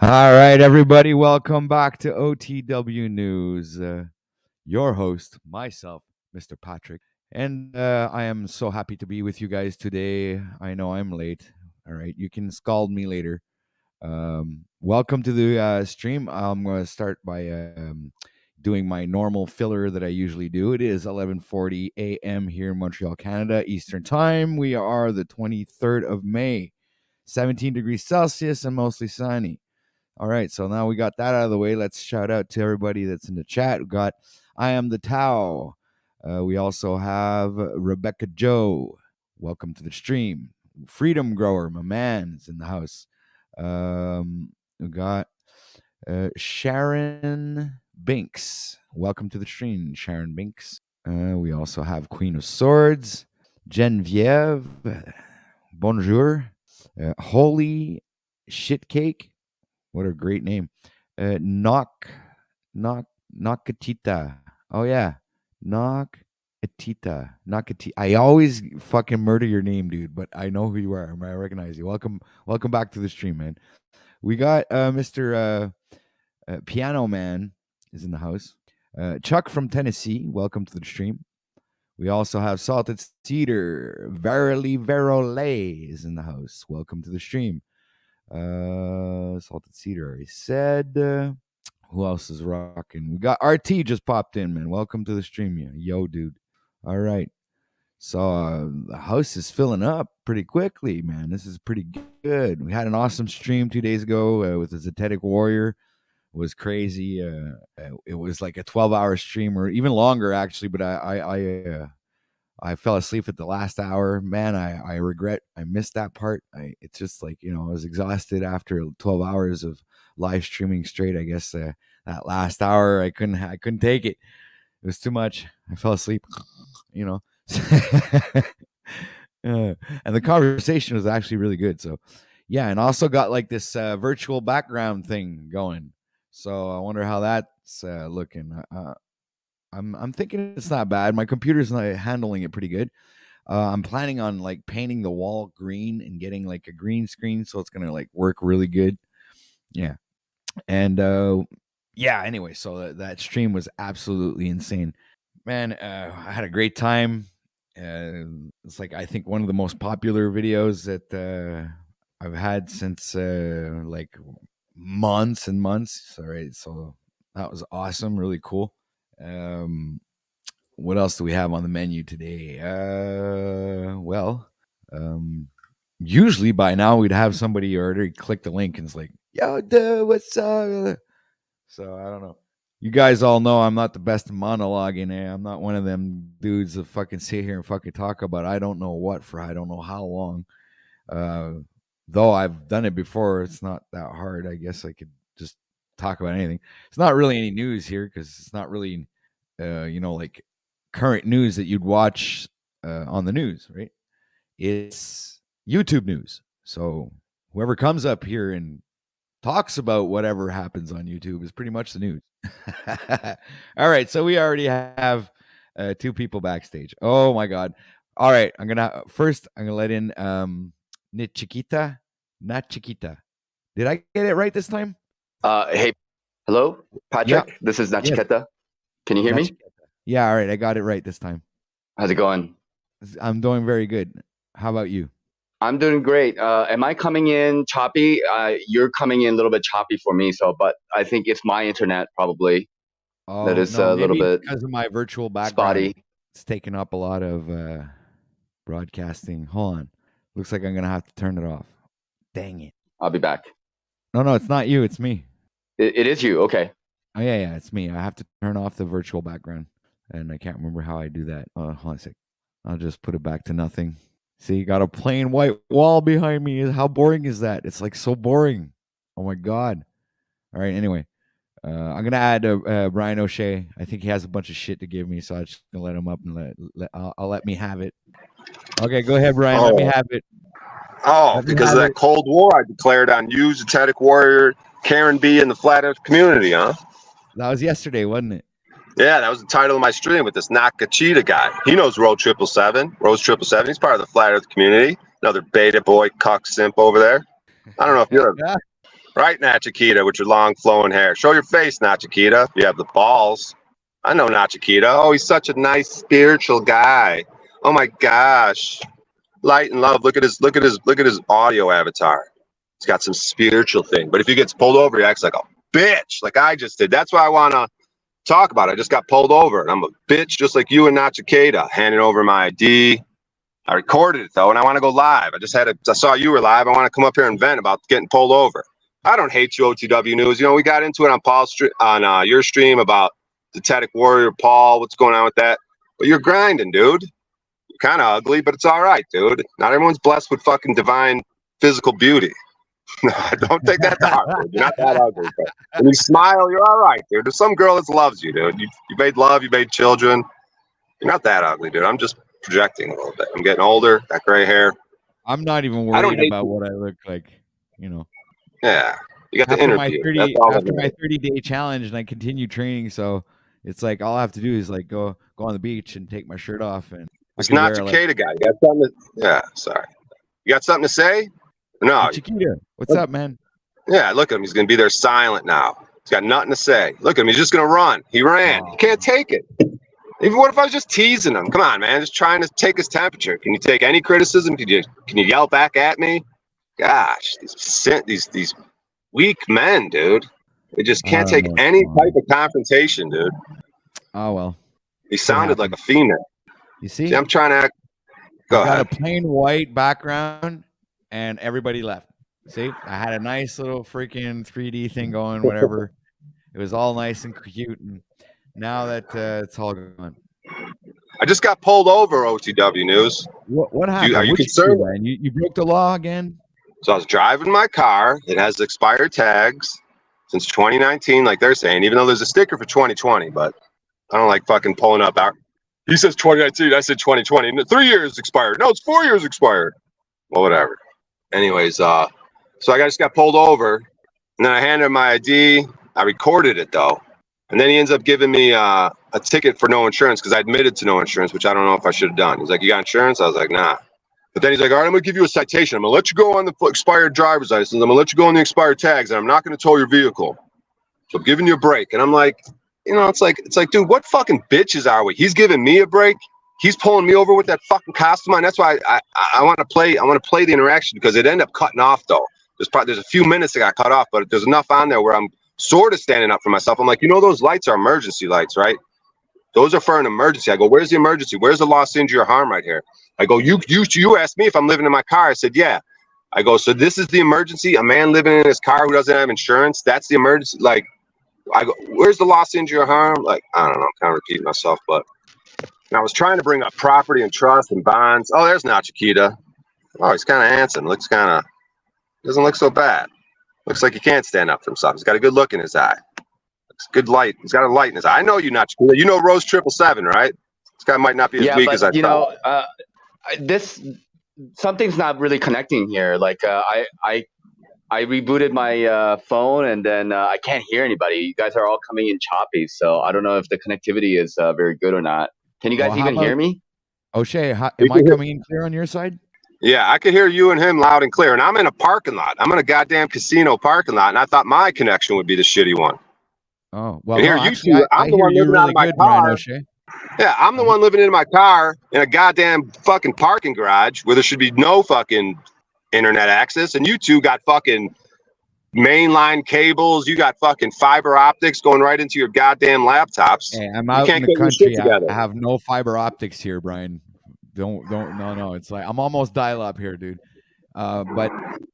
All right, everybody, welcome back to OTW News. Your host, myself, Mr. Patrick, and I am so happy to be with you guys today. I know I'm late. All right, you can scald me later. Welcome to the stream. I'm going to start by doing my normal filler that I usually do. It is 11:40 a.m. here in Montreal, Canada, Eastern Time. We are the 23rd of May, 17 degrees Celsius and mostly sunny. All right, so now we got that out of the way. Let's shout out to everybody that's in the chat. We got I am the Tao. We also have Rebecca Joe. Welcome to the stream. Freedom Grower, my man, is in the house. We got Sharon Binks. Welcome to the stream, Sharon Binks. We also have Queen of Swords, Genevieve. Bonjour. Holy Shitcake. What a great name. Nakatita. Oh, yeah. Nakatita. I always fucking murder your name, dude, but I know who you are. I recognize you. Welcome back to the stream, man. We got Mr. Piano Man is in the house. Chuck from Tennessee, welcome to the stream. We also have Salted Cedar. Verily Verole is in the house. Welcome to the stream. Salted Cedar, I said. Who else is rocking? We got RT just popped in, man. Welcome to the stream, yeah. Yo, dude. All right. So the house is filling up pretty quickly, man. This is pretty good. We had an awesome stream 2 days ago with the Zetetic Warrior. It was crazy. It was like a 12-hour stream, or even longer, actually. But I fell asleep at the last hour. Man, I regret I missed that part. It's just like, I was exhausted after 12 hours of live streaming straight. I guess that last hour I couldn't take it. It was too much. I fell asleep, and the conversation was actually really good. So yeah, and also got like this virtual background thing going. So I wonder how that's looking. I'm thinking it's not bad. My computer's not handling it pretty good. I'm planning on like painting the wall green and getting like a green screen, so it's gonna like work really good. Yeah, and yeah. Anyway, so that stream was absolutely insane, man. I had a great time. It's like I think one of the most popular videos that I've had since like months and months. All right, so that was awesome, really cool. What else do we have on the menu today? Usually by now we'd have somebody already click the link and it's like, yo, dude, what's up? So I don't know. You guys all know I'm not the best at monologuing. I'm not one of them dudes that fucking sit here and fucking talk about I don't know what for I don't know how long. Though I've done it before, it's not that hard. I guess I could just talk about anything. It's not really any news here because it's not really like current news that you'd watch on the news, right? It's YouTube news. So whoever comes up here and talks about whatever happens on YouTube is pretty much the news. All right, so we already have two people backstage. Oh my god! All right, I'm gonna let in Not Chiquita. Did I get it right this time? Hey, hello, Patrick. Yeah. This is Nachiketa. Yes. Can you hear me? Yeah, all right. I got it right this time. How's it going? I'm doing very good. How about you? I'm doing great. Am I coming in choppy? You're coming in a little bit choppy for me, but I think it's my internet probably. Oh, that is a little bit because of my virtual background. Spotty. It's taking up a lot of broadcasting. Hold on. Looks like I'm going to have to turn it off. Dang it. I'll be back. No, it's not you. It's me. It is you. Okay. Oh, yeah, it's me. I have to turn off the virtual background, and I can't remember how I do that. Hold on a sec. I'll just put it back to nothing. See, you got a plain white wall behind me. How boring is that? It's like so boring. Oh, my God. All right, anyway. I'm going to add Brian O'Shea. I think he has a bunch of shit to give me, so I'm just going to let him up and I'll let me have it. Okay, go ahead, Brian. Let me have it. Because of that Cold War I declared on you, Zetetic Warrior, Karen B, and the Flat Earth community, huh? That was yesterday, wasn't it? Yeah, that was the title of my stream with this Nakachita guy. He knows Rose 777. He's part of the Flat Earth community. Another beta boy, cuck simp over there. I don't know if you're Right, Nachikita, with your long flowing hair. Show your face, Nachikita. You have the balls. I know Nachikita. Oh, he's such a nice spiritual guy. Oh my gosh. Light and love. Look at his audio avatar. He's got some spiritual thing. But if he gets pulled over, he acts like a bitch, like I just did. That's why I wanna talk about it. I just got pulled over and I'm a bitch just like you and Nachikita, handing over my ID. I recorded it though, and I want to go live. I saw you were live. I want to come up here and vent about getting pulled over. I don't hate you, OTW News. You know, we got into it on your stream about the Tedic Warrior, Paul. What's going on with that? But you're grinding, dude. You're kind of ugly, but it's all right, dude. Not everyone's blessed with fucking divine physical beauty. Don't take that to heart, dude. You're not that ugly. But when you smile, you're all right, dude. There's some girl that loves you, dude. You made love, you made children. You're not that ugly, dude. I'm just projecting a little bit. I'm getting older, got gray hair. I'm not even worried about what I look like, you know. Yeah, you got the After interview. After my 30-day challenge, and I continue training, so it's like all I have to do is like go on the beach and take my shirt off, and it's not Chiquita guy. You got something? Sorry. You got something to say? No. Hey, Chiquita, what's up, man? Yeah, look at him. He's gonna be there silent now. He's got nothing to say. Look at him. He's just gonna run. He ran. You can't take it. Even what if I was just teasing him? Come on, man. Just trying to take his temperature. Can you take any criticism? Can you yell back at me? Gosh, these weak men, dude. They just can't take any type of confrontation, dude. Oh well. He sounded like a female. You see? I'm trying to act. Go ahead. Got a plain white background, and everybody left. See, I had a nice little freaking 3D thing going. Whatever. It was all nice and cute, and now that it's all gone. I just got pulled over, OTW News. What happened? Are you concerned? Man? You broke the law again? So I was driving my car. It has expired tags since 2019, like they're saying, even though there's a sticker for 2020. But I don't like fucking pulling up. He says 2019. I said 2020. 3 years expired. No, it's 4 years expired. Well, whatever. Anyways, so I just got pulled over. And then I handed him my ID. I recorded it, though. And then he ends up giving me a ticket for no insurance because I admitted to no insurance, which I don't know if I should have done. He's like, you got insurance? I was like, nah. But then he's like, all right, I'm going to give you a citation. I'm going to let you go on the expired driver's license. I'm going to let you go on the expired tags, and I'm not going to tow your vehicle. So I'm giving you a break. And I'm like, you know, it's like, dude, what fucking bitches are we? He's giving me a break. He's pulling me over with that fucking costume on. That's why I want to play. I want to play the interaction because it ended up cutting off, though. There's a few minutes that got cut off, but there's enough on there where I'm sort of standing up for myself. I'm like, you know, those lights are emergency lights, right? Those are for an emergency. I go, where's the emergency? Where's the lost injury or harm right here? I go, you asked me if I'm living in my car. I said, yeah. I go, so this is the emergency? A man living in his car who doesn't have insurance? That's the emergency? Like, I go, where's the lost injury or harm? Like, I don't know. I'm kind of repeating myself, but I was trying to bring up property and trust and bonds. Oh, there's Nachikita. Oh, he's kind of handsome. Doesn't look so bad. Looks like he can't stand up for himself. He's got a good look in his eye. It's good light. He's got a light in his eye. I know you, Nachikita. You know Rose 777, right? This guy might not be as weak as I thought. Something's not really connecting here. Like I rebooted my phone and then I can't hear anybody. You guys are all coming in choppy, so I don't know if the connectivity is very good or not. Can you guys even hear me? O'Shea, am I coming in clear on your side? Yeah, I could hear you and him loud and clear. And I'm in a parking lot. I'm in a goddamn casino parking lot, and I thought my connection would be the shitty one. Oh, well, and here no, you actually, two, I'm the one living out of my car. Yeah, I'm the one living in my car in a goddamn fucking parking garage where there should be no fucking internet access. And you two got fucking mainline cables. You got fucking fiber optics going right into your goddamn laptops. Hey, I'm out in the country. I have no fiber optics here, Brian. No. It's like I'm almost dial-up here, dude. But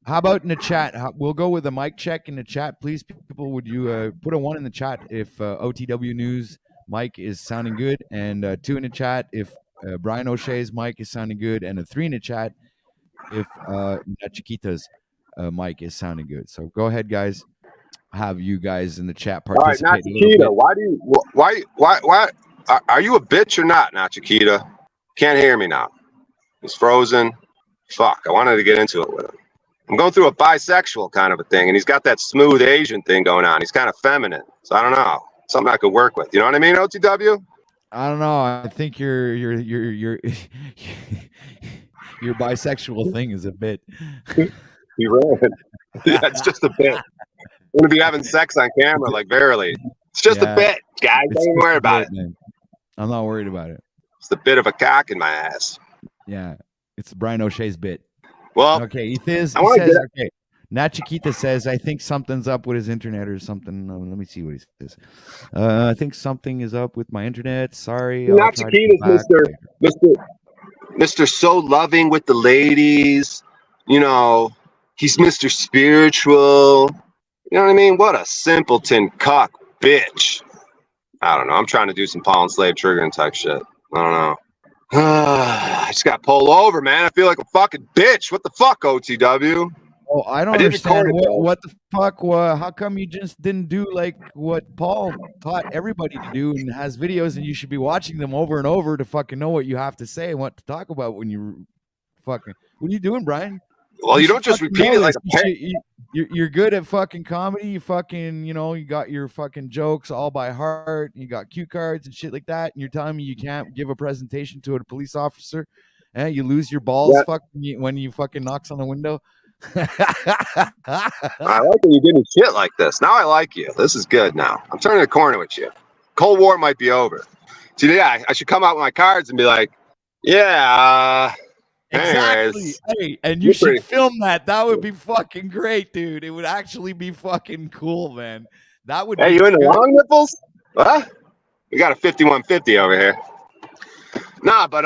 how about in the chat? We'll go with a mic check in the chat, please. People, would you put a 1 in the chat if OTW News mic is sounding good, and 2 in the chat if Brian O'Shea's mic is sounding good, and a 3 in the chat if Chiquita's mic is sounding good. So go ahead, guys. Have you guys in the chat participate? All right, Nachikita, why are you a bitch or not, Nachikita? Can't hear me now. He's frozen. Fuck, I wanted to get into it with him. I'm going through a bisexual kind of a thing, and he's got that smooth Asian thing going on. He's kind of feminine, so I don't know. Something I could work with. You know what I mean, OTW? I don't know. I think your your bisexual thing is a bit. He ran. Yeah, it's just a bit. gonna be having sex on camera, like verily. It's just a bit, guys. Don't even worry about it. Man. I'm not worried about it. It's the bit of a cock in my ass. Yeah, it's Brian O'Shea's bit. Well, okay, he says, okay. Nat Chiquita says, I think something's up with his internet or something. Let me see what he says. I think something is up with my internet. Sorry. Nat Chiquita's Mr. So loving with the ladies. You know, he's Mr. Spiritual. You know what I mean? What a simpleton cock bitch. I don't know. I'm trying to do some Paul and Slave triggering type shit. I don't know. I just got pulled over, man. I feel like a fucking bitch. What the fuck, OTW? Oh, I don't understand what the fuck. How come you just didn't do like what Paul taught everybody to do and has videos, and you should be watching them over and over to fucking know what you have to say and what to talk about when you fucking. What are you doing, Brian? Well, you don't just repeat it like you're good at fucking comedy. You fucking, you got your fucking jokes all by heart. You got cue cards and shit like that. And you're telling me you can't give a presentation to a police officer, and you lose your balls when you fucking knocks on the window. I like when you give me shit like this. Now I like you. This is good now. I'm turning the corner with you. Cold War might be over. So yeah, I should come out with my cards and be like, yeah. Exactly. Anyways, hey, and you should film that. That would be fucking great, dude. It would actually be fucking cool, man. That would. Hey, you into long nipples? What? We got a 5150 over here. Nah, but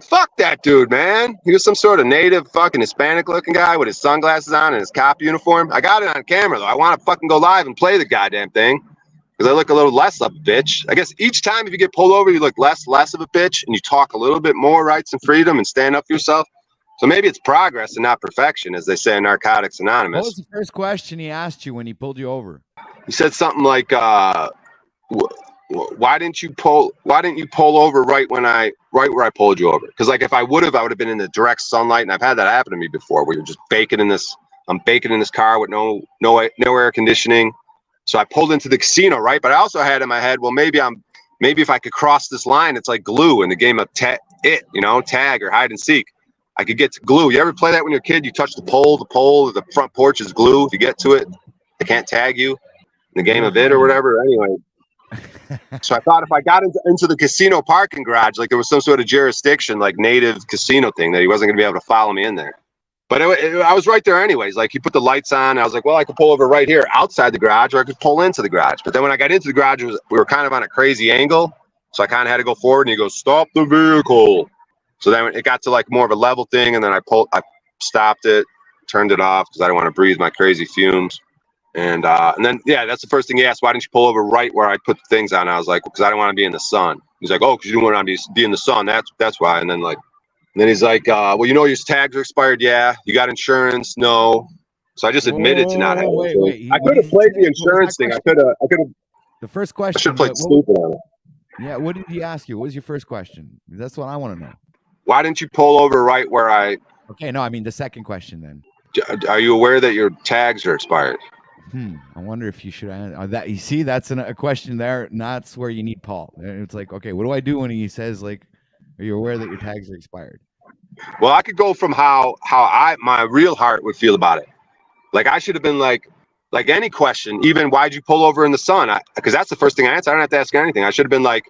fuck that dude, man. He was some sort of native fucking Hispanic looking guy with his sunglasses on and his cop uniform. I got it on camera though. I want to fucking go live and play the goddamn thing because I look a little less of a bitch. I guess each time if you get pulled over, you look less of a bitch and you talk a little bit more rights and freedom and stand up for yourself. So maybe it's progress and not perfection, as they say in Narcotics Anonymous. What was the first question he asked you when he pulled you over? He said something like, why didn't you pull over right where I pulled you over? Because like if I would have been in the direct sunlight, and I've had that happen to me before, where you're just I'm baking in this car with no air conditioning. So I pulled into the casino, right? But I also had in my head, well, maybe if I could cross this line, it's like glue in the game of tag or hide and seek. I could get to glue. You ever play that when you're a kid? You touch the pole, the front porch is glue. If you get to it, they can't tag you in the game of it or whatever. Anyway. So I thought if I got into the casino parking garage, like there was some sort of jurisdiction, like native casino thing, that he wasn't going to be able to follow me in there. But I was right there anyways. Like he put the lights on. And I was like, well, I could pull over right here outside the garage, or I could pull into the garage. But then when I got into the garage, we were kind of on a crazy angle. So I kind of had to go forward, and he goes, stop the vehicle. So then it got to like more of a level thing. And then I stopped it, turned it off because I didn't want to breathe my crazy fumes. And then, yeah, that's the first thing he asked. Why didn't you pull over right where I put the things on? I was like, because I don't want to be in the sun. He's like, oh, because you don't want to be in the sun. That's why. And then he's like, well, your tags are expired. Yeah. You got insurance? No. So I just admitted to not having insurance. I could have played the insurance thing. I could have. The first question. I should have played stupid on it. Yeah. What did he ask you? What was your first question? That's what I want to know. Why didn't you pull over right where I? Okay. No, I mean the second question then. Are you aware that your tags are expired? I wonder if you should that. You see, that's a question there. And that's where you need Paul. It's like, okay, what do I do when he says like, are you aware that your tags are expired? Well, I could go from how my real heart would feel about it. Like I should have been like any question, even why'd you pull over in the sun? Because that's the first thing I answered. I don't have to ask anything. I should have been like,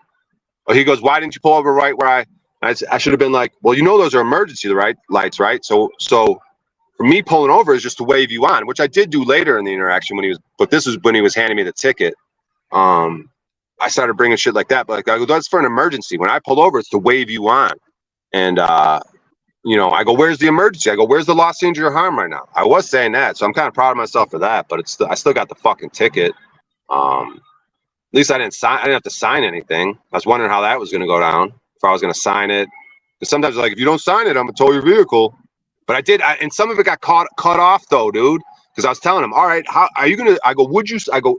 oh, he goes, why didn't you pull over right where I should have been like, well, those are emergency lights, right? So for me pulling over is just to wave you on, which I did do later in the interaction but this was when he was handing me the ticket. I started bringing shit like that, but like I go, that's for an emergency. When I pull over, it's to wave you on. And I go, where's the emergency? I go, where's the loss, injury, or harm right now? I was saying that, so I'm kind of proud of myself for that, but I still got the fucking ticket. At least I didn't have to sign anything. I was wondering how that was going to go down, if I was going to sign it. Because sometimes like, if you don't sign it, I'm going to tow your vehicle. But I did, and some of it got cut off though, dude. Because I was telling him, all right, how are you gonna? I go,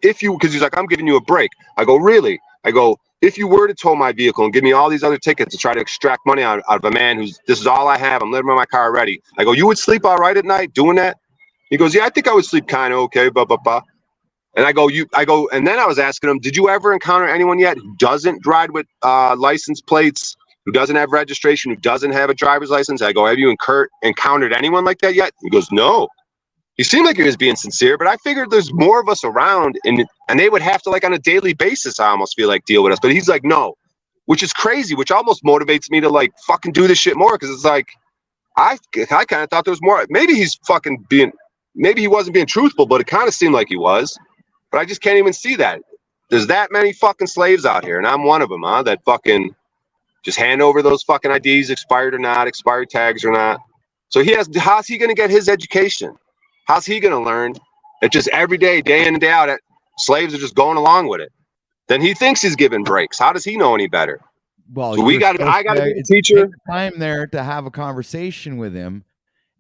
if you, because he's like, I'm giving you a break. I go, really? I go, if you were to tow my vehicle and give me all these other tickets to try to extract money out of a man this is all I have, I'm living in my car already. I go, you would sleep all right at night doing that? He goes, yeah, I think I would sleep kind of okay, blah blah blah. And I go, and then I was asking him, did you ever encounter anyone yet who doesn't drive with license plates? Who doesn't have registration, who doesn't have a driver's license? I go, have you encountered anyone like that yet? He goes, no. He seemed like he was being sincere, but I figured there's more of us around, and they would have to, like, on a daily basis, I almost feel like, deal with us. But he's like, no, which is crazy, which almost motivates me to, like, fucking do this shit more, because it's like, I kind of thought there was more. Maybe maybe he wasn't being truthful, but it kind of seemed like he was. But I just can't even see that. There's that many fucking slaves out here, and I'm one of them, huh? That fucking just hand over those fucking IDs, expired or not, expired tags or not. So how's he going to get his education? How's he going to learn that just every day, day in and day out, slaves are just going along with it? Then he thinks he's giving breaks. How does he know any better? Well, so I got to be the teacher. Time there to have a conversation with him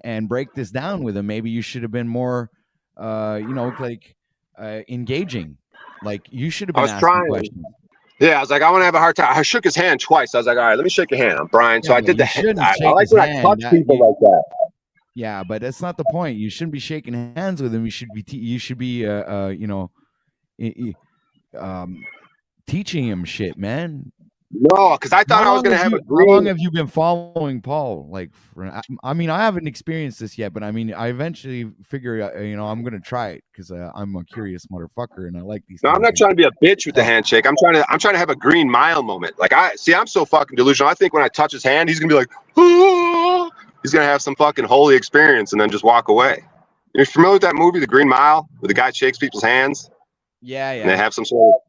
and break this down with him. Maybe you should have been more, engaging. Like you should have been asking questions. Yeah, I was like, I want to have a hard time. I shook his hand twice. I was like, all right, let me shake your hand, I'm Brian. So I did the hand. I like when I touch people like that. Yeah, but that's not the point. You shouldn't be shaking hands with him. You should be teaching him shit, man. No, because I thought I was going to have a green. How long have you been following Paul? Like, I mean, I haven't experienced this yet, but I mean, I eventually figure, I'm going to try it because I'm a curious motherfucker and I like these. No, I'm not trying to be a bitch with the handshake. I'm trying to have a Green Mile moment. Like I'm so fucking delusional. I think when I touch his hand, he's going to be like, oh! He's going to have some fucking holy experience and then just walk away. You're familiar with that movie, The Green Mile, where the guy shakes people's hands? Yeah. And they have some sort of...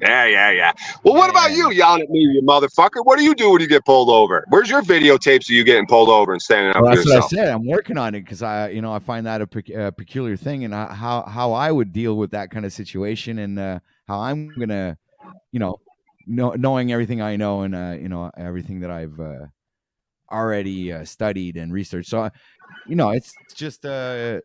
yeah. Well, what about you yelling at me, you motherfucker? What do you do when you get pulled over? Where's your videotapes of you getting pulled over and standing up for yourself? That's what I said. I'm working on it because I find that a peculiar thing, and how I would deal with that kind of situation, and how I'm gonna, knowing everything I know, and everything that I've already studied and researched. So. It's just to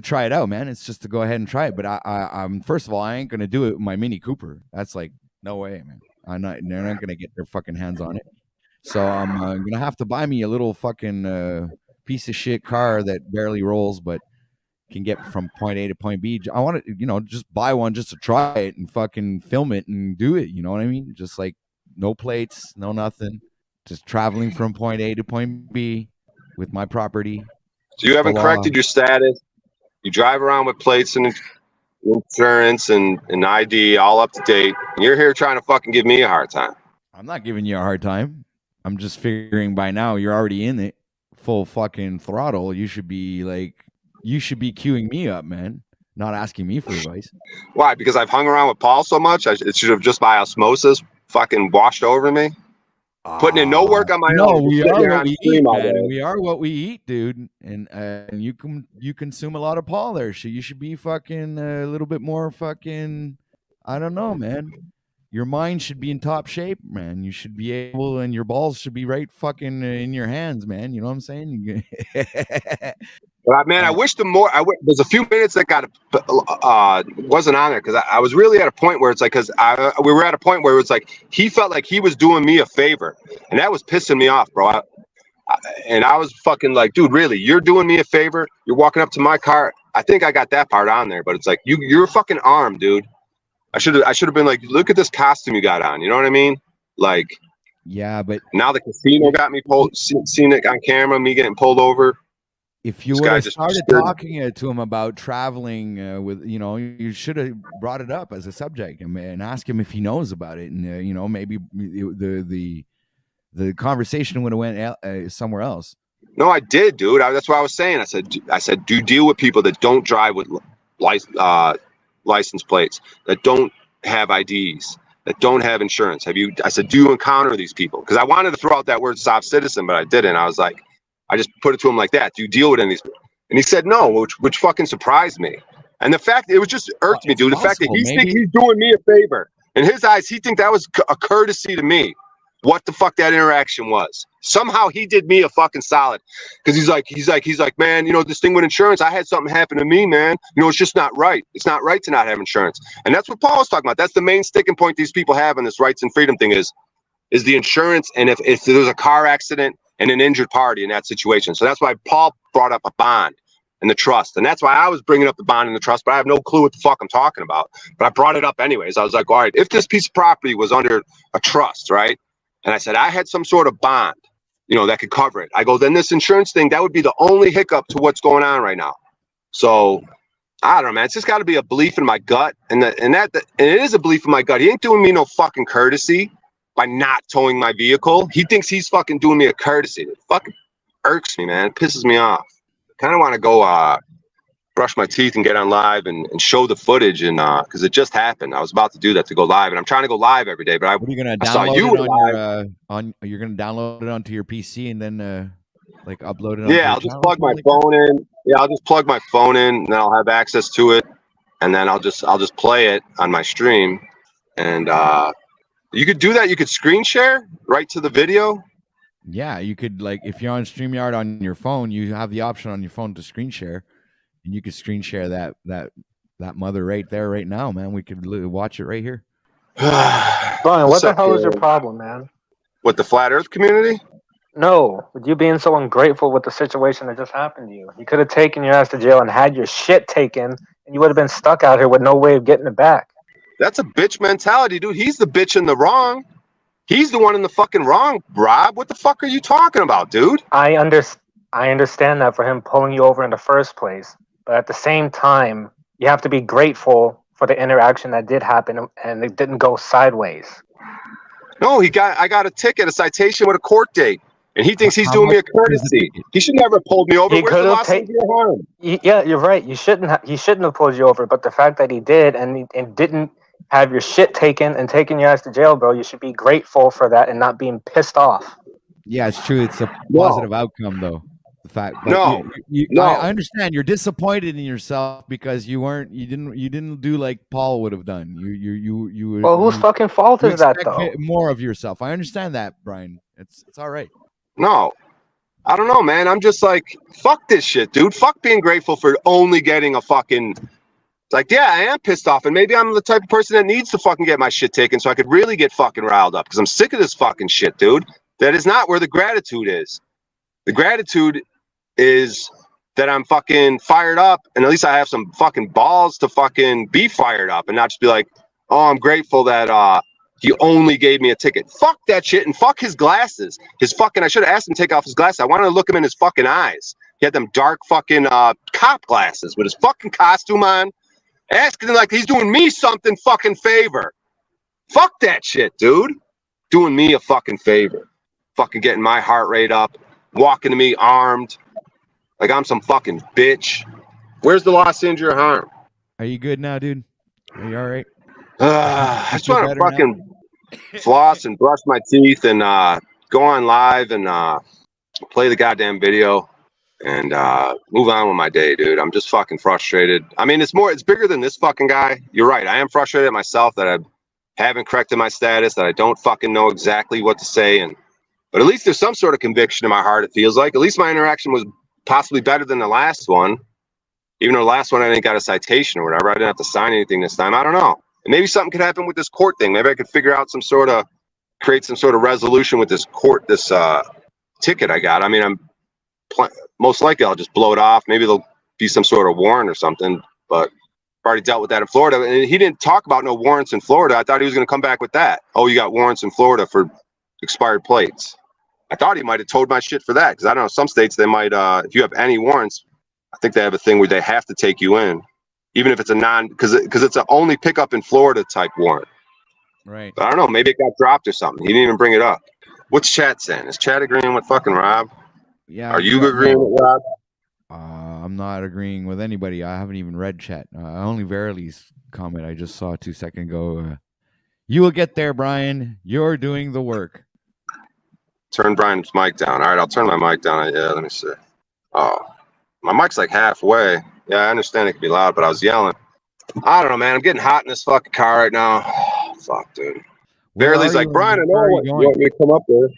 try it out, man. It's just to go ahead and try it. But I'm first of all, I ain't gonna do it with my Mini Cooper. That's like no way, man. They're not gonna get their fucking hands on it. So I'm gonna have to buy me a little fucking piece of shit car that barely rolls, but can get from point A to point B. I want to, just buy one just to try it and fucking film it and do it. You know what I mean? Just like no plates, no nothing, just traveling from point A to point B with my property. So you haven't corrected your status. You drive around with plates and insurance and ID all up to date. And you're here trying to fucking give me a hard time. I'm not giving you a hard time. I'm just figuring by now you're already in it full fucking throttle. You should be queuing me up, man. Not asking me for advice. Why? Because I've hung around with Paul so much. It should have just by osmosis fucking washed over me. Putting in no work on my own. No, we are what we eat, man. We are what we eat, dude. And you consume a lot of Paul there. So you should be fucking a little bit more fucking. I don't know, man. Your mind should be in top shape, man. You should be able, and your balls should be right fucking in your hands, man. You know what I'm saying? But man, I wish there's a few minutes that wasn't on there because I was really at a point where it's like we were at a point where it was like he felt like he was doing me a favor, and that was pissing me off, bro. And I was fucking like, dude, really, you're doing me a favor? You're walking up to my car. I think I got that part on there, but it's like you're a fucking arm, dude. I should have been like, look at this costume you got on. You know what I mean? Like, yeah, but now the casino got me seen it on camera, me getting pulled over. If you would have started talking to him about traveling with, you should have brought it up as a subject and ask him if he knows about it. And, maybe the conversation would have went somewhere else. No, I did, dude. That's what I was saying. I said, do you deal with people that don't drive with license plates, that don't have IDs, that don't have insurance? I said, do you encounter these people? Because I wanted to throw out that word soft citizen, but I didn't. I was like, I just put it to him like that. Do you deal with any of these people? And he said no, which fucking surprised me. And the fact, it was just irked me, dude. The fact that he thinks he's doing me a favor. In his eyes, he think that was a courtesy to me. What the fuck that interaction was. Somehow he did me a fucking solid. Because he's like, man, this thing with insurance, I had something happen to me, man. It's just not right. It's not right to not have insurance. And that's what Paul was talking about. That's the main sticking point these people have on this rights and freedom thing is the insurance. And if there's a car accident and an injured party in that situation. So that's why Paul brought up a bond and the trust. And that's why I was bringing up the bond and the trust, but I have no clue what the fuck I'm talking about. But I brought it up anyways. I was like, all right, if this piece of property was under a trust, right? And I said, I had some sort of bond, that could cover it. I go, then this insurance thing, that would be the only hiccup to what's going on right now. So I don't know, man. It's just got to be a belief in my gut, and it is a belief in my gut. He ain't doing me no fucking courtesy by not towing my vehicle. He thinks he's fucking doing me a courtesy. It fucking irks me, man. It pisses me off. I kind of want to go brush my teeth and get on live and show the footage, and because it just happened. I was about to do that, to go live, and I'm trying to go live every day. But What are you gonna I saw download you it on live. your you're gonna download it onto your PC and then like upload it onto Yeah, your I'll just channel or plug my something like that? phone in. Yeah, I'll just plug my phone in, and then I'll have access to it, and then I'll just play it on my stream, and you could do that. You could screen share right to the video. Yeah, you could, like, if you're on StreamYard on your phone, you have the option on your phone to screen share, and you could screen share that mother right there, right now, man. We could watch it right here. Brian, what the hell is your problem, man? With the flat Earth community? No, with you being so ungrateful with the situation that just happened to you. You could have taken your ass to jail and had your shit taken, and you would have been stuck out here with no way of getting it back. That's a bitch mentality, dude. He's the bitch in the wrong. He's the one in the fucking wrong, Rob. What the fuck are you talking about, dude? I understand that for him pulling you over in the first place, but at the same time, you have to be grateful for the interaction that did happen and it didn't go sideways. No, I got a ticket, a citation with a court date, and he thinks he's How doing me a much is the courtesy. ticket? He should never have pulled me over. He Where's the could have loss of your harm? Yeah, you're right. He shouldn't have pulled you over, but the fact that he did and didn't have your shit taken and taken your ass to jail, bro, you should be grateful for that and not being pissed off. Yeah, it's true. It's a positive outcome, though. The fact, but No. I understand you're disappointed in yourself because you didn't do like Paul would have done. You. Well, whose fucking fault is that, though? More of yourself. I understand that, Brian. It's all right. No. I don't know, man. I'm just like, fuck this shit, dude. Fuck being grateful for only getting a fucking. It's like, yeah, I am pissed off, and maybe I'm the type of person that needs to fucking get my shit taken so I could really get fucking riled up because I'm sick of this fucking shit, dude. That is not where the gratitude is. The gratitude is that I'm fucking fired up, and at least I have some fucking balls to fucking be fired up and not just be like, oh, I'm grateful that he only gave me a ticket. Fuck that shit, and fuck his glasses. I should have asked him to take off his glasses. I wanted to look him in his fucking eyes. He had them dark fucking cop glasses with his fucking costume on, asking him like he's doing me something fucking favor. Fuck that shit, dude. Doing me a fucking favor. Fucking getting my heart rate up, walking to me armed, like I'm some fucking bitch. Where's the loss, injury, or harm? Are you good now, dude? Are you all right? I just want to fucking floss and brush my teeth and go on live and play the goddamn video and move on with my day, dude. I'm just fucking frustrated. I mean, it's bigger than this fucking guy. You're right. I am frustrated at myself that I haven't corrected my status, that I don't fucking know exactly what to say. But at least there's some sort of conviction in my heart, it feels like. At least my interaction was possibly better than the last one. Even though the last one I didn't got a citation or whatever. I didn't have to sign anything this time. I don't know. And maybe something could happen with this court thing. Maybe I could create some sort of resolution with this ticket I got. I mean, most likely I'll just blow it off. Maybe there'll be some sort of warrant or something. But I've already dealt with that in Florida. And he didn't talk about no warrants in Florida. I thought he was going to come back with that. Oh, you got warrants in Florida for expired plates. I thought he might have towed my shit for that, because I don't know, some states they might if you have any warrants, I think they have a thing where they have to take you in, even if it's a because it's a only pickup in Florida type warrant. Right. But I don't know, maybe it got dropped or something. He didn't even bring it up. What's chat saying? Is chat agreeing with fucking Rob? Yeah. Are you agreeing with Rob? I'm not agreeing with anybody. I haven't even read chat. Only Verily's comment I just saw 2 seconds ago. You will get there, Brian. You're doing the work. Turn Brian's mic down. All right, I'll turn my mic down. Yeah, let me see. Oh, my mic's like halfway. Yeah, I understand it can be loud, but I was yelling. I don't know, man. I'm getting hot in this fucking car right now. Fuck, dude. Verily's like, Brian, I know what you want me to come up there.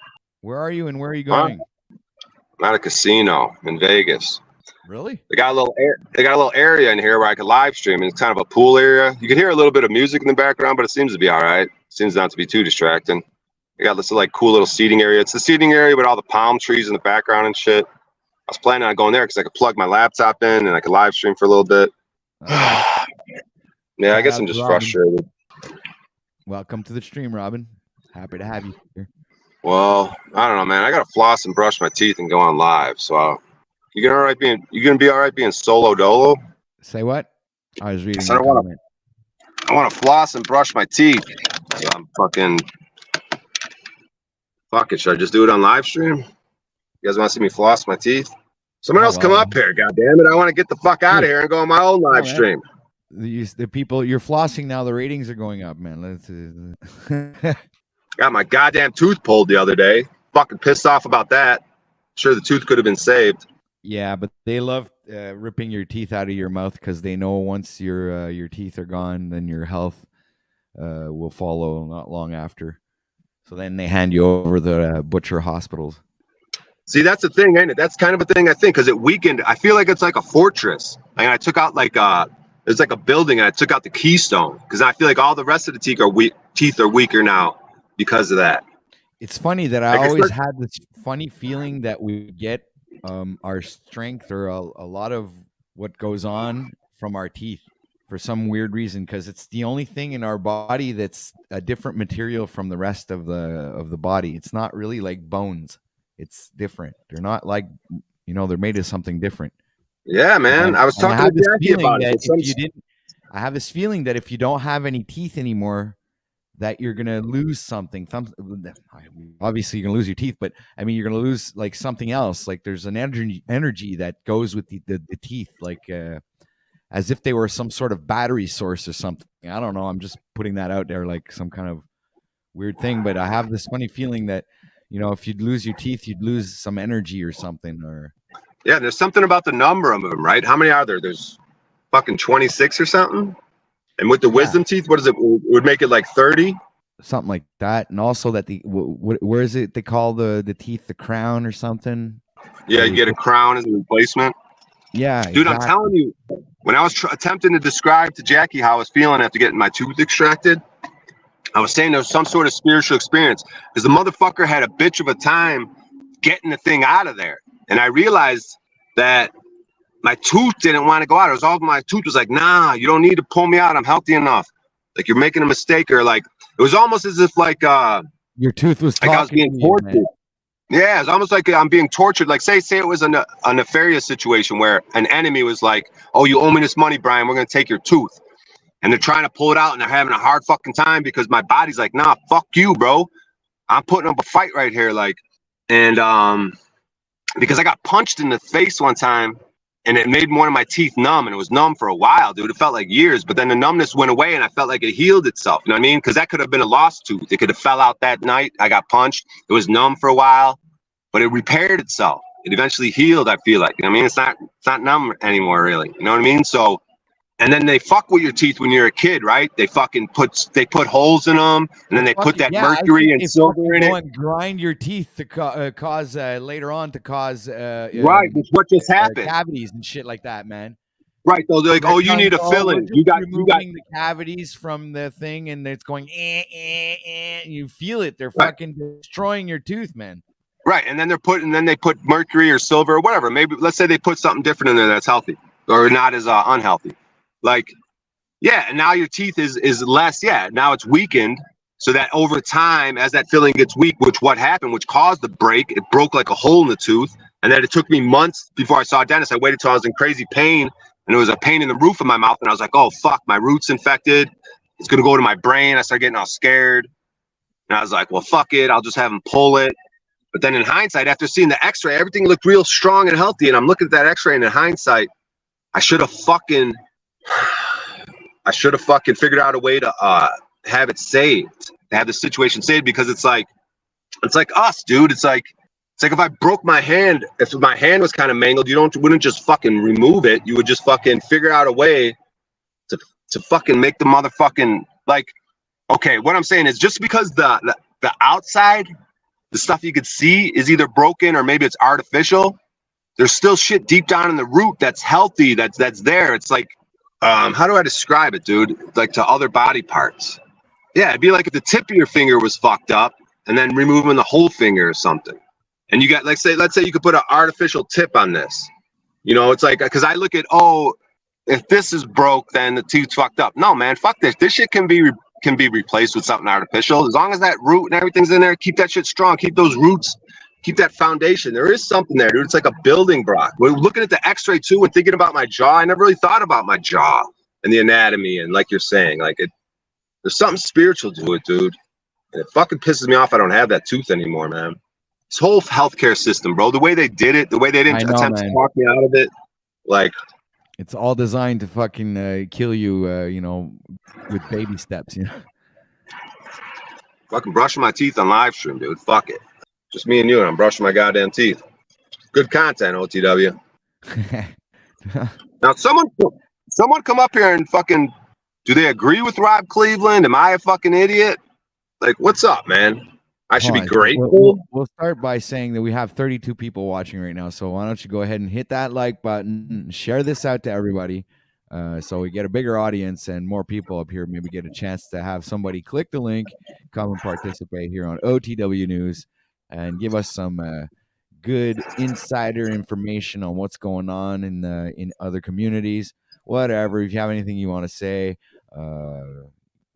Where are you and where are you going? I'm at a casino in Vegas. Really? They got a little area in here where I could live stream, and it's kind of a pool area. You can hear a little bit of music in the background, but it seems to be all right. Seems not to be too distracting. They got this like cool little seating area. It's the seating area with all the palm trees in the background and shit. I was planning on going there because I could plug my laptop in and I could live stream for a little bit. Yeah, I guess I'm just frustrated. Welcome to the stream, Robin. Happy to have you here. Well, I don't know, man. I gotta floss and brush my teeth and go on live. So you gonna be all right being solo dolo? Say what? I was reading So the comment. I want to floss and brush my teeth. So I'm fucking. Fuck it. Should I just do it on live stream? You guys want to see me floss my teeth? Someone else come up here. God damn it! I want to get the fuck out of here and go on my own live stream. The people you're flossing now, the ratings are going up, man. Got my goddamn tooth pulled the other day. Fucking pissed off about that. Sure, the tooth could have been saved. Yeah, but they love ripping your teeth out of your mouth because they know once your teeth are gone, then your health will follow not long after. So then they hand you over the butcher hospitals. See, that's the thing, ain't it? That's kind of a thing I think because it weakened. I feel like it's like a fortress. Like I took out there's like a building and I took out the keystone because I feel like all the rest of the teeth are weaker now because of that. It's funny that I always had this funny feeling that we get our strength or a lot of what goes on from our teeth for some weird reason, because it's the only thing in our body that's a different material from the rest of the body. It's not really like bones. It's different. They're not like, they're made of something different. Yeah, man. I was talking to Jackie about it. I have this feeling that if you don't have any teeth anymore, that you're gonna lose something. Obviously, you're gonna lose your teeth, but I mean, you're gonna lose like something else. Like there's an energy that goes with the teeth, like as if they were some sort of battery source or something. I don't know. I'm just putting that out there, like some kind of weird thing. But I have this funny feeling that if you'd lose your teeth, you'd lose some energy or something. Or yeah, there's something about the number of them, right? How many are there? There's fucking 26 or something. And with the wisdom teeth, what is it? Would make it like 30? Something like that. And also that where is it they call the teeth the crown or something? Yeah, you get a crown as a replacement. Yeah. Dude, exactly. I'm telling you, when I was attempting to describe to Jackie how I was feeling after getting my tooth extracted, I was saying there was some sort of spiritual experience because the motherfucker had a bitch of a time getting the thing out of there. And I realized that my tooth didn't want to go out. It was all my tooth was like, nah, you don't need to pull me out. I'm healthy enough. Like you're making a mistake, or like it was almost as if like your tooth was like I was being tortured. Yeah, it's almost like I'm being tortured. Like say it was a nefarious situation where an enemy was like, oh, you owe me this money, Brian. We're gonna take your tooth, and they're trying to pull it out, and they're having a hard fucking time because my body's like, nah, fuck you, bro. I'm putting up a fight right here, like, and because I got punched in the face one time. And it made one of my teeth numb, and it was numb for a while, dude. It felt like years, but then the numbness went away, and I felt like it healed itself. You know what I mean? Because that could have been a lost tooth. It could have fell out that night. I got punched. It was numb for a while, but it repaired itself. It eventually healed. I feel like, you know what I mean? It's not numb anymore, really. You know what I mean? So, and then they fuck with your teeth when you're a kid, right? They fucking put holes in them, and then they put that mercury and silver in it. And grind your teeth to cause later on to cause right. That's what just happened. Cavities and shit like that, man. Right. So they're like, oh, you need a filling. You got the cavities from the thing, and it's going. You feel it. They're fucking destroying your tooth, man. Right. And then they put mercury or silver or whatever. Maybe let's say they put something different in there that's healthy or not as unhealthy. Like, yeah, and now your teeth is less. Yeah, now it's weakened, so that over time, as that filling gets weak, which caused the break, it broke like a hole in the tooth, and then it took me months before I saw a dentist. I waited till I was in crazy pain, and it was a pain in the roof of my mouth, and I was like, oh fuck, my root's infected. It's gonna go to my brain. I started getting all scared, and I was like, well, fuck it, I'll just have him pull it. But then in hindsight, after seeing the X-ray, everything looked real strong and healthy, and I'm looking at that X-ray, and in hindsight, I should have fucking figured out a way to have it saved, to have the situation saved, because it's like us, dude. It's like if I broke my hand, if my hand was kind of mangled, wouldn't just fucking remove it. You would just fucking figure out a way to fucking make the motherfucking, like, okay, what I'm saying is just because the outside, the stuff you could see is either broken or maybe it's artificial, there's still shit deep down in the root that's healthy, that's there. It's like, how do I describe it, dude? Like to other body parts. Yeah, it'd be like if the tip of your finger was fucked up and then removing the whole finger or something. And you got, let's say you could put an artificial tip on this. You know, it's like, because I look at, oh, if this is broke, then the tooth's fucked up. No, man, fuck this. This shit can be replaced with something artificial. As long as that root and everything's in there, keep that shit strong. Keep those roots Keep that foundation. There is something there, dude. It's like a building block. We're looking at the X-ray too and thinking about my jaw. I never really thought about my jaw and the anatomy, and like you're saying, like there's something spiritual to it, dude. And it fucking pisses me off I don't have that tooth anymore, man. This whole healthcare system, bro, the way they did it, the way they didn't attempt to talk me out of it, like it's all designed to fucking kill you, you know, with baby steps, you know. Fucking brushing my teeth on live stream, dude. Fuck it. Just me and you, and I'm brushing my goddamn teeth. Good content, OTW. Now, someone come up here and fucking, do they agree with Rob Cleveland? Am I a fucking idiot? Like, what's up, man? I should be grateful. We'll start by saying that we have 32 people watching right now. So why don't you go ahead and hit that like button, and share this out to everybody, so we get a bigger audience and more people up here. Maybe get a chance to have somebody click the link, come and participate here on OTW News, and give us some good insider information on what's going on in other communities. Whatever. If you have anything you want to say,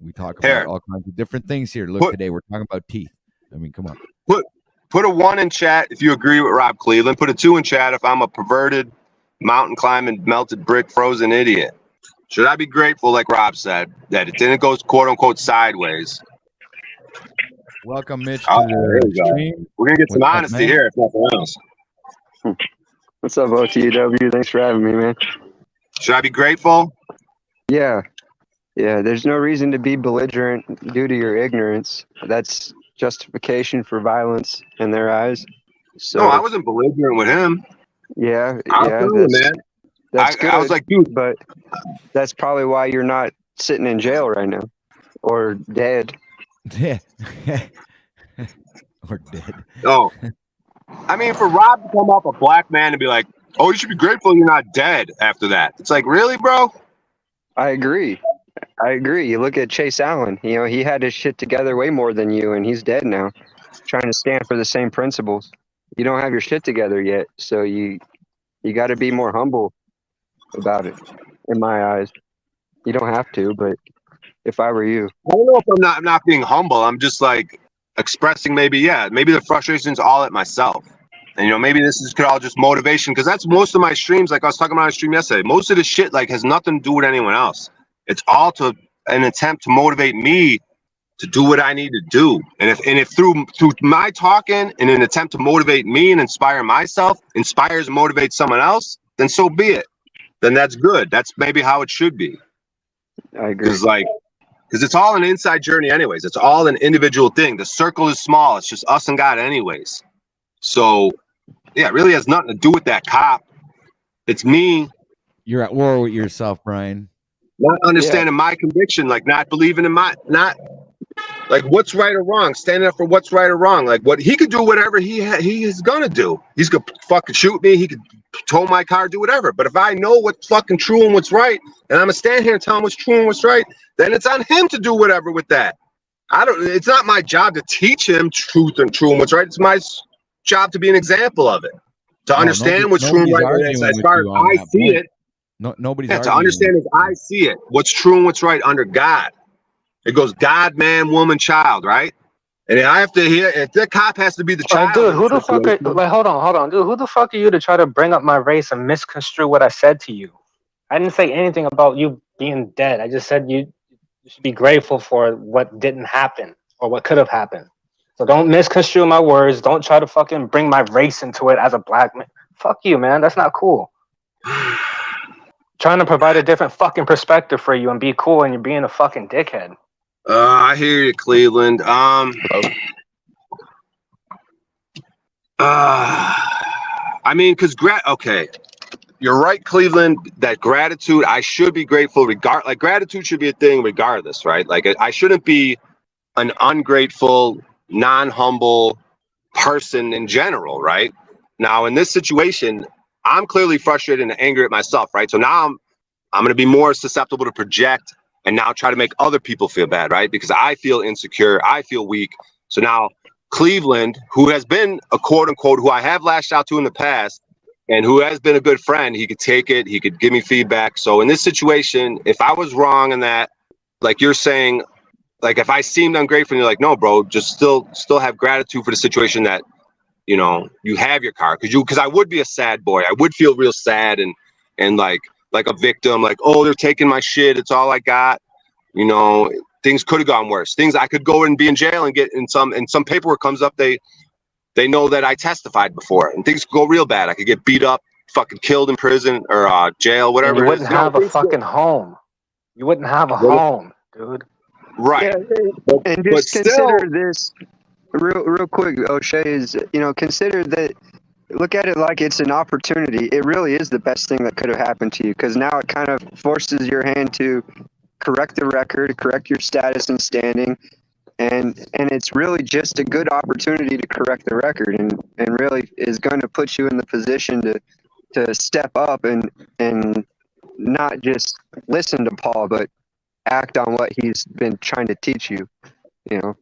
we talk about all kinds of different things here. Look, today we're talking about teeth. I mean, come on. Put a 1 in chat if you agree with Rob Cleveland. Put a 2 in chat if I'm a perverted, mountain climbing, melted brick, frozen idiot. Should I be grateful, like Rob said, that it didn't go quote unquote sideways? Welcome, Mitch, to the stream. We're gonna get some honesty here, if nothing else. What's up, OTW? Thanks for having me, man. Should I be grateful? Yeah. There's no reason to be belligerent due to your ignorance. That's justification for violence in their eyes. So, no, I wasn't belligerent with him. Yeah, man. That's good. I was like, dude, but that's probably why you're not sitting in jail right now, or dead. Yeah, or dead. Oh, I mean, for Rob to come up, a black man, and be like, "Oh, you should be grateful you're not dead." After that, it's like, really, bro? I agree. You look at Chase Allen. You know, he had his shit together way more than you, and he's dead now, trying to stand for the same principles. You don't have your shit together yet, so you got to be more humble about it. In my eyes, you don't have to, but if I were you, I don't know if I'm not being humble. I'm just like expressing maybe the frustration's all at myself, and maybe this could all just motivation, because that's most of my streams. Like I was talking about on a stream yesterday, most of the shit like has nothing to do with anyone else. It's all to an attempt to motivate me to do what I need to do. And if through my talking in an attempt to motivate me and inspire myself inspires and motivates someone else, then so be it. Then that's good. That's maybe how it should be. I agree. Because it's all an inside journey anyways. It's all an individual thing. The circle is small. It's just us and God anyways. So yeah, it really has nothing to do with that cop. It's me. You're at war with yourself, Brian. Not understanding my conviction, like not believing in not like what's right or wrong, standing up for what's right or wrong. Like what he could do, whatever he is gonna do. He's gonna fucking shoot me. He could tow my car, do whatever. But if I know what's fucking true and what's right, and I'm gonna stand here and tell him what's true and what's right, then it's on him to do whatever with that. It's not my job to teach him truth and true and what's right. It's my job to be an example of it, to understand what's true and right. As far as I see it. Nobody's to understand as I see it, what's true and what's right under God. It goes God, man, woman, child, right? And I have to hear if the cop has to be the child. Dude, who the fuck? Hold on, dude. Who the fuck are you to try to bring up my race and misconstrue what I said to you? I didn't say anything about you being dead. I just said you should be grateful for what didn't happen or what could have happened. So don't misconstrue my words. Don't try to fucking bring my race into it as a black man. Fuck you, man. That's not cool. Trying to provide a different fucking perspective for you and be cool, and you're being a fucking dickhead. I hear you, Cleveland. I mean, because okay, you're right, Cleveland. That gratitude, I should be grateful. Like gratitude should be a thing, regardless, right? Like I shouldn't be an ungrateful, non-humble person in general, right? Now, in this situation, I'm clearly frustrated and angry at myself, right? So now I'm going to be more susceptible to project and now try to make other people feel bad, right? Because I feel insecure, I feel weak. So now Cleveland, who has been a quote unquote, who I have lashed out to in the past and who has been a good friend, he could take it, he could give me feedback. So in this situation, if I was wrong in that, like you're saying, like if I seemed ungrateful and you're like, no, bro, just still have gratitude for the situation that you know, you have your car, because I would be a sad boy. I would feel real sad and like a victim, like, oh, they're taking my shit. It's all I got. You know, things could have gone worse. Things I could go and be in jail and get in some paperwork comes up. They know that I testified before, and things could go real bad. I could get beat up, fucking killed in prison or jail, whatever And you it wouldn't is. have a fucking home. You wouldn't have a home, dude. Right. Yeah, and But just still, consider this real quick, O'Shea, is, you know, consider that, look at it like it's an opportunity. It really is the best thing that could have happened to you, because now it kind of forces your hand to correct the record, correct your status and standing, and it's really just a good opportunity to correct the record, and really is going to put you in the position to step up and not just listen to Paul, but act on what he's been trying to teach you, you know.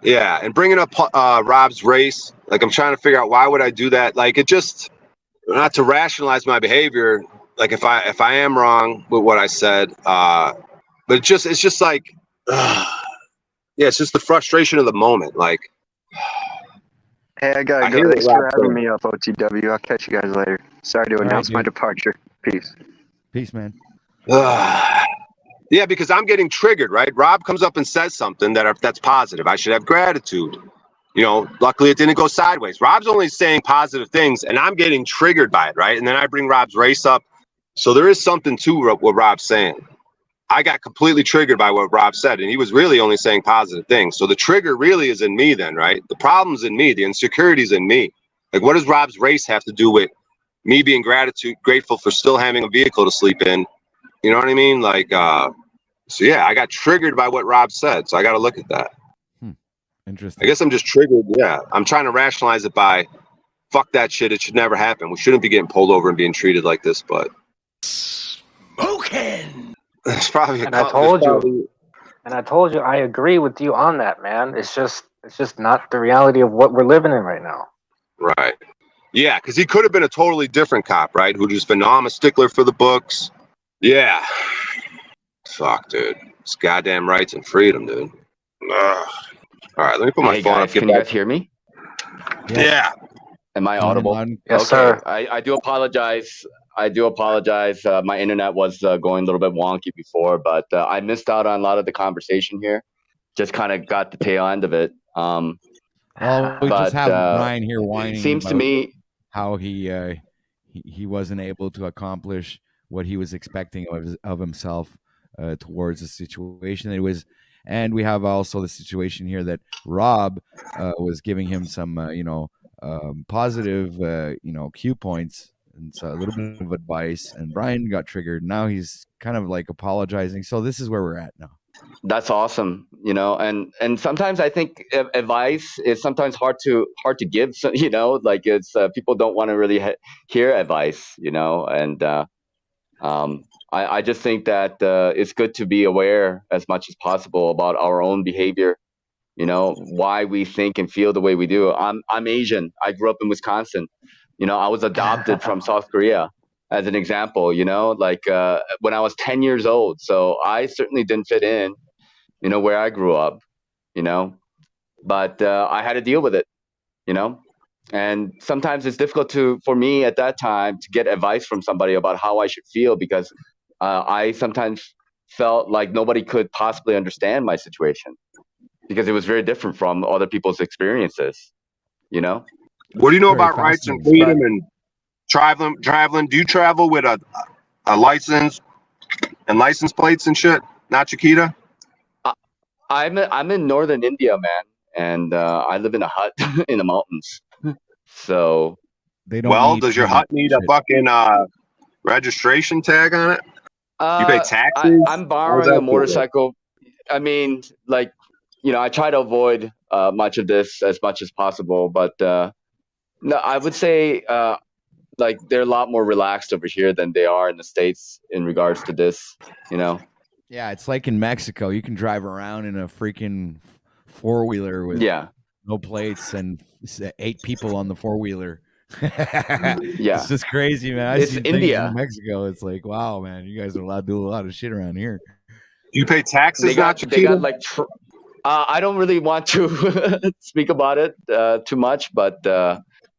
yeah, and bringing up Rob's race, like, I'm trying to figure out why would I do that. Like, it just, not to rationalize my behavior, like if I am wrong with what I said, but it's just like, yeah, it's just the frustration of the moment. Like, Hey, I gotta I go. hear what Thanks for Rob's having saying. me up, OTW. I'll catch you guys later. Sorry to All right, announce my dude. departure. Peace. Peace, man. Yeah, because I'm getting triggered, right? Rob comes up and says something that's positive. I should have gratitude. You know, luckily it didn't go sideways. Rob's only saying positive things, and I'm getting triggered by it, right? And then I bring Rob's race up. So there is something to what Rob's saying. I got completely triggered by what Rob said, and he was really only saying positive things. So the trigger really is in me then, right? The problem's in me. The insecurity's in me. Like, what does Rob's race have to do with me being grateful for still having a vehicle to sleep in? You know what I mean? Like, so yeah, I got triggered by what Rob said. So I got to look at that. Interesting. I guess I'm just triggered. Yeah, I'm trying to rationalize it by, fuck that shit. It should never happen. We shouldn't be getting pulled over and being treated like this. But smoking. it's probably. And I told you, I agree with you on that, man. It's just not the reality of what we're living in right now. Right. Yeah, because he could have been a totally different cop, right? Who just been, no, I'm a stickler for the books. Yeah. Fuck, dude. It's goddamn rights and freedom, dude. Ugh. All right, let me put my phone guys, up. can you guys hear me? Yeah. Am I audible? Yes, sir. I do apologize. My internet was going a little bit wonky before, but I missed out on a lot of the conversation here. Just kind of got the tail end of it. Well, we just have Brian here whining. It seems to me how he wasn't able to accomplish what he was expecting of himself towards the situation. It was, and we have also the situation here that Rob was giving him some, positive, cue points and so a little bit of advice. And Brian got triggered. Now he's kind of like apologizing. So this is where we're at now. that's awesome, and sometimes I think advice is sometimes hard to give. So, like it's people don't want to really hear advice, and I just think that it's good to be aware as much as possible about our own behavior, why we think and feel the way we do. I'm Asian. I grew up in Wisconsin. I was adopted from South Korea, as an example, when I was 10 years old. So I certainly didn't fit in, where I grew up, but I had to deal with it, and sometimes it's difficult for me at that time to get advice from somebody about how I should feel, because I sometimes felt like nobody could possibly understand my situation because it was very different from other people's experiences, What do you know about rights and freedom and traveling? Do you travel with a license and license plates and shit? Not Chiquita? I'm in northern India, man, and I live in a hut in the mountains. So they don't. Does your hut need a fucking registration tag on it? You pay taxes? I'm borrowing a motorcycle. I mean, like, I try to avoid much of this as much as possible, but no, I would say like they're a lot more relaxed over here than they are in the States in regards to this, Yeah, it's like in Mexico. You can drive around in a freaking four-wheeler with no plates and 8 people on the four-wheeler. It's just crazy, man. It's India. In Mexico, it's like, wow, man, you guys are allowed to do a lot of shit around here. You pay taxes? They got like I don't really want to speak about it too much, but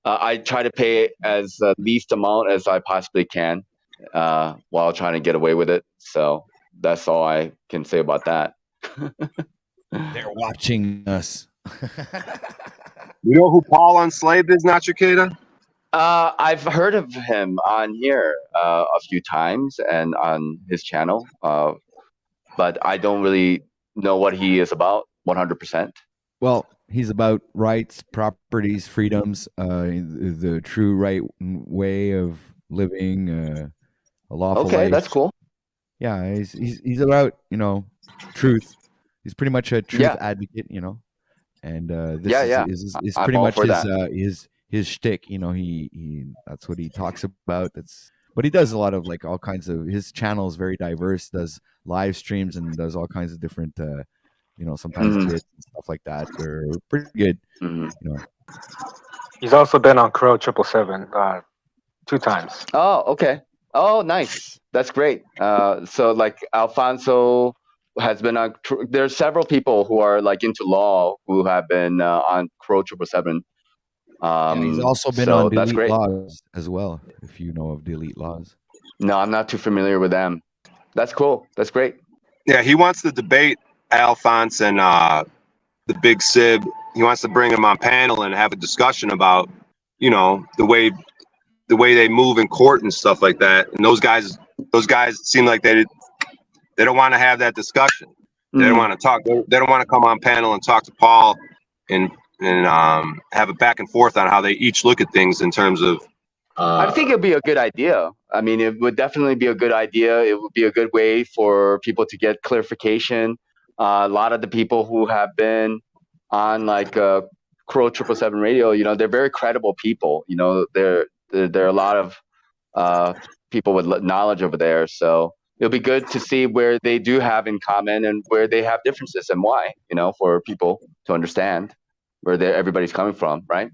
I try to pay as least amount as I possibly can while trying to get away with it. So that's all I can say about that. They're watching us. You know who Paul Unslaved is, not Cicada? I've heard of him on here a few times and on his channel, but I don't really know what he is about 100%. Well, he's about rights, properties, freedoms, the true right way of living, a lawful Okay, life. that's cool. Yeah, he's about truth. He's pretty much a truth Yeah. advocate, and this Yeah. is I'm pretty all much for his shtick. He that's what he talks about. But he does a lot of like all kinds of, his channel is very diverse. Does live streams and does all kinds of different sometimes Mhm. bits and stuff like that. They're pretty good. Mhm. He's also been on Crow 777 2 times. Oh, okay. Oh, nice. That's great. So like Alfonso has been on. There's several people who are like into law who have been on Crow 777. And he's also been So on that's Delete great. Laws as well, if you know of Delete Laws. No, I'm not too familiar with them. That's cool. That's great. Yeah, he wants to debate Alphonse and the Big Sib. He wants to bring him on panel and have a discussion about, the way they move in court and stuff like that. And those guys seem like they don't want to have that discussion. They don't want to talk. They don't want to come on panel and talk to Paul and have a back and forth on how they each look at things in terms of. I think it'd be a good idea. I mean, it would definitely be a good idea. It would be a good way for people to get clarification. A lot of the people who have been on like Crow 777 Radio, they're very credible people. There are a lot of people with knowledge over there. So it'll be good to see where they do have in common and where they have differences and why. For people to understand where everybody's coming from, right?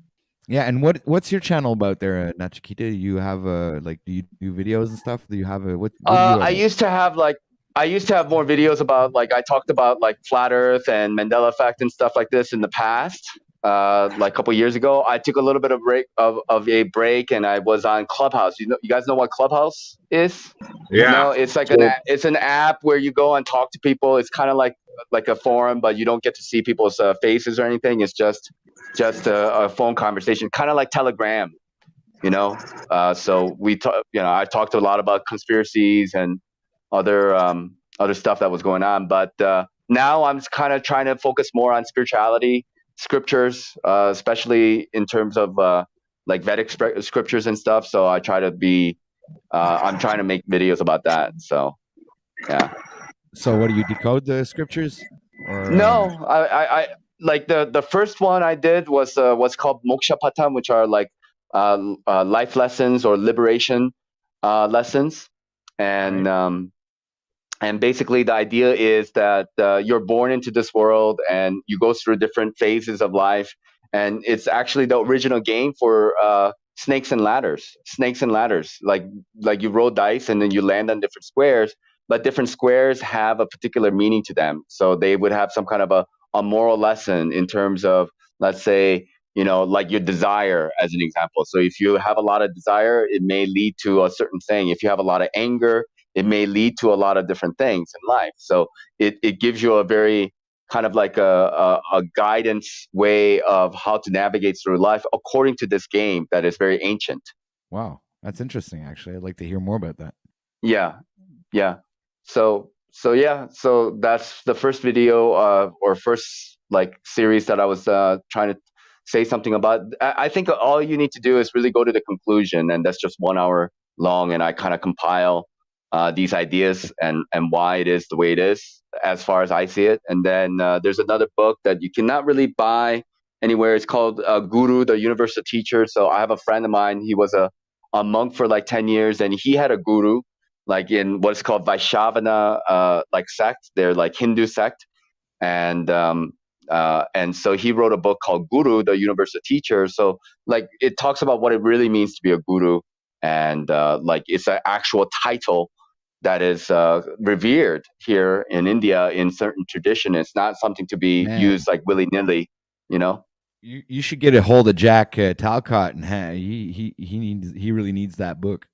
Yeah, and what's your channel about there, Nachikita? You have do you do videos and stuff? Do you have a what do you have? I used to have more videos about like, I talked about like flat Earth and Mandela effect and stuff like this in the past. Like a couple years ago, I took a little bit of a break, and I was on Clubhouse. You guys know what Clubhouse is? Yeah. No, it's like it's an app where you go and talk to people. It's kind of like a forum, but you don't get to see people's faces or anything. It's just a phone conversation, kind of like Telegram. So I talked a lot about conspiracies and other stuff that was going on. But now I'm kind of trying to focus more on spirituality, scriptures, especially in terms of like Vedic scriptures and stuff. So I try to be, I'm trying to make videos about that. So, yeah. So what do you decode the scriptures? Or, No, I like the first one I did was what's called Moksha Patam, which are like life lessons or liberation lessons, and Right. And basically the idea is that you're born into this world and you go through different phases of life, and it's actually the original game for snakes and ladders. Snakes and ladders, like you roll dice and then you land on different squares, but different squares have a particular meaning to them. So they would have some kind of a moral lesson in terms of, let's say, like your desire as an example. So if you have a lot of desire, it may lead to a certain thing. If you have a lot of anger, it may lead to a lot of different things in life. So it gives you a very kind of like a guidance way of how to navigate through life according to this game that is very ancient. Wow, that's interesting. Actually, I'd like to hear more about that. Yeah. So that's the first video or first like series that I was trying to say something about. I think all you need to do is really go to the conclusion, and that's just 1 hour long, and I kind of compile these ideas and why it is the way it is as far as I see it. And then there's another book that you cannot really buy anywhere. It's called Guru, the Universal Teacher. So I have a friend of mine. He was a monk for like 10 years, and he had a guru like in what's called Vaishnavana like sect. They're like Hindu sect. And so he wrote a book called Guru, the Universal Teacher. So like it talks about what it really means to be a guru, and like it's an actual title that is revered here in India in certain tradition. It's not something to be Man. used like willy nilly, you know. You should get a hold of Jack Talcott, and he really needs that book.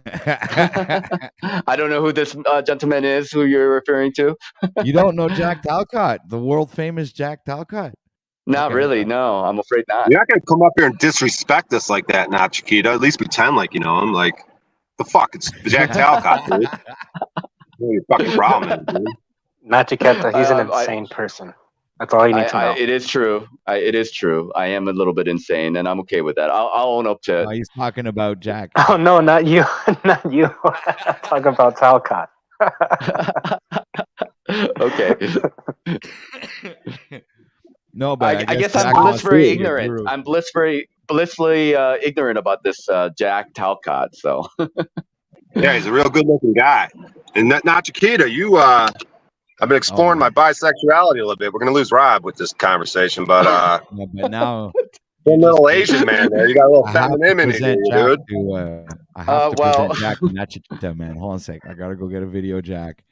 I don't know who this gentleman is who you're referring to. You don't know Jack Talcott, the world famous Jack Talcott? Not Okay, really. No, I'm afraid not. You're not gonna come up here and disrespect us like that, now, Chiquita. At least pretend like you know him. Like the fuck, it's Jack Talcott, dude. What your fucking problem is, dude? Not Chiqueta, he's an insane person. That's all you need to know. It is true. It is true. I am a little bit insane, and I'm okay with that. I'll own up to it. Oh, he's talking about Jack. Oh no, not you, not you. Talk about Talcott. Okay. No, but I guess Jack I'm wants blissfully to ignorant. guru. I'm blissfully ignorant about this Jack Talcott. So Yeah, he's a real good-looking guy. And not Chiquita, you I've been exploring my bisexuality a little bit. We're gonna lose Rob with this conversation, but No, but now a little Asian man there. You got a little I have to femininity, present dude. Jack to I have to well- present Jack to not Chiquita, man. Hold on a sec. I gotta go get a video, Jack.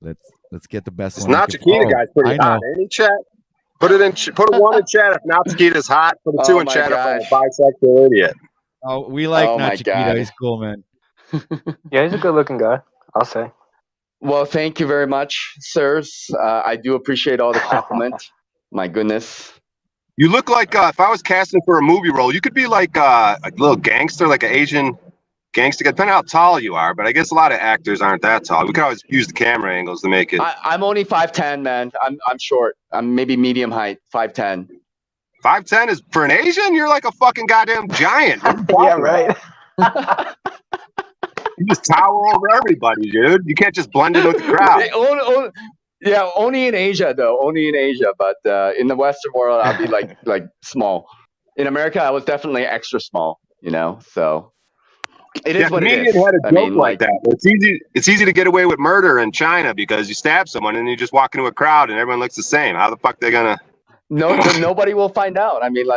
Let's get the best This one. not Chiquita guy's pretty I know. hot, ain't he, chat? Put it in. Put a 1 in chat if not Chiquita's hot. Put a 2 Oh in my chat if I'm a gosh. bisexual idiot. Oh, we like Oh not my Chiquita. God. He's cool, man. Yeah, he's a good-looking guy. I'll say. well, thank you very much, sirs. I do appreciate all the compliment. My goodness. You look like if I was casting for a movie role, you could be like a little gangster, like an Asian gangster, depending on how tall you are. But I guess a lot of actors aren't that tall. We could always use the camera angles to make it. I'm only 5'10", man. I'm short. I'm maybe medium height, 5'10". 5'10" is for an Asian. You're like a fucking goddamn giant. What are you Yeah, talking right. about? You just tower over everybody, dude. You can't just blend in with the crowd. Yeah, only in Asia though. Only in Asia, but in the Western world, I'll be like small. In America, I was definitely extra small. You know, so it is what it comedian is. had a I joke mean, like that. It's easy to get away with murder in China because you stab someone and you just walk into a crowd and everyone looks the same. How the fuck they gonna? Nobody will find out. I mean,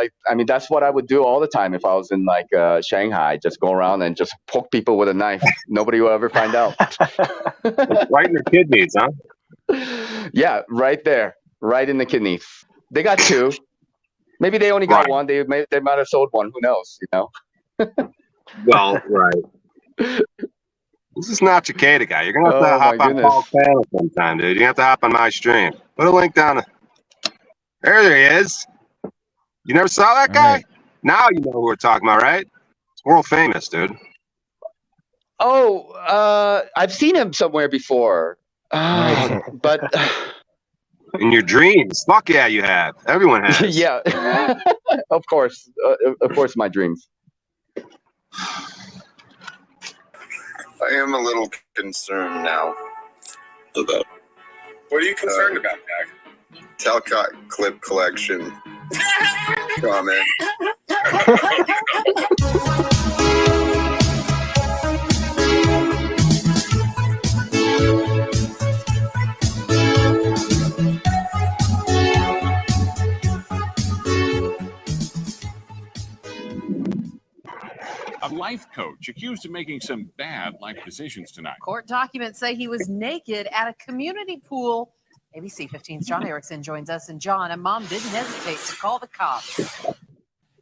that's what I would do all the time if I was in like Shanghai. Just go around and just poke people with a knife. Nobody will ever find out. Right in their kidneys, huh? Yeah, right there, right in the kidneys. They got 2. Maybe they only got Right. 1. They might have sold 1. Who knows? You know. Well, right. This is not Cicada guy. You're gonna have to Oh, hop my on goodness. Paul's panel sometime, dude. You have to hop on my stream. Put a link down. There he is. You never saw that All guy? right. Now you know who we're talking about, right? It's world famous, dude. Oh, I've seen him somewhere before. right, But In your dreams. Fuck yeah, you have. Everyone has. yeah, of course, my dreams. I am a little concerned now. About what are you concerned about, Jack? Talcott clip collection comment. A life coach accused of making some bad life decisions tonight. Court documents say he was naked at a community pool. ABC 15's John Erickson joins us. And John, a mom didn't hesitate to call the cops.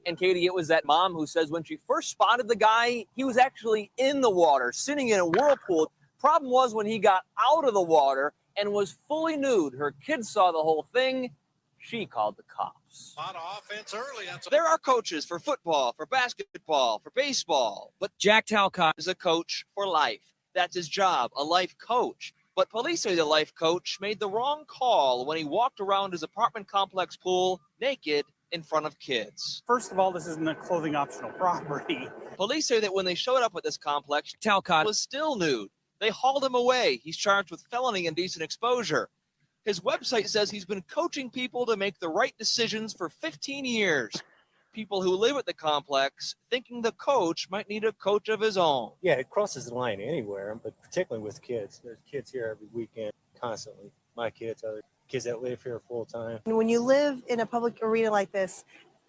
And Katie, it was that mom who says when she first spotted the guy, he was actually in the water, sitting in a whirlpool. Problem was when he got out of the water and was fully nude. Her kids saw the whole thing. She called the cops. On offense early. There are coaches for football, for basketball, for baseball, but Jack Talcott is a coach for life. That's his job, a life coach. But police say the life coach made the wrong call when he walked around his apartment complex pool naked in front of kids. First of all, this isn't a clothing optional property. Police say that when they showed up at this complex, Talcott was still nude. They hauled him away. He's charged with felony indecent exposure. His website says he's been coaching people to make the right decisions for 15 years. People who live at the complex thinking the coach might need a coach of his own. Yeah, it crosses the line anywhere, but particularly with kids. There's kids here every weekend, constantly. My kids, other kids that live here full time. When you live in a public arena like this,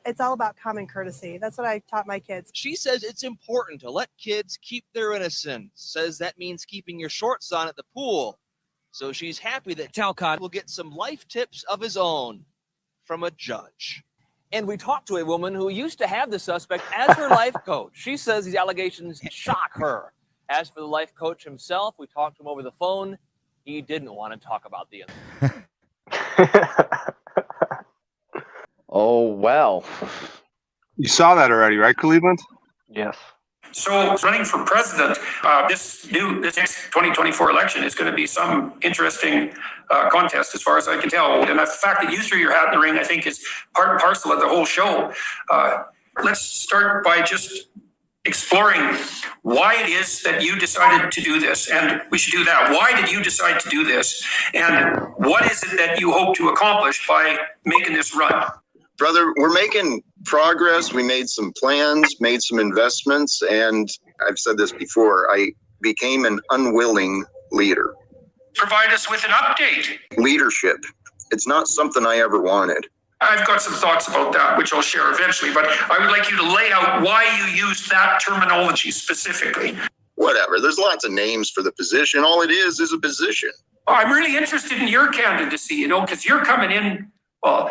It's all about common courtesy. That's what I taught my kids. She says it's important to let kids keep their innocence. Says that means keeping your shorts on at the pool. So she's happy that Talcott will get some life tips of his own from a judge. And we talked to a woman who used to have the suspect as her life coach. She says these allegations shock her. As for the life coach himself, we talked to him over the phone. He didn't want to talk about the incident. Oh, well. You saw that already, right, Cleveland? Yes. So running for president, this next 2024 election is going to be some interesting contest as far as I can tell. And the fact that you threw your hat in the ring, I think, is part and parcel of the whole show. Let's start by just exploring why it is that you decided to do this. And we should do that. Why did you decide to do this? And what is it that you hope to accomplish by making this run? Brother, we're making progress. We made some plans, made some investments, and I've said this before, I became an unwilling leader. Provide us with an update. Leadership. It's not something I ever wanted. I've got some thoughts about that, which I'll share eventually, but I would like you to lay out why you use that terminology specifically. Whatever. There's lots of names for the position. All it is a position. I'm really interested in your candidacy, because you're coming in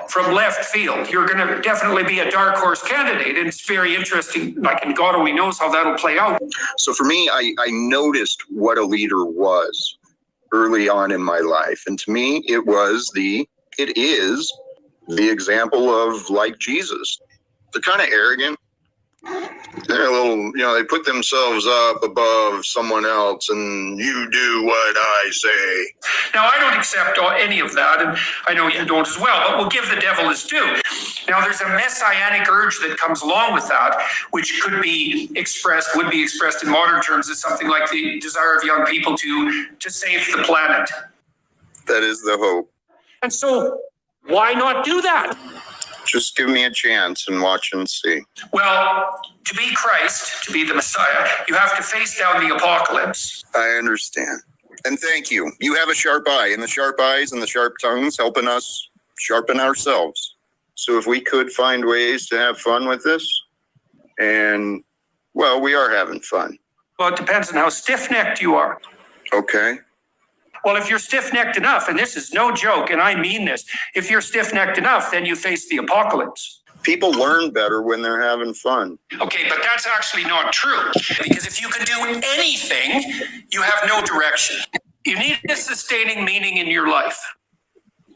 from left field. You're going to definitely be a dark horse candidate, and it's very interesting. And God only knows how that'll play out. So for me, I noticed what a leader was early on in my life. And to me, it is the example of like Jesus. They're kind of arrogant. They're a little, they put themselves up above someone else, and you do what I say. Now, I don't accept any of that, and I know you don't as well, but we'll give the devil his due. Now, there's a messianic urge that comes along with that, which would be expressed in modern terms as something like the desire of young people to save the planet. That is the hope. And so, why not do that? Just give me a chance and watch and see. Well, to be Christ, to be the Messiah, you have to face down the apocalypse. I understand. And thank you. You have a sharp eye, and the sharp eyes and the sharp tongues helping us sharpen ourselves. So if we could find ways to have fun with this, and, well, we are having fun. Well, it depends on how stiff-necked you are. Okay. Well, if you're stiff-necked enough, and this is no joke, and I mean this, if you're stiff-necked enough, then you face the apocalypse. People learn better when they're having fun. Okay, but that's actually not true. Because if you can do anything, you have no direction. You need a sustaining meaning in your life.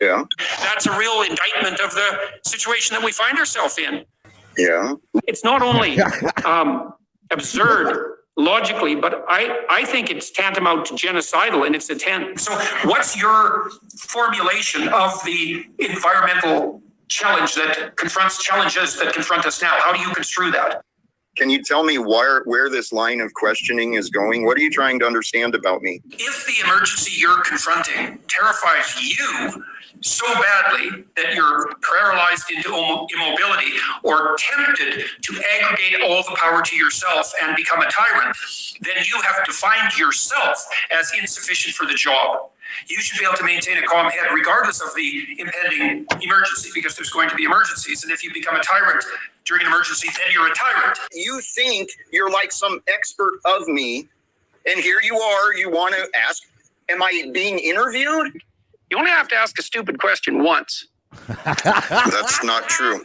Yeah. That's a real indictment of the situation that we find ourselves in. Yeah. It's not only absurd logically, but I think it's tantamount to genocidal in its intent. So what's your formulation of the environmental challenges that confront us now? How do you construe that? Can you tell me where this line of questioning is going? What are you trying to understand about me? If the emergency you're confronting terrifies you so badly that you're paralyzed into immobility or tempted to aggregate all the power to yourself and become a tyrant, then you have defined yourself as insufficient for the job. You should be able to maintain a calm head regardless of the impending emergency, because there's going to be emergencies. And if you become a tyrant during an emergency, then you're a tyrant. You think you're like some expert of me, and here you are, you want to ask, am I being interviewed? You only have to ask a stupid question once. That's not true.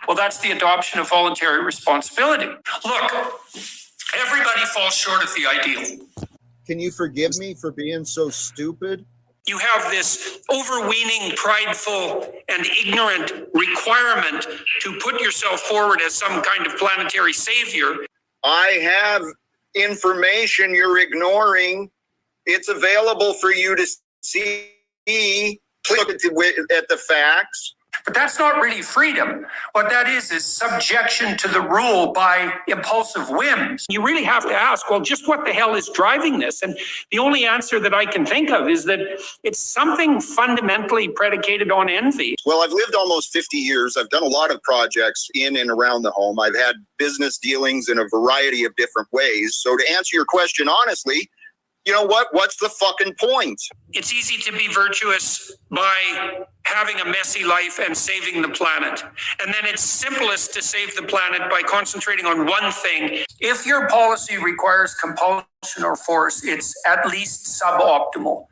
Well, that's the adoption of voluntary responsibility. Look, everybody falls short of the ideal. Can you forgive me for being so stupid? You have this overweening, prideful, and ignorant requirement to put yourself forward as some kind of planetary savior. I have information you're ignoring. It's available for you to see. Click at the facts. But that's not really freedom. What that is subjection to the rule by impulsive whims. You really have to ask, well, just what the hell is driving this? And the only answer that I can think of is that it's something fundamentally predicated on envy. Well, I've lived almost 50 years. I've done a lot of projects in and around the home. I've had business dealings in a variety of different ways. So to answer your question honestly, you know what? What's the fucking point? It's easy to be virtuous by having having a messy life and saving the planet. And then it's simplest to save the planet by concentrating on one thing. If your policy requires compulsion or force, it's at least suboptimal.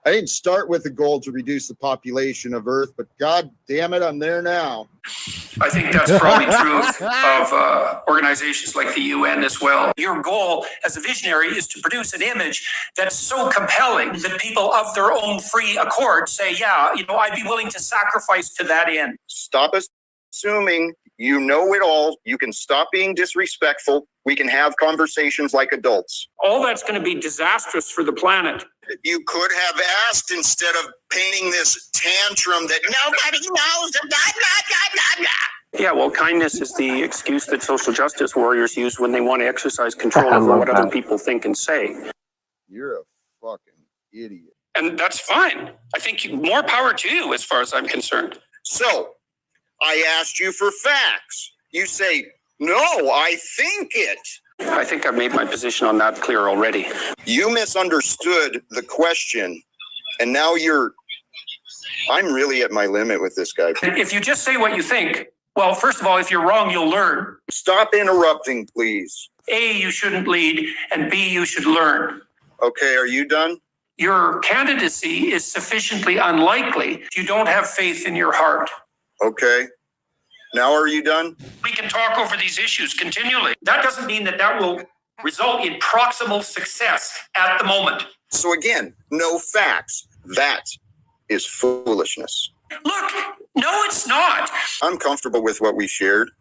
I didn't start with the goal to reduce the population of Earth, but God damn it, I'm there now. I think that's probably true of organizations like the UN as well. Your goal as a visionary is to produce an image that's so compelling that people of their own free accord say, yeah, I'd be willing to sacrifice to that end. Stop assuming you know it all. You can stop being disrespectful. We can have conversations like adults. All that's going to be disastrous for the planet. You could have asked instead of painting this tantrum that nobody knows. Blah, blah, blah, blah, blah. Yeah, well, kindness is the excuse that social justice warriors use when they want to exercise control over what other people think and say. You're a fucking idiot. And that's fine. I think more power to you as far as I'm concerned. So, I asked you for facts. You say, no, I think it. I think I've made my position on that clear already. You misunderstood the question, and now I'm really at my limit with this guy. If you just say what you think, well, first of all, if you're wrong, you'll learn. Stop interrupting, please. A, you shouldn't lead, and B, you should learn. Okay, are you done? Your candidacy is sufficiently unlikely if you don't have faith in your heart. Okay. Now are you done? We can talk over these issues continually. That doesn't mean that will result in proximal success at the moment. So again, no facts. That is foolishness. Look, no, it's not. I'm comfortable with what we shared.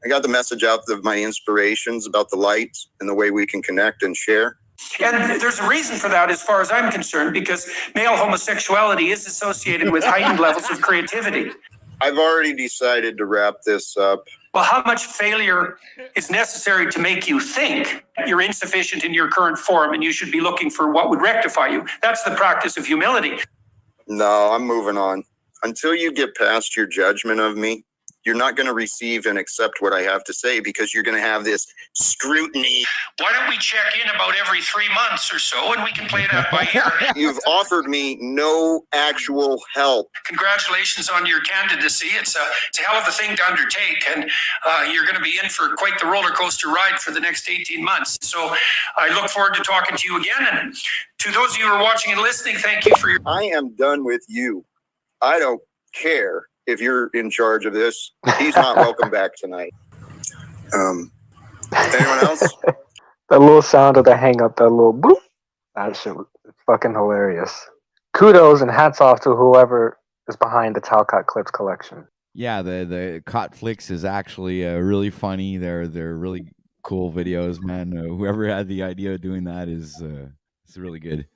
I got the message out of my inspirations about the light and the way we can connect and share. And there's a reason for that as far as I'm concerned, because male homosexuality is associated with heightened levels of creativity. I've already decided to wrap this up. Well, how much failure is necessary to make you think you're insufficient in your current form and you should be looking for what would rectify you? That's the practice of humility. No, I'm moving on. Until you get past your judgment of me, you're not going to receive and accept what I have to say because you're going to have this scrutiny. Why don't we check in about every 3 months or so and we can play that by ear? You've offered me no actual help. Congratulations on your candidacy. It's a hell of a thing to undertake, and you're going to be in for quite the roller coaster ride for the next 18 months. So I look forward to talking to you again. And to those of you who are watching and listening, thank you for your... I am done with you. I don't care if you're in charge of this. He's not welcome back tonight. Anyone else? The little sound of the hang up, that little boop. That shit was fucking hilarious. Kudos and hats off to whoever is behind the Talcott Clips collection. Yeah, the Cot Flicks is actually really funny. They're really cool videos, man. Whoever had the idea of doing that is it's really good.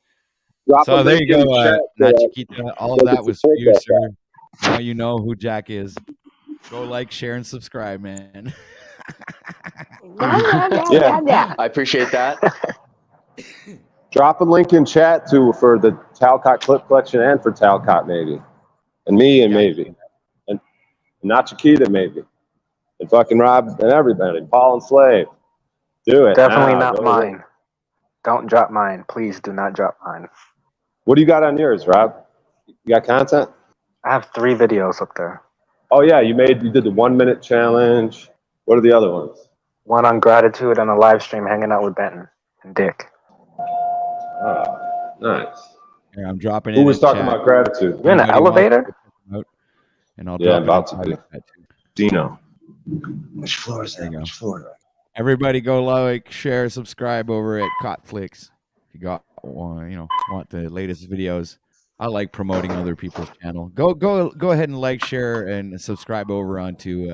So there you go, Chiquita. All of that was for you, sir. Now you know who Jack is. Go like, share, and subscribe, man. Yeah, I appreciate that. Drop a link in chat too for the Talcott clip collection and for Talcott maybe, and me and maybe, and not Chiquita maybe, and fucking Rob and everybody, Paul and Slave. Do it. Definitely now. not mine. Don't drop mine. Please do not drop mine. What do you got on yours, Rob? You got content? I have 3 videos up there. Oh yeah, you did the 1 minute challenge. What are the other ones? One on gratitude and a live stream hanging out with Benton and Dick. Oh, nice. Here, I'm dropping Who in was the talking chat. about gratitude? You're in an elevator? And I'll Yeah, drop about it to in be. the chat too. Dino. Which floor is that? Which floor? Everybody go like, share, subscribe over at Cotflix. If you got want the latest videos. I like promoting other people's channel. Go ahead and like, share, and subscribe over onto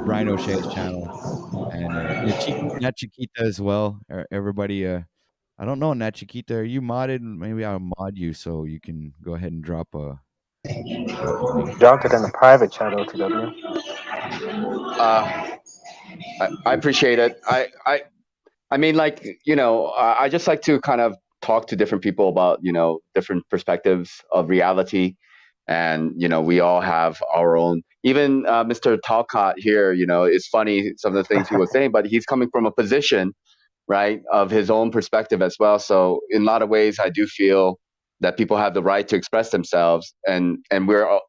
Brian O'Shea's channel and Nat Chiquita as well. Everybody, I don't know, Nat Chiquita, are you modded? Maybe I'll mod you so you can go ahead and drop a. Dropped it in the private chat, OTW. I appreciate it. I mean, like, I just like to kind of talk to different people about, different perspectives of reality. And, we all have our own, even Mr. Talcott here, it's funny, some of the things he was saying, but he's coming from a position, right, of his own perspective as well. So in a lot of ways, I do feel that people have the right to express themselves, and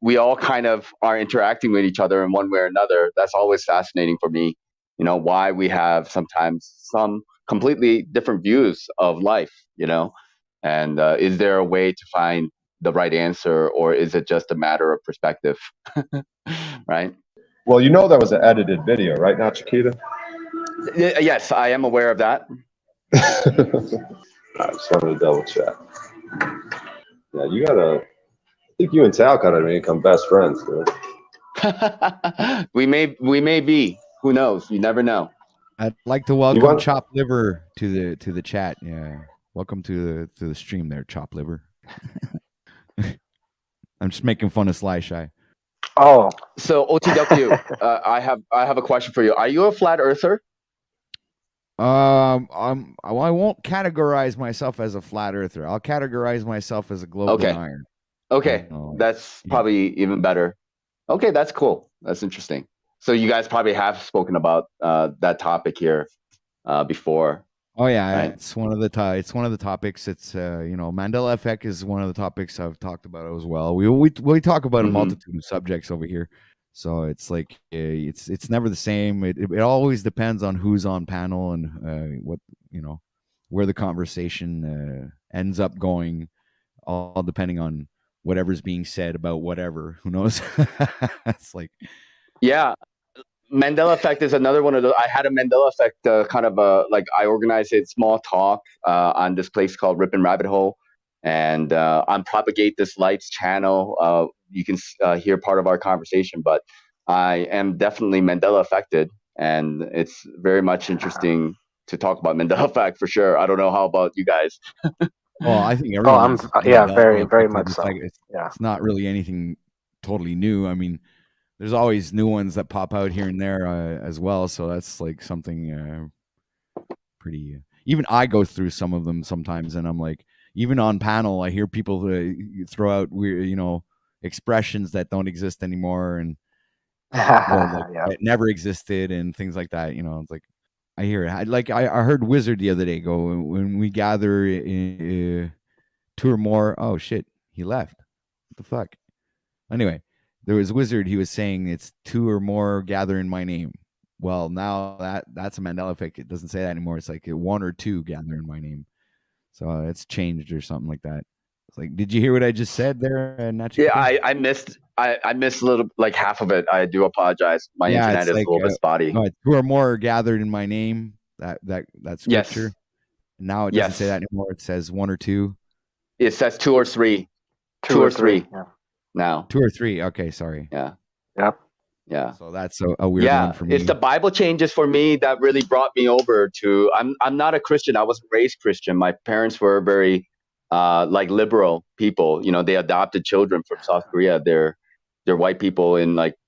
we all kind of are interacting with each other in one way or another. That's always fascinating for me. You know, why we have sometimes some completely different views of life. You know, and is there a way to find the right answer, or is it just a matter of perspective? Right. Well, you know that was an edited video, right? Not Chiquita? Yes, I am aware of that. I just wanted to double check. Yeah, you gotta. I think you and Tal gotta become best friends, dude. we may be. Who knows? You never know. I'd like to welcome Chop Liver to the chat. Yeah, welcome to the stream there, Chop Liver. I'm just making fun of Sly Shy. Oh, so OTW, I have a question for you. Are you a flat earther? I won't categorize myself as a flat earther. I'll categorize myself as a globe denier. Okay, that's probably even better. Okay, that's cool. That's interesting. So you guys probably have spoken about that topic here before. Oh yeah, right? it's one of the topics. It's Mandela effect is one of the topics I've talked about as well. We talk about a multitude of subjects over here, so it's like it's never the same. It always depends on who's on panel and what where the conversation ends up going, all depending on whatever's being said about whatever. Who knows? It's like Mandela effect is another one of those. I had a Mandela effect kind of like I organized a small talk on this place called Rip and Rabbit Hole, and on Propagate This Light's channel, you can hear part of our conversation. But I am definitely Mandela affected, and it's very much interesting to talk about Mandela effect for sure. I don't know how about you guys. Well, I think everyone's very much so. It's not really anything totally new. I mean, there's always new ones that pop out here and there as well. So that's like something pretty. Even I go through some of them sometimes, and I'm like, even on panel, I hear people throw out weird, expressions that don't exist anymore, and that never existed, and things like that. It's like I hear it. I heard Wizard the other day go, when we gather two or more. Oh shit, he left. What the fuck? Anyway. There was Wizard. He was saying it's two or more gather in my name. Well, now that's a Mandela effect. It doesn't say that anymore. It's like one or two gather in my name. So it's changed or something like that. It's like, did you hear what I just said there? Yeah, I missed a little, like half of it. I do apologize. My internet is a little bit spotty. No, two or more are gathered in my name. That's scripture. Yes. Now it doesn't say that anymore. It says one or two. It says two or three. Two or three. Yeah. Now 2 or 3. Okay, sorry. Yeah. Yep. Yeah. So that's a weird one for me. It's the Bible changes for me that really brought me over to. I'm not a Christian. I wasn't raised Christian. My parents were very like liberal people. They adopted children from South Korea. They're white people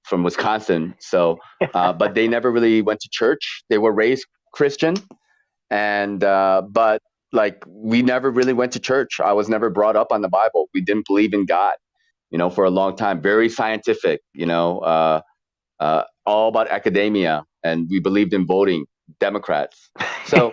from Wisconsin. So, but they never really went to church. They were raised Christian, and but we never really went to church. I was never brought up on the Bible. We didn't believe in God. For a long time, very scientific, all about academia, and we believed in voting Democrats. So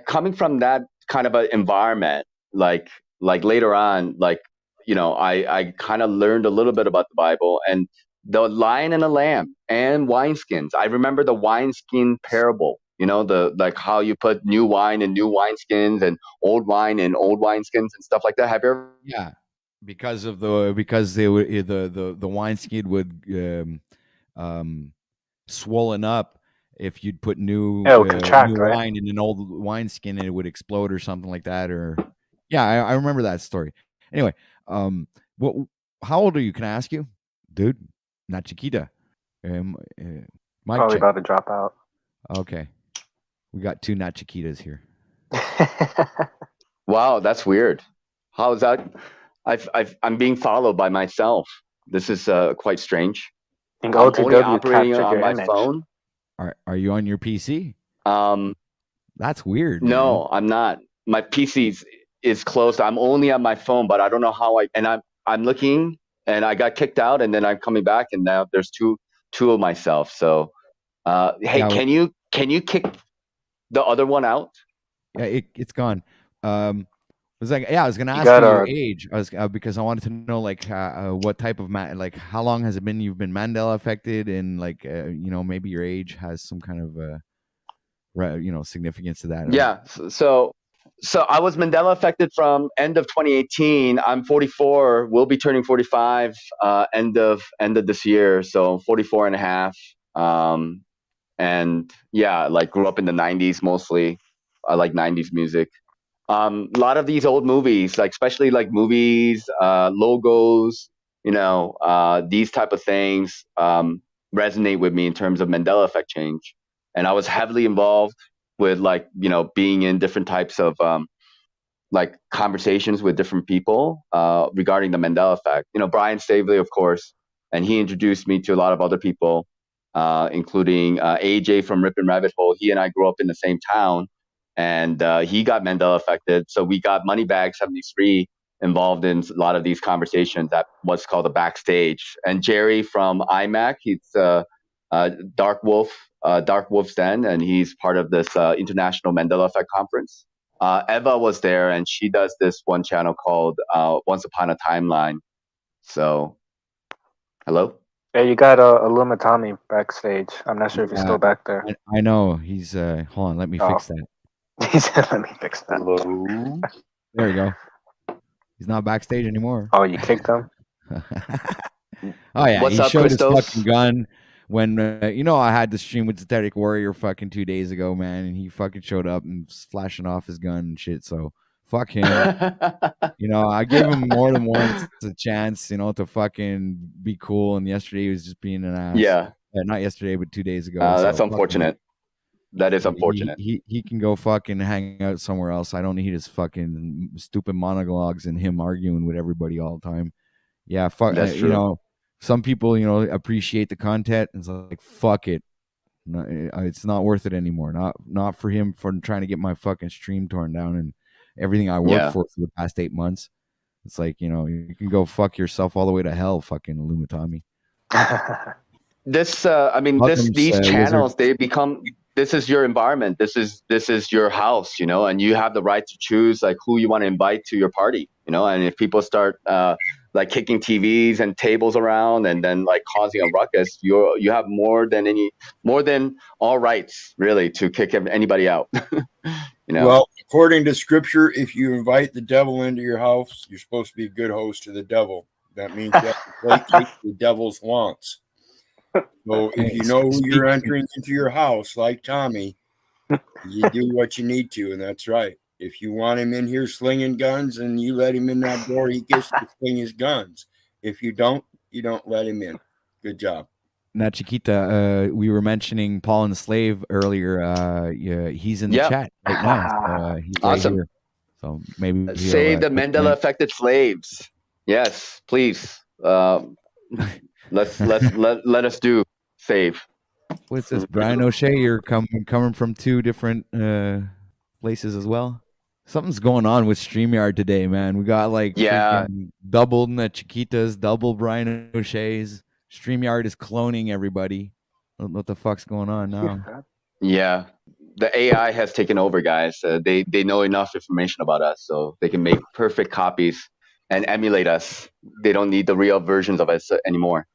coming from that kind of an environment, later on, I kind of learned a little bit about the Bible and the Lion and the Lamb and wineskins. I remember the wineskin parable, how you put new wine in new wineskins and old wine in old wineskins and stuff like that. Have you ever? Yeah. Because they would the wineskin would swollen up if you'd put new wine in an old wineskin, and it would explode or something like that. Or I remember that story. Anyway, how old are you? Can I ask you, dude? Not Chiquita. Probably about to drop out. Okay, we got 2 not Chiquitas here. Wow, that's weird. How is that? I'm being followed by myself. This is quite strange. I'm only operating on my phone. Are you on your PC? That's weird. No, man. I'm not. My PC is closed. I'm only on my phone, but I don't know how I'm looking, and I got kicked out, and then I'm coming back, and now there's two of myself. So, hey, can you kick the other one out? Yeah, it's gone. was like, yeah, I was gonna You ask got you your a age. I was because I wanted to know like what type of like how long has it been you've been Mandela affected, and like maybe your age has some kind of significance to that. Yeah. So I was Mandela affected from end of 2018. I'm 44. We'll be turning 45 end of this year. So 44 and a half. And yeah, like grew up in the 90s mostly. I like 90s music. A lot of these old movies, like especially like movies, logos, these type of things resonate with me in terms of Mandela effect change. And I was heavily involved with like being in different types of like conversations with different people regarding the Mandela effect. Brian Stavely, of course, and he introduced me to a lot of other people, including AJ from Rip and Rabbit Hole. He and I grew up in the same town, and he got Mandela affected. So we got Moneybag 73 involved in a lot of these conversations at what's called the backstage. And Jerry from IMAC, he's Dark Wolf's Den, and he's part of this International Mandela Effect Conference. Eva was there, and she does this one channel called Once Upon a Timeline. So, hello? Yeah, you got a Luma Tommy backstage. I'm not sure if he's still back there. I know he's. Hold on, let me fix that. He said, "Let me fix that." Hello. There we go. He's not backstage anymore. Oh, you kicked him? Oh yeah, What's he up, showed Christos? his fucking gun when I had the stream with Synthetic Warrior fucking 2 days ago, man, and he fucking showed up and flashing off his gun and shit. So fuck him. I gave him more than once a chance, to fucking be cool. And yesterday he was just being an ass. Yeah. Not yesterday, but 2 days ago. That's So fuck him. unfortunate. That is unfortunate. He can go fucking hang out somewhere else. I don't need his fucking stupid monologues and him arguing with everybody all the time. Yeah, fuck. That's true. Some people appreciate the content and it's like fuck it. No, it's not worth it anymore. Not for him for trying to get my fucking stream torn down and everything I worked for the past 8 months. It's like you can go fuck yourself all the way to hell, fucking Illumitami. These Welcome, channels, Wizard. they become. This is your environment. This is your house, and you have the right to choose like who you want to invite to your party, And if people start like kicking TVs and tables around and then like causing a ruckus, you have more than all rights really to kick anybody out. Well, according to scripture, if you invite the devil into your house, you're supposed to be a good host to the devil. That means you have to placate the devil's wants. So if you know who you're entering into your house, like Tommy, you do what you need to, and that's right. If you want him in here slinging guns and you let him in that door, he gets to sling his guns. If you don't let him in. Good job. Now, Chiquita, we were mentioning Paul and the Slave earlier. Yeah, he's in the chat right now. He's awesome. Right here. So maybe save the Mandela affected slaves. Yes, please. Let us do save. What's this, Brian O'Shea? You're coming from 2 different places as well. Something's going on with StreamYard today, man. We got like freaking double Chiquitas, double Brian O'Shea's. StreamYard is cloning everybody. What the fuck's going on now? Yeah, the AI has taken over, guys. They know enough information about us, so they can make perfect copies and emulate us. They don't need the real versions of us anymore.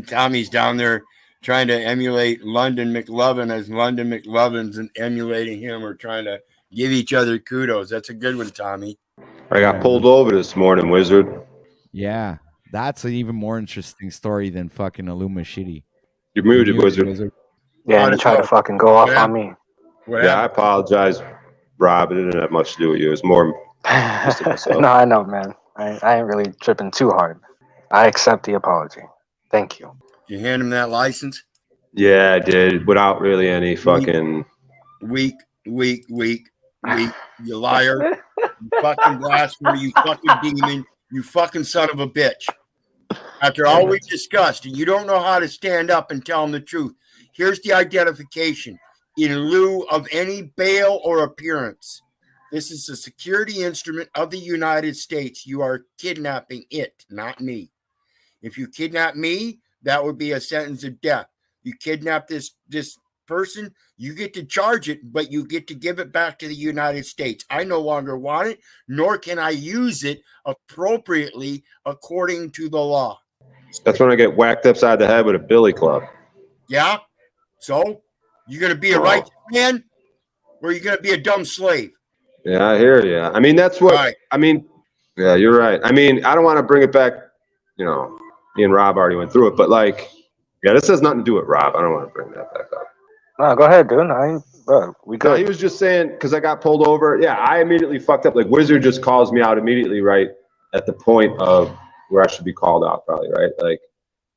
Tommy's down there trying to emulate London McLovin as London McLovin's and emulating him or trying to give each other kudos. That's a good one, Tommy. I got pulled over this morning, Wizard. Yeah, that's an even more interesting story than fucking Illuma shitty. You're muted, Wizard. Yeah, and you try to fucking go off on me. Yeah, I apologize, Rob. It didn't have much to do with you. It's more No, I know, man. I ain't really tripping too hard. I accept the apology. Thank you. You hand him that license? Yeah, I did. Without really any fucking... Weak. You liar. You fucking blasphemer. You fucking demon. You fucking son of a bitch. After all we discussed, and you don't know how to stand up and tell them the truth, here's the identification. In lieu of any bail or appearance, this is a security instrument of the United States. You are kidnapping it, not me. If you kidnap me, that would be a sentence of death. You kidnap this person, you get to charge it, but you get to give it back to the United States. I no longer want it, nor can I use it appropriately according to the law. That's when I get whacked upside the head with a billy club. Yeah? So, you're going to be a righteous man, or are you going to be a dumb slave? Yeah, I hear you. I mean, that's what, Right. I mean, yeah, you're right. I mean, I don't want to bring it back, you know, me and Rob already went through it, but like, yeah, this has nothing to do with Rob. I don't want to bring that back up. No, go ahead, dude. We No, good. he was just saying, because I got pulled over. Yeah, I immediately fucked up. Like, Wizard just calls me out immediately, right at the point of where I should be called out, probably, right? Like,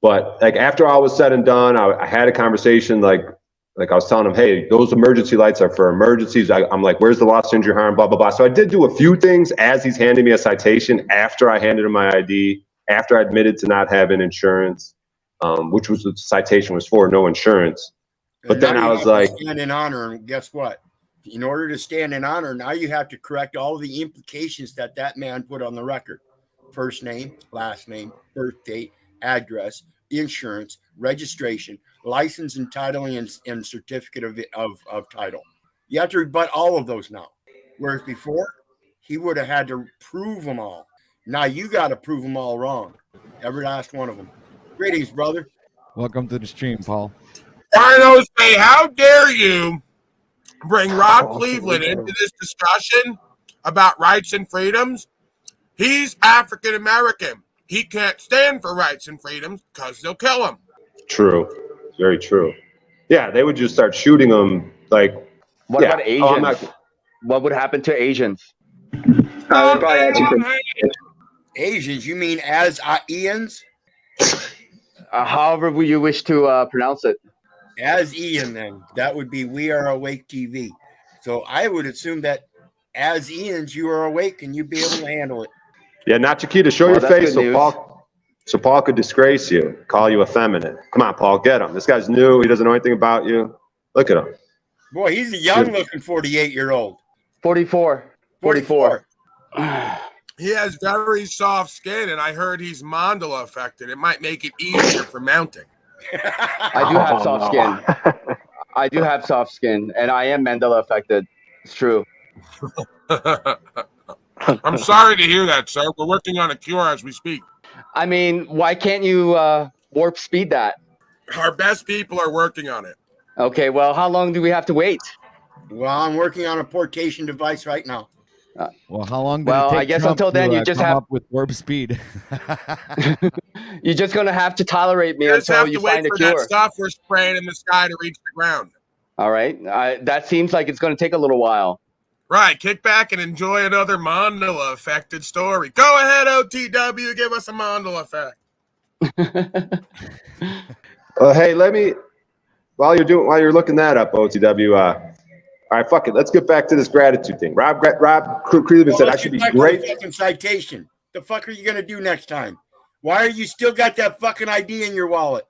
but like after all was said and done, I had a conversation, like I was telling him, hey, those emergency lights are for emergencies. I'm like, where's the loss, injury, harm, blah, blah, blah. So I did do a few things as he's handing me a citation after I handed him my ID, after I admitted to not having insurance, which was the citation was for, no insurance. But then I was like, stand in honor, and guess what? In order to stand in honor, now you have to correct all the implications that man put on the record. First name, last name, birth date, address, insurance, registration, license and titling, and certificate of title. You have to rebut all of those now. Whereas before, he would have had to prove them all. Now you got to prove them all wrong. Every last one of them. Greetings, brother. Welcome to the stream, Paul. Rhino say, how dare you bring Rob Cleveland into this discussion about rights and freedoms? He's African American. He can't stand for rights and freedoms because they'll kill him. true. It's very true. Yeah, they would just start shooting them. Like, What yeah. about Asians? What would happen to Asians? Asians, you mean as Ians? However you wish to pronounce it. As Ian, then. That would be We Are Awake TV. So I would assume that as Ians, you are awake and you'd be able to handle it. Yeah, not Chiquita, show your face so Paul could disgrace you, call you effeminate. Come on, Paul, get him. This guy's new. He doesn't know anything about you. Look at him. Boy, he's a young-looking 48-year-old. 44. 44. He has very soft skin, and I heard he's mandala affected. It might make it easier for mounting. I do have soft skin. I do have soft skin, and I am Mandela affected. It's true. I'm sorry to hear that, sir. We're working on a cure as we speak. I mean, why can't you warp speed that? Our best people are working on it. Okay, well, how long do we have to wait? Well, I'm working on a portation device right now. Well, how long did Well, it take I guess Trump until then, to, you just come have up with warp speed? You're just gonna have to tolerate me You just until have you to wait find a for cure. that stuff we're spraying in the sky to reach the ground. All right, that seems like it's gonna take a little while. Right, kick back and enjoy another Mandela affected story. Go ahead, OTW, give us a Mandela effect. Hey, let me while you're looking that up, OTW. All right, fuck it. Let's get back to this gratitude thing. Rob Cleveland said I should be great. Fucking citation. The fuck are you gonna do next time? Why are you still got that fucking ID in your wallet?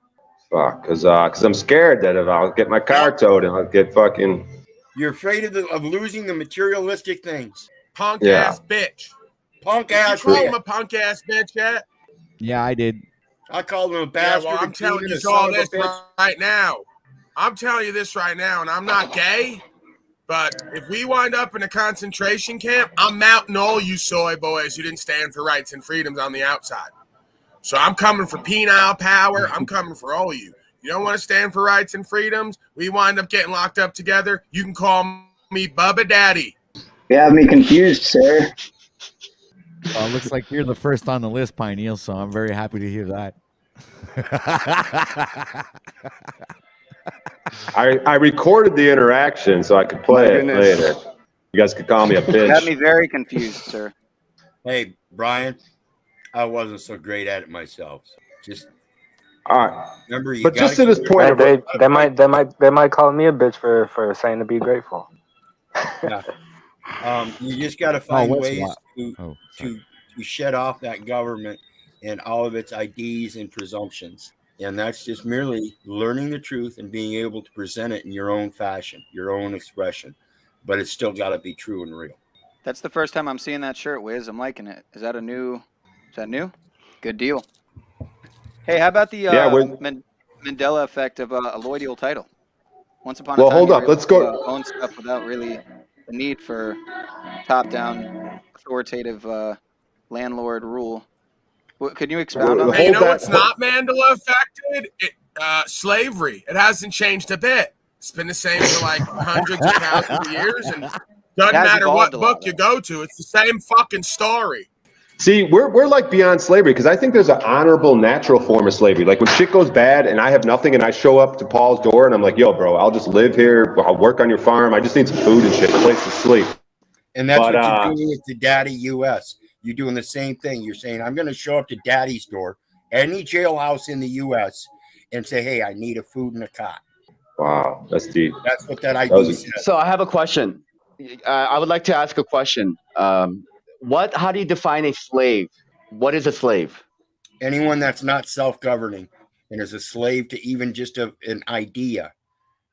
Fuck, cause I'm scared that if I'll get my car towed and I'll get fucking. You're afraid of losing the materialistic things. Punk Yeah. ass bitch. Punk Did ass you call bitch. him a punk ass bitch yet? Yeah, I did. I called him a Yeah, bastard. well, I'm a telling demon, you a son all of a this bitch. right now. I'm telling you this right now, and I'm not gay, but if we wind up in a concentration camp, I'm mounting all you soy boys who didn't stand for rights and freedoms on the outside. So I'm coming for penile power. I'm coming for all of you. You don't want to stand for rights and freedoms? We wind up getting locked up together. You can call me Bubba Daddy. You have me confused, sir. Well, it looks like you're the first on the list, Pineal, so I'm very happy to hear that. I recorded the interaction so I could play it goodness. later. You guys could call me a You got bitch. me very confused, sir. Hey, Brian, I wasn't so great at it myself. Just all right. Remember, you But gotta just to this keep point, They might call me a bitch for saying to be grateful. Yeah. You just got to find what's ways that? to shed off that government and all of its IDs and presumptions. And that's just merely learning the truth and being able to present it in your own fashion, your own expression. But it's still got to be true and real. That's the first time I'm seeing that shirt, Wiz. I'm liking it. Is that new? Good deal. Hey, how about the Yeah, Mandela effect of a loyal title? Once upon a Well, time, hold you up. were Let's able go. to own stuff without really the need for top-down authoritative landlord rule. Could you expound on Hey, you that? know what's not Mandela affected? Slavery. It hasn't changed a bit. It's been the same for like hundreds of thousands of years, and doesn't has matter evolved what a lot, book you go to, it's the same fucking story. See, we're like beyond slavery because I think there's an honorable, natural form of slavery. Like when shit goes bad and I have nothing and I show up to Paul's door and I'm like, yo, bro, I'll just live here. I'll work on your farm. I just need some food and shit, a place to sleep. And that's But, what you're doing with the Daddy US. You're doing the same thing. You're saying, I'm going to show up to Daddy's door, any jailhouse in the US, and say, hey, I need a food and a cot. Wow, that's deep. That's what that ID says. So I have a question. I would like to ask a question. How do you define a slave? What is a slave? Anyone that's not self-governing and is a slave to even just an idea.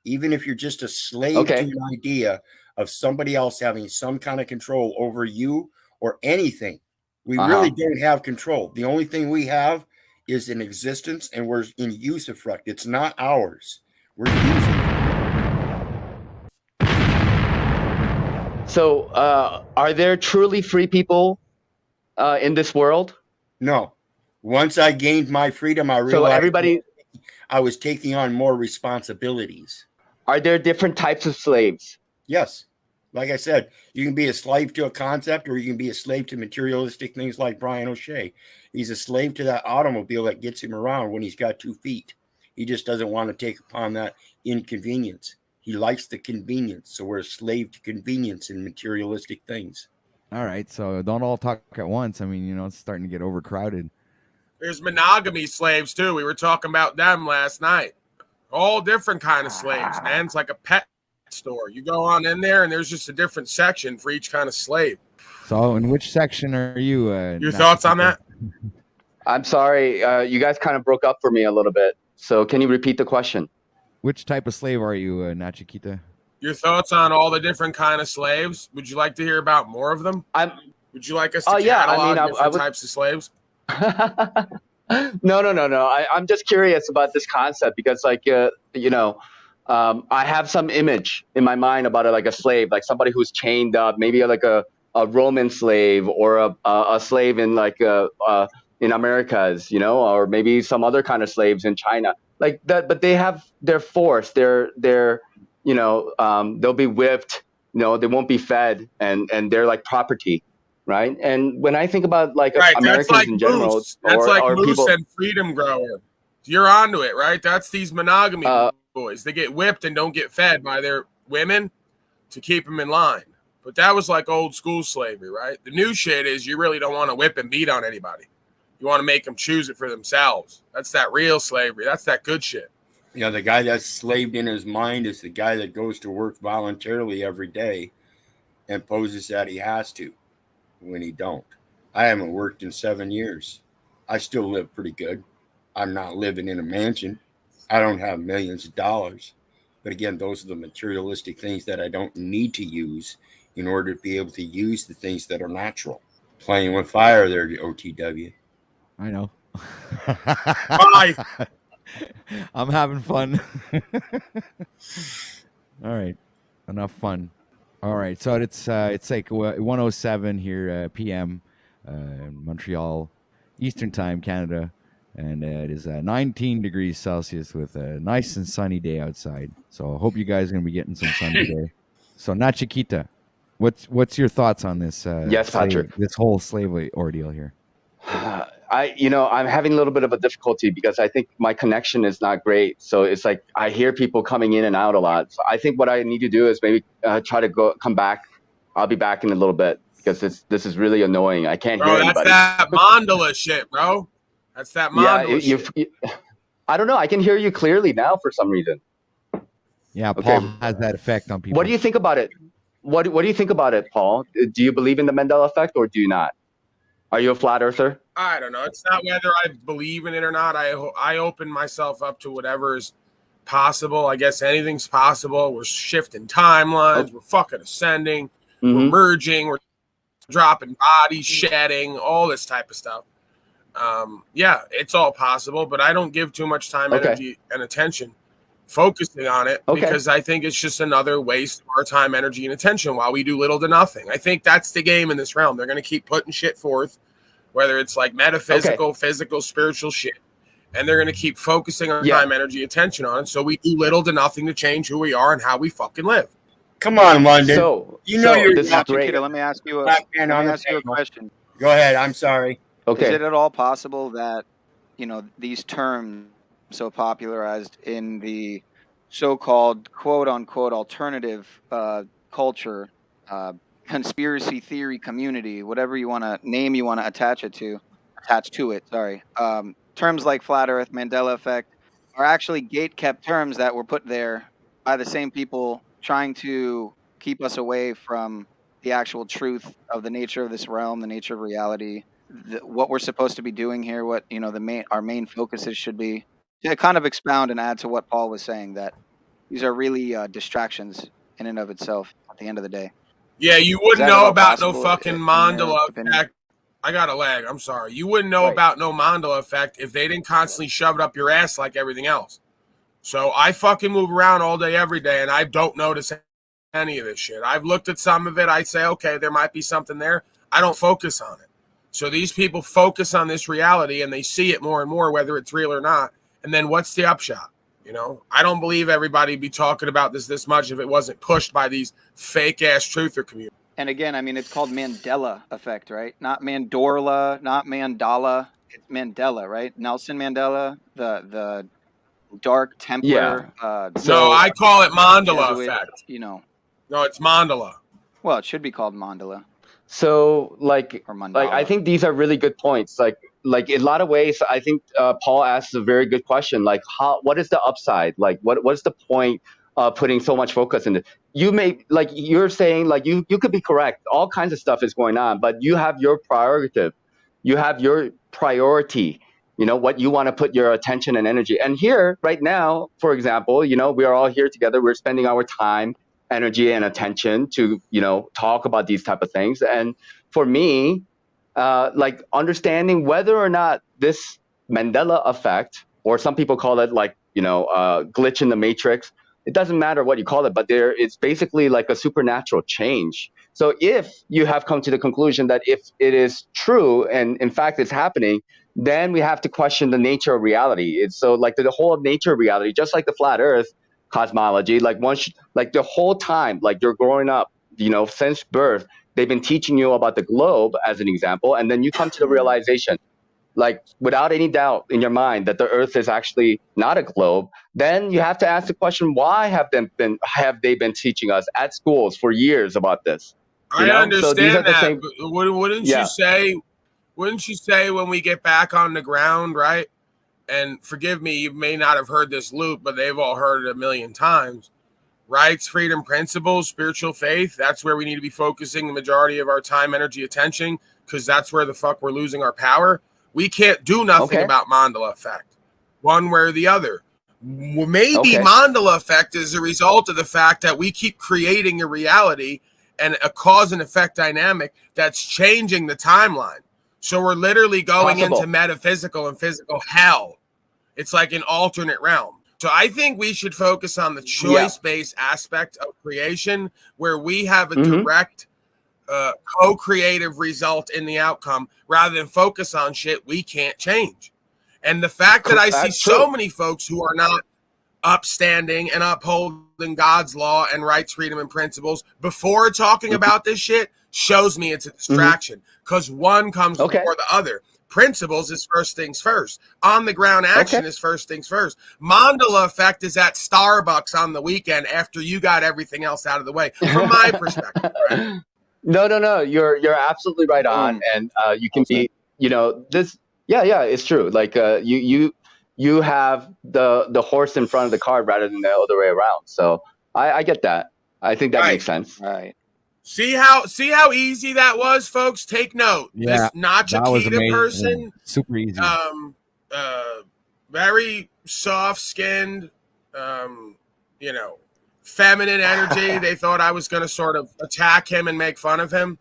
Even if you're just a slave to an idea of somebody else having some kind of control over you or anything, we really don't have control. The only thing we have is an existence, and we're in usufruct. It's not ours. We're using it. So are there truly free people in this world? No. Once I gained my freedom, I realized I was taking on more responsibilities. Are there different types of slaves? Yes. Like I said, you can be a slave to a concept, or you can be a slave to materialistic things like Brian O'Shea. He's a slave to that automobile that gets him around when he's got 2 feet. He just doesn't want to take upon that inconvenience. He likes the convenience. So we're a slave to convenience and materialistic things. All right. So don't all talk at once. I mean, it's starting to get overcrowded. There's monogamy slaves too. We were talking about them last night. All different kind of slaves, man. It's like a pet store. You go on in there, and there's just a different section for each kind of slave. So, in which section are you? Your thoughts on that? I'm sorry, you guys kind of broke up for me a little bit. So, can you repeat the question? Which type of slave are you, Nachikita? Your thoughts on all the different kind of slaves? Would you like to hear about more of them? Would you like us to catalog different types of slaves? No. I'm just curious about this concept because, like, I have some image in my mind about like a slave, like somebody who's chained up, maybe like a Roman slave or a slave in like in Americas, or maybe some other kind of slaves in China, like that. But they're forced. They'll be whipped. They won't be fed, and they're like property. Right. And when I think about like Americans like in general, Moose. That's like Moose people, and Freedom Grower. You're onto it, right? That's these monogamy boys. They get whipped and don't get fed by their women to keep them in line. But that was like old school slavery, right? The new shit is you really don't want to whip and beat on anybody. You want to make them choose it for themselves. That's that real slavery. That's that good shit. The guy that's slaved in his mind is the guy that goes to work voluntarily every day and poses that he has to when he don't. I haven't worked in 7 years. I still live pretty good. I'm not living in a mansion. I don't have millions of dollars. But again, those are the materialistic things that I don't need to use in order to be able to use the things that are natural. Playing with fire there, OTW. I know. Bye. I'm having fun. All right. Enough fun. All right. So it's like 1:07 here p.m. Montreal, Eastern Time, Canada. And it is 19 degrees Celsius with a nice and sunny day outside. So I hope you guys are going to be getting some sun today. So Nachikita, what's your thoughts on this? Yes, Patrick. This whole slavery ordeal here. I'm having a little bit of a difficulty because I think my connection is not great. So it's like I hear people coming in and out a lot. So I think what I need to do is maybe try to come back. I'll be back in a little bit because this is really annoying. I can't hear anybody. That's that mandala shit, bro. That's that mandala shit. I don't know. I can hear you clearly now for some reason. Yeah, Paul has that effect on people. What do you think about it? What do you think about it, Paul? Do you believe in the Mandela effect or do you not? Are you a flat earther? I don't know. It's not whether I believe in it or not. I open myself up to whatever is possible. I guess anything's possible. We're shifting timelines. We're fucking ascending. We're merging. We're dropping bodies, shedding, all this type of stuff. Yeah, it's all possible, but I don't give too much time, energy, and attention focusing on it Okay. because I think it's just another waste of our time, energy, and attention while we do little to nothing. I think that's the game in this realm. They're going to keep putting shit forth, whether it's like metaphysical, physical, spiritual shit, and they're going to keep focusing our time, energy, attention on it. So we do little to nothing to change who we are and how we fucking live. Come on, London. So you know you're this is not great. Chiquita, let me ask you a, black man let on me the ask you a table. question. Go ahead. I'm sorry. Okay. Is it at all possible that, you know, these terms so popularized in the so-called quote-unquote alternative culture, conspiracy theory community, whatever you want to name, you want to attach to it, sorry. Terms like flat earth, Mandela effect are actually gate-kept terms that were put there by the same people trying to keep us away from the actual truth of the nature of this realm, the nature of reality, what we're supposed to be doing here, what, you know, our main focuses should be. To kind of expound and add to what Paul was saying, that these are really distractions in and of itself at the end of the day. Yeah, you Is wouldn't that at know all about no possible, fucking in your Mandela opinion? effect. I got a lag. I'm sorry. You wouldn't know about no Mandela effect if they didn't constantly shove it up your ass like everything else. So I fucking move around all day, every day, and I don't notice any of this shit. I've looked at some of it. I say, okay, there might be something there. I don't focus on it. So these people focus on this reality, and they see it more and more, whether it's real or not. And then what's the upshot? You know, I don't believe everybody would be talking about this much if it wasn't pushed by these fake-ass truther communities. And again, I mean, it's called Mandela effect, right? Not Mandorla, not Mandala. It's Mandela, right? Nelson Mandela, the Dark Templar. No, I call it Mandela Jesuit, effect. You know. No, it's Mandela. Well, it should be called Mandela. So like I think these are really good points. Like in a lot of ways, I think Paul asks a very good question. Like, what is the upside? Like, what's the point of putting so much focus in it? You may, like you're saying, like you could be correct. All kinds of stuff is going on, but you have your prerogative. You have your priority. You know what you want to put your attention and energy. And here, right now, for example, you know, we are all here together. We're spending our time, energy, and attention to, you know, talk about these type of things. And for me, like understanding whether or not this Mandela effect, or some people call it like, you know, glitch in the matrix. It doesn't matter what you call it, but it's basically like a supernatural change. So if you have come to the conclusion that if it is true and in fact it's happening, then we have to question the nature of reality. It's so like the whole nature of reality, just like the flat earth cosmology, like like the whole time, like you're growing up, you know, since birth, they've been teaching you about the globe as an example. And then you come to the realization, like without any doubt in your mind, that the earth is actually not a globe. Then you have to ask the question, why have they been teaching us at schools for years about this? You I know? understand so these are the that, same. but wouldn't you say? Wouldn't you say when we get back on the ground, right? And forgive me, you may not have heard this loop, but they've all heard it a million times. Rights, freedom, principles, spiritual faith. That's where we need to be focusing the majority of our time, energy, attention, because that's where the fuck we're losing our power. We can't do nothing about Mandela effect, one way or the other. Maybe Mandela effect is a result of the fact that we keep creating a reality and a cause and effect dynamic that's changing the timeline. So we're literally going into metaphysical and physical hell. It's like an alternate realm. So I think we should focus on the choice-based aspect of creation, where we have a direct co-creative result in the outcome, rather than focus on shit we can't change. And the fact that I see so many folks who are not upstanding and upholding God's law and rights, freedom, and principles before talking about this shit shows me it's a distraction, because one comes before the other. Principles is first things first. On the ground action is first things first. Mandela effect is at Starbucks on the weekend after you got everything else out of the way, from my perspective, right? No. You're absolutely right on, and you can be, you know, this. Yeah, it's true. Like you have the horse in front of the cart rather than the other way around. So I get that. I think that makes sense. Right. See how easy that was, folks. Take note. Yeah, This not that was Chiquita amazing. person, Super easy. very soft-skinned, you know, feminine energy. They thought I was going to sort of attack him and make fun of him.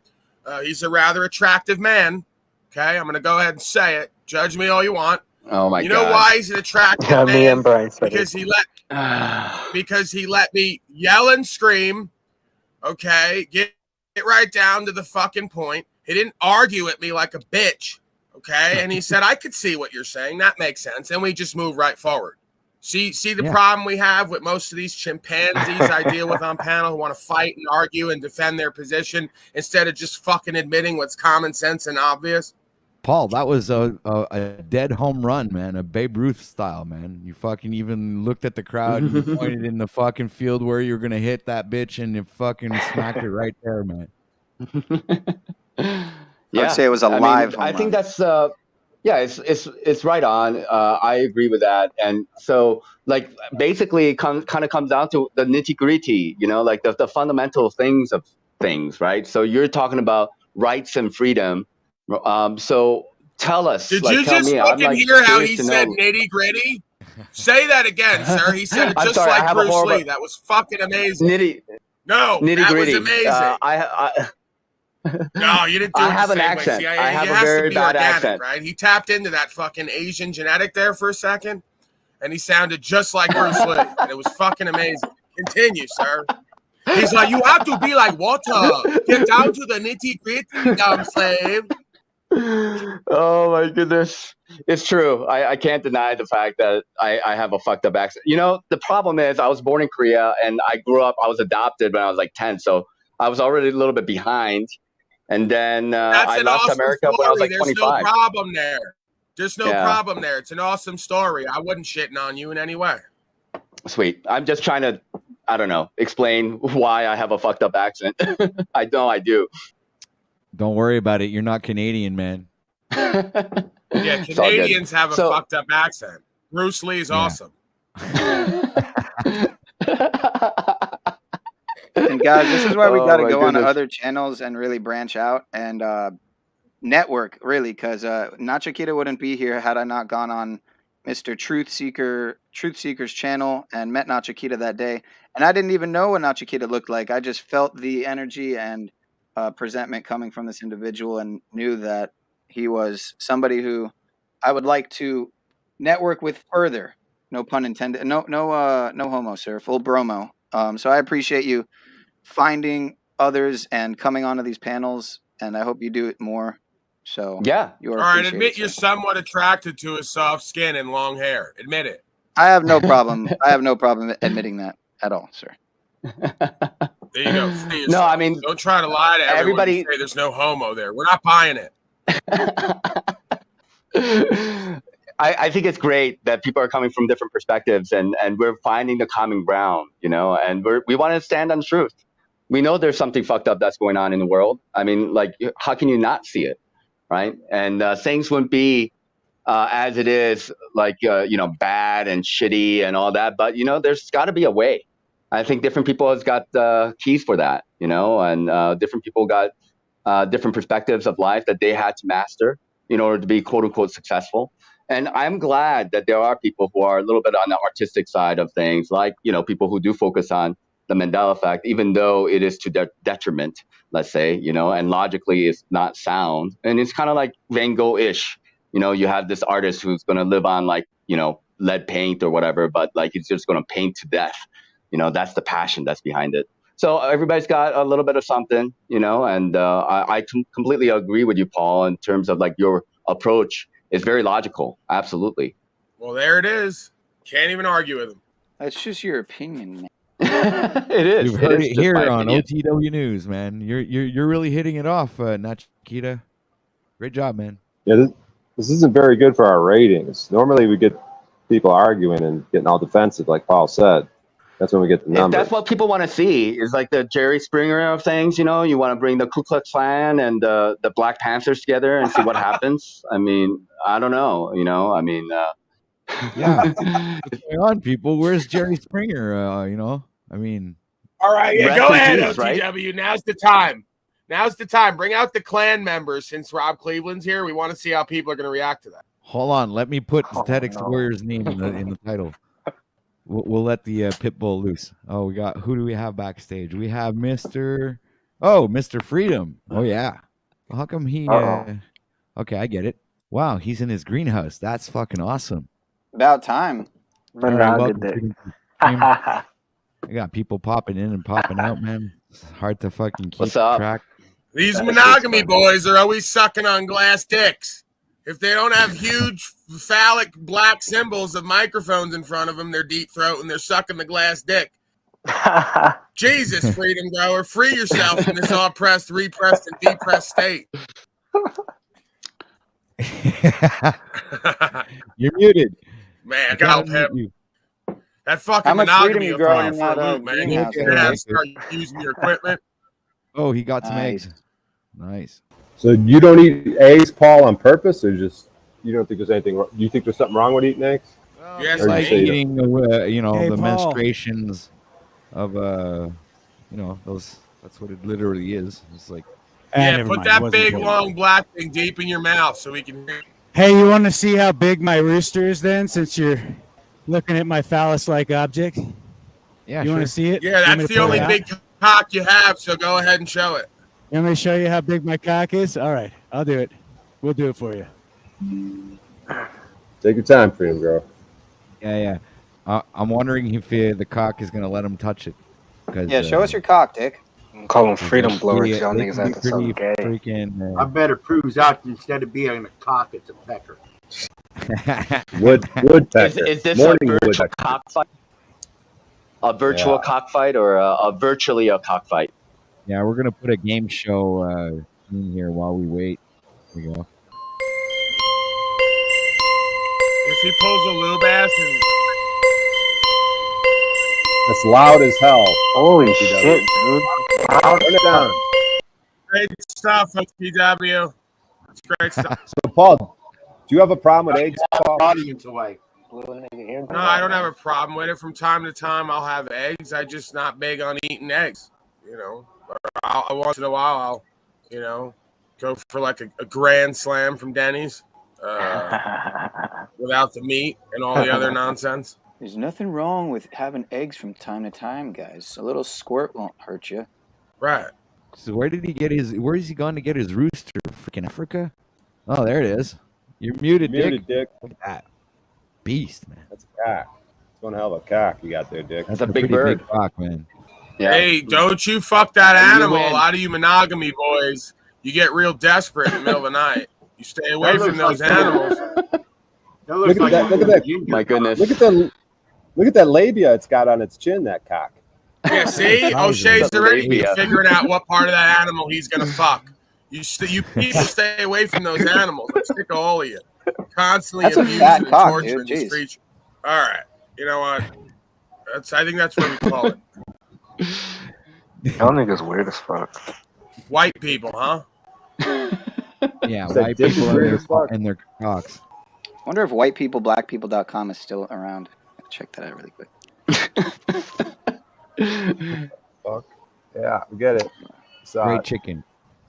He's a rather attractive man. Okay, I'm going to go ahead and say it. Judge me all you want. Oh my You god. know why he's an attractive Yeah, man? me and Brian said because it. he let me yell and scream. Okay, get right down to the fucking point. He didn't argue at me like a bitch. Okay, and he said, I could see what you're saying. That makes sense. And we just move right forward. See the problem we have with most of these chimpanzees I deal with on panel who want to fight and argue and defend their position instead of just fucking admitting what's common sense and obvious? Paul, that was a dead home run, man. A Babe Ruth style, man. You fucking even looked at the crowd and you pointed in the fucking field where you were going to hit that bitch and you fucking smacked it right there, man. Yeah, I'd say it was a I live mean, home I think run. that's yeah, it's right on. I agree with that. And so, like, basically, it kind of comes down to the nitty gritty, you know, like the fundamental things of things, right? So you're talking about rights and freedom. So tell us, Did like, you tell just me. I'm fucking like hear how curious he to said know. nitty gritty? Say that again, sir. He said it I'm just sorry, I like have a Bruce horrible Lee. That was fucking amazing. nitty No, that was gritty. amazing. No, you didn't do I it have the an same way. accent. See, I it have a has to very be bad organic, accent. right? He tapped into that fucking Asian genetic there for a second, and he sounded just like Bruce Lee, and it was fucking amazing. Continue, sir. He's like, you have to be like water. Get down to the nitty gritty, dumb slave. Oh my goodness. It's true. I can't deny the fact that I have a fucked up accent. You know, the problem is I was born in Korea and I was adopted when I was like 10. So I was already a little bit behind. And then That's I an left awesome America when I was story. like There's no 25. problem there. There's no Yeah. problem there. It's an awesome story. I wouldn't shitting on you in any way. Sweet. I'm just trying to, I don't know, explain why I have a fucked up accent. I know I do. Don't worry about it. You're not Canadian, man. Yeah, It's all good. Canadians have a So- fucked up accent. Bruce Lee is awesome. And guys, this is why we Oh got to my go on to goodness. other channels and really branch out and network, really, because Not Chiquita wouldn't be here had I not gone on Mr. Truth Seeker's channel and met Not Chiquita that day. And I didn't even know what Not Chiquita looked like. I just felt the energy and presentment coming from this individual and knew that he was somebody who I would like to network with further. No pun intended. No homo, sir. Full bromo. So I appreciate you finding others and coming onto these panels, and I hope you do it more. So yeah, you are All right, appreciated, admit sir. you're somewhat attracted to his soft skin and long hair. Admit it. I have no problem. I have no problem admitting that at all, sir. There you go. Free No, yourself. I mean, Don't try to lie to everyone everybody- and say there's no homo there. We're not buying it. I think it's great that people are coming from different perspectives and we're finding the common ground, you know, and we want to stand on truth. We know there's something fucked up that's going on in the world. I mean, like, how can you not see it, right? And things wouldn't be as it is, like, you know, bad and shitty and all that. But, you know, there's got to be a way. I think different people has got keys for that, you know, and different people got different perspectives of life that they had to master in order to be quote unquote successful. And I'm glad that there are people who are a little bit on the artistic side of things, like, you know, people who do focus on the Mandela effect, even though it is to their detriment, let's say, you know, and logically it's not sound. And it's kind of like Van Gogh-ish. You know, you have this artist who's going to live on, like, you know, lead paint or whatever, but like he's just going to paint to death. You know, that's the passion that's behind it. So everybody's got a little bit of something, you know, and I completely agree with you, Paul, in terms of like your approach is very logical. Absolutely. Well, there it is. Can't even argue with him. That's just your opinion, man. It is. You've heard is it just here my on opinion. OTW News, man. You're really hitting it off, Not Chiquita. Great job, man. Yeah, this isn't very good for our ratings. Normally we get people arguing and getting all defensive, like Paul said. That's when we get the If numbers. that's what people want to see, is like the Jerry Springer of things, you know, you want to bring the Ku Klux Klan and the Black Panthers together and see what happens. I mean, I don't know, you know, I mean, Yeah. What's going on, people? Where's Jerry Springer? You know, I mean, All right, yeah, Rest go in ahead, peace, right? OTW. Now's the time. Now's the time. Bring out the Klan members since Rob Cleveland's here. We want to see how people are going to react to that. hold on. Let me put Oh, TEDx no. Warrior's name in the title. We'll let the pit bull loose. Oh, who do we have backstage? We have Mr. Freedom. Oh yeah. Well, how come he? Uh-oh. Okay, I get it. Wow, he's in his greenhouse. That's fucking awesome. About time. All right, welcome to the stream. I got people popping in and popping out, man. It's hard to fucking keep What's up? track. These monogamy boys are always sucking on glass dicks. If they don't have huge phallic black symbols of microphones in front of them, they're deep throat and they're sucking the glass dick. Jesus, freedom grower, free yourself from this oppressed, repressed, and depressed state. You're muted. Man, I go can't him. unmute you. That fucking How much monogamy freedom will you throw growing you in for a that loop, man. greenhouse You're there, gonna have Dick? to start using your equipment. Oh, he got some Nice. eggs. Nice. So you don't eat eggs, Paul, on purpose, or just you don't think there's anything? Do you think there's something wrong with eating eggs? Yes, It's like eating, Hey, the Paul. menstruations of those. That's what it literally is. It's like, Yeah, never put mind. It that wasn't big, important. long black thing deep in your mouth so we can hear. Hey, you want to see how big my rooster is then, since you're looking at my phallus-like object? Yeah, You want sure. to see it? Yeah, You want me that's to the pull only it out? big cock you have, so go ahead and show it. You want me to show you how big my cock is? All right, I'll do it. We'll do it for you. Take your time, freedom girl. yeah. I'm wondering if the cock is gonna let him touch it. Yeah, show us your cock, Dick. Call them freedom blowers. Yeah, Y'all they niggas can be acting so pretty gay. freaking. I bet it proves out instead of being a cock, it's a pecker. Woodpecker. Is this Morning a virtual woodpecker. cockfight? A virtual cockfight or virtually a cockfight? Yeah, we're gonna put a game show in here while we wait. Here we go. If he pulls a lube ass and That's loud as hell. Holy shit, dude. Turn it down. great stuff, HPW. It's great stuff. So, Paul, do you have a problem with eggs, Paul? Audience away. No, I don't have a problem with it. From time to time, I'll have eggs. I'm just not big on eating eggs. Once in a while, I'll, go for like a grand slam from Denny's without the meat and all the other nonsense. There's nothing wrong with having eggs from time to time, guys. A little squirt won't hurt you. Right. So where is he gone to get his rooster? Freaking Africa? Oh, there it is. You're muted, Dick. Look at that. Beast, man. That's a cock. It's one hell of a cock you got there, Dick. That's a big bird. Big cock, man. Yeah. Hey, don't you fuck that You animal. win. A lot of you monogamy boys, you get real desperate in the middle of the night. You stay away from those animals. Look at that. Look at that. My goodness. Look at that labia it's got on its chin, that cock. Yeah, see? O'Shea's already figuring out what part of that animal he's going to fuck. You people stay away from those animals. I'm sick of all of you. Constantly That's a abusing fat and cock, torturing dude. these Jeez. creatures. All right. You know what? I think that's what we call it. Y'all niggas weird as fuck. White people, huh? Yeah, Said white dick is people weird as fuck. and their cocks. Wonder if whitepeopleblackpeople.com is still around. I'll check that out really quick. Fuck. Yeah, we get it. Great chicken.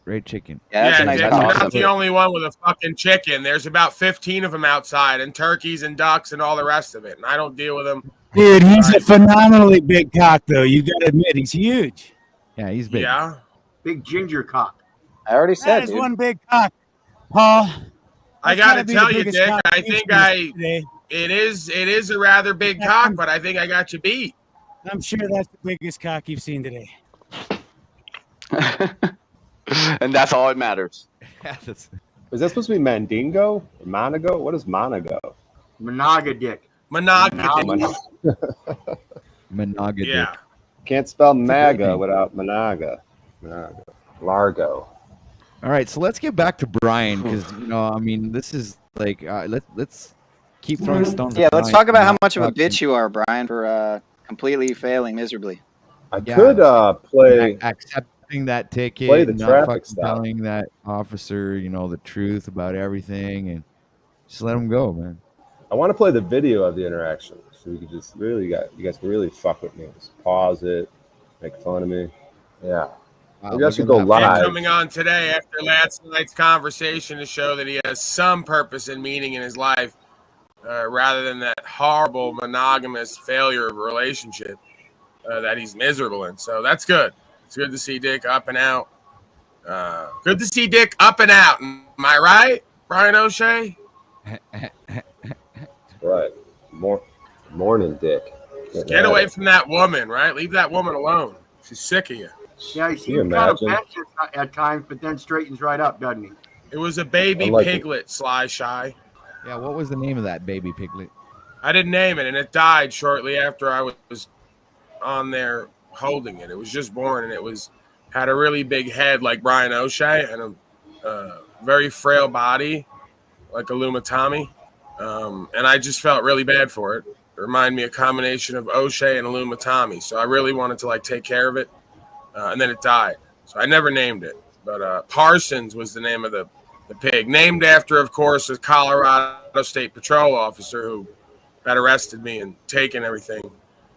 Great chicken. Yeah, that's a nice Dick, cock. you're not the only one with a fucking chicken. There's about 15 of them outside, and turkeys and ducks and all the rest of it. And I don't deal with them. Dude, he's a phenomenally big cock, though. You got to admit, he's huge. Yeah, he's big. Yeah. Big ginger cock. I already That said, is dude. one big cock, Paul. I That's got to gotta be tell the you, biggest Dick, cock I you've think seen today. it is a rather big cock, but I think I got you beat. I'm sure that's the biggest cock you've seen today. And that's all that matters. Is that supposed to be Mandingo? Or Monago? What is Monago? Monaga dick. Monaga. Monaga Yeah. dick. Can't spell MAGA without Monaga. Largo. All right, so let's get back to Brian because this is like let's keep throwing stones. Yeah, at let's Brian talk about for how not much of a fucking bitch you are, Brian, for completely failing miserably. I could play accepting that ticket, play the and not traffic fucking stop. telling that officer, the truth about everything, and just let him go, man. I want to play the video of the interaction, so we could just you guys can really fuck with me. Just pause it, make fun of me. Yeah. Maybe I should go Him live. coming on today after last night's conversation to show that he has some purpose and meaning in his life, rather than that horrible monogamous failure of a relationship that he's miserable in. So that's good. It's good to see Dick up and out. Good to see Dick up and out. Am I right? Brian O'Shea? Right. Morning, Dick. Get away from that woman, right? Leave that woman alone. She's sick of you. Yeah, he Can you seems kind of imagine? bent at times, but then straightens right up, doesn't he? It was a baby Unlike- piglet, Sly Shy. Yeah, what was the name of that baby piglet? I didn't name it, and it died shortly after I was on there holding it. It was just born, and it had a really big head like Brian O'Shea and a very frail body like a Luma Tommy. And I just felt really bad for it. It reminded me a combination of O'Shea and a Luma Tommy. So I really wanted to take care of it. And then it died. So I never named it. But Parsons was the name of the pig. Named after, of course, a Colorado State Patrol officer who had arrested me and taken everything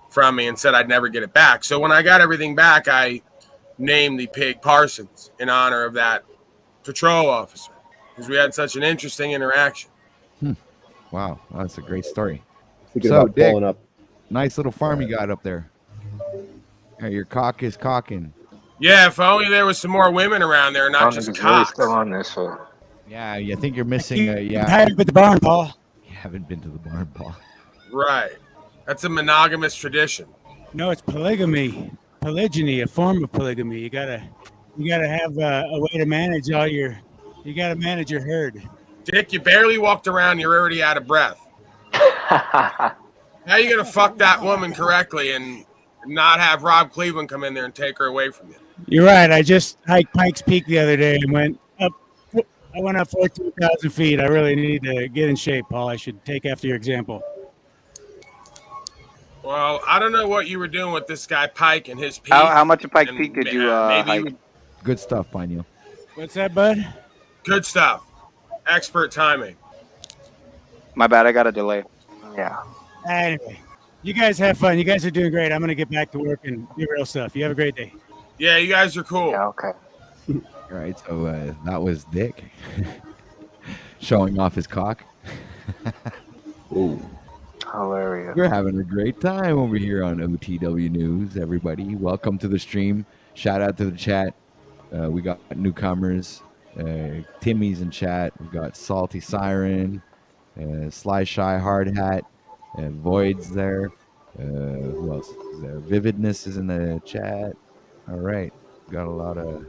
from me and said I'd never get it back. So when I got everything back, I named the pig Parsons in honor of that patrol officer because we had such an interesting interaction. Wow, that's a great story. Thinking So, about Dick, pulling up. nice little farm you got up there. Hey, your cock is cocking. Yeah, if only there was some more women around there, not just cocks. Still on this one. Yeah, you think you're missing a I haven't been to the barn, Paul. You haven't been to the barn, Paul. Right. That's a monogamous tradition. No, it's polygamy, polygyny, a form of polygamy. You gotta have a way to manage you gotta manage your herd. Dick, you barely walked around. You're already out of breath. How are you going to fuck that woman correctly and not have Rob Cleveland come in there and take her away from you? You're right. I just hiked Pikes Peak the other day and went up. I went up 14,000 feet. I really need to get in shape, Paul. I should take after your example. Well, I don't know what you were doing with this guy Pike and his peak. How much of Pike and Peak did you maybe hike? Good stuff, Pineal. What's that, bud? Good stuff. Expert timing. My bad, I got a delay. Yeah. Anyway, you guys have fun. You guys are doing great. I'm going to get back to work and do real stuff. You have a great day. Yeah, you guys are cool. Yeah, okay. All right, so that was Dick showing off his cock. Ooh. Hilarious. We're having a great time over here on OTW News, everybody. Welcome to the stream. Shout out to the chat. We got newcomers. Timmy's in chat. We've got Salty Siren, Sly Shy Hard Hat, Void's there. Who else is there? Vividness is in the chat. All right. Got a lot of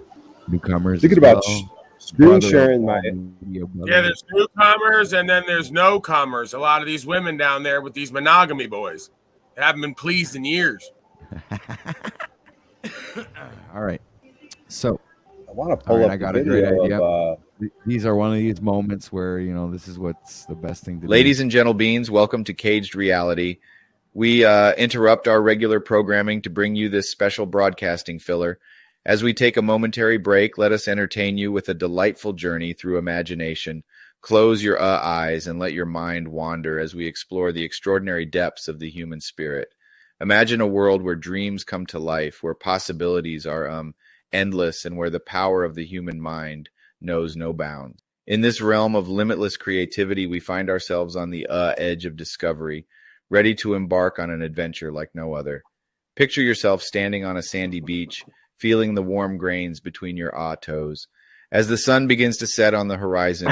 newcomers. Thinking as about well. screen Brother sharing of my. Video Brother. Yeah, there's newcomers and then there's no-comers. A lot of these women down there with these monogamy boys. They haven't been pleased in years. All right. So I want to pull all right, up I got the a great video idea. of. These are one of these moments where, this is what's the best thing to Ladies do. and gentle beans, welcome to Caged Reality. We interrupt our regular programming to bring you this special broadcasting filler. As we take a momentary break, let us entertain you with a delightful journey through imagination. Close your eyes and let your mind wander as we explore the extraordinary depths of the human spirit. Imagine a world where dreams come to life, where possibilities are endless, and where the power of the human mind knows no bounds. In this realm of limitless creativity, we find ourselves on the edge of discovery, ready to embark on an adventure like no other. Picture yourself standing on a sandy beach, feeling the warm grains between your toes. As the sun begins to set on the horizon,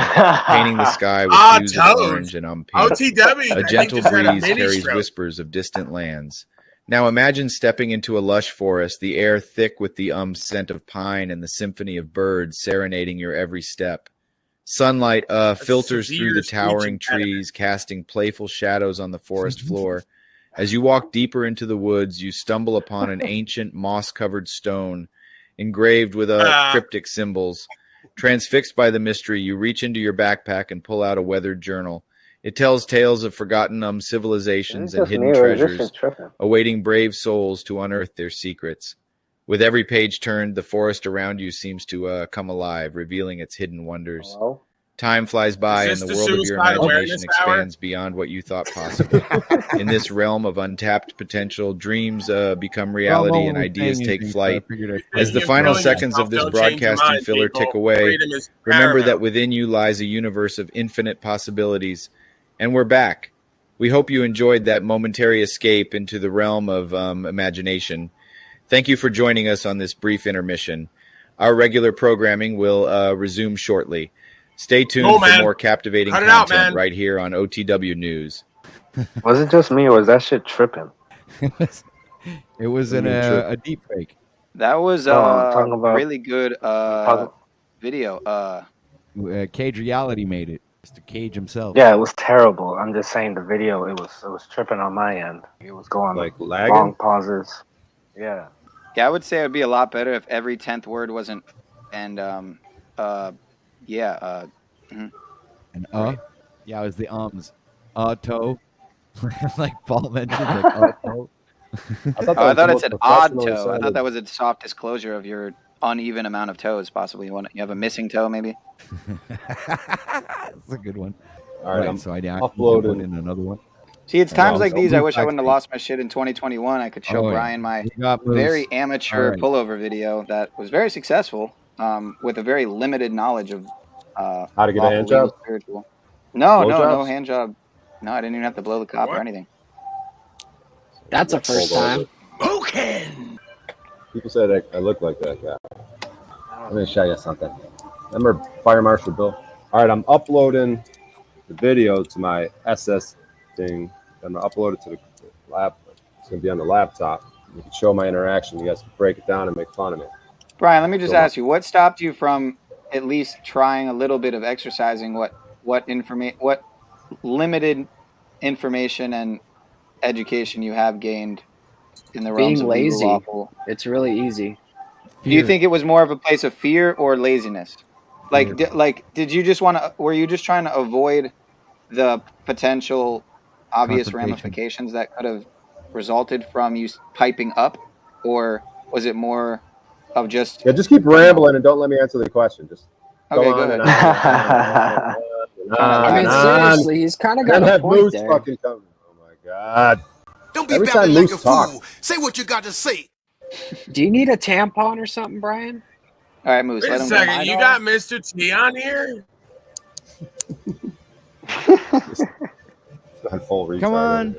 painting the sky with hues of toes. orange and pink, OTW. a gentle breeze carries whispers of distant lands. Now imagine stepping into a lush forest, the air thick with the scent of pine and the symphony of birds serenading your every step. Sunlight filters through the towering trees, casting playful shadows on the forest floor. As you walk deeper into the woods, you stumble upon an ancient moss-covered stone engraved with cryptic symbols. Transfixed by the mystery, you reach into your backpack and pull out a weathered journal. It tells tales of forgotten civilizations and hidden treasures, awaiting brave souls to unearth their secrets. With every page turned, the forest around you seems to come alive, revealing its hidden wonders. Hello? Time flies by, and Is the this world the of your Suicide imagination Awareness Hour? expands beyond what you thought possible. In this realm of untapped potential, dreams become reality and ideas take flight. As the final seconds of this broadcasting filler tick away, remember that within you lies a universe of infinite possibilities. And we're back. We hope you enjoyed that momentary escape into the realm of imagination. Thank you for joining us on this brief intermission. Our regular programming will resume shortly. Stay tuned Go, for man. more captivating Cut it out, content man. right here on OTW News. Was it just me or was that shit tripping? It was in a deep fake. That was No, I'm talking a about really good talking- video. Cage Reality made it. Mr. Cage himself. Yeah, it was terrible. I'm just saying the video. It was tripping on my end. It was going Like long lagging? pauses. Yeah. Yeah, I would say it would be a lot better if every 10th word wasn't and yeah. Mhm. And Right. yeah, it was the ums. Toe. Like Paul mentioned, like toe. I thought that I was thought the it most said odd professionally toe. I thought sounded. that was a soft disclosure of your uneven amount of toes. Possibly you have a missing toe, maybe. That's a good one. All right, I'm so I put uploading. in another one. See, it's And times also like these I wish I Moose wouldn't have Backstage. lost my shit in 2021. I could show Oh, yeah. Brian my We got Moose. very amateur All right. pullover video that was very successful, with a very limited knowledge of How to get a lawful, hand legal, job? spiritual. No Blowjobs? hand job. No, I didn't even have to blow the cop or anything. That's a first time. Okay. People say that I look like that guy. Let me show you something. Remember Fire Marshal Bill? All right, I'm uploading the video to my SS thing. I'm gonna upload it to the lap. It's gonna be on the laptop. You can show my interaction. You guys can break it down and make fun of me. Brian, let me just Go on. ask you, what stopped you from at least trying a little bit of exercising what limited information and education you have gained in the realms Being of legal lazy. lawful? It's really easy. Do you think it was more of a place of fear or laziness? Like, did you just were you just trying to avoid the potential obvious Confrontation. ramifications that could have resulted from you piping up? Or was it more of just... Yeah, just keep rambling and don't let me answer the question. Just Okay, go go on ahead. and on and on and on. I mean, seriously, he's kind of got Then a have point Moose there. fucking come. Oh my god! Don't be Every babbling time like Moose a fool. talks, Say what you got to say. Do you need a tampon or something, Brian? All right, Moose, Wait a let him go. second. You got Mr. T on here? on full retard. Come on.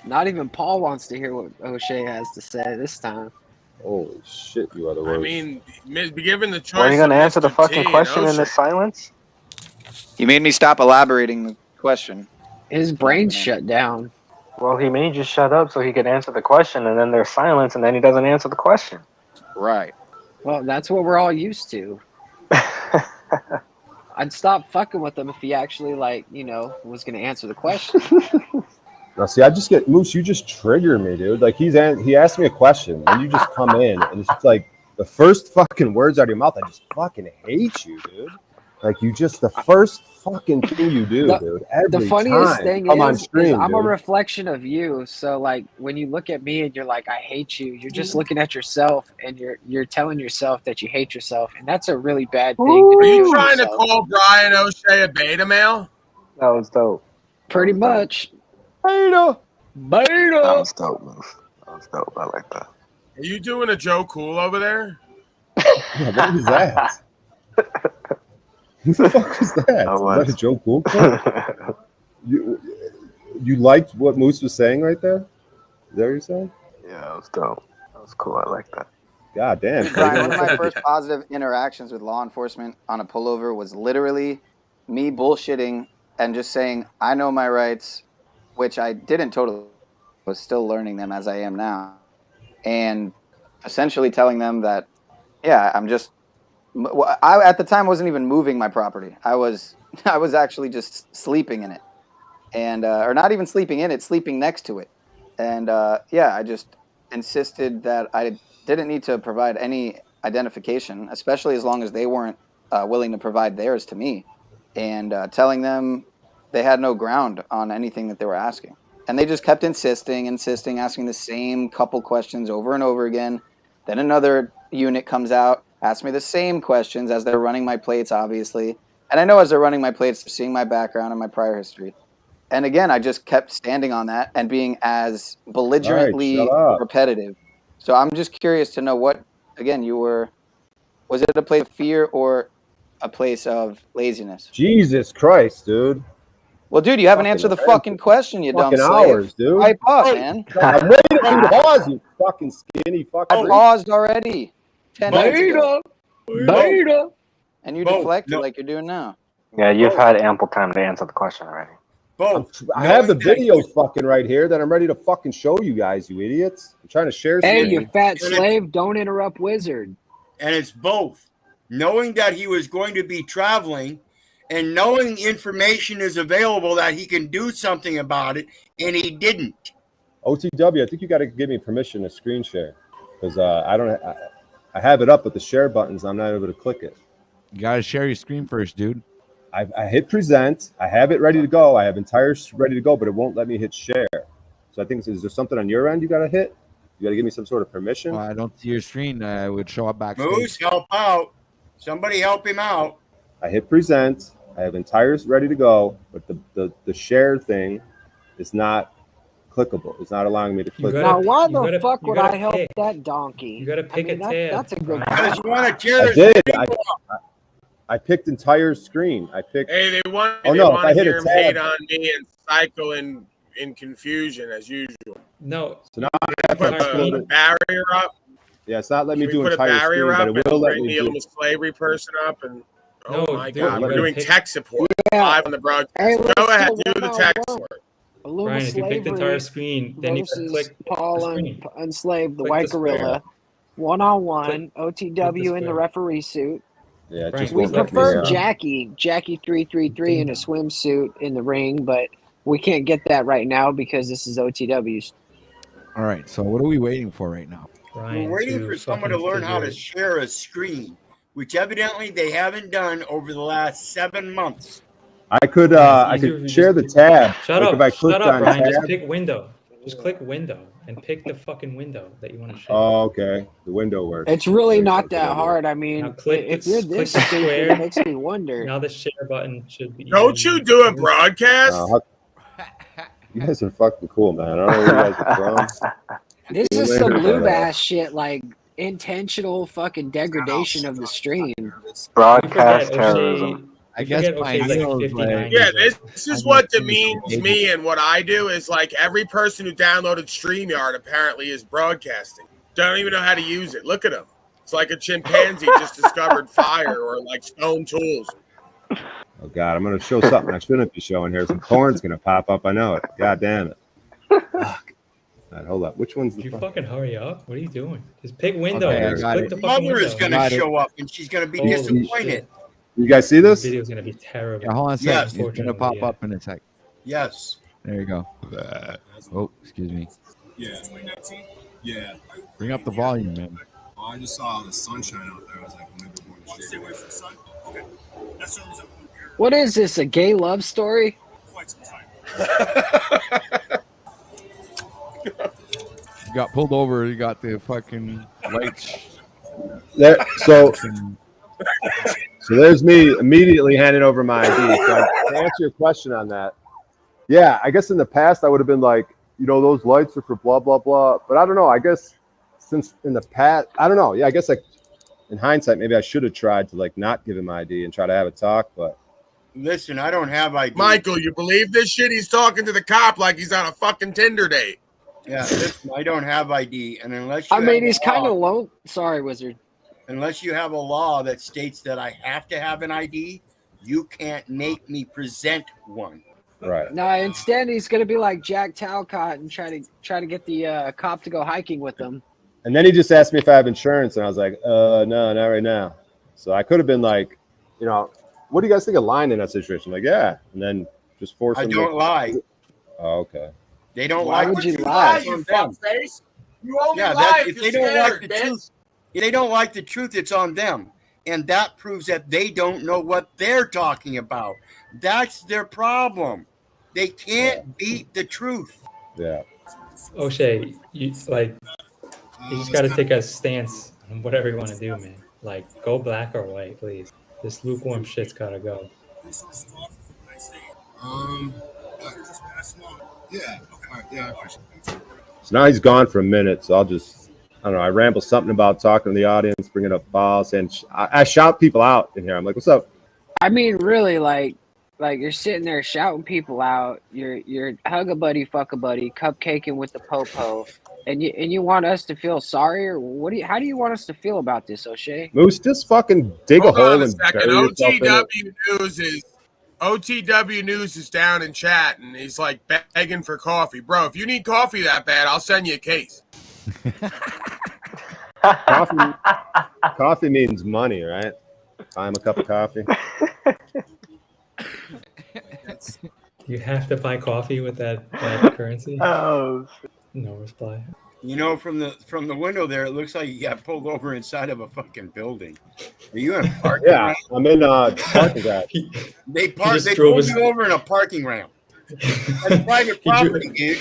Not even Paul wants to hear what O'Shea has to say this time. Holy shit, you are the worst. I mean, be given the choice. When are you gonna of answer the Mr. fucking T question and in this silence? You made me stop elaborating the question. His brain's shut down. Well, he made you shut up so he could answer the question, and then there's silence, and then he doesn't answer the question. Right. Well, that's what we're all used to. I'd stop fucking with him if he actually, was going to answer the question. Now, see, I just get Moose. You just trigger me, dude. Like he asked me a question, and you just come in, and it's just like the first fucking words out of your mouth. I just fucking hate you, dude. Like you just the first fucking thing you do, dude. Every The funniest time. thing Come on is stream, I'm a dude. reflection of you. So when you look at me and you're like, I hate you, you're just looking at yourself and you're telling yourself that you hate yourself, and that's a really bad thing to Are be you doing trying to yourself. call Brian O'Shea a beta male? That was dope. Pretty much. Beta. Beta. That was dope, man. That was dope. I like that. Are you doing a Joe Cool over there? Yeah, what is that? Who the fuck was that? Was that a Joe Cool clip? You liked what Moose was saying right there? Is that what you're saying? Yeah, that was dope. That was cool. I like that. God damn. Brian, one of my first positive interactions with law enforcement on a pullover was literally me bullshitting and just saying, I know my rights, which I didn't totally, was still learning them as I am now. And essentially telling them that, yeah, I at the time wasn't even moving my property. I was actually just sleeping in it, and or not even sleeping in it, sleeping next to it. And I just insisted that I didn't need to provide any identification, especially as long as they weren't willing to provide theirs to me, and telling them they had no ground on anything that they were asking. And they just kept insisting, asking the same couple questions over and over again. Then another unit comes out, asks me the same questions as they're running my plates, obviously. And I know as they're running my plates, they're seeing my background and my prior history. And again, I just kept standing on that and being as belligerently All right, shut up. repetitive. So I'm just curious to know what, again, was it a place of fear or a place of laziness? Jesus Christ, dude. Well, dude, you haven't answered the fucking question, you dumb slave. hours, dude. Pipe up, man. I'm waiting for you to pause, you fucking skinny fucking. I paused already. 10 minutes ago. Beta. And you deflected like you're doing now. Yeah, you've had ample time to answer the question already. Both. I have the videos fucking right here that I'm ready to fucking show you guys, you idiots. I'm trying to share Hey, screen. you fat slave! Don't interrupt Wizard. And it's both. Knowing that he was going to be traveling and knowing information is available that he can do something about it, and he didn't. OTW, I think you got to give me permission to screen share because I have it up, but the share buttons, I'm not able to click it. You got to share your screen first, dude. I hit present. I have it ready to go. I have entire ready to go, but it won't let me hit share. So I think, is there something on your end you got to hit? You got to give me some sort of permission? Well, I don't see your screen. I would show up backstage. Moose, help out. Somebody help him out. I hit present. I have entire ready to go, but the share thing is not clickable. It's not allowing me to click. Now, why the fuck would I help that donkey? You gotta pick a tab. That's a good Because question. you want to tear I his did. video I picked entire screen. I picked. Hey, they want Oh they no! If want I to hit hear a him hate tab, on me and cycle in confusion as usual. No. so now I have to Put upload a it. barrier up. Yeah, it's not letting me Can we do put a entire barrier screen, up but it and will let bring me the do. old slavery person up and No, oh my dude, god, you we're gotta doing pick- tech support Yeah. live on the broadcast. Hey, Go let's ahead, go do the one-on-one. tech support. Illuma Brian, if you pick the entire slavery screen, then you gotta versus click the Paul screen. enslaved the Click white the square. gorilla. One-on-one. OTW in the square. referee suit. Yeah, it Brian, just We won't let me. prefer Jackie 333 in a swimsuit in the ring, but we can't get that right now because this is OTW's. All right. So what are we waiting for right now? Brian, We're waiting to for someone fucking to learn how to figure- share a screen, which evidently they haven't done over the last 7 months. I could Yeah, I it's easier could if you share the just- tab. Shut like up! if I Shut clicked up, on Brian. Just tab. pick window. Just click window and pick the fucking window that you want to share. Oh, okay. The window works. It's really There you not go. that Good idea. hard. I Now mean, click if the, you're click this the stupid, square. it makes me wonder. Now the share button should be. Don't you do a broadcast? You guys are fucking cool, man. I don't know where you guys are from. This Cool, is man, some but, lube ass shit, like intentional fucking degradation of the stream. Broadcast O'Shea- terrorism. I You guess forget my O'Shea's like deal is 59 like, Yeah, years this old. is I'm what gonna finish demeans the me and what I do is like every person who downloaded StreamYard apparently is broadcasting. Don't even know how to use it. Look at them. It's like a chimpanzee just discovered fire or like stone tools. Oh God, I'm gonna show something I shouldn't be showing here. Some porn's gonna pop up. I know it. God damn it. Fuck. All right, hold up. Which one's the You fucking hurry up. What are you doing? Just pick window. Okay, I Just got click it. the fucking Mother window. is going Got to it. show up, and she's going to be Holy disappointed. shit. You guys see This this? video is gonna be terrible. Yeah, hold on a second. Yes. It's gonna Unfortunately, pop yeah. up in a sec. Yes. There you go. Oh, excuse me. Yeah, 2019. Yeah. Bring up the volume, man. Oh, I just saw the sunshine out there. I was like, maybe we're going to stay away from the sun. Okay. That serves up What is this? A gay love story? quite some time. You got pulled over. You got the fucking lights. There, so there's me immediately handing over my ID. So to answer your question on that, yeah, I guess in the past I would have been like, you know, those lights are for blah blah blah. But I don't know. I guess since in the past, I don't know. Yeah, I guess like in hindsight, maybe I should have tried to like not give him my ID and try to have a talk. But Listen, I don't have ID. Michael, you believe this shit? He's talking to the cop like he's on a fucking Tinder date. Yeah, listen, I don't have ID, and unless you I mean, have he's a law- kind of low. Sorry, Wizard. unless you have a law that states that I have to have an ID, you can't make me present one. right. No, instead he's gonna be like Jack Talcott and try to get the cop to go hiking with him. And then he just asked me if I have insurance, and I was like, no, not right now. So I could have been like, you know, what do you guys think of lying in that situation? Like, yeah, and then just force I him. don't lie. Oh, okay. They don't Why like would the you truth. lie? It's You on fuck them. face. You only Yeah, lie if if they you're don't like scared, the bitch. truth, if they don't like the truth, it's on them, and that proves that they don't know what they're talking about. That's their problem. They can't beat the truth. Yeah. O'Shea, you like you just gotta take a stance on whatever you want to do, man. Like go black or white, please. This lukewarm shit's gotta go. Just pass along. Yeah. Okay. All right. Yeah, I appreciate it. So now he's gone for a minute. So I'll just, I don't know. I ramble something about talking to the audience, bringing up balls, and I shout people out in here. I'm like, "What's up?" I mean, really, like you're sitting there shouting people out. You're hug a buddy, fuck a buddy, cupcaking with the popo, and you want us to feel sorry, or what? How do you want us to feel about this, O'Shea? Moose, just fucking dig Hold a hole on a and second. bury yourself in it. OTW News is OTW News is down in chat, and he's like begging for coffee. Bro, if you need coffee that bad, I'll send you a case. Coffee means money, right? Buy him a cup of coffee. You have to buy coffee with that currency. Oh, no reply. You know, from the window there, it looks like you got pulled over inside of a fucking building. Are you in a parking Yeah, ramp? I'm in parking garage. They just They drove pulled his- you over in a parking ramp. That's private property, dude.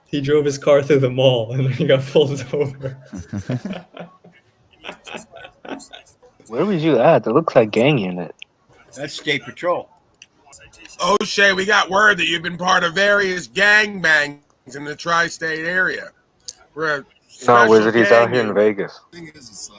He drove his car through the mall and then he got pulled over. where was you at? That looks like gang unit. That's state patrol. O'Shea, we got word that you've been part of various gangbangs in the tri-state area. We're a No, special Wizard, he's out gang here in unit. Vegas.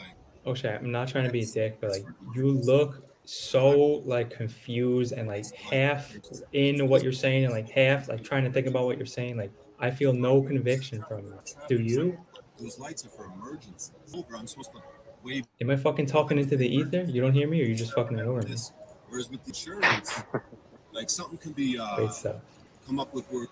O'Shea, I'm not trying to be a dick, but like you look so like confused and like half in what you're saying and like half like trying to think about what you're saying. Like I feel no conviction from you. Do you? Those lights are for emergency. I'm supposed to wave. Am I fucking talking into the ether? You don't hear me, or you just fucking ignoring me? Whereas with the insurance, like something can be Great stuff. come up with where.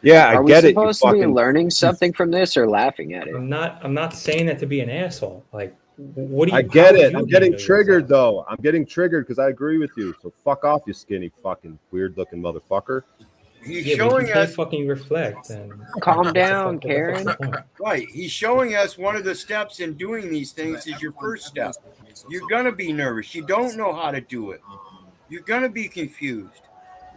Yeah, I Are we get it. You supposed to be fucking. learning something from this or laughing at it? I'm not saying that to be an asshole. Like, what do you? I get how it. do I'm you getting handle triggered though. I'm getting triggered because I agree with you. So fuck off, you skinny fucking weird looking motherfucker. He's Yeah, but if showing you can't us. fucking reflect, then Calm down, what the Karen. fuck's the point? Right. He's showing us one of the steps in doing these things is your first step. You're going to be nervous. You don't know how to do it. You're going to be confused.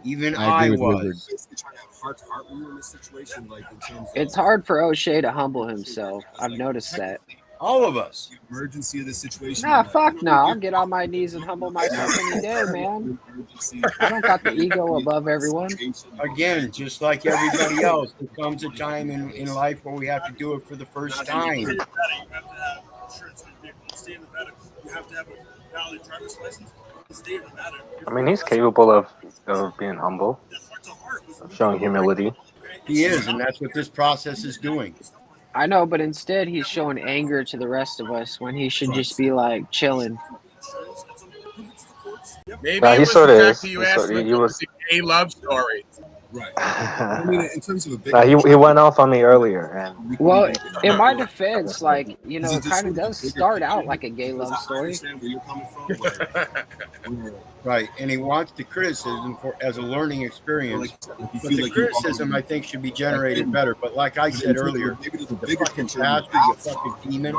Even I agree with was. Wizard. Heart to heart when you're in this situation, like in terms of It's hard for O'Shea to humble himself. I've noticed that. All of us. the emergency of the situation. Nah, like, fuck no. I'll get on my knees and humble myself any day, man. I don't got the ego above everyone. Again, just like everybody else, there comes a time in life where we have to do it for the first time. You have to have a valid driver's license. I mean, he's capable of being humble, of showing humility. He is, and that's what this process is doing. I know, but instead he's showing anger to the rest of us when he should just be like chilling. Maybe Nah, it he was sorta the fact is. that you He asked sorta- him he if it was- was a gay love story. Right. I mean, in terms of a big. Nah, he went off on me earlier, and Well, in my defense, like, you know, it kind of does start out like a gay love story. Understand where you're coming from. Right, and he wants the criticism as a learning experience. But feel the like you criticism, I think, should be generated better. But like I said earlier, maybe there's a the bigger fucking picture. pastor, you fucking demon,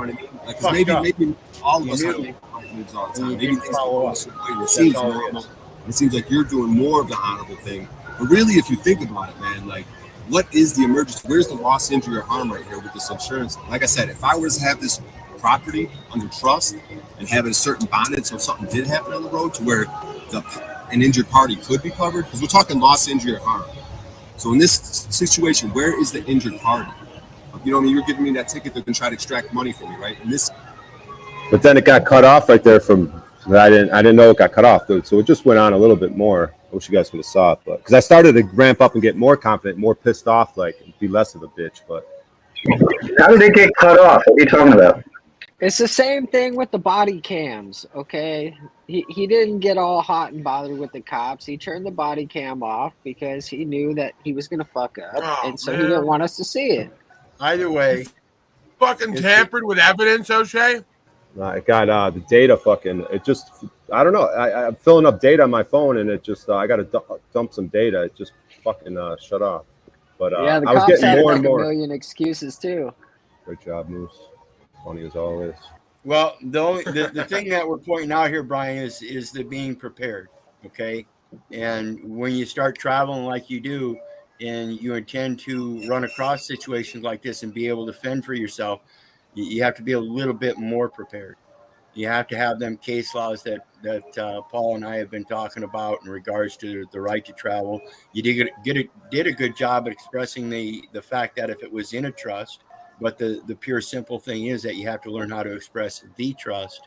Like, fucked maybe up. all of You us knew. have moves all the And time. you Maybe didn't things follow go up. a certain way. It That's seems all it normal. is. It seems like you're doing more of the honorable thing. But really, if you think about it, man, like, what is the emergency? Where's the loss, injury, or harm right here with this insurance? Like I said, if I was to have this property under trust and have it a certain bonded, so if something did happen on the road to where an injured party could be covered, because we're talking loss, injury, or harm. So in this situation, where is the injured party? You know what I mean? You're giving me that ticket, they're going to try to extract money from me, right? And this. But then it got cut off right there from. I didn't know it got cut off, dude. So it just went on a little bit more. I wish you guys could have saw it, but because I started to ramp up and get more confident, more pissed off, like be less of a bitch. But how did it get cut off? What are you talking about? It's the same thing with the body cams, okay? He didn't get all hot and bothered with the cops. He turned the body cam off because he knew that he was going to fuck up, Oh, and so he man. didn't want us to see it. Either way, Fucking tampered with evidence, O'Shea? it got the data fucking. It just. I don't know. I'm filling up data on my phone, and it just. I got to dump some data. It just fucking shut off. But Yeah, the I was cops getting had more like and a more. million excuses too. Great job, Moose. Funny as always. well, the thing that we're pointing out here, Brian, is the being prepared. Okay, and when you start traveling like you do, and you intend to run across situations like this and be able to fend for yourself, you have to be a little bit more prepared. You have to have them case laws that Paul and I have been talking about in regards to the right to travel. You did a good job at expressing the fact that if it was in a trust, but the pure simple thing is that you have to learn how to express the trust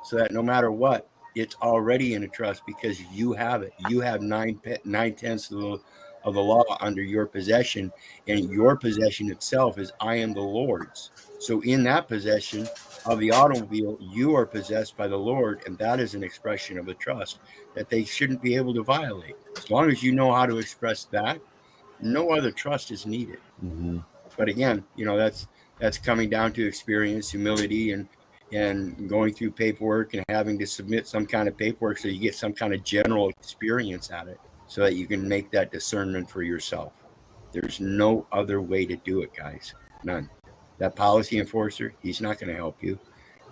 so that no matter what, it's already in a trust because you have it. You have 9/10 of of the law under your possession, and your possession itself is I am the Lord's. So in that possession of the automobile, you are possessed by the Lord, and that is an expression of a trust that they shouldn't be able to violate. As long as you know how to express that, no other trust is needed. Mm-hmm. But again, that's coming down to experience, humility, and going through paperwork and having to submit some kind of paperwork so you get some kind of general experience at it, so that you can make that discernment for yourself. There's no other way to do it, guys. None. That policy enforcer, he's not going to help you.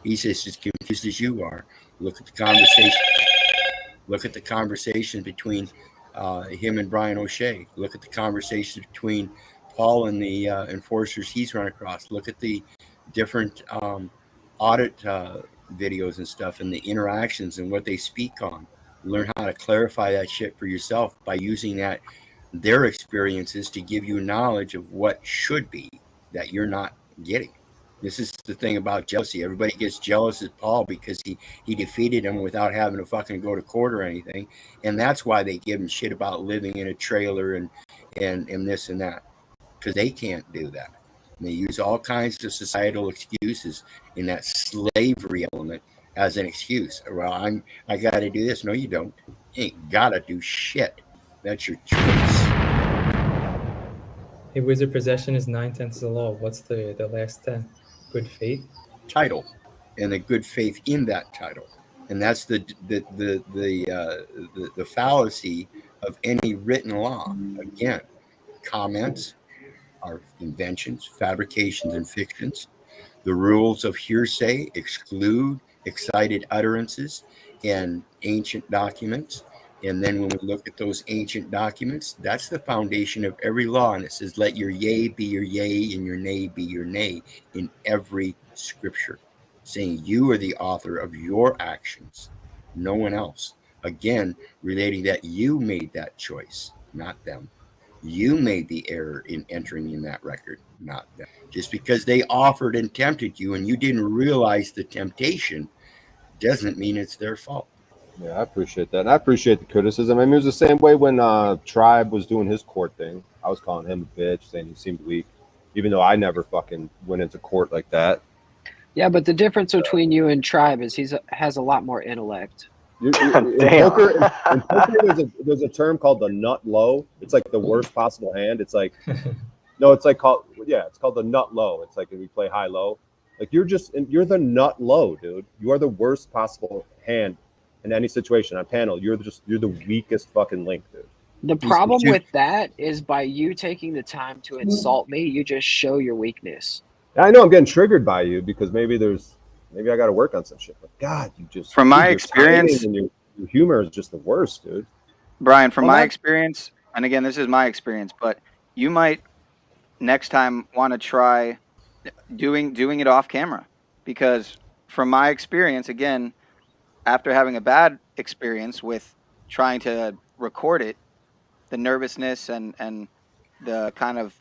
He's just as confused as you are. Look at the conversation. Look at the conversation between him and Brian O'Shea. Look at the conversation between Paul and the enforcers he's run across. Look at the different audit videos and stuff, and the interactions and what they speak on. Learn how to clarify that shit for yourself by using their experiences to give you knowledge of what should be that you're not getting. This is the thing about jealousy. Everybody gets jealous at Paul because he defeated him without having to fucking go to court or anything, and that's why they give him shit about living in a trailer and this and that, because they can't do that. And they use all kinds of societal excuses in that slavery element as an excuse. Well, I got to do this. No, you don't. You ain't got to do shit. That's your choice. Hey, wizard, possession is 9/10 of the law. What's the last 10? Good faith? Title, and the good faith in that title. And that's the fallacy of any written law. Again, comments are inventions, fabrications, and fictions. The rules of hearsay exclude excited utterances and ancient documents. And then when we look at those ancient documents, that's the foundation of every law. And it says, let your yea be your yea and your nay be your nay in every scripture, saying you are the author of your actions, no one else. Again, relating that you made that choice, not them. You made the error in entering in that record, not them. Just because they offered and tempted you and you didn't realize the temptation doesn't mean it's their fault. Yeah, I appreciate that. And I appreciate the criticism. I mean, it was the same way when Tribe was doing his court thing. I was calling him a bitch, saying he seemed weak, even though I never fucking went into court like that. Yeah, but the difference between you and Tribe is has a lot more intellect. In poker, there's a term called the nut low. It's like the worst possible hand. It's like, no, it's called the nut low. It's like when we play high low. Like you're the nut low, dude. You are the worst possible hand in any situation on panel. You're the weakest fucking link, dude. The problem with that is by you taking the time to insult me, you just show your weakness. I know I'm getting triggered by you because maybe I got to work on some shit. But God, from my experience, and your humor is just the worst, dude. Brian, from my experience, and again, this is my experience, but you might next time want to try doing it off camera, because from my experience, again, after having a bad experience with trying to record it, the nervousness and the kind of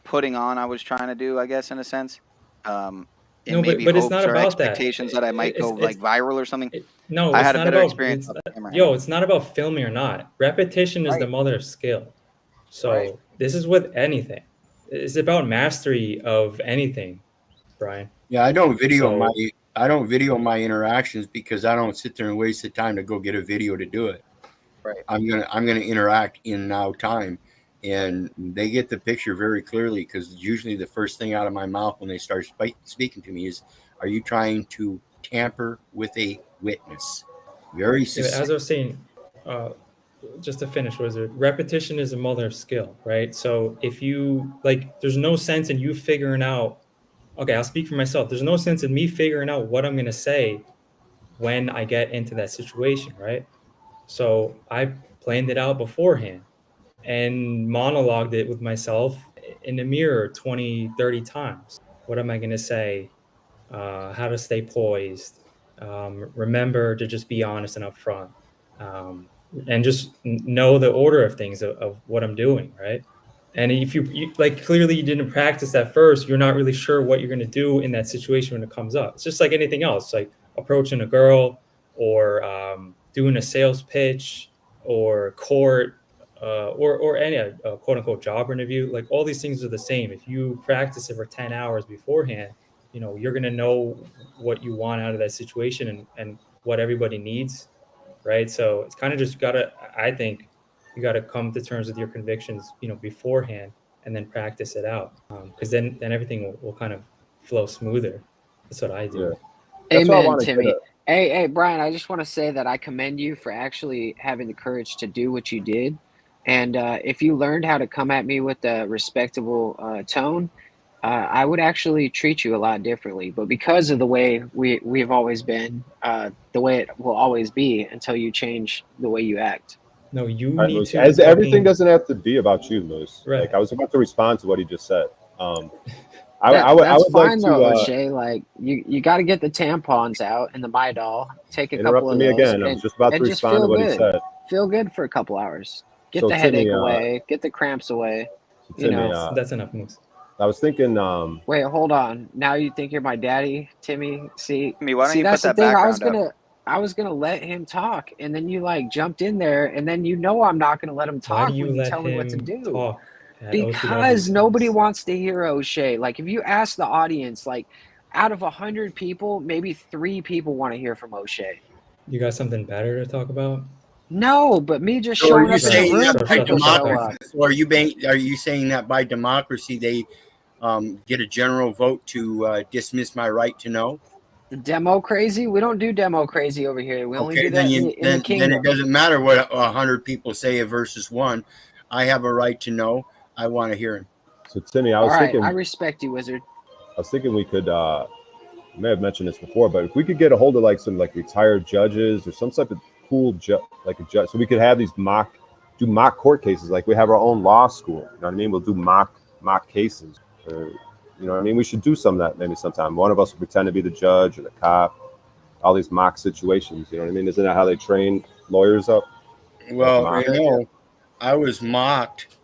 putting on I was trying to do, I guess, in a sense, No, but it's not about expectations that I might go viral or something. No, I it's had a not better about experience. it's not about filming or not. Repetition is the mother of skill. So this is with anything. It's about mastery of anything, Brian. Yeah, I don't video my interactions because I don't sit there and waste the time to go get a video to do it. Right. I'm gonna interact in now time, and they get the picture very clearly because usually the first thing out of my mouth when they start speaking to me is, "Are you trying to tamper with a witness?" Very succinct. As I was saying, just to finish, Wizard, repetition is the mother of skill, right? So if you there's no sense in you figuring out. Okay, I'll speak for myself. There's no sense in me figuring out what I'm going to say when I get into that situation, right? So I planned it out beforehand and monologued it with myself in the mirror 20, 30 times. What am I going to say? How to stay poised. Remember to just be honest and upfront. And just know the order of things of what I'm doing, right? And if you clearly you didn't practice that first, you're not really sure what you're going to do in that situation when it comes up. It's just like anything else, like approaching a girl or doing a sales pitch or court, or any quote unquote job interview, like all these things are the same. If you practice it for 10 hours beforehand, you know, you're going to know what you want out of that situation and what everybody needs. Right. So it's kind of just I think you got to come to terms with your convictions, you know, beforehand and then practice it out. Cause then everything will kind of flow smoother. That's what I do. Yeah. That's why I Amen, want to get Timmy. a. Hey, Brian, I just want to say that I commend you for actually having the courage to do what you did. And if you learned how to come at me with a respectable tone, I would actually treat you a lot differently. But because of the way we've always been, the way it will always be until you change the way you act. No, you All right, need Luis. to As everything fucking doesn't have to be about you, Luis. right. Like I was about to respond to what he just said. I That's would like fine to though, O'Shea. Like you got to get the tampons out and the Midol, take a couple interrupted of me those, again. I was just about to and just respond to feel what he good. said. Feel good for a couple hours. Get So the Timmy, headache away. Get the cramps away. You Timmy, know. That's enough moves. I was thinking. Wait, hold on. Now you think you're my daddy, Timmy? See, Timmy, why don't you that's put the that thing. background up? I was gonna let him talk, and then you like jumped in there, and then you know I'm not gonna let him Why do talk you when you let tell me what to him do. talk at Because OTW's nobody house? wants to hear O'Shea. Like if you ask the audience, like out of 100 people, maybe 3 people want to hear from O'Shea. You got something better to talk about? No, but me just So are showing you up in the saying room, that by people show democracy? up. So are you saying that by democracy they get a general vote to dismiss my right to know? Demo crazy? We don't do demo crazy over here. We only Okay, do then that you in the then it kingdom. doesn't matter what 100 people say versus one. I have a right to know. I want to hear him. So Timmy, I All was right, thinking. I respect you, wizard. I was thinking we could. I may have mentioned this before, but if we could get a hold of like some like retired judges or some type of cool like a judge, so we could have these do mock court cases, like we have our own law school. You know what I mean? We'll do mock cases. Or, you know what I mean? We should do some of that maybe sometime. One of us will pretend to be the judge or the cop. All these mock situations. You know what I mean? Isn't that how they train lawyers up? Well, Mock. you know, I was mocked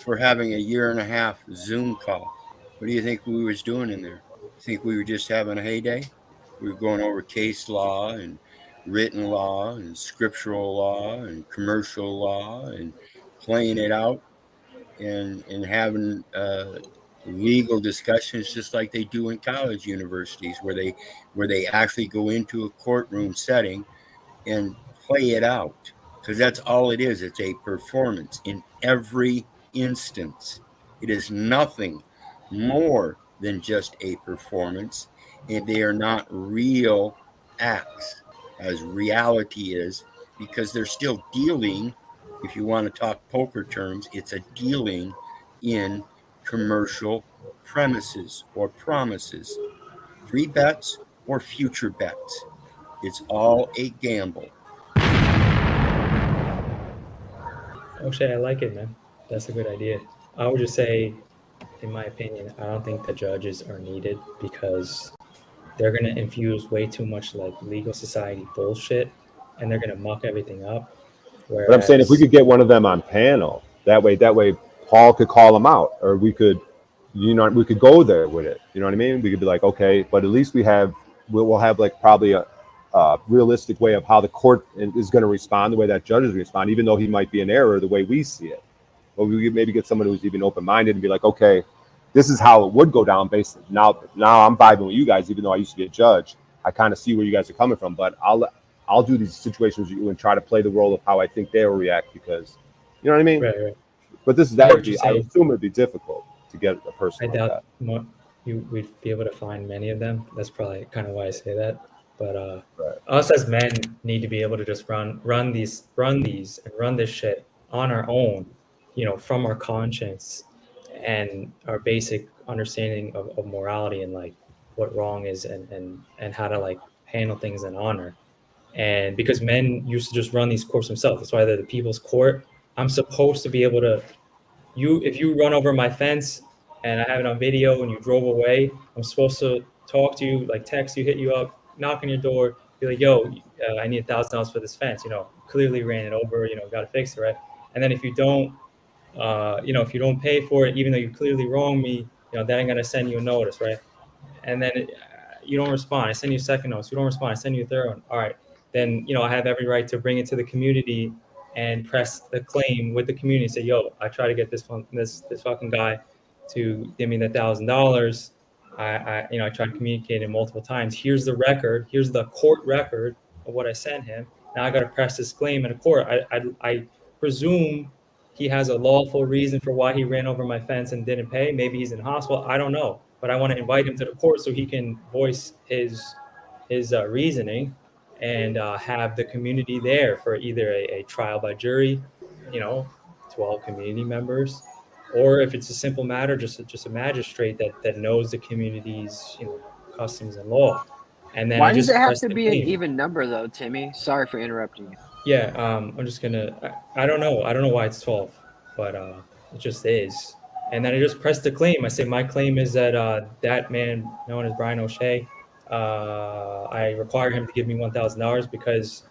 for having a 1.5 year Zoom call. What do you think we was doing in there? Think we were just having a heyday? We were going over case law and written law and scriptural law and commercial law and playing it out and having legal discussions just like they do in college universities where they actually go into a courtroom setting and play it out, because that's all it is. It's a performance in every instance. It is nothing more than just a performance, and they are not real acts as reality is, because they're still dealing. If you want to talk poker terms, it's a dealing in commercial premises or promises, free bets or future bets. It's all a gamble. O'Shea, I like it, man. That's a good idea. I would just say, in my opinion, I don't think the judges are needed because they're going to infuse way too much like legal society bullshit and they're going to muck everything up. But I'm saying if we Whereas, could get one of them on panel, that way Paul could call them out, or we could, we could go there with it. You know what I mean? We could be like, okay, but at least we'll have like probably a realistic way of how the court is going to respond, the way that judges respond, even though he might be in error the way we see it. But we could maybe get someone who's even open-minded and be like, okay, this is how it would go down. Based now I'm vibing with you guys, even though I used to be a judge. I kind of see where you guys are coming from, but I'll do these situations with you and try to play the role of how I think they'll react, because you know what I mean. right. But that would be. I would assume it'd be difficult to get a person I like that. doubt we'd be able to find many of them. That's probably kind of why I say that. But us as men need to be able to just run these and run this shit on our own, from our conscience and our basic understanding of morality and like what wrong is and how to like handle things in honor. And because men used to just run these courts themselves, that's why they're the people's court. I'm supposed to be able to if you run over my fence and I have it on video and you drove away, I'm supposed to talk to you, like text you, hit you up, knock on your door, be like, yo, I need $1,000 for this fence. Clearly ran it over, got to fix it, right? And then if you don't, if you don't pay for it, even though you clearly wronged me, then I'm going to send you a notice, right? And then you don't respond. I send you a second notice. You don't respond. I send you a third one. All right. Then, I have every right to bring it to the community and press the claim with the community. Say, yo, I try to get this fucking guy to give me the $1,000. I tried to communicate it multiple times. Here's the record. Here's the court record of what I sent him. Now I got to press this claim in a court. I presume he has a lawful reason for why he ran over my fence and didn't pay. Maybe he's in hospital. I don't know, but I want to invite him to the court so he can voice his reasoning and have the community there for either a trial by jury, 12 community members, or if it's a simple matter, just a magistrate that knows the community's customs and law. And then I Why does just it have press to the be an claim. even number though, Timmy? Sorry for interrupting you. Yeah, I'm just gonna. I don't know. I don't know why it's 12, but it just is. And then I just press the claim. I say my claim is that that man known as Brian O'Shea, I require him to give me $1,000 because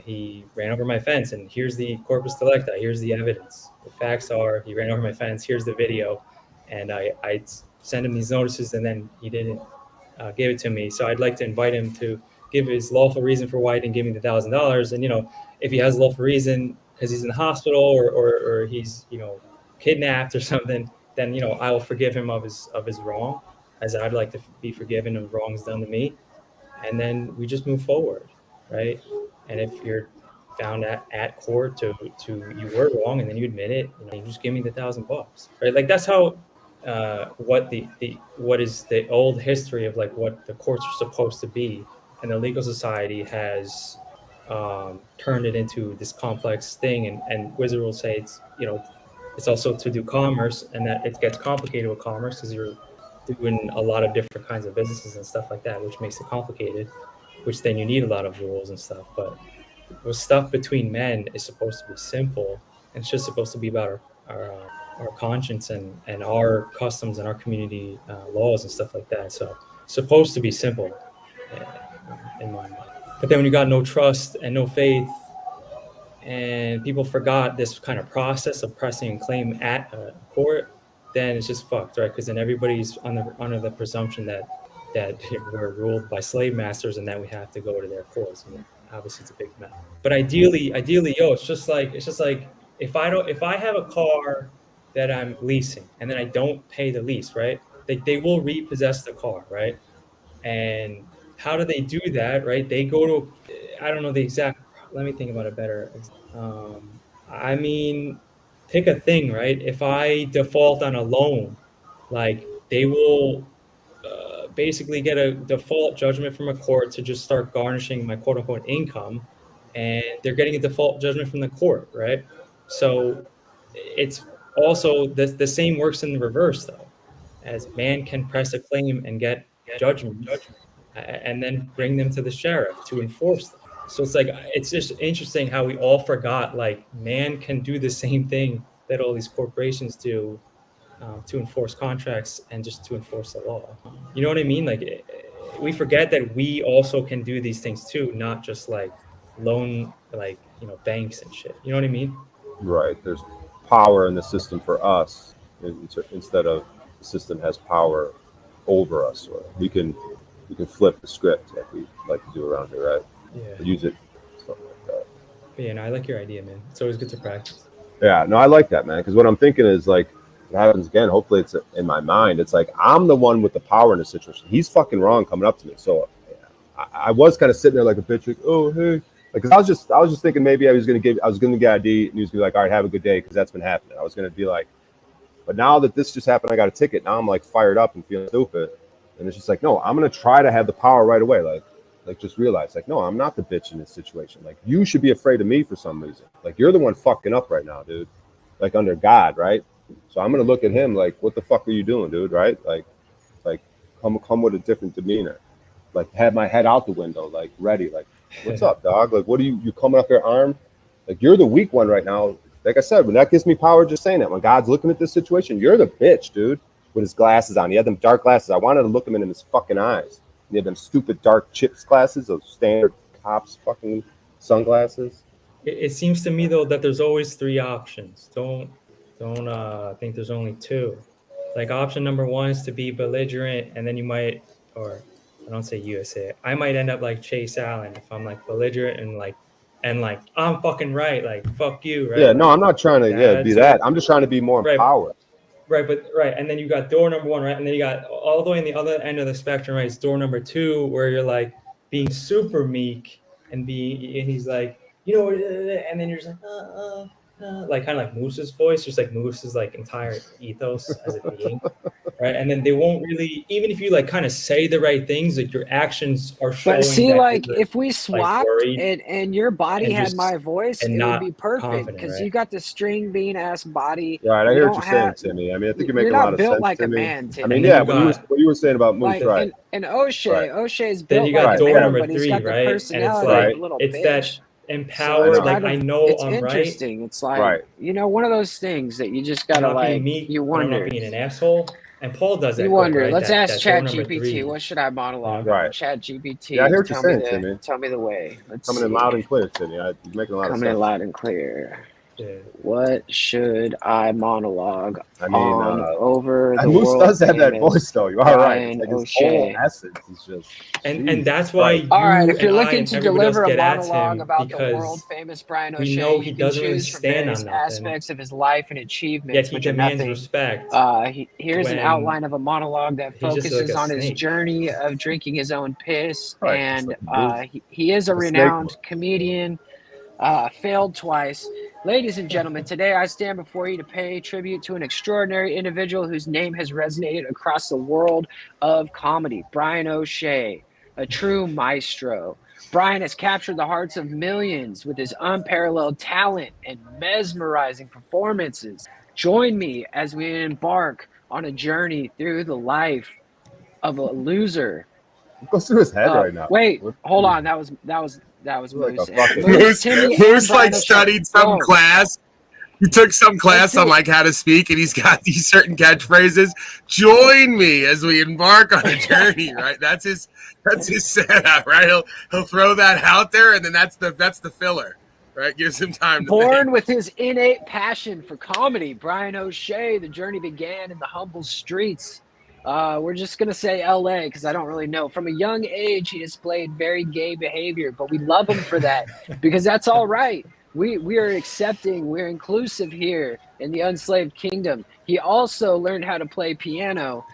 he ran over my fence. And here's the corpus delicti. Here's the evidence. The facts are he ran over my fence. Here's the video, and I sent him these notices, and then he didn't give it to me. So I'd like to invite him to give his lawful reason for why he didn't give me the $1,000. And if he has a lawful reason because he's in the hospital or he's kidnapped or something, then I will forgive him of his wrong, as I'd like to be forgiven of wrongs done to me, and then we just move forward, right? And if you're found at court to you were wrong and then you admit it, you just give me the $1,000, right? Like that's how what is the old history of like what the courts are supposed to be, and the legal society has turned it into this complex thing. And Wizard will say it's also to do commerce, and that it gets complicated with commerce because you're doing a lot of different kinds of businesses and stuff like that, which makes it complicated, which then you need a lot of rules and stuff. But the stuff between men is supposed to be simple, and it's just supposed to be about our conscience and our customs and our community laws and stuff like that. So supposed to be simple in my mind. But then when you got no trust and no faith, and people forgot this kind of process of pressing a claim at a court, then it's just fucked, right? Because then everybody's under the presumption that we're ruled by slave masters and that we have to go to their courts. And obviously, it's a big mess. But ideally, it's just like if I have a car that I'm leasing and then I don't pay the lease, right? They will repossess the car, right? And how do they do that, right? They go to, I don't know the exact, let me think about it better. I mean, pick a thing, right? If I default on a loan, like they will basically get a default judgment from a court to just start garnishing my quote unquote income. And they're getting a default judgment from the court, right? So it's also the same works in the reverse, though, as man can press a claim and get judgments and then bring them to the sheriff to enforce them. So it's like, it's just interesting how we all forgot, like, man can do the same thing that all these corporations do to enforce contracts and just to enforce the law. You know what I mean? Like, we forget that we also can do these things too, not just like loan, like, banks and shit. You know what I mean? Right. There's power in the system for us instead of the system has power over us. Or we can flip the script like we like to do around here, right? Yeah. Use it, stuff like that. But yeah, no, I like your idea, man. It's always good to practice. Yeah, no, I like that, man. Because what I'm thinking is like, it happens again. Hopefully, it's in my mind. It's like I'm the one with the power in the situation. He's fucking wrong coming up to me. So I was kind of sitting there like a bitch, like, oh hey, because I was just thinking maybe I was gonna get ID, and he was gonna be like, all right, have a good day, because that's been happening. I was gonna be like, but now that this just happened, I got a ticket. Now I'm like fired up and feeling stupid, and it's just like, no, I'm gonna try to have the power right away. Like just realize, like, no, I'm not the bitch in this situation. Like, you should be afraid of me for some reason. Like, you're the one fucking up right now, dude. Like, under God, right? So I'm gonna look at him like, what the fuck are you doing, dude? Right? Like come with a different demeanor. Like, have my head out the window, like ready. Like, what's up, dog? Like, what are you coming up your arm? Like, you're the weak one right now. Like I said, when that gives me power, just saying that. When God's looking at this situation, you're the bitch, dude. With his glasses on, he had them dark glasses. I wanted to look him in his fucking eyes. He had them stupid dark chips glasses, those standard cops fucking sunglasses. It seems to me though that there's always three options. Don't think there's only two. Like, option number one is to be belligerent, and then you might, or I don't say USA, I might end up like Chase Allen if I'm like belligerent and like and like I'm fucking right, like fuck you, right? Yeah, no, Like, I'm not trying to be that's that. I'm just trying to be more Right. empowered. Right, but right, and then you got door number 1, right, and then you got all the way in the other end of the spectrum, right? It's door number 2, where you're like being super meek and he's like, you know, and then you're just like kind of like Moose's voice, just like Moose's like entire ethos as a being, right? And then they won't really, even if you like kind of say the right things, like your actions are showing But see, that like you're if we like swapped worried and your body and had just my voice, and it would not be perfect confident, because right? you got the string bean ass body. Right, I You hear what you're don't saying, have. Timmy. I mean, I think you're You're making a lot not of built sense, like a Timmy. man, I Timmy. mean, And then yeah, you got what you were saying about Moose, Like right? and O'Shea, Right. O'Shea's Then built you like got a door man, number but he's 3, got the right? And it's personality of like a little it's bitch. that So empowered, it's like kind I of know it's I'm right, interesting. It's like Right. one of those things that you just I'm gotta not being like. meek, You but I'm not wonder. being an asshole. And Paul does You that good, wonder. right? Let's ask That door Chat number GPT. 3. What should I monologue Right. on? Chat Yeah, I GPT, hear what you're saying, Timmy. tell me the way. Let's Coming in see. loud and clear, Timmy. You're making a lot of Coming in sense. loud and clear. Yeah. What should I monologue I mean, on over the Moose world does have that famous voice, though. You are right. It's Brian like his whole O'Shea? essence is just. And that's why Christ. All right, you if you're and I looking and to everybody else deliver a get at monologue him about the world because famous Brian we O'Shea, know you he can doesn't really choose from stand various on nothing, aspects of his life and yet achievements, he which are demands nothing. respect Here's an when outline of a monologue that he's just like focuses a on his snake. journey of drinking his own piss, Right. and Like he is a the snake renowned comedian. Failed twice. Ladies and gentlemen, today I stand before you to pay tribute to an extraordinary individual whose name has resonated across the world of comedy, Brian O'Shea, a true maestro. Brian has captured the hearts of millions with his unparalleled talent and mesmerizing performances. Join me as we embark on a journey through the life of a loser. What goes through his head right now? Wait, What- hold on. That was like Moose. a fucking- Moose, Timmy, and Moose Brian like O'Shea. studied some Boom. class. He took some class on like how to speak, and he's got these certain catchphrases. Join me as we embark on a journey. Right, that's his setup. Right, he'll throw that out there, and then that's the filler. Right, gives him time to Born think. with his innate passion for comedy, Brian O'Shea, the journey began in the humble streets. We're just going to say LA because I don't really know. From a young age, he displayed very gay behavior, but we love him for that because that's all right. We are accepting, we're inclusive here in the unslaved kingdom. He also learned how to play piano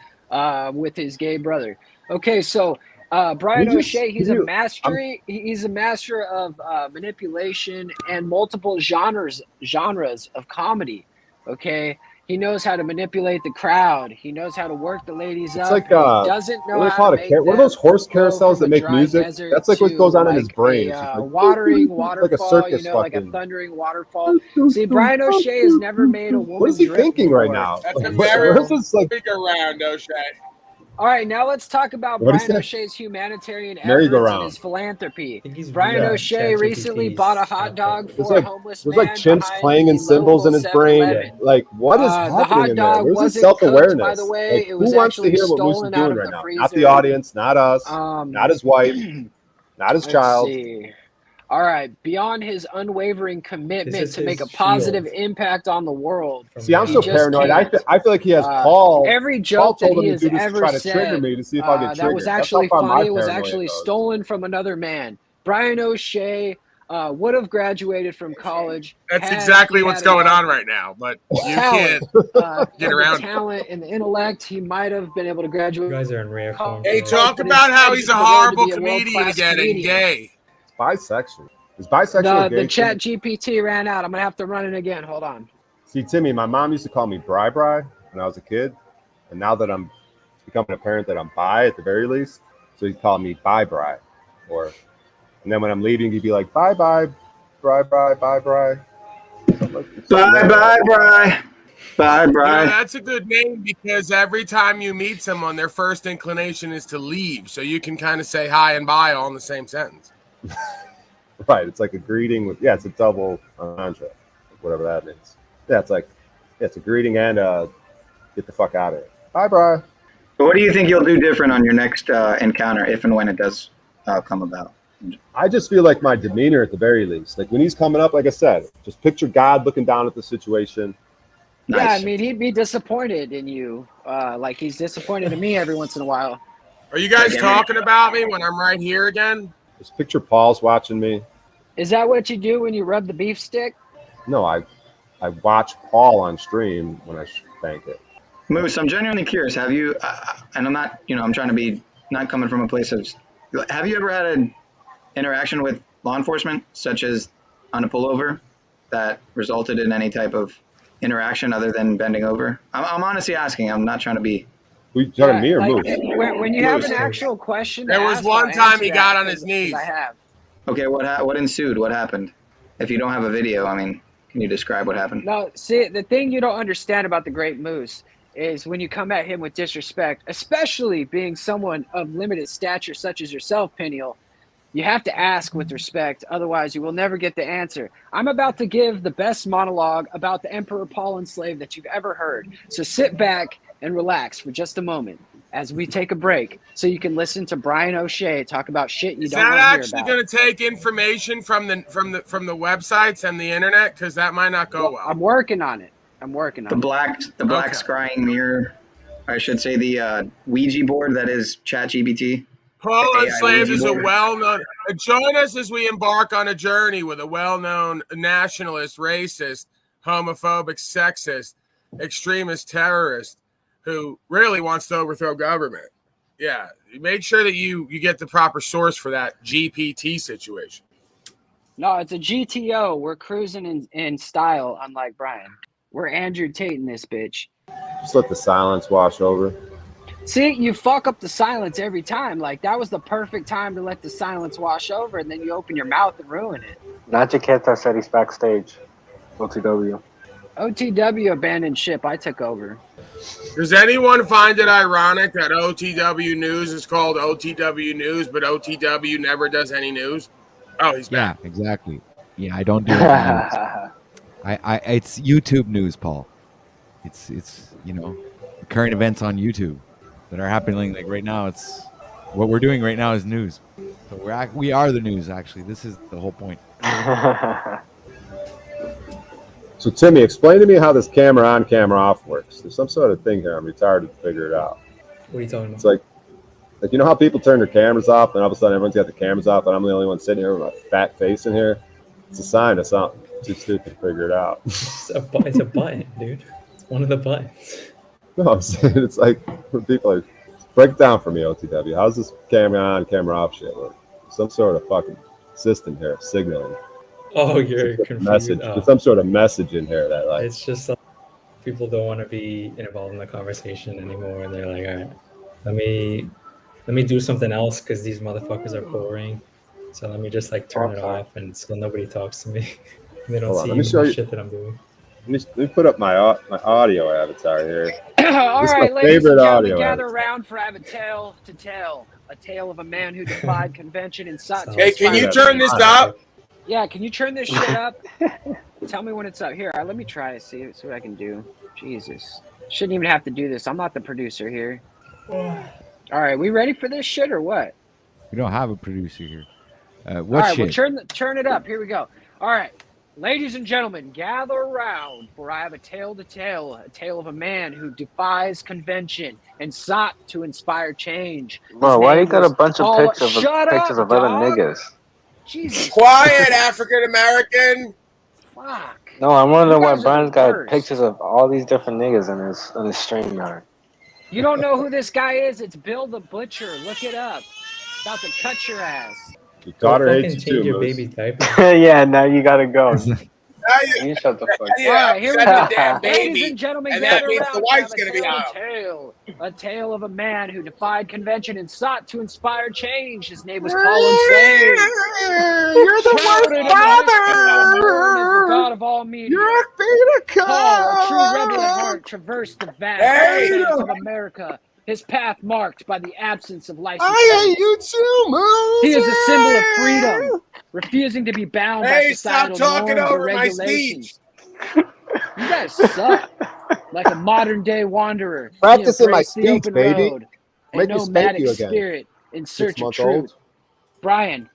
with his gay brother. Okay, so Brian O'Shea, he's a master of manipulation and multiple genres of comedy. Okay, he knows how to manipulate the crowd. He knows how to work the ladies It's up. like He doesn't know what do they how call to it? make What are those horse go carousels from that a make dry music? desert That's like what to goes on in his like brain. a It's just like watering like a waterfall. circus Like a fucking. thundering waterfall. See, Brian O'Shea has never made a woman What is he drip thinking right before. now? That's a Where's this like? merry-go-round, O'Shea. All right, now let's talk about What is Brian that? O'Shea's humanitarian efforts and Merry-go-round. his philanthropy. I think he's Brian reading O'Shea recently bought a hot dog for a homeless There's like man chimps behind clanging the cymbals local in his brain. 7-Eleven. Like, what is The happening hot in there? dog Where's his wasn't cooked, by self-awareness? the way. Like, It who was wants to actually hear what Moose is stolen out doing of right the now? freezer. Not the audience, not us, not his wife, not his Let's child. see. All right. Beyond his unwavering commitment This is to make a his positive shield impact on the world, See, I'm he so just paranoid. can't. I feel like he has Paul. Every Paul joke that told him he to has do this to ever try to trigger said me to see if I'll get that was triggered. That's how actually far my funny was paranoia actually goes. stolen from another man. Brian O'Shea would have graduated from college. That's had exactly he what's had going enough on right now, but you talent, can't get the around it. talent and the intellect, he might have been able to graduate. You guys are in rare form. Hey, tonight. talk But about how instead he's he a took the road to horrible be a comedian world-class again and comedian. gay. Bisexual. Is bisexual gay? The Chat GPT ran out. I'm gonna have to run it again. Hold on. See, Timmy, my mom used to call me Bri Bri when I was a kid, and now that I'm becoming a parent, that I'm bi at the very least, so he'd call me Bye Bri, and then when I'm leaving, he'd be like Bye Bye, Bri Bri, Bye Bri. Bye bye, Bri. Bye, You know, Bri. that's a good name because every time you meet someone, their first inclination is to leave. So you can kind of say hi and bye all in the same sentence. Right, it's like a greeting with it's a double entendre, whatever that means. Yeah, it's a greeting and get the fuck out of here. Bye, Bri. But what do you think you'll do different on your next encounter, if and when it does come about? I just feel like my demeanor at the very least, like when he's coming up, like I said, just picture God looking down at the situation. Yeah, Nice. I mean, he'd be disappointed in you, like he's disappointed in me every once in a while. Are you guys talking about me when I'm right here again? Just picture Paul's watching me. Is that what you do when you rub the beef stick? No, I watch Paul on stream when I spank it. Moose, I'm genuinely curious. Have you, and I'm not, I'm trying to be not coming from a place of, have you ever had an interaction with law enforcement, such as on a pullover, that resulted in any type of interaction other than bending over? I'm honestly asking. I'm not trying to be. We talking me or like, Moose? When you have Moose. an actual question, to There was ask, one I'll time answer he got that, on his 'cause knees. I have. Okay, what ensued? What happened? If you don't have a video, I mean, can you describe what happened? No, see, the thing you don't understand about the Great Moose is when you come at him with disrespect, especially being someone of limited stature such as yourself, Peniel, you have to ask with respect. Otherwise, you will never get the answer. I'm about to give the best monologue about the Emperor Paul Enslaved that you've ever heard. So sit back and relax for just a moment as we take a break so you can listen to Brian O'Shea talk about shit you Is don't that want to hear actually about. going to take information from the websites and the internet? Because that might not go well. I'm working on it. The black scrying mirror, I should say the Ouija board that is ChatGPT. Paul AI Enslaved Ouija is a board. well-known. Join us as we embark on a journey with a well-known nationalist, racist, homophobic, sexist, extremist terrorist who really wants to overthrow government. Yeah, make sure that you get the proper source for that GPT situation. No, it's a GTO. We're cruising in style, unlike Brian. We're Andrew Tate in this bitch. Just let the silence wash over. See, you fuck up the silence every time. Like, that was the perfect time to let the silence wash over, and then you open your mouth and ruin it. Nachiketa said he's backstage. OTW. OTW abandoned ship. I took over. Does anyone find it ironic that OTW News is called OTW News, but OTW never does any news? Oh, he's back. Yeah, exactly. Yeah, I don't do any news. It's YouTube news, Paul. It's current events on YouTube that are happening like right now. It's what we're doing right now is news. So we are the news. Actually, this is the whole point. So Timmy, explain to me how this camera on, camera off works. There's some sort of thing here. I'm retarded to figure it out. What are you talking about? It's like you know how people turn their cameras off, and all of a sudden everyone's got the cameras off, and I'm the only one sitting here with my fat face in here. It's a sign of something. Too stupid to figure it out. It's a button, dude. It's one of the buttons. No, I'm saying it's like when people are break it down for me, OTW. How's this camera on, camera off shit work? Some sort of fucking system here, signaling. Oh, you're confused. Message. Oh. There's some sort of message in here that like It's just people don't want to be involved in the conversation anymore, and they're like, all right, let me do something else because these motherfuckers are boring. So let me just like turn it off, and so nobody talks to me. They don't Hold on, see let me show the you. shit that I'm doing. Let me put up my audio avatar here. All This is right, my ladies favorite and gentlemen, audio gather avatar. around for I have a tale to tell. A tale of a man who defied convention and sought to Hey, can inspire you turn this up? Yeah, can you turn this shit up? Tell me when it's up. Here, let me try to see what I can do. Jesus. Shouldn't even have to do this. I'm not the producer here. All right, we ready for this shit or what? We don't have a producer here. What All right, shit? well, turn it up. Here we go. All right. Ladies and gentlemen, gather around, for I have a tale to tell, a tale of a man who defies convention and sought to inspire change. His Bro, why you name got a was bunch of Paul- pictures of Shut pictures up, of other dog. niggas? Jesus. Quiet, African American. Fuck. No, I'm wondering You why guys are Brian's the got worst. pictures of all these different niggas in his stream yard. You don't know who this guy is? It's Bill the Butcher. Look it up. About to cut your ass. Your Go daughter fucking hates you change too, your Moose. baby's diaper. Yeah, now you gotta go. You shut the fuck Yeah, All right, here we that's go. a damn Ladies baby. and gentlemen, And that gather means around. the for I wife's have gonna be out. A tale of a man who defied convention and sought to inspire change. His name was Paul Enslaved. You're the Shouted worst in the history, known as the father. god of all media. You're being a Paul, a true cop. rebel at heart, traversed the vast Hey. expanse of America. His path marked by the absence of license. I hate you too, Moose. He is a symbol of freedom, refusing to be bound by Hey, stop societal talking norms or over my regulations. You guys suck. Like a modern day wanderer, he Practicing my embraced the speech, open baby. road, a Make me spank nomadic you again. spirit in search of 6-month-old. truth. Brian,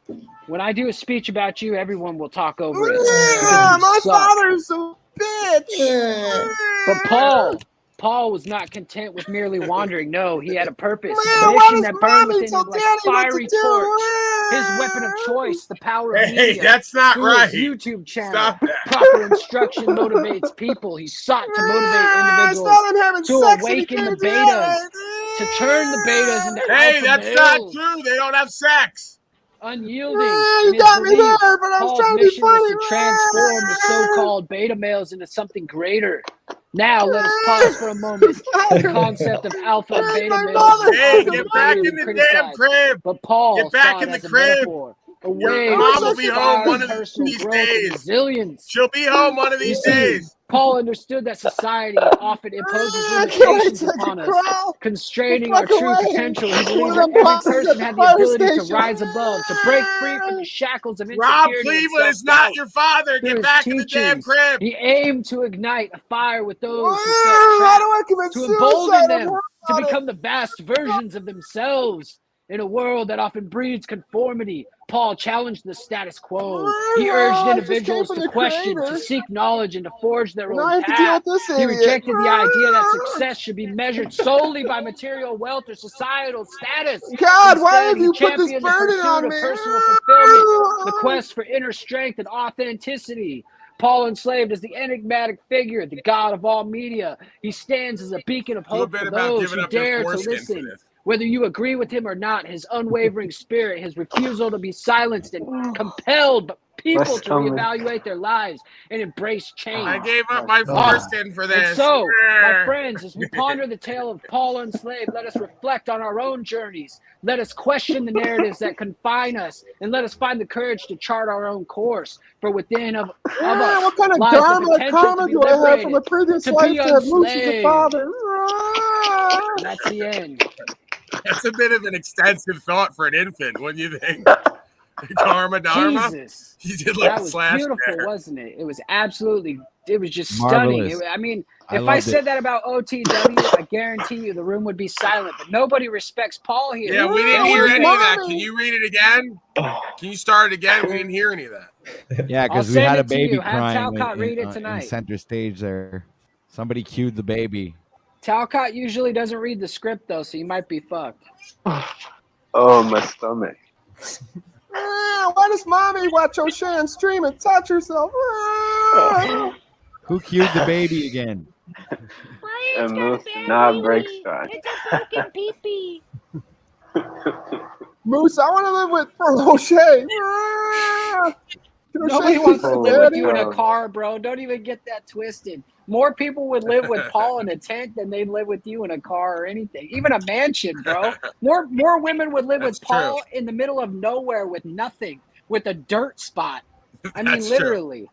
when I do a speech about you, everyone will talk over it. Yeah, because you my suck. father's a bitch. But Paul Paul was not content with merely wandering. No, he had a purpose, Man, a why mission does that burned mommy within tell him like daddy a what to fiery do? torch. His weapon of choice, the power of Hey, media. that's not Through his right. YouTube channel, Stop that. proper instruction motivates people. He sought to motivate individuals Stop him having to sex and he awaken the can't do that, betas, to turn the betas into Hey, alpha that's not males. true. They don't have sex. Unyielding You in his got me beliefs, there, but I was Paul's trying to be mission was funny. to transform the so-called beta males into something greater. Now let us pause for a moment. The concept of alpha and beta males is Hey, often get back debated in and the damn criticized, crib. but Paul Get back saw in it the as a crib. metaphor, a Your way mom to will be home inspire one of personal these growth and days. resilience. She'll be home one of You these see, days. Paul understood that society often imposes limitations upon us, constraining our true potential. He believed that every person had the ability to rise above, to break free from the shackles of Rob insecurity and Cleveland is self-doubt. not your father. Through Get his back in the damn teachings, crib. he aimed to ignite a fire with those who felt How trapped, do I commit to suicide? embolden them I'm to on it. become the best versions of themselves. In a world that often breeds conformity, Paul challenged the status quo. He urged I just came individuals from to the question, to creator. seek knowledge, and to forge their And own now I have to deal path. with this He idiot. rejected the idea that success should be measured solely by material wealth or societal status. God, why Instead, have he you put this championed the burden pursuit on of me? personal fulfillment, the quest for inner strength and authenticity. Paul enslaved as the enigmatic figure, the god of all media. He stands as a beacon of Do a hope bit for about those giving who up your dare to foreskin for listen. this. Whether you agree with him or not, his unwavering spirit, his refusal to be silenced and compelled people to reevaluate their lives and embrace change. I gave up my foreskin for And this. so, my friends, as we ponder the tale of Paul Unslaved, let us reflect on our own journeys. Let us question the narratives that confine us, and let us find the courage to chart our own course. For within of us What kind of lies the dharma potential to karma be do I have liberated, from a previous to life be to have Moose as a enslaved. father? And that's the end. That's a bit of an extensive thought for an infant, wouldn't you think? Karma dharma. Jesus. You did like That a was slash beautiful, there. wasn't it? It was absolutely, it was just stunning. Marvelous. I mean, I if I loved said it. that about OTW, I guarantee you the room would be silent. But nobody respects Paul here. Yeah, we didn't That hear was any it. of that. Can you read it again? Can you start it again? We didn't hear any of that. Yeah, I'll because we send had a it to baby you. Have crying Talcott read it in tonight. center stage there. Somebody cued the baby. Talcott usually doesn't read the script though, so you might be fucked. Oh, my stomach. Why does mommy watch O'Shea and stream and touch herself? Who cued the baby again? And Moose did not break stride. It's a broken pee-pee. Moose, I want to live with O'Shea. Nobody wants to live with you in a car, bro. Don't even get that twisted. More people would live with Paul in a tent than they'd live with you in a car or anything. Even a mansion, bro. More women would live with Paul in the middle of nowhere with nothing, with a dirt spot. I mean, That's literally.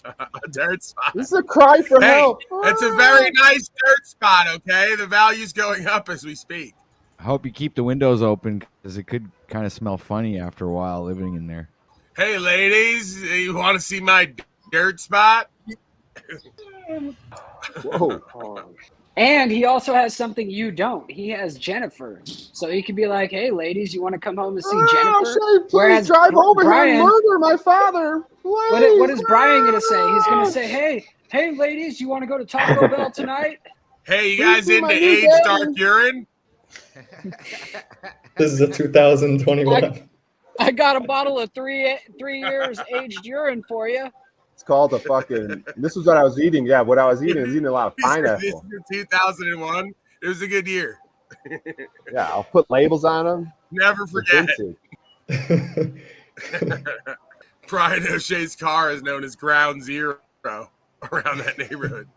A dirt spot. This is a cry for help. It's a very nice dirt spot, okay? The value's going up as we speak. I hope you keep the windows open because it could kind of smell funny after a while living in there. Hey, ladies, you want to see my dirt spot? Whoa. And he also has something you don't. He has Jennifer. So he could be like, hey, ladies, you want to come home and see Jennifer? Oh, O'Shea, please drive over here and murder my father. What is Brian going to say? He's going to say, hey, ladies, you want to go to Taco Bell tonight? Hey, you Please guys be into my new age daddy. dark urine? This is a 2021. I got a bottle of 3 years aged urine for you. It's called a fucking. This was what I was eating. Yeah, what I was eating is eating a lot of This pineapple. is 2001. It was a good year. Yeah, I'll put labels on them. Never forget. Vintage. Brian O'Shea's car is known as Ground Zero around that neighborhood.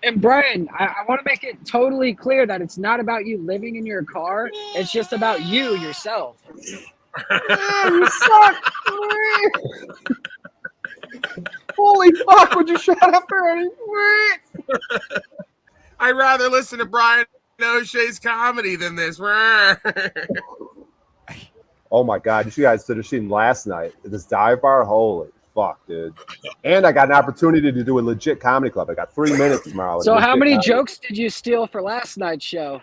And Brian, I want to make it totally clear that it's not about you living in your car. It's just about you yourself. You suck. Holy fuck, would you shut up already? I'd rather listen to Brian O'Shea's comedy than this. Oh my god, you guys should have seen last night at this dive bar. Holy fuck, dude! And I got an opportunity to do a legit comedy club. I got 3 minutes tomorrow. So how many jokes did you steal for last night's show?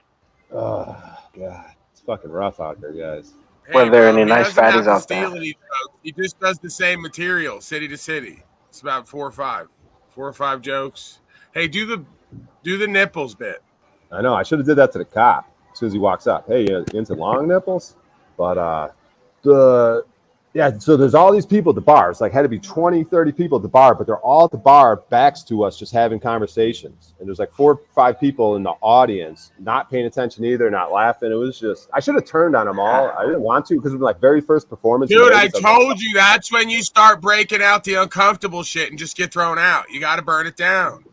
Oh god, it's fucking rough out there, guys. Were there any He nice doesn't have fatties to out steal there? any jokes. He just does the same material, city to city. It's about 4 or 5 jokes. Hey, do the nipples bit. I know. I should have did that to the cop as soon as he walks up. Hey, you into long nipples? But so there's all these people at the bar. It's like had to be 20, 30 people at the bar, but they're all at the bar backs to us just having conversations. And there's like 4 or 5 people in the audience not paying attention either, not laughing. It was just, I should have turned on them all. I didn't want to because it was my very first performance. Dude, I told you that's when you start breaking out the uncomfortable shit and just get thrown out. You got to burn it down.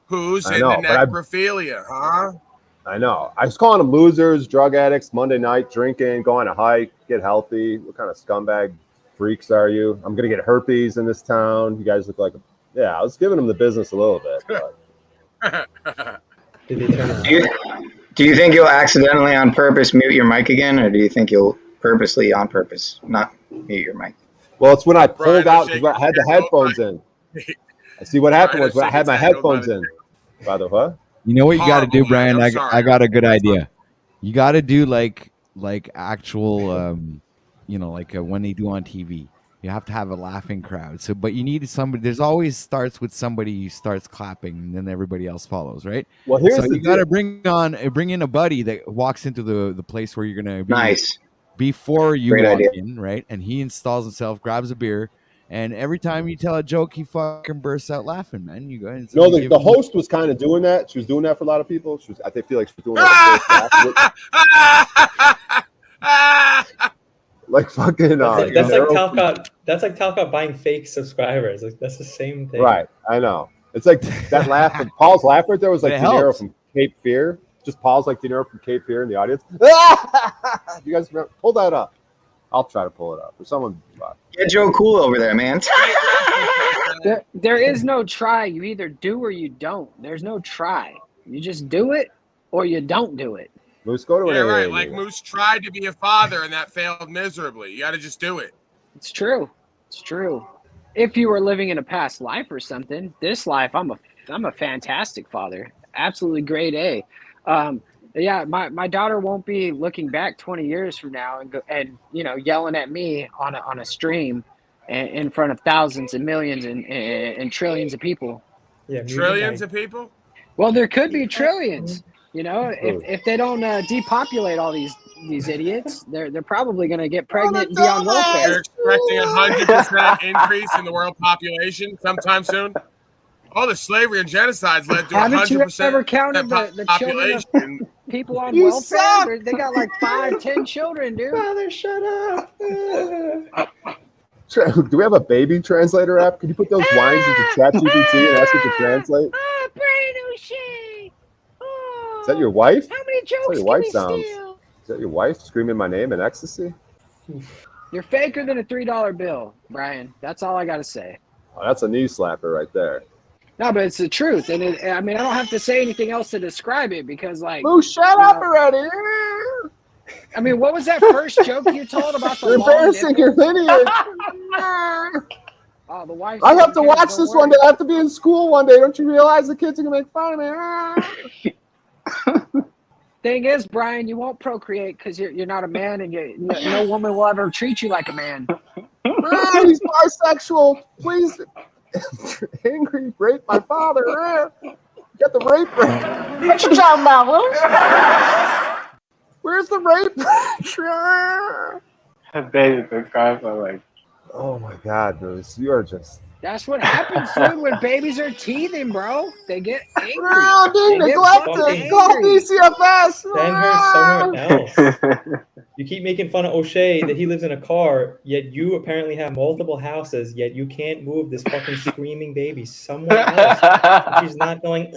Who's into necrophilia, huh? I know. I was calling them losers, drug addicts, Monday night, drinking, go on a hike, get healthy. What kind of scumbag freaks are you? I'm going to get herpes in this town. You guys look like, I was giving them the business a little bit. But. Do you think you'll accidentally on purpose mute your mic again, or do you think you'll purposely on purpose not mute your mic? Well, it's when I pulled out because I had the headphones in. See what happened was when I had my headphones in. By the what? You know what you got to do, Brian? I got a good idea. You got to do like actual, when they do on TV. You have to have a laughing crowd. So, but you need somebody. There's always starts with somebody who starts clapping, and then everybody else follows, right? Well, here's so the you got to bring in a buddy that walks into the place where you're gonna be nice before you Great walk idea. in, right? And he installs himself, grabs a beer. And every time you tell a joke, he fucking bursts out laughing, man. You go and No, the host was kind of doing that. She was doing that for a lot of people. I feel like she was doing that. Like fucking. That's like Talcott. That's like Talcott buying fake subscribers. Like that's the same thing. Right, I know. It's like that laugh. Paul's laugh right there was like It De Niro helps. from Cape Fear. Just Paul's like De Niro from Cape Fear in the audience. You guys remember? Pull that up. I'll try to pull it up. Or someone. Get Joe Cool over there, man. There is no try. You either do or you don't. There's no try. You just do it or you don't do it. Moose, go to Yeah, right. Like Moose tried to be a father and that failed miserably. You got to just do it. It's true. It's true. If you were living in a past life or something, this life, I'm a fantastic father. Absolutely grade A. Yeah, my daughter won't be looking back 20 years from now and yelling at me on a stream in front of thousands and millions and trillions of people. Yeah, Trillions of people? Well, there could be trillions. If they don't depopulate all these idiots, they're probably going to get pregnant and be on welfare. You're expecting 100% increase in the world population sometime soon? All the slavery and genocides led to 100% Haven't you ever counted the children of people on welfare? They got like 5-10 children, dude. Father, shut up. Do we have a baby translator app? Can you put those lines into ChatGPT and ask it to translate? Oh, Brian O'Shea. Is that your wife? How many That's jokes how your can wife we sounds. steal? Is that your wife screaming my name in ecstasy? You're faker than a $3 bill, Brian. That's all I got to say. Oh, that's a knee slapper right there. No, but it's the truth. And I don't have to say anything else to describe it because, like... Oh, shut up already! I mean, what was that first joke you told about the You're long embarrassing your nipples? lineage. Oh, the wife. I have to watch this one day. I have to be in school one day. Don't you realize the kids are going to make fun of me? Thing is, Brian, you won't procreate because you're not a man, and no woman will ever treat you like a man. He's bisexual. Please, angry, rape my father. Get the rape rate. What you talking about, Will? Where's the rape rate? They subscribe for like. Oh my God, Bruce, you are just. That's what happens, dude, when babies are teething, bro. They get angry. Oh, being They get neglected. fucking Call angry. DCFS. Send her somewhere else. You keep making fun of O'Shea that he lives in a car, yet you apparently have multiple houses, yet you can't move this fucking screaming baby somewhere else. She's not going,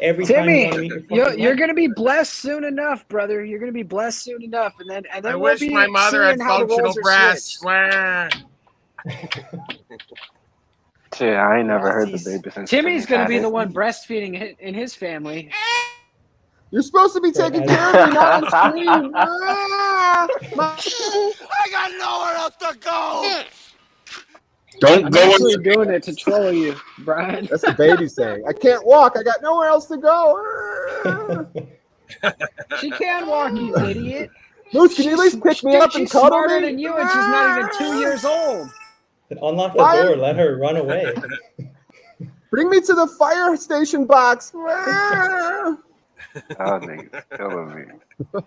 every time you want to meet your Timmy, fucking you're wife. going to be blessed soon enough, brother. You're going to be blessed soon enough. And then I we'll wish be my mother had seeing how the functional roles are breasts. switched. Shit, I ain't never heard the baby since. Timmy's going to had be it. the one breastfeeding in his family. You're supposed to be taking care of me, not on screen. I got nowhere else to go. Don't I'm go actually in. doing it to troll you, Brian. That's the baby saying. I can't walk. I got nowhere else to go. She can walk, you idiot. Moose, can you at least pick me Dude, up and she's cuddle smarter me? than you, and she's not even 2 years old. Then unlock the Why- door, let her run away. Bring me to the fire station box. That nigga's killing me.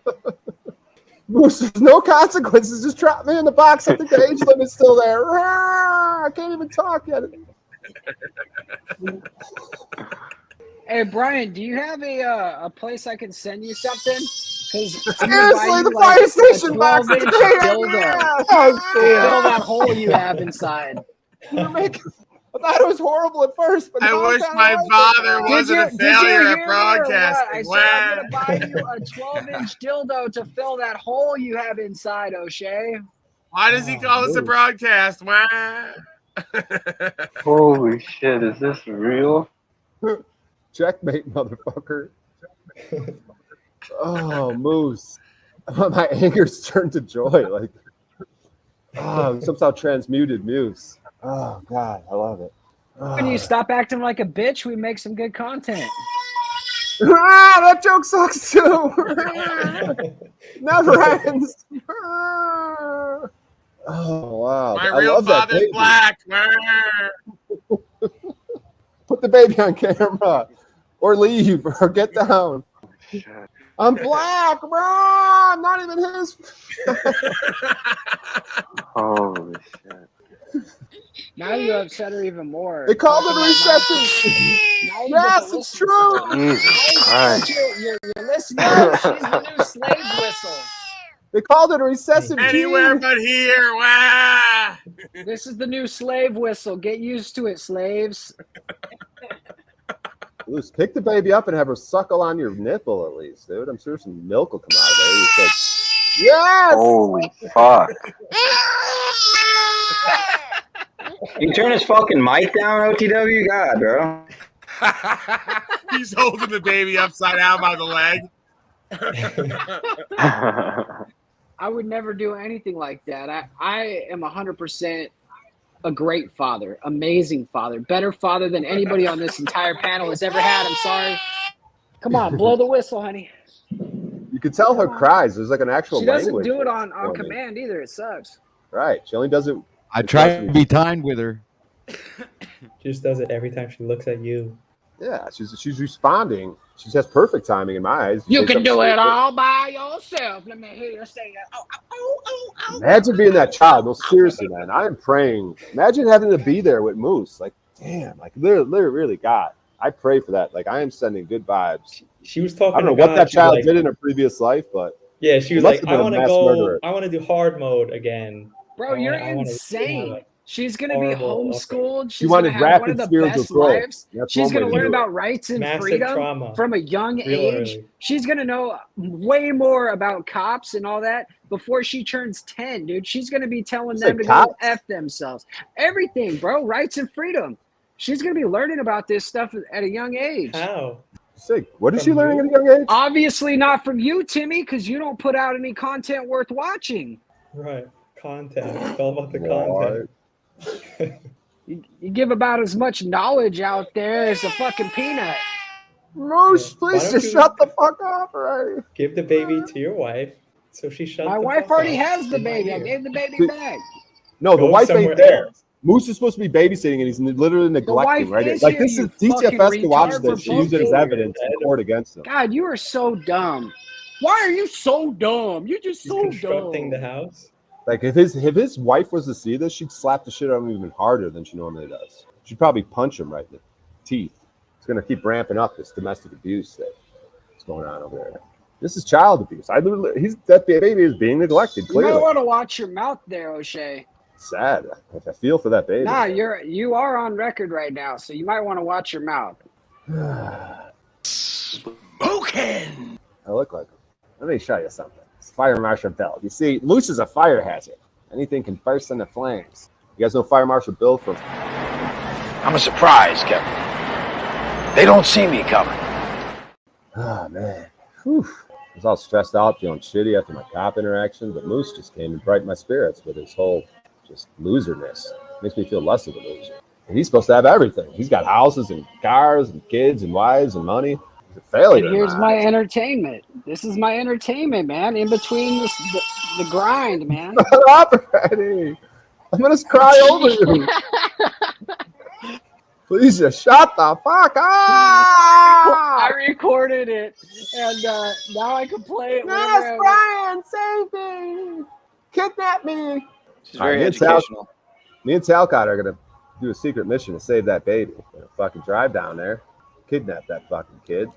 Moose, there's no consequences. Just trap me in the box. I think the age limit's still there. I can't even talk yet. Hey Brian, do you have a place I can send you something? Because Seriously, the fire station box. a 12-inch dildo to fill that hole you have inside. You're making. I thought it was horrible at first, but I now wish kinda my like it. father Did wasn't you a failure hear at me or broadcasting. what? I said Wow. I'm gonna buy you a 12-inch dildo to fill that hole you have inside, O'Shea. Why does he call this a broadcast? Wow. Holy shit, is this real? Checkmate, motherfucker. Oh, Moose. My anger's turned to joy. Like, somehow transmuted Moose. Oh, God, I love it. When you stop acting like a bitch, we make some good content. That joke sucks too. Never ends. Oh, wow. My I real love that father's baby. black. Put the baby on camera or leave or get down. I'm black, bro. I'm not even his. Holy shit. Now you upset her even more. They called it recessive. Yes, it's true. Jesus Christ. You're listening. She's the new slave whistle. They called it a recessive Anywhere gene. but here. Wow. This is the new slave whistle. Get used to it, slaves. Luce, pick the baby up and have her suckle on your nipple at least, dude. I'm sure some milk will come out of there. You said, yes. Holy fuck. You turn his fucking mic down, OTW? God, bro. He's holding the baby upside down by the leg. I would never do anything like that. I am 100% a great father, amazing father, better father than anybody on this entire panel has ever had. I'm sorry. Come on, blow the whistle, honey. You could tell her cries. There's like an actual She doesn't language. do it on forming. command either. It sucks. Right. She only does it. I try to be kind with her. She just does it every time she looks at you. Yeah, she's responding. She has perfect timing in my eyes. You can do it all by yourself. Let me hear you say that. Imagine being that child. No, seriously, man. I am praying. Imagine having to be there with Moose. Like, damn. Like, literally, really, God. I pray for that. Like, I am sending good vibes. She was talking. I don't know to what God. that She was child like, did in her previous life, but yeah, she was must like, have I been a want to mass go. murderer. I want to do hard mode again. Bro, you're I wanna insane. have She's going to be horrible homeschooled. She She's going to wanted have rapid one of the spiritual best growth. lives. That's She's one way going to to learn do it. about rights and Massive freedom trauma. from a young Real age. early. She's going to know way more about cops and all that before she turns 10, dude. She's going to be telling You them said to go cops? F themselves. Everything, bro. Rights and freedom. She's going to be learning about this stuff at a young age. How? Sick. What is From she learning you? at a young age? Obviously not from you, Timmy, because you don't put out any content worth watching. Right. Content. It's all about the What? content. You give about as much knowledge out there as a fucking peanut. Moose, Why please don't just you- shut the fuck up already. Give the baby to your wife, so she shuts My the wife fuck already up. has the in my baby. I ear. gave the baby See- back. No, the Go wife somewhere ain't there. else. Moose is supposed to be babysitting, and he's literally neglecting. wife Right? is Like here, this you is DTFS fucking to watch retard, this. for She used it as both of evidence in court against him. God, you are so dumb. Why are you so dumb? You're just He's so constructing dumb. the house. Like if his wife was to see this, she'd slap the shit out of him even harder than she normally does. She'd probably punch him right in the teeth. It's gonna keep ramping up this domestic abuse that's going on over there. This is child abuse. That baby is being neglected. You might Clearly, want to watch your mouth there, O'Shea. sad. I feel for that baby. Nah, you are on record right now, so you might want to watch your mouth. Spoken. I look like him. Let me show you something. It's Fire Marshal Bill. You see, Moose is a fire hazard. Anything can burst into flames. You guys know Fire Marshal Bill from? I'm a surprise, Captain. They don't see me coming. Oh, man. Whew. I was all stressed out, feeling shitty after my cop interaction, but Moose just came and brightened my spirits with his whole just loserness. Makes me feel less of a loser. And he's supposed to have everything. He's got houses and cars and kids and wives and money. He's a failure. And here's my entertainment. This is my entertainment, man. In between the grind, man. Shut up already. I'm gonna cry over you. Please just shut the fuck up. I recorded it, and now I can play it. Yes, Brian, save me. Kidnap me. She's All right, very educational. Me and Talcott are going to do a secret mission to save that baby. We're going to fucking drive down there, kidnap that fucking kid,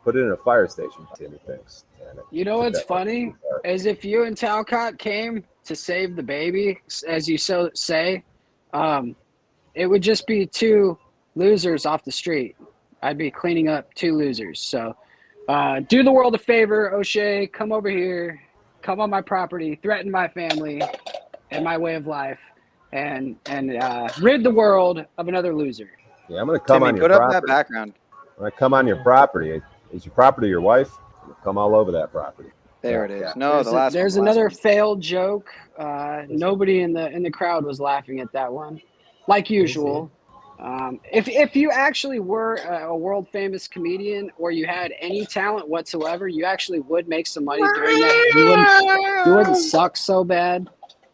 put it in a fire station. See what he thinks. You know what's funny is if you and Talcott came to save the baby, as you so say, it would just be two losers off the street. I'd be cleaning up two losers. So do the world a favor, O'Shea. Come over here. Come on my property. Threaten my family and my way of life. And rid the world of another loser. Yeah, I'm going to come Timmy, on your put up property. that background. When I come on your property, is your property your wife? I'll come all over that property. There it is. Yeah. No, There's another failed joke. Nobody in the crowd was laughing at that one, like usual. If you actually were a world famous comedian or you had any talent whatsoever, you actually would make some money doing that. You wouldn't suck so bad,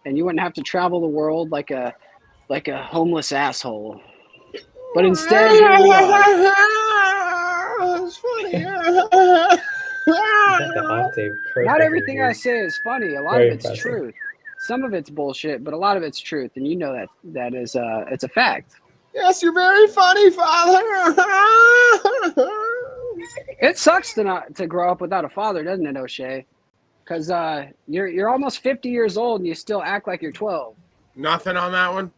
and you wouldn't have to travel the world like a homeless asshole. But instead, here we are. It's funny. Not everything I say is funny. A lot Very of it's impressive. truth. Some of it's bullshit, but a lot of it's truth, and you know that is it's a fact. Yes, you're very funny, Father. It sucks to grow up without a father, doesn't it, O'Shea? Because you're almost 50 years old and you still act like you're 12. Nothing on that one.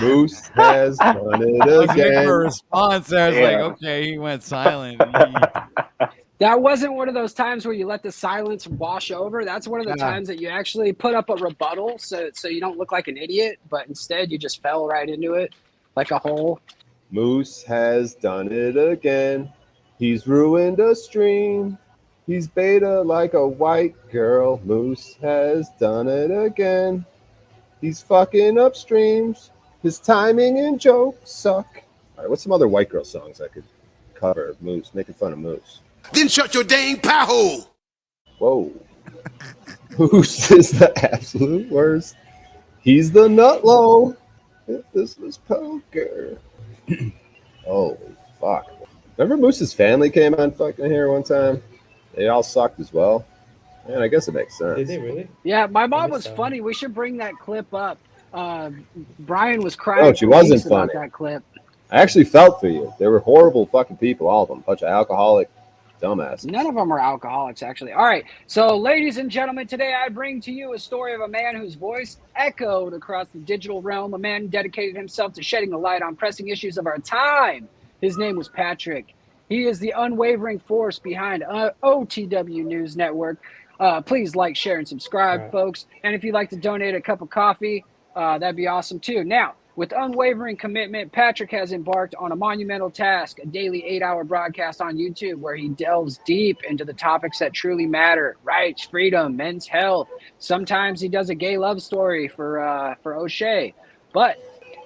Moose has done it I was waiting again. for a response. I was Yeah. like, okay, he went silent. That wasn't one of those times where you let the silence wash over. That's one of the Yeah. times that you actually put up a rebuttal so you don't look like an idiot, but instead you just fell right into it like a hole. Moose has done it again. He's ruined a stream. He's beta like a white girl. Moose has done it again. He's fucking up streams. His timing and jokes suck. All right, what's some other white girl songs I could cover? Moose, making fun of Moose. Then shut your dang pie hole. Whoa. Moose is the absolute worst. He's the nut low. If this was poker. Oh, fuck. Remember Moose's family came on fucking here one time? They all sucked as well. Man, I guess it makes sense. Did they really? Yeah, my mom was missed that funny. We should bring that clip up. Brian was crying. Oh, she for wasn't weeks about funny. that clip. I actually felt for you. They were horrible fucking people, all of them. Bunch of alcoholic dumbasses. None of them are alcoholics, actually. All right. So, ladies and gentlemen, today I bring to you a story of a man whose voice echoed across the digital realm, a man who dedicated himself to shedding the light on pressing issues of our time. His name was Patrick. He is the unwavering force behind OTW News Network. Please like, share, and subscribe, folks. And if you'd like to donate a cup of coffee, that'd be awesome, too. Now, with unwavering commitment, Patrick has embarked on a monumental task, a daily 8-hour broadcast on YouTube where he delves deep into the topics that truly matter: rights, freedom, men's health. Sometimes he does a gay love story for O'Shea. But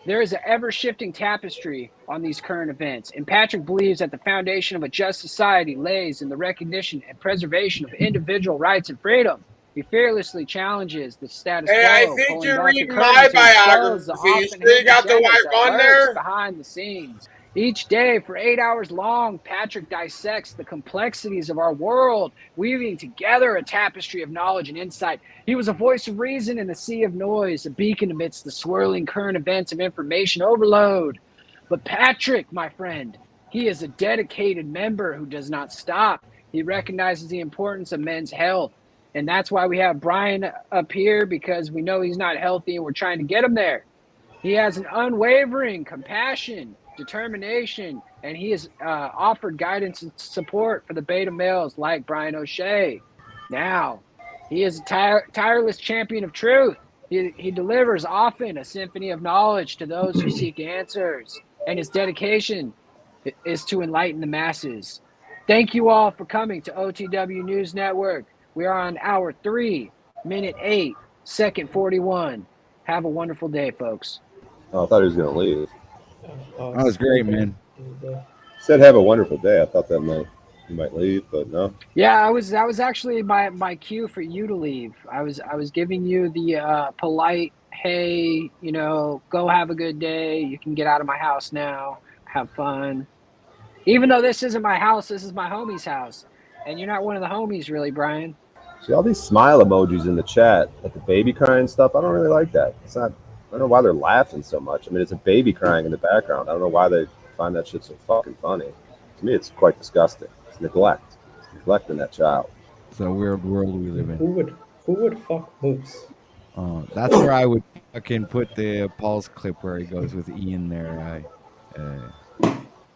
there is an ever-shifting tapestry on these current events, and Patrick believes that the foundation of a just society lays in the recognition and preservation of individual rights and freedom. He fearlessly challenges the status Hey, quo, I think pulling you're back the reading curtain my to expose the biography. You often still got the hidden white agendas that one lurks there? behind the scenes. Each day for 8 hours long, Patrick dissects the complexities of our world, weaving together a tapestry of knowledge and insight. He was a voice of reason in a sea of noise, a beacon amidst the swirling current events of information overload. But Patrick, my friend, he is a dedicated member who does not stop. He recognizes the importance of men's health. And that's why we have Brian up here, because we know he's not healthy and we're trying to get him there. He has an unwavering compassion, determination, and he has offered guidance and support for the beta males like Brian O'Shea. Now, he is a tireless champion of truth. He delivers often a symphony of knowledge to those who seek answers, and his dedication is to enlighten the masses. Thank you all for coming to OTW News Network. We are on hour 3, minute 8, second 41. Have a wonderful day, folks. Oh, I thought he was going to leave. That was great, man. Said have a wonderful day. I thought that he might leave, but no. Yeah, that was actually my cue for you to leave. I was giving you the polite hey, go have a good day. You can get out of my house now. Have fun. Even though this isn't my house, this is my homie's house. And you're not one of the homies, really, Brian. See all these smile emojis in the chat, like the baby crying stuff. I don't really like that. It's not. I don't know why they're laughing so much. I mean, it's a baby crying in the background. I don't know why they find that shit so fucking funny. To me, it's quite disgusting. It's neglect. It's neglecting that child. It's a weird world we live in. Who would fuck Moose? That's where I would fucking put the Paul's clip where he goes with Ian there.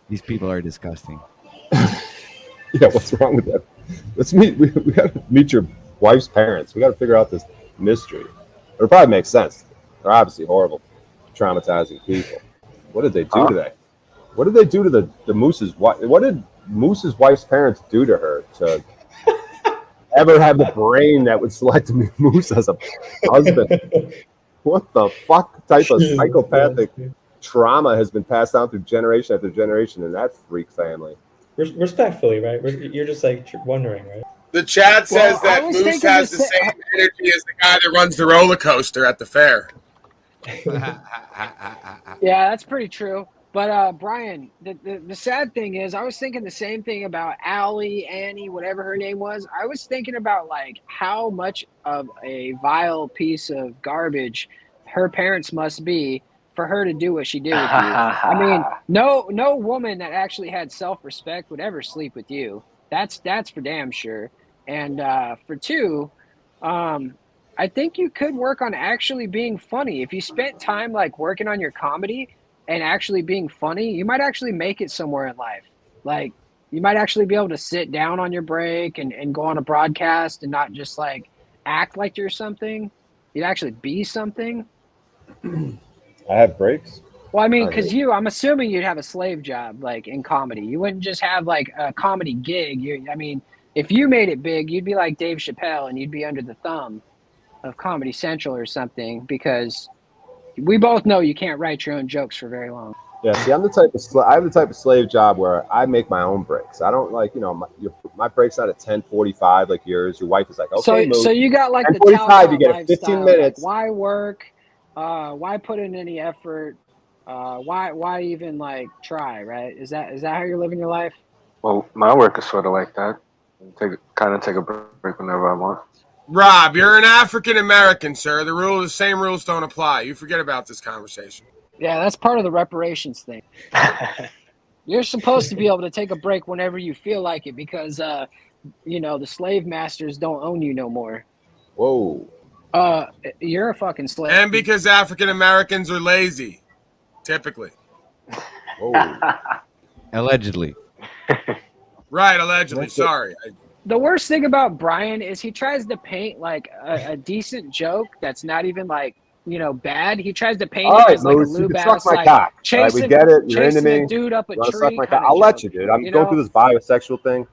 These people are disgusting. Yeah, what's wrong with that? Let's meet. We got to meet your wife's parents. We got to figure out this mystery. It'll probably make sense. They're obviously horrible, traumatizing people. What did they do to that? What did they do to the Moose's wife? What did Moose's wife's parents do to her to ever have the brain that would select Moose as a husband? What the fuck type of psychopathic trauma has been passed down through generation after generation in that freak family? Respectfully, right? You're just like wondering, right? The chat says that Moose has the same energy as the guy that runs the roller coaster at the fair. Yeah, that's pretty true. But Brian, the sad thing is, I was thinking the same thing about Allie, Annie, whatever her name was. I was thinking about like how much of a vile piece of garbage her parents must be for her to do what she did with you. I mean, no woman that actually had self-respect would ever sleep with you. That's for damn sure. And for two, I think you could work on actually being funny. If you spent time like working on your comedy and actually being funny, you might actually make it somewhere in life. Like you might actually be able to sit down on your break and go on a broadcast and not just like act like you're something. You'd actually be something. I have breaks. Well, I mean, because I'm assuming you'd have a slave job, like in comedy. You wouldn't just have like a comedy gig. I mean, if you made it big, you'd be like Dave Chappelle and you'd be under the thumb of Comedy Central or something, because we both know you can't write your own jokes for very long. Yeah, see, I have the type of slave job where I make my own breaks. I don't like, my break's not at 10:45 like yours. Your wife is like, okay, so you got like the 10:45, you get 15 minutes. Like, why work? Why put in any effort? Why even like try? Right? Is that how you're living your life? Well, my work is sort of like that. Take a break whenever I want. Rob, you're an African American, sir. The same rules don't apply. You forget about this conversation. Yeah, that's part of the reparations thing. You're supposed to be able to take a break whenever you feel like it, because the slave masters don't own you no more. Whoa. You're a fucking slave. And because African Americans are lazy, typically. Whoa. Allegedly. Right, allegedly. Sorry. The worst thing about Brian is he tries to paint like a decent joke that's not even like, bad. He tries to paint it as like a lube ass, like chasing, we get it. You're into me. a dude up a tree. I'll let you, dude. I'm going through this bisexual thing.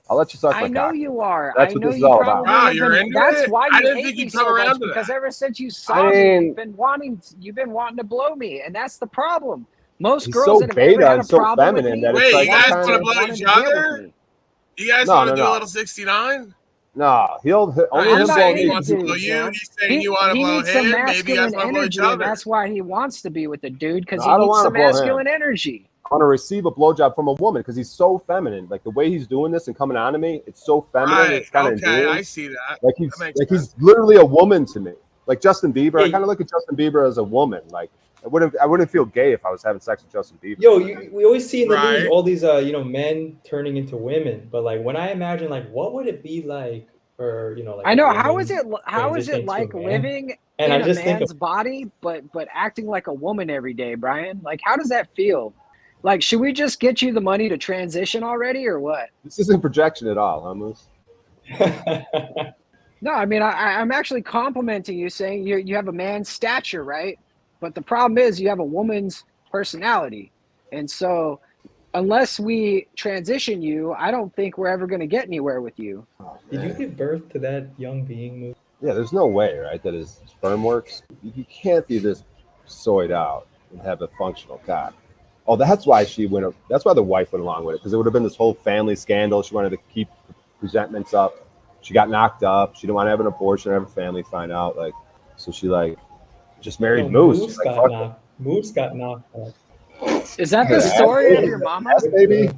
I'll let you suck my cock. I know you are. That's what this is all about. Wow, you're into That's it? why I you didn't hate think me you'd come so around much, to that. because ever since you saw me, you've been wanting to blow me, and that's the problem. Most girls that have ever had a problem with me, wait, you guys want to blow each other? You guys want to do a little 69? No, only I'm him not saying he blow wants to blow you. He's saying you want to blow him. Maybe you guys want to blow each and other. that's why he wants to be with the dude, because No, I he don't needs wanna some blow him. masculine energy. I want to receive a blowjob from a woman because he's so feminine. Like the way he's doing this and coming on to me, it's so feminine. Right. It's kind of Okay, I see that. Like That makes he's literally a woman to me. Like Justin Bieber, I kind of look at Justin Bieber as a woman. Like I wouldn't feel gay if I was having sex with Justin Bieber. Yo, we always see in the news all these men turning into women, but like when I imagine like what would it be like for like I a know, woman how is it transitioning like to a man? living And in I a just think man's body but acting like a woman every day, Brian? Like, how does that feel? Like, should we just get you the money to transition already, or what? This isn't projection at all, huh, Moose? No, I mean, I'm actually complimenting you, saying you have a man's stature, right? But the problem is you have a woman's personality. And so unless we transition you, I don't think we're ever going to get anywhere with you. Did you give birth to that young being? Yeah, there's no way, right, that his sperm works. You can't be this soyed out and have a functional cock. Oh, that's why that's why the wife went along with it, because it would have been this whole family scandal. She wanted to keep resentments up. She got knocked up. She didn't want to have an abortion, have her family find out. Like, so she Just married No, Moose. Like, fuck it. Moose got knocked out Is that the Yeah, story of baby. your mama? Yes, baby.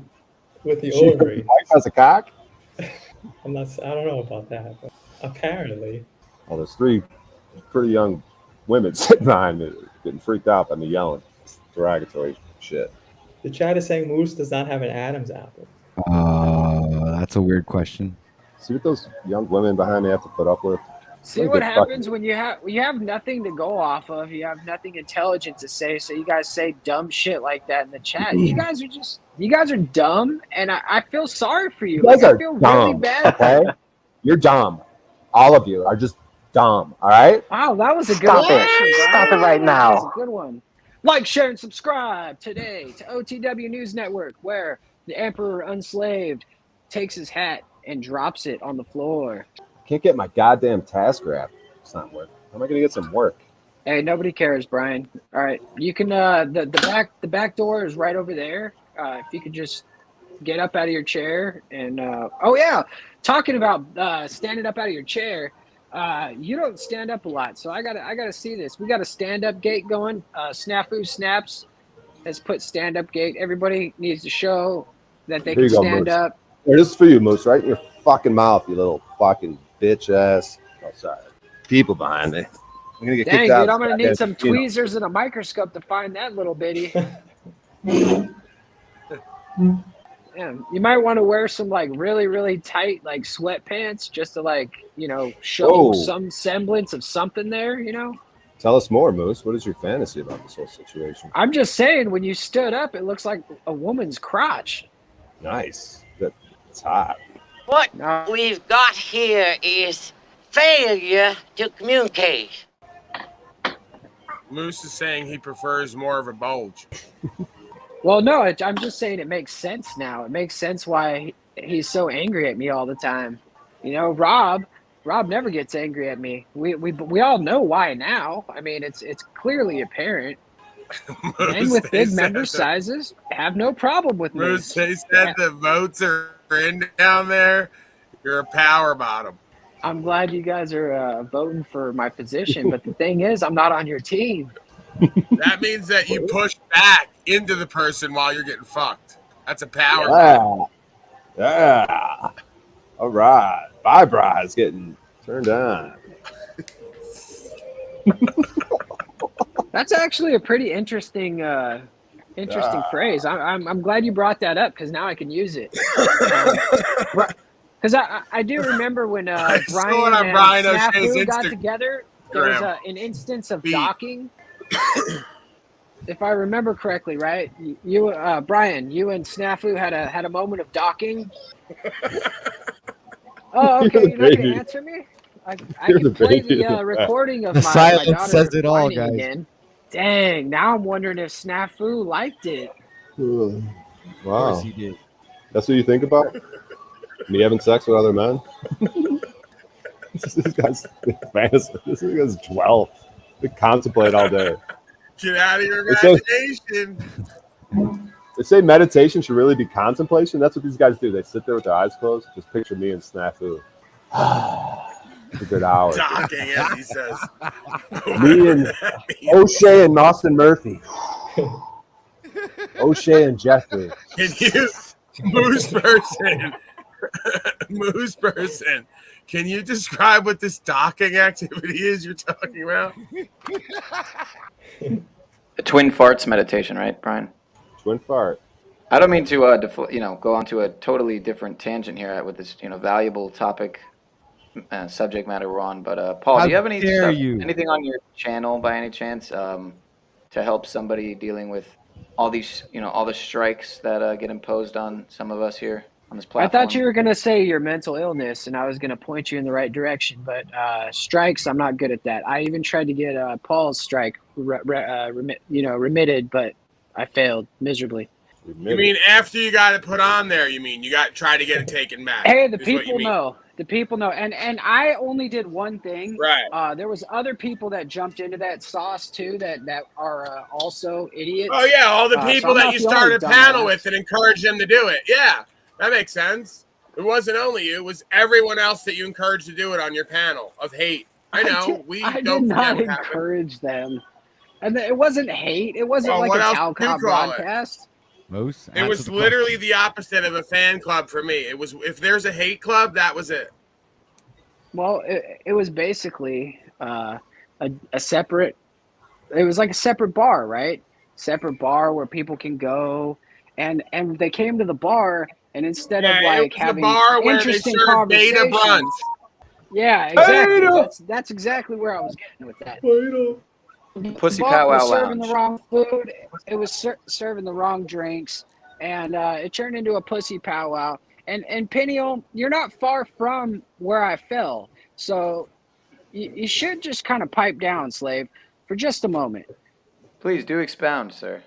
with the She ovary. has a cock. I don't know about that, but apparently. Well, there's 3 pretty young women sitting behind me getting freaked out by me yelling. It's derogatory shit. The chat is saying Moose does not have an Adam's apple. That's a weird question. See what those young women behind me have to put up with? See what happens when you have nothing to go off of. You have nothing intelligent to say, so you guys say dumb shit like that in the chat. You guys are dumb, and I feel sorry for you. You guys I are feel dumb, really bad. okay? You're dumb. All of you are just dumb, all right? Wow, that was a good Stop it. question, Brian. Stop it right That was now. a good one. Like, share, and subscribe today to OTW News Network, where the Emperor Unslaved takes his hat and drops it on the floor. Can't get my goddamn task wrap. It's not working. How am I gonna get some work? Hey, nobody cares, Brian. All right, you can the back door is right over there. If you could just get up out of your chair and oh yeah, talking about standing up out of your chair. You don't stand up a lot, so I gotta see this. We got a stand up gate going. Snafu Snaps has put stand up gate. Everybody needs to show that they Here can you go, stand Moose. up. Here, this is for you, Moose, right in your fucking mouth, you little fucking bitch ass. Oh, sorry. People behind me. I'm gonna get Dang, kicked dude, out. I'm gonna need some You know. tweezers and a microscope to find that little bitty. Yeah, you might want to wear some like really, really tight like sweatpants just to like, show Whoa. some semblance of something there, Tell us more, Moose. What is your fantasy about this whole situation? I'm just saying, when you stood up, it looks like a woman's crotch. Nice. It's hot. What we've got here is failure to communicate. Moose is saying he prefers more of a bulge. Well, no, I'm just saying it makes sense now. It makes sense why he's so angry at me all the time. Rob never gets angry at me. We all know why now. I mean, it's clearly apparent. Men with big member sizes have no problem with me. Moose, they said the votes are in down there. You're a power bottom. I'm glad you guys are voting for my position, but the thing is, I'm not on your team. That means that you push back into the person while you're getting fucked. That's a power. Yeah. All right. Bye, Bry's getting turned on. That's actually a pretty interesting phrase. I'm glad you brought that up because now I can use it. Because I do remember when Brian and Snafu got together, there was an instance of docking. If I remember correctly, right? You, Brian, you and Snafu had a moment of docking. Oh, okay. You're not going to answer me? I can play the recording of the my silence daughter says it all, whining guys. again. Dang, now I'm wondering if Snafu liked it. Wow. Of course he did. That's what you think about? Me having sex with other men? This guy's fantasy. This guy's 12. They contemplate all day. Get out of your imagination. They say meditation should really be contemplation. That's what these guys do. They sit there with their eyes closed. Just picture me and Snafu. It's a good hour. Docking, as he says. Me and O'Shea and Austin Murphy. O'Shea and Jeffrey. Can you, Moose person, can you describe what this docking activity is you're talking about? A twin farts meditation, right, Brian? Twin fart. I don't mean to, go onto a totally different tangent here with this, valuable topic, subject matter we're on. But Paul, do you have anything on your channel by any chance to help somebody dealing with all these, all the strikes that get imposed on some of us here on this platform? I thought you were going to say your mental illness, and I was going to point you in the right direction. But strikes, I'm not good at that. I even tried to get Paul's strike remitted, but I failed miserably. You mean after you got it put on there, you got tried to get it taken back. Hey, the people know. The people know. And I only did one thing. Right. There was other people that jumped into that sauce too that are also idiots. Oh, yeah, all the people that you started a panel dumbass. with and encouraged them to do it. Yeah, that makes sense. It wasn't only you. It was everyone else that you encouraged to do it on your panel of hate. I know. I did not encourage them. And it wasn't hate. It wasn't like what a else do you Talcott call it? broadcast. Moose, It was literally the opposite of a fan club for me. It was if there's a hate club, that was it. Well, it was basically a separate. It was like a separate bar, right? Separate bar where people can go, and they came to the bar, and instead of It like was a having bar where they interesting served beta conversations. brunch. Yeah, exactly. Beta! That's exactly where I was getting with that. Pussy The bar was Powwow serving the Lounge. wrong food. It was serving the wrong drinks, and it turned into a pussy powwow. And Peniel, you're not far from where I fell, so you should just kind of pipe down, slave, for just a moment. Please do expound, sir.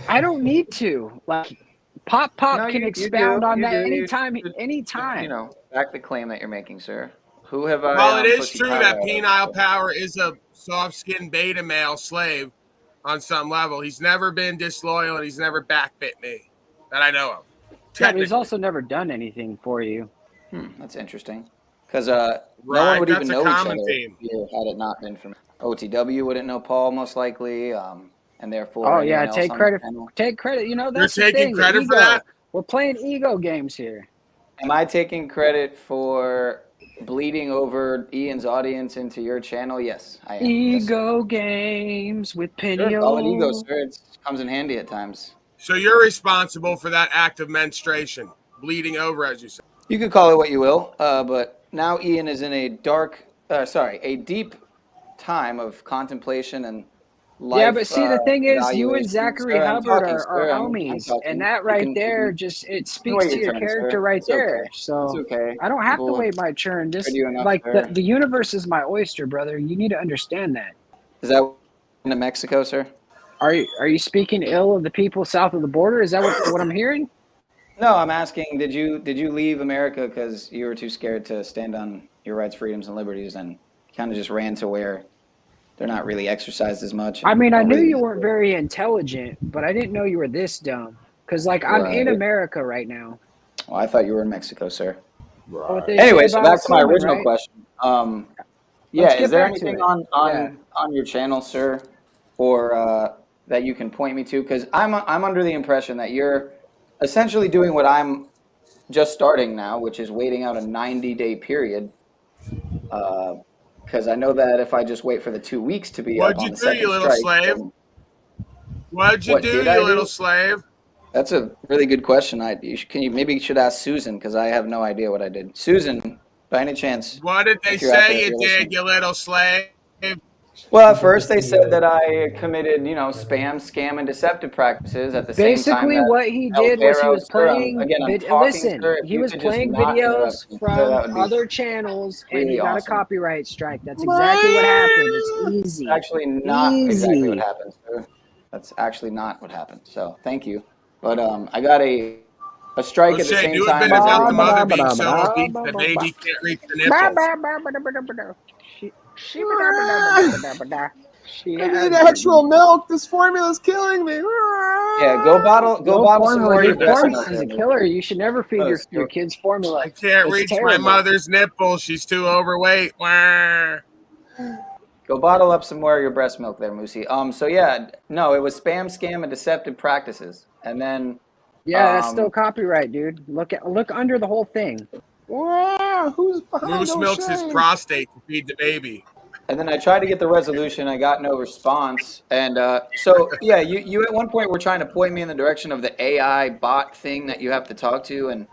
I don't need to. Like, Pop No, can you expound do. on You that do. You anytime. should, Anytime. you know, back the claim that you're making, sir. Who have I? While it is Pussy true Powwow that with? penile power is a soft-skinned beta male slave on some level, he's never been disloyal and he's never backbit me that I know of. Yeah, but he's also never done anything for you. That's interesting. Because no one would that's even a know each common other theme. here had it not been for me. OTW wouldn't know Paul most likely, and therefore Oh anyone yeah, else take on credit. the panel. Take credit. You know You're that's the taking thing. credit for ego. that? We're playing ego games here. Am I taking credit for bleeding over Ian's audience into your channel? Yes, I am. Ego games with Sure, call it ego, Peniel. sir. It comes in handy at times. So you're responsible for that act of menstruation, bleeding over, as you said. You could call it what you will, but now Ian is in a deep time of contemplation and life. Yeah, but see, the thing is, you and evaluation. Zachary Sir, I'm Hubbard talking, are sir. I'm homies, talking. and that You right can there just you speaks wait to your your turn, character sir. right It's there. okay. So It's okay. I don't have to People wait my turn. Just heard you enough, like sir. the universe is my oyster, brother. You need to understand that. Is that into Mexico, sir? Are you speaking ill of the people south of the border? Is that what I'm hearing? No, I'm asking. Did you leave America because you were too scared to stand on your rights, freedoms, and liberties, and kind of just ran to where they're not really exercised as much? I mean, I don't knew really you weren't very intelligent, but I didn't know you were this dumb. Because, like, I'm in Right. America right now. Well, I thought you were in Mexico, sir. What they Anyway, say so about back to my assuming, original right? question. Yeah, Let's is get there back to anything it. on your channel, sir, or that you can point me to? Because I'm under the impression that you're essentially doing what I'm just starting now, which is waiting out a 90-day period. Because I know that if I just wait for the 2 weeks to be up What'd on you the do, second you little strike, slave? then What'd you what do, did I you little do? slave? That's a really good question. Maybe you should ask Susan because I have no idea what I did. Susan, by any chance, What did they if you're out there, say if you you're did, listening. you little slave? Well, at first they said that I committed, spam, scam, and deceptive practices at the same time Basically, that what he El did was he Perro, was sir, playing. I'm talking, Listen, sir. If he you was could just playing not videos interrupt me, sir, from that would be other channels, and really he got a awesome. copyright strike. That's exactly what happened. It's easy. Actually, not exactly what Easy. happened, sir. That's actually not what happened. So, thank you. But I got a strike at the O'Shea, same do it time been as about the everybody. mother being so obese the baby can't reach the nipples. She I has need actual milk. This formula's killing me. Yeah, go bottle some more of your Dude, breast formula milk is there, a Moose. killer. You should never feed your kids formula. I can't It's reach my terrible. mother's nipples. She's too overweight. Wah. Go bottle up some more of your breast milk there, Moosey. So yeah, no, it was spam, scam, and deceptive practices. And then Yeah, that's still copyright, dude. Look under the whole thing. Wow, who's behind Moose milks his O'Shea? prostate to feed the baby. And then I tried to get the resolution. I got no response. And so, yeah, you at one point were trying to point me in the direction of the AI bot thing that you have to talk to. And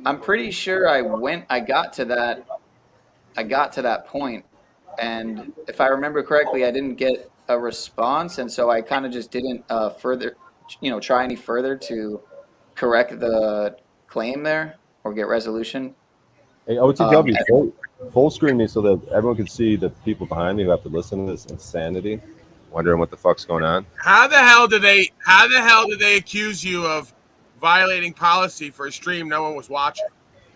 I'm pretty sure I got to that point. And if I remember correctly, I didn't get a response. And so I kind of just didn't further, try any further to correct the claim there or get resolution. Hey, OTW, full screen me so that everyone can see the people behind me who have to listen to this insanity, wondering what the fuck's going on. How the hell did they accuse you of violating policy for a stream no one was watching?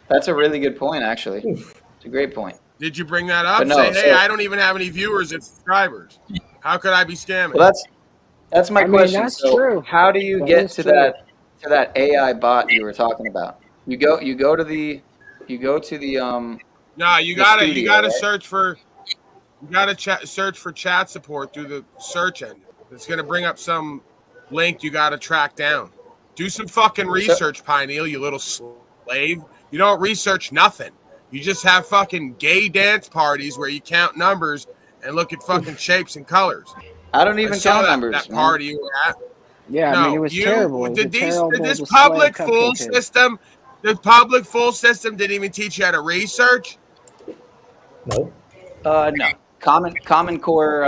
That's a really good point, actually. It's a great point. Did you bring that up? But no, Say, hey, so- I don't even have any viewers and subscribers. How could I be scamming? Well, that's my question. That's so true. How do you That get is to true. that AI bot you were talking about? You go to the No, you gotta studio, right? search for You gotta search for chat support through the search engine. It's gonna bring up some link you gotta track down. Do some fucking research, Pineal, you little slave. You don't research nothing. You just have fucking gay dance parties where you count numbers and look at fucking shapes and colors. I don't even count numbers, that man. party you were at. Yeah, I mean, it No, was terrible. It was a did terrible this display of public fool cupcake taste. system? The public fool system didn't even teach you how to research. No. No. Common Core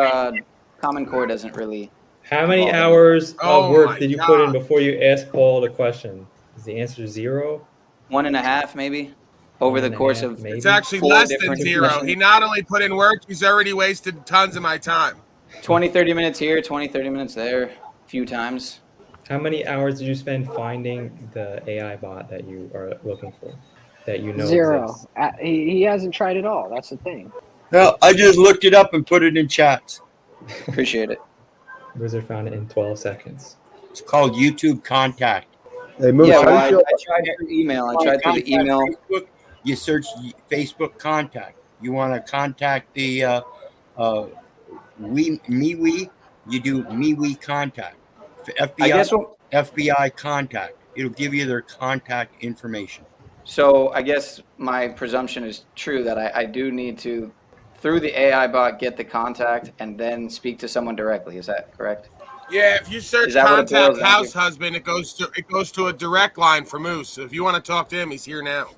doesn't really. How many involve hours Oh of work my did you put in before you asked Paul the question? Is the answer 0? 1.5 maybe over the course of. It's actually 4 less than different 0. sessions. He not only put in work, he's already wasted tons of my time. 20-30 minutes here, 20-30 minutes there, a few times. How many hours did you spend finding the AI bot that you are looking for? That you know 0. exists? He hasn't tried it all. That's the thing. No, I just looked it up and put it in chats. Appreciate it. Wizard found it in 12 seconds. It's called YouTube Contact. Hey, Moose, Yeah, how well, do you I tried through email. I tried through the email. Facebook, you search Facebook Contact. You want to contact the MeWe, you do MeWe Contact. FBI Contact. It'll give you their contact information. So I guess my presumption is true that I do need to, through the AI bot, get the contact and then speak to someone directly. Is that correct? Yeah, if you search Is that what it contact boils down house to? husband, it goes to a direct line for Moose. So if you want to talk to him, he's here now.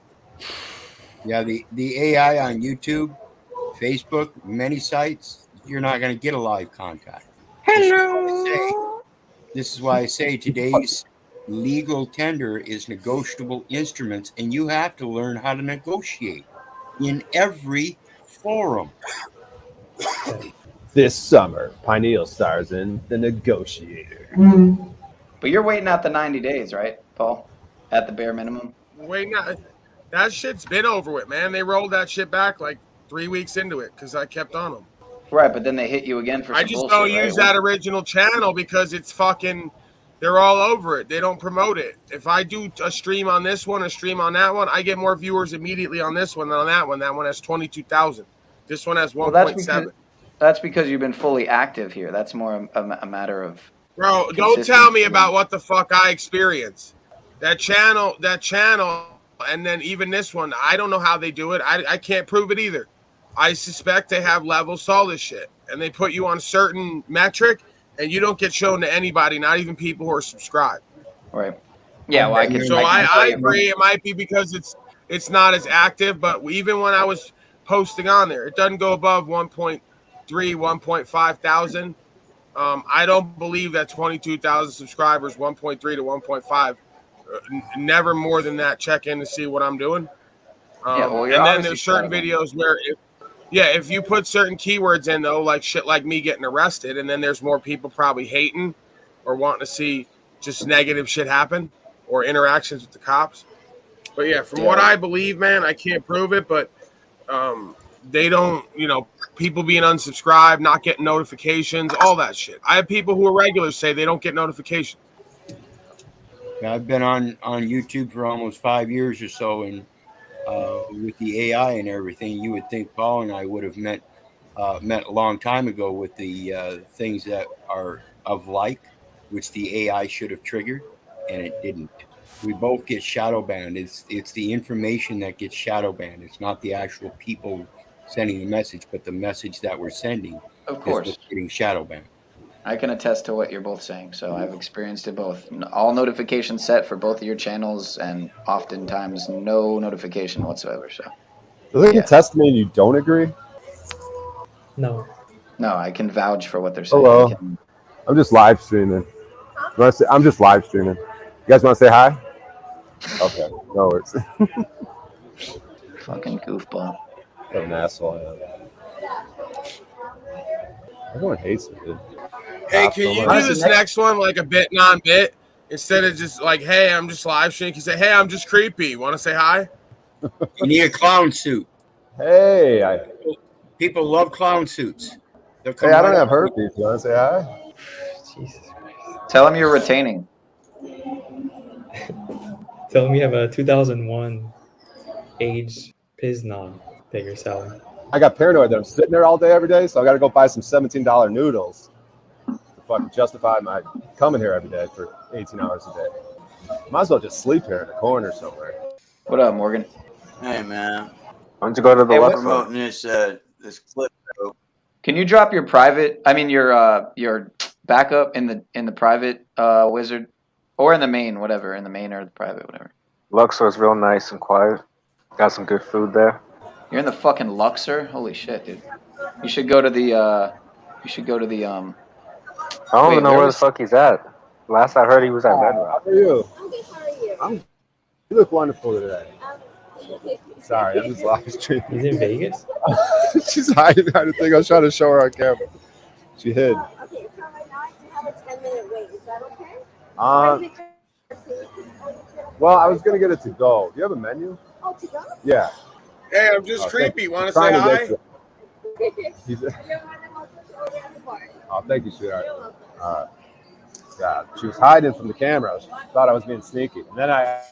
Yeah, the AI on YouTube, Facebook, many sites, you're not going to get a live contact. Hello. This is why I say today's legal tender is negotiable instruments, and you have to learn how to negotiate in every forum. This summer, Pineal stars in The Negotiator. But you're waiting out the 90 days, right, Paul? At the bare minimum? Wait, no, that shit's been over with, man. They rolled that shit back like 3 weeks into it because I kept on them. Right, but then they hit you again for some I just bullshit, don't right? use that original channel because it's fucking. They're all over it. They don't promote it. If I do a stream on this one, a stream on that one, I get more viewers immediately on this one than on that one. That one has 22,000. This one has 1.7. That's because you've been fully active here. That's more a matter of. Bro, don't tell me about what the fuck I experience. That channel, and then even this one, I don't know how they do it. I can't prove it either. I suspect they have levels to all this shit. And they put you on a certain metric, and you don't get shown to anybody, not even people who are subscribed. Right. Yeah, well, I agree. It might be because it's not as active, but even when I was posting on there, it doesn't go above 1.3, 1.5 thousand. I don't believe that 22,000 subscribers, 1.3 to 1.5, never more than that. Check in to see what I'm doing. And then there's certain videos where, if you put certain keywords in though, like shit like me getting arrested, and then there's more people probably hating or wanting to see just negative shit happen or interactions with the cops. But yeah, from what I believe, man, I can't prove it, but they don't, people being unsubscribed, not getting notifications, all that shit. I have people who are regulars say they don't get notifications. Yeah, I've been on YouTube for almost 5 years or so, and with the AI and everything, you would think Paul and I would have met a long time ago with the things that are of like, which the AI should have triggered, and it didn't. We both get shadow banned. It's the information that gets shadow banned. It's not the actual people sending the message, but the message that we're sending Of course. is what's getting shadow banned. I can attest to what you're both saying. So I've experienced it both. All notifications set for both of your channels, and oftentimes no notification whatsoever. So. Does it contest me and you don't agree? No. No, I can vouch for what they're saying. Hello. I'm just live streaming. I'm just live streaming. You guys want to say hi? Okay. No worries. Fucking goofball. What an asshole. Everyone hates me, dude. Hey, can you do this next one like a bit non-bit instead of just like, hey, I'm just live streaming? You say, hey, I'm just creepy. Want to say hi? You need a clown suit. Hey, people love clown suits. Hey, I don't have herpes. You want to say hi? Jesus Christ. Tell them you're retaining. Tell them you have a 2001 aged Piznon that you're selling. I got paranoid that I'm sitting there all day every day, so I got to go buy some $17 noodles to fucking justify my coming here every day for 18 hours a day. Might as well just sleep here in a corner somewhere. What up, Morgan? Hey, man. Why don't you go to the Hey, promoting this clip? Can you drop your private? I mean, your backup in the private wizard, or in the main, whatever, in the main or the private, whatever. Luxor is real nice and quiet. Got some good food there. You're in the fucking Luxor. Holy shit, dude! You should go to the. I don't even know where the fuck he's at. Last I heard, he was at Red Rock. How are you? You look wonderful today. Sorry, I'm just live streaming. He's in Vegas? She's hiding behind the thing. I was trying to show her on camera. She hid. Okay, so right now I have a 10-minute wait. Is that okay? Well, I was gonna get it to go. Do you have a menu? Oh, to go? Yeah. Hey, I'm just creepy. Want to say Trying hi? get you. Oh, thank you, sweetheart. All right. Yeah, she was hiding from the camera. She thought I was being sneaky. And then I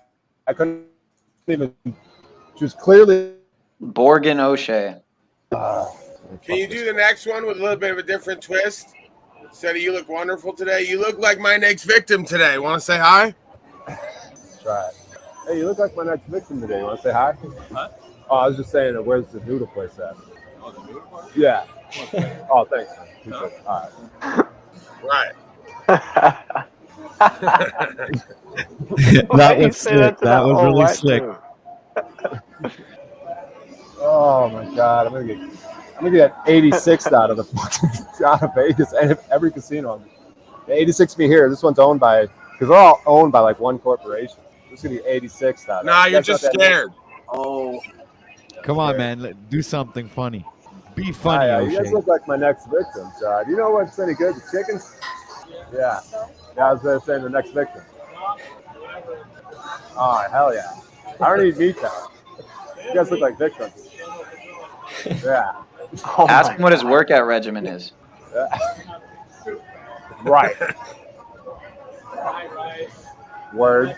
couldn't even. She was clearly Borgen O'Shea. Can you do the next one with a little bit of a different twist? Instead of you look wonderful today, you look like my next victim today. Want to say hi? Try it. Hey, you look like my next victim today. You want to say hi? Huh? Oh, I was just saying, where's the noodle place at? Oh, the noodle place? Yeah. Oh, thanks. Man. Appreciate it. All right. Right. That was slick. That was really slick. Oh my god, I'm gonna get 86th out of the fucking out of Vegas and every casino. The 86th me here. This one's owned by because they're all owned by like one corporation. This is gonna be 86th out of. Nah, you're just scared. Oh, Come on, man. Do something funny. Be funny, you guys O'Shea. look like my next victim. So, do you know what's any good? The chickens? Yeah. I was gonna say the next victim. Oh hell yeah! I already eat meat now. You guys look like victims. Yeah. Ask him what his workout regimen is. Right. Word.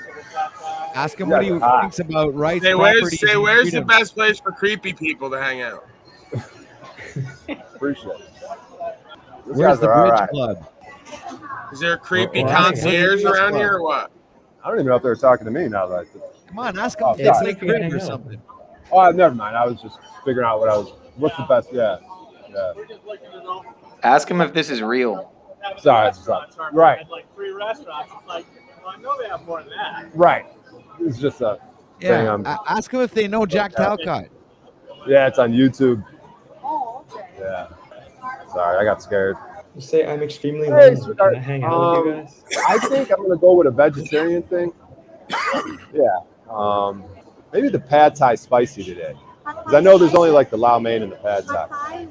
Ask him what he thinks about rights, Say, property, and where's the freedom. best place for creepy people to hang out? Appreciate it. These Where's guys the are all bridge right. club? Is there a creepy Well, concierge well, around well. here or what? I don't even know if they were talking to me now that Come on, ask him Oh, if it's sorry. like crib or something. Oh, never mind. I was just figuring out what's the best. Yeah. Ask him if this is real. Sorry. Right. Like 3 restaurants. It's like, well, I know they have more than that. Right. It's just a thing. Yeah. Ask him if they know Jack Talcott. Yeah, it's on YouTube. Oh, okay. Yeah. Sorry, I got scared. You say I'm extremely Hey, lonely. Can sweetheart. I hang out with you guys? I think I'm gonna go with a vegetarian thing. Yeah. Maybe the pad thai spicy today. Because I know there's only like the lao mein and the pad thai.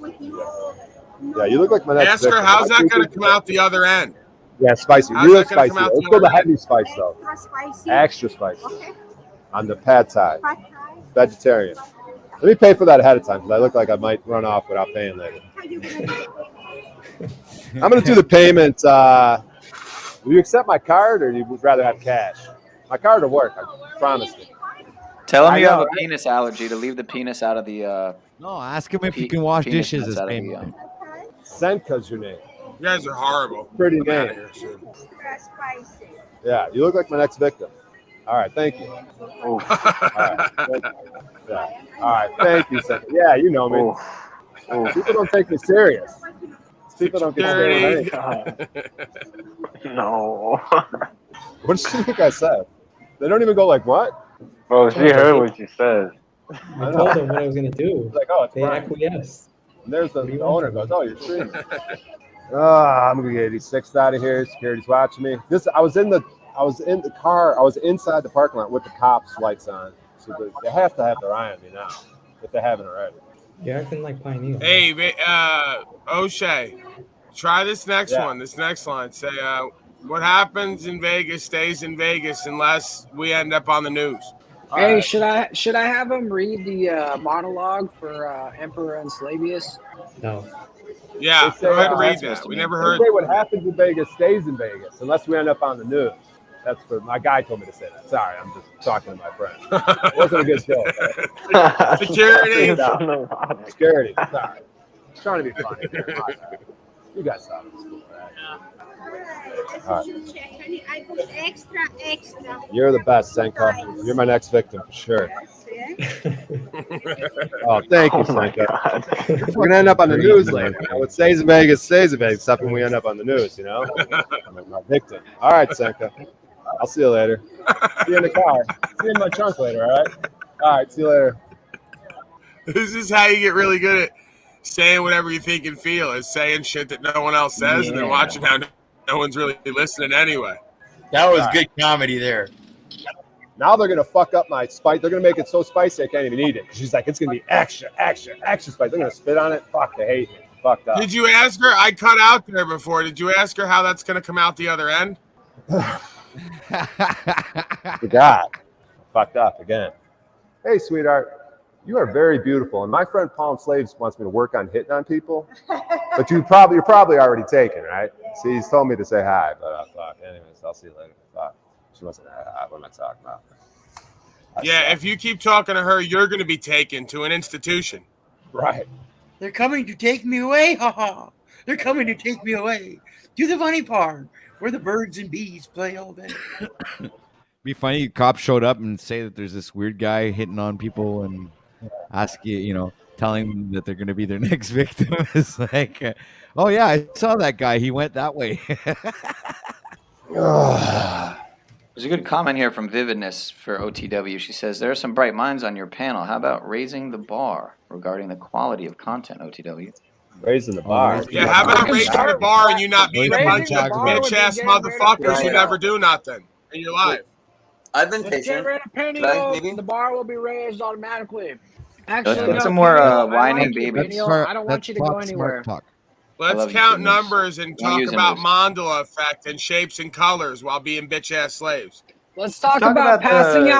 Yeah, you look like my next Ask her, victim. how's I that think going to it's- come out the other end? Yeah, spicy. How's Real that gonna spicy. come out Let's the go the other heavy spice though. Spicy. Extra spicy. Okay. On the pad thai. Pad thai. Vegetarian. Let me pay for that ahead of time because I look like I might run off without paying later. How you gonna do it? I'm gonna do the payment. Will you accept my card or you would rather have cash? My card will work. I promise you. Tell him I you have know, a right? penis allergy to leave the penis out of the. No, ask him if he can wash penis dishes nuts as out of the, payment. Senka's your name. You guys are horrible. Pretty I'm outta name. here soon. Spicy. Yeah, you look like my next victim. All right, thank you. All right, thank you. Yeah. All right, thank you, Senka. Yeah, you know me. People don't take me serious. People don't get serious. No. What did you think I said? They don't even go like, what? Bro, she heard what you said. I told them what I was gonna do. It's like, oh, it's They fine. acquiesced. And there's the owner goes, oh, you're streaming. I'm gonna get 86th out of here. Security's watching me. I was in the car. I was inside the parking lot with the cops' lights on. So they have to have their eye on me now, if they haven't already. You're acting like Pioneer. Hey, O'Shea, try this next Yeah. one. This next line. Say, what happens in Vegas stays in Vegas unless we end up on the news. Hey, right. should I have him read the monologue for Emperor and Slavius? No. Yeah, They say, go ahead and read supposed that. to We mean? never They heard. say what happens in Vegas stays in Vegas unless we end up on the news. That's what my guy told me to say that. Sorry, I'm just talking to my friend. It wasn't a good joke. Security. Security. Sorry. I'm trying to be funny here. My bad. You guys thought it was cool, right? All right. I put extra. You're the best, Senka. You're my next victim for sure. Oh, thank you, Senka. We're gonna end up on the news later. What stays in Vegas stays in Vegas. Except when we end up on the news, you know. I'm my victim. All right, Senka. I'll see you later. See you in the car. See you in my trunk later. All right. All right. See you later. This is how you get really good at saying whatever you think and feel, is saying shit that no one else says, and then watching how no one's really listening anyway. That was good comedy there. Now they're gonna fuck up my spice. They're gonna make it so spicy I can't even eat it. She's like, it's gonna be extra spice. They're gonna spit on it. Fuck, they hate me. Fucked up. Did you ask her? I cut out there before. Did you ask her how that's going to come out the other end? Forgot. Fucked up again. Hey, sweetheart. You are very beautiful, and my friend Palm Slaves wants me to work on hitting on people. But you're probably already taken, right? See, he's told me to say hi, but fuck. Anyways, I'll see you later. Fuck. She wants to say hi. What am I talking about? Yeah, if you keep talking to her, you're going to be taken to an institution. Right. They're coming to take me away, haha. They're coming to take me away to the funny part where the birds and bees play all day. Be funny. Cops showed up and say that there's this weird guy hitting on people and ask you, telling them that they're going to be their next victim. It's like, oh yeah, I saw that guy. He went that way. There's a good comment here from Vividness for OTW. She says, there are some bright minds on your panel. How about raising the bar regarding the quality of content, OTW? Raising the bar. Yeah, how about raising the bar and you not being a bunch of bitch-ass motherfuckers who never do nothing in your life? I've been Let's get rid of Penny. The bar will be raised automatically. Let's Actually, get some more whining babies. babies. I don't want you to go anywhere. Let's count numbers and talk about Mandela effect and shapes and colors while being bitch-ass slaves. Let's talk about passing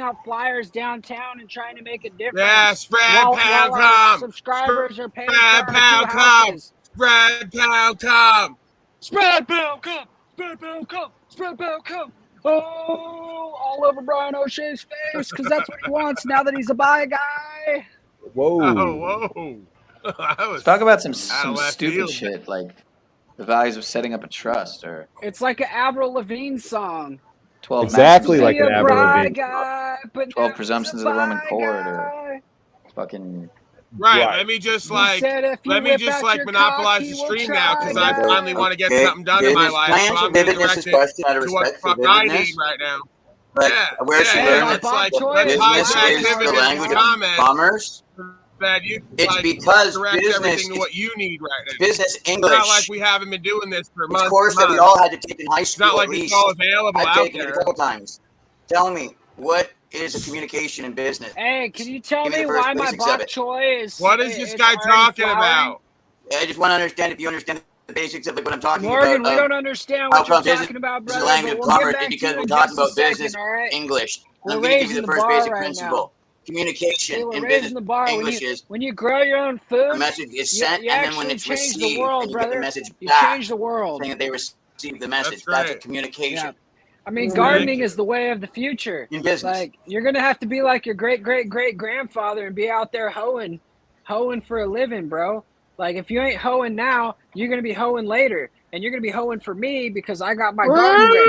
out flyers downtown and trying to make a difference. Yeah, spread pound our come. subscribers are paying Spread for pound come. Spread pound come. Spread pound come. Spread pound come. Spread pound come. Oh, all over Brian O'Shea's face because that's what he wants now that he's a bi guy. Whoa. Oh, whoa. Let's talk about some stupid shit like the values of setting up a trust, or it's like an Avril Lavigne song. 12 exactly like an Avril Lavigne. Guy, 12 presumptions of the Roman Court, or fucking. Right. Let me just monopolize the stream now because I finally want to get something done in my life. So I'm going to direct it to what the fuck I need right now. But where she learned let's business is the language of commerce. It's because everything to what you need right now. Business English. It's not like we haven't been doing this for months. Of course, that we all had to take in high school. It's not like it's all available I've out taken there. it a couple times. Tell me, what is a communication in business? Hey, can you tell me why my bok choy is? What is this guy talking about? I just want to understand if you understand the basics of what I'm talking Morgan, about. we don't understand what you're talking about, brother. This is the language of commerce because we're talking about business English. I'm going to give you the first basic principle. Communication in business English is when you grow your own food, a message is sent, and then when it's received, the world, and you brother. get the message you back, change the world. saying that they received the message. That's a communication. Yeah. I mean, gardening is the way of the future. In business. Like, you're going to have to be like your great-great-great-grandfather and be out there hoeing for a living, bro. Like, if you ain't hoeing now, you're going to be hoeing later. And you're going to be hoeing for me because I got my garden ready.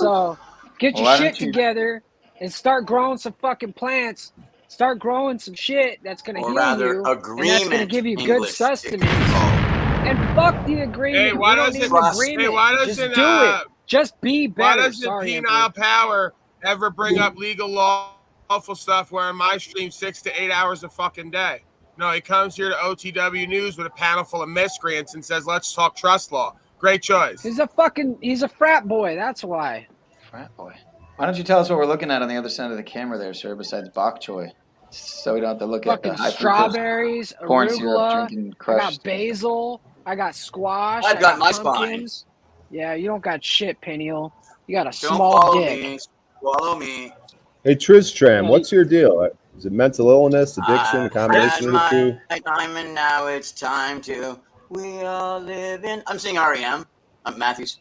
So, get your shit together and start growing some fucking plants. Start growing some shit that's going to heal you. And that's going to give you good sustenance. And fuck the agreement. Hey, why doesn't Just do it. Just be better. Why doesn't penile power ever bring up legal lawful stuff where in my stream 6 to 8 hours a fucking day? No, he comes here to OTW News with a panel full of miscreants and says, let's talk trust law. Great choice. He's a frat boy. That's why. Frat boy. Why don't you tell us what we're looking at on the other side of the camera there, sir, besides bok choy? So we don't have to look at the high strawberries, corn arugula, syrup drinking crushed. I got basil. I got squash. I've got my pumpkins. Spine. Yeah, you don't got shit, Peniel. You got a don't small dick. Me. Follow me. Hey, Tristram, what's your deal? Is it mental illness, addiction, a combination of the two? Time and now it's time to. We all live in. I'm singing REM. Matthews.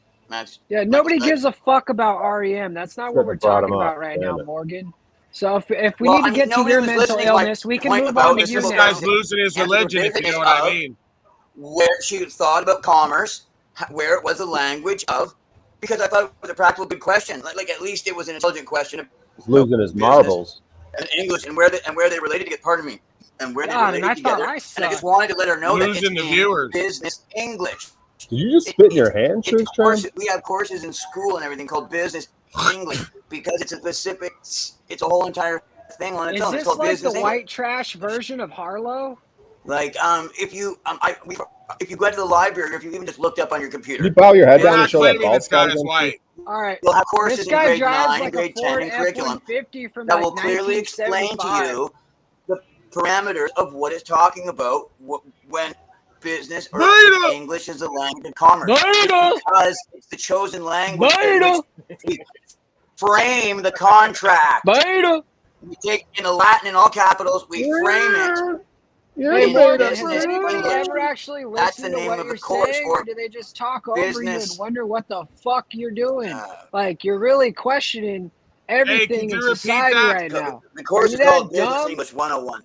Yeah, nobody gives a fuck about REM. That's not what we're talking about right now, Morgan. So if we need to get to your mental illness, we can move on to you This now. guy's losing his religion, if you know what I mean. Where she thought about commerce, where it was a language of, because I thought it was a practical good question. Like at least it was an intelligent question. He's losing his marbles. And English and where they related together. Pardon me. And where they related together. And I just wanted to let her know that it's Losing the viewers. business English. Did you just spit in your hand, Tristan? We have courses in school and everything called business English because it's a specific. It's a whole entire thing on its own. Is It's this called like business the English. white trash version of Harlow? Like if you go to the library, or if you even just looked up on your computer, You bow your head down and show that bald spot again. All right. You'll have courses This in guy grade drives 9, like grade a 10 Ford in curriculum F-150 from that like will clearly explain to 1975. you the parameters of what it's talking about when business or English is the language of commerce. Because it's the chosen language in which we frame the contract. We take in the Latin in all capitals, we frame it. Hey, Morgan, has business anybody English. ever actually That's the listened to name what of you're the course saying, for or do they just talk over you and business. wonder what the fuck you're doing? Like, you're really questioning everything could in you repeat society that? right now. The course Are is you called that Business dumb? English 101.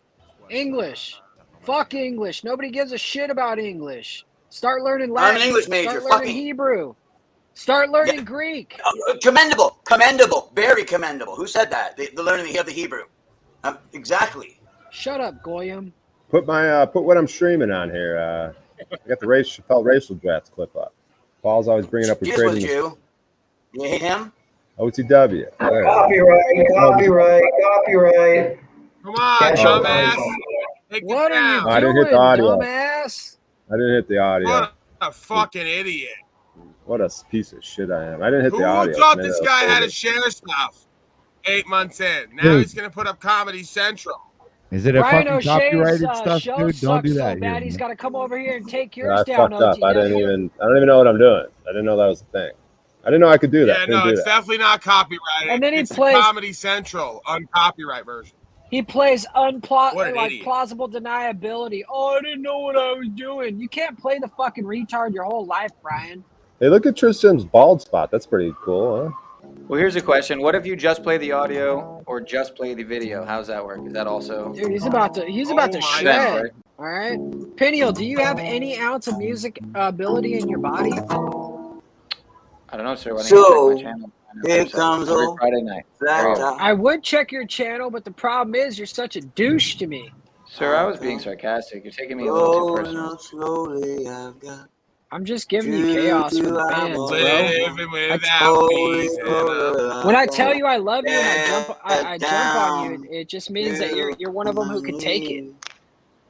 English. Fuck English. Nobody gives a shit about English. Start learning I'm Latin. an English major. Start Fuck learning me. Hebrew. Start learning Greek. Commendable, very commendable. Who said that? The learning of the Hebrew. Exactly. Shut up, Goyim. Put what I'm streaming on here. I got the Chappelle racial drafts clip up. Paul's always bringing up. This was you. You hate him? OTW. Copyright. Come on, dumbass. Take What it are you down. I didn't hit the doing, audio. dumbass? I didn't hit the audio. What a fucking idiot. What a piece of shit I am. I didn't hit Who the audio. thought Man, this that guy was had to over. share stuff 8 months in? Now Dude. he's going to put up Comedy Central. Is it a Brian fucking O'Shea's copyrighted stuff, show dude? Don't sucks do so that bad here. he's got to come over here and take I yours down, fucked up. OTW. I don't even know what I'm doing. I didn't know that was a thing. I didn't know I could do that. Yeah, Didn't no, do it's that. definitely not copyrighted. And then he it's plays- the Comedy Central uncopyright version. He plays What an idiot. plausible deniability. Oh, I didn't know what I was doing. You can't play the fucking retard your whole life, Brian. Hey, look at Tristan's bald spot. That's pretty cool, huh? Well, here's a question. What if you just play the audio or just play the video? How's that work? Is that also... Dude, he's about to shred. All right. Peniel, do you have any ounce of music ability in your body? I don't know, sir. Why don't you check my channel? Here comes every old Friday night. I would check your channel, but the problem is you're such a douche to me. Sir, I was being sarcastic. You're taking me a little too personal. Slowly, I've got I'm just giving you chaos for the fans, bro. Living without peace and When I tell you I love you and I jump on you, it just means that you're one of them who can take it.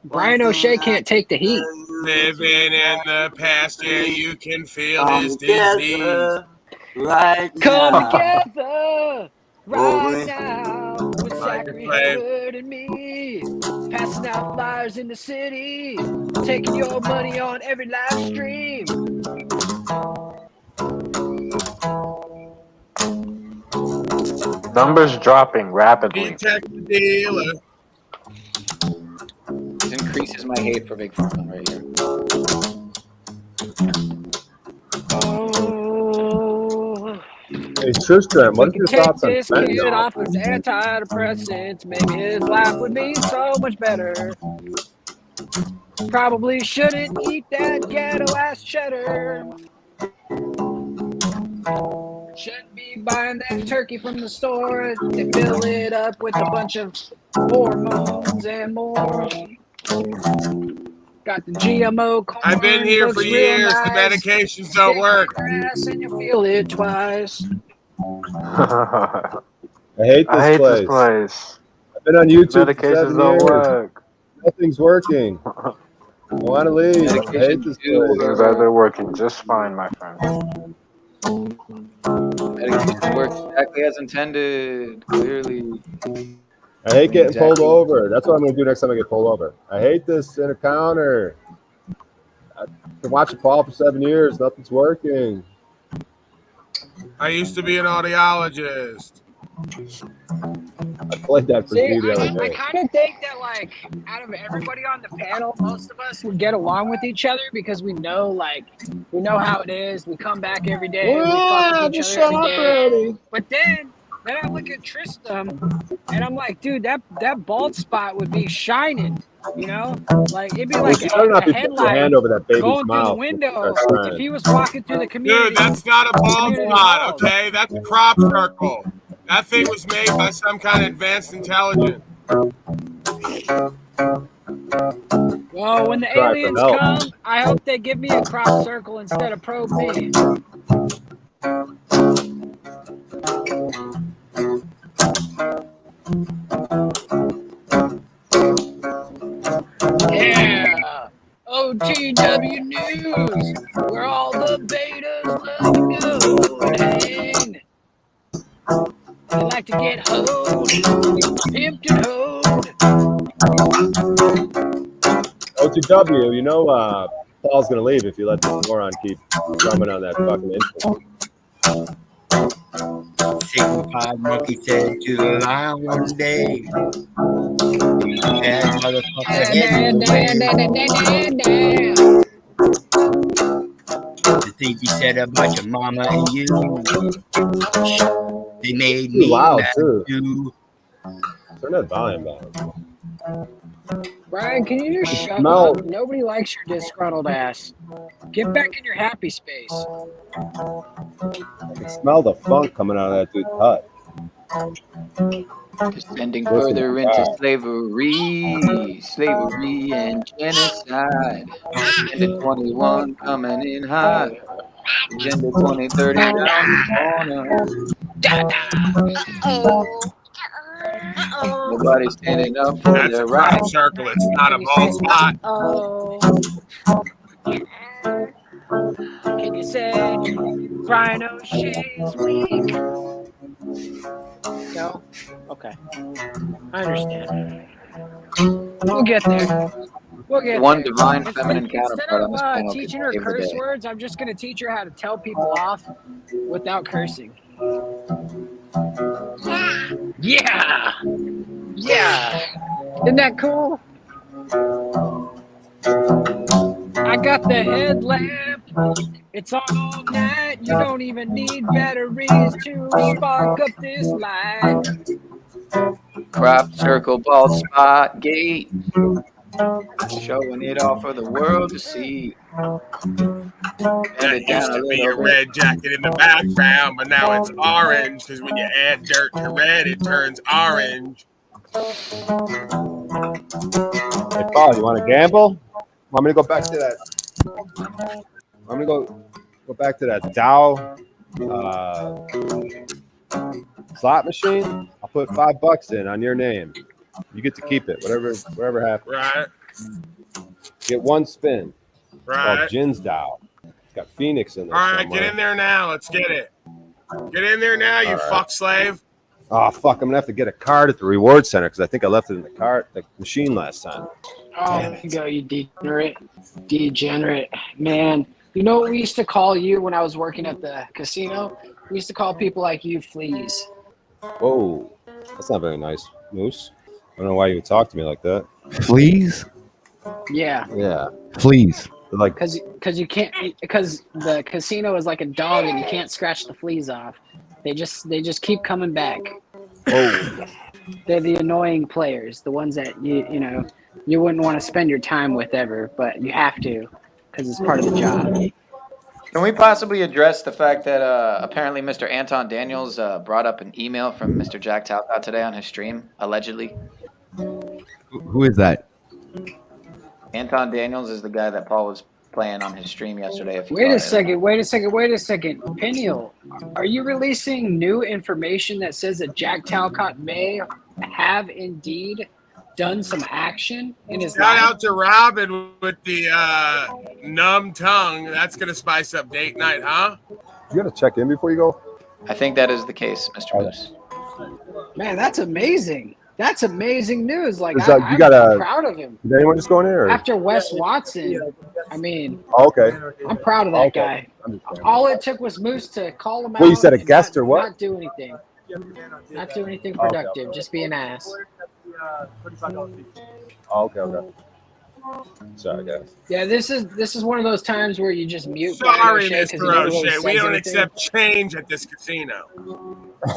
Brian O'Shea can't take the heat. living in the past, yeah, you can feel his disease. Right Come now. together right Over. now with Zachary Howard and me, passing out flyers in the city, taking your money on every live stream. Numbers dropping rapidly. Detect the dealer. This increases my hate for Big Pharma right here. Hey, Tristan, what We are can your take thoughts on this kid fentanyl? off his antidepressants, maybe his life would be so much better. Probably shouldn't eat that ghetto ass cheddar. Shouldn't be buying that turkey from the store. They fill it up with a bunch of hormones and more. Got the GMO corn. I've been here looks for real years. The nice. medications don't Stick work. in your ass and you feel it twice. I hate I hate this this place. place. I've been on YouTube for Medications 7 don't years. work. Nothing's working. I want to leave. I hate this place. Things are working just fine, my friend. Medication works exactly as intended, clearly. I hate getting Exactly. pulled over. That's what I'm going to do next time I get pulled over. I hate this encounter. I've been watching Paul for 7 years. Nothing's working. I used to be an audiologist. I played that for See, you the other I day. kind of think that, like, out of everybody on the panel, most of us would get along with each other because we know how it is. We come back every day. We fuck with each other every day. But then I look at Tristram, and I'm like, dude, that bald spot would be shining. You know, like it'd be like You better not a be putting your headlight hand over that baby's going through the mouth. window. If he was walking through the community, Dude, that's not a bald community spot, halls. okay? That's a crop circle. That thing was made by some kind of advanced intelligence. Well, when the Cry for aliens help. come, I hope they give me a crop circle instead of probe me. Yeah, OTW News, where all the betas love to go and hang. They like to get hoed, pimped and hoed. OTW, you know Paul's going to leave if you let this moron keep drumming on that fucking instrument. Signified monkey said to the lion one day, "That motherfucker head away." The things he said about your mama and you, they made Too me loud, mad too. too. Turn that volume down. Brian, can you just shut No. up? Nobody likes your disgruntled ass. Get back in your happy space. I can smell the funk coming out of that dude's hut. Descending Listen, further into wow. slavery and genocide. Agenda 21 coming in hot. Agenda 2030 down the corner. Nobody's standing up for That's a their crop rights. circle. It's not a bald spot. Can you say Brian O'Shea's weak? No? Okay. I understand. We'll get there. We'll get The one there. divine Instead feminine counterpart on this panel could teaching her save the curse day. words, I'm just going to teach her how to tell people off without cursing. Yeah! Yeah! Isn't that cool? I got the headlamp. It's on all night. You don't even need batteries to spark up this light. Crop circle bald spot gate. Showing it all for the world to see. That used to be a red jacket in the background, but now it's orange because when you add dirt to red, it turns orange. Hey, Paul, you want to gamble? Want me to go back to that? I'm gonna go back to that Dow slot machine. I'll put $5 in on your name. You get to keep it, whatever happens. Right. Get one spin. It's Right. called Jin's Dow. It's got Phoenix in there. All right, somewhere. get in there now. Let's get it. Get in there now, you All right. fuck slave. Oh fuck! I'm gonna have to get a card at the reward center because I think I left it in the machine last time. Oh, there you go, you degenerate. Man, you know what we used to call you when I was working at the casino? We used to call people like you fleas. Whoa, that's not very nice, Moose. I don't know why you would talk to me like that. Fleas? Yeah. Yeah. Fleas. Like, because you can't, because the casino is like a dog and you can't scratch the fleas off. They just keep coming back. oh, They're the annoying players, the ones that you wouldn't want to spend your time with ever, but you have to because it's part of the job. Can we possibly address the fact that apparently Mr. Anton Daniels brought up an email from Mr. Jack Talcott today on his stream, allegedly? Who is that? Anton Daniels is the guy that Paul was playing on his stream yesterday. Wait a second. Peniel, are you releasing new information that says that Jack Talcott may have indeed done some action in his life? Shout out to Robin with the numb tongue. That's going to spice up date night, huh? you gotta check in before you go. I think that is the case, Mr. Moose. Man, that's amazing. That's amazing news. Like, I'm proud of him. Did anyone just go in there? Or? After Wes Watson, I mean, Oh, okay. I'm proud of that Okay. guy. All it took was Moose to call him out. Wait, you said a and guest or what? Not do anything. Not do anything Okay, productive. okay. Just be an ass. Oh, okay. Sorry, guys. Yeah, this is one of those times where you just mute Brian Sorry, O'Shea because he Mr. never really O'Shea. We says don't anything. accept change at this casino. I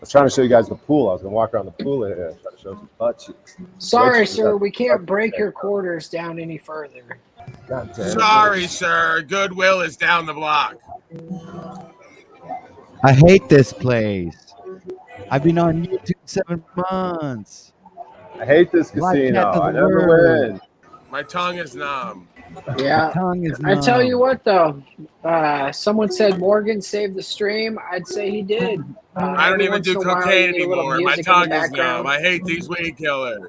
was trying to show you guys the pool. I was gonna walk around the pool and try to show some butt cheeks. Sorry, sir, we can't break your quarters down any further. God damn it. Sorry, sir. Goodwill is down the block. I hate this place. I've been on YouTube 7 months. I hate this Live casino. chat doesn't I never work. win. My tongue is numb. Yeah, Tongue is I tell numb. you what though, someone said Morgan saved the stream. I'd say he did. I don't Every even once do in a while, cocaine you need a little anymore. My music in the tongue is numb. background. I hate these weed killers.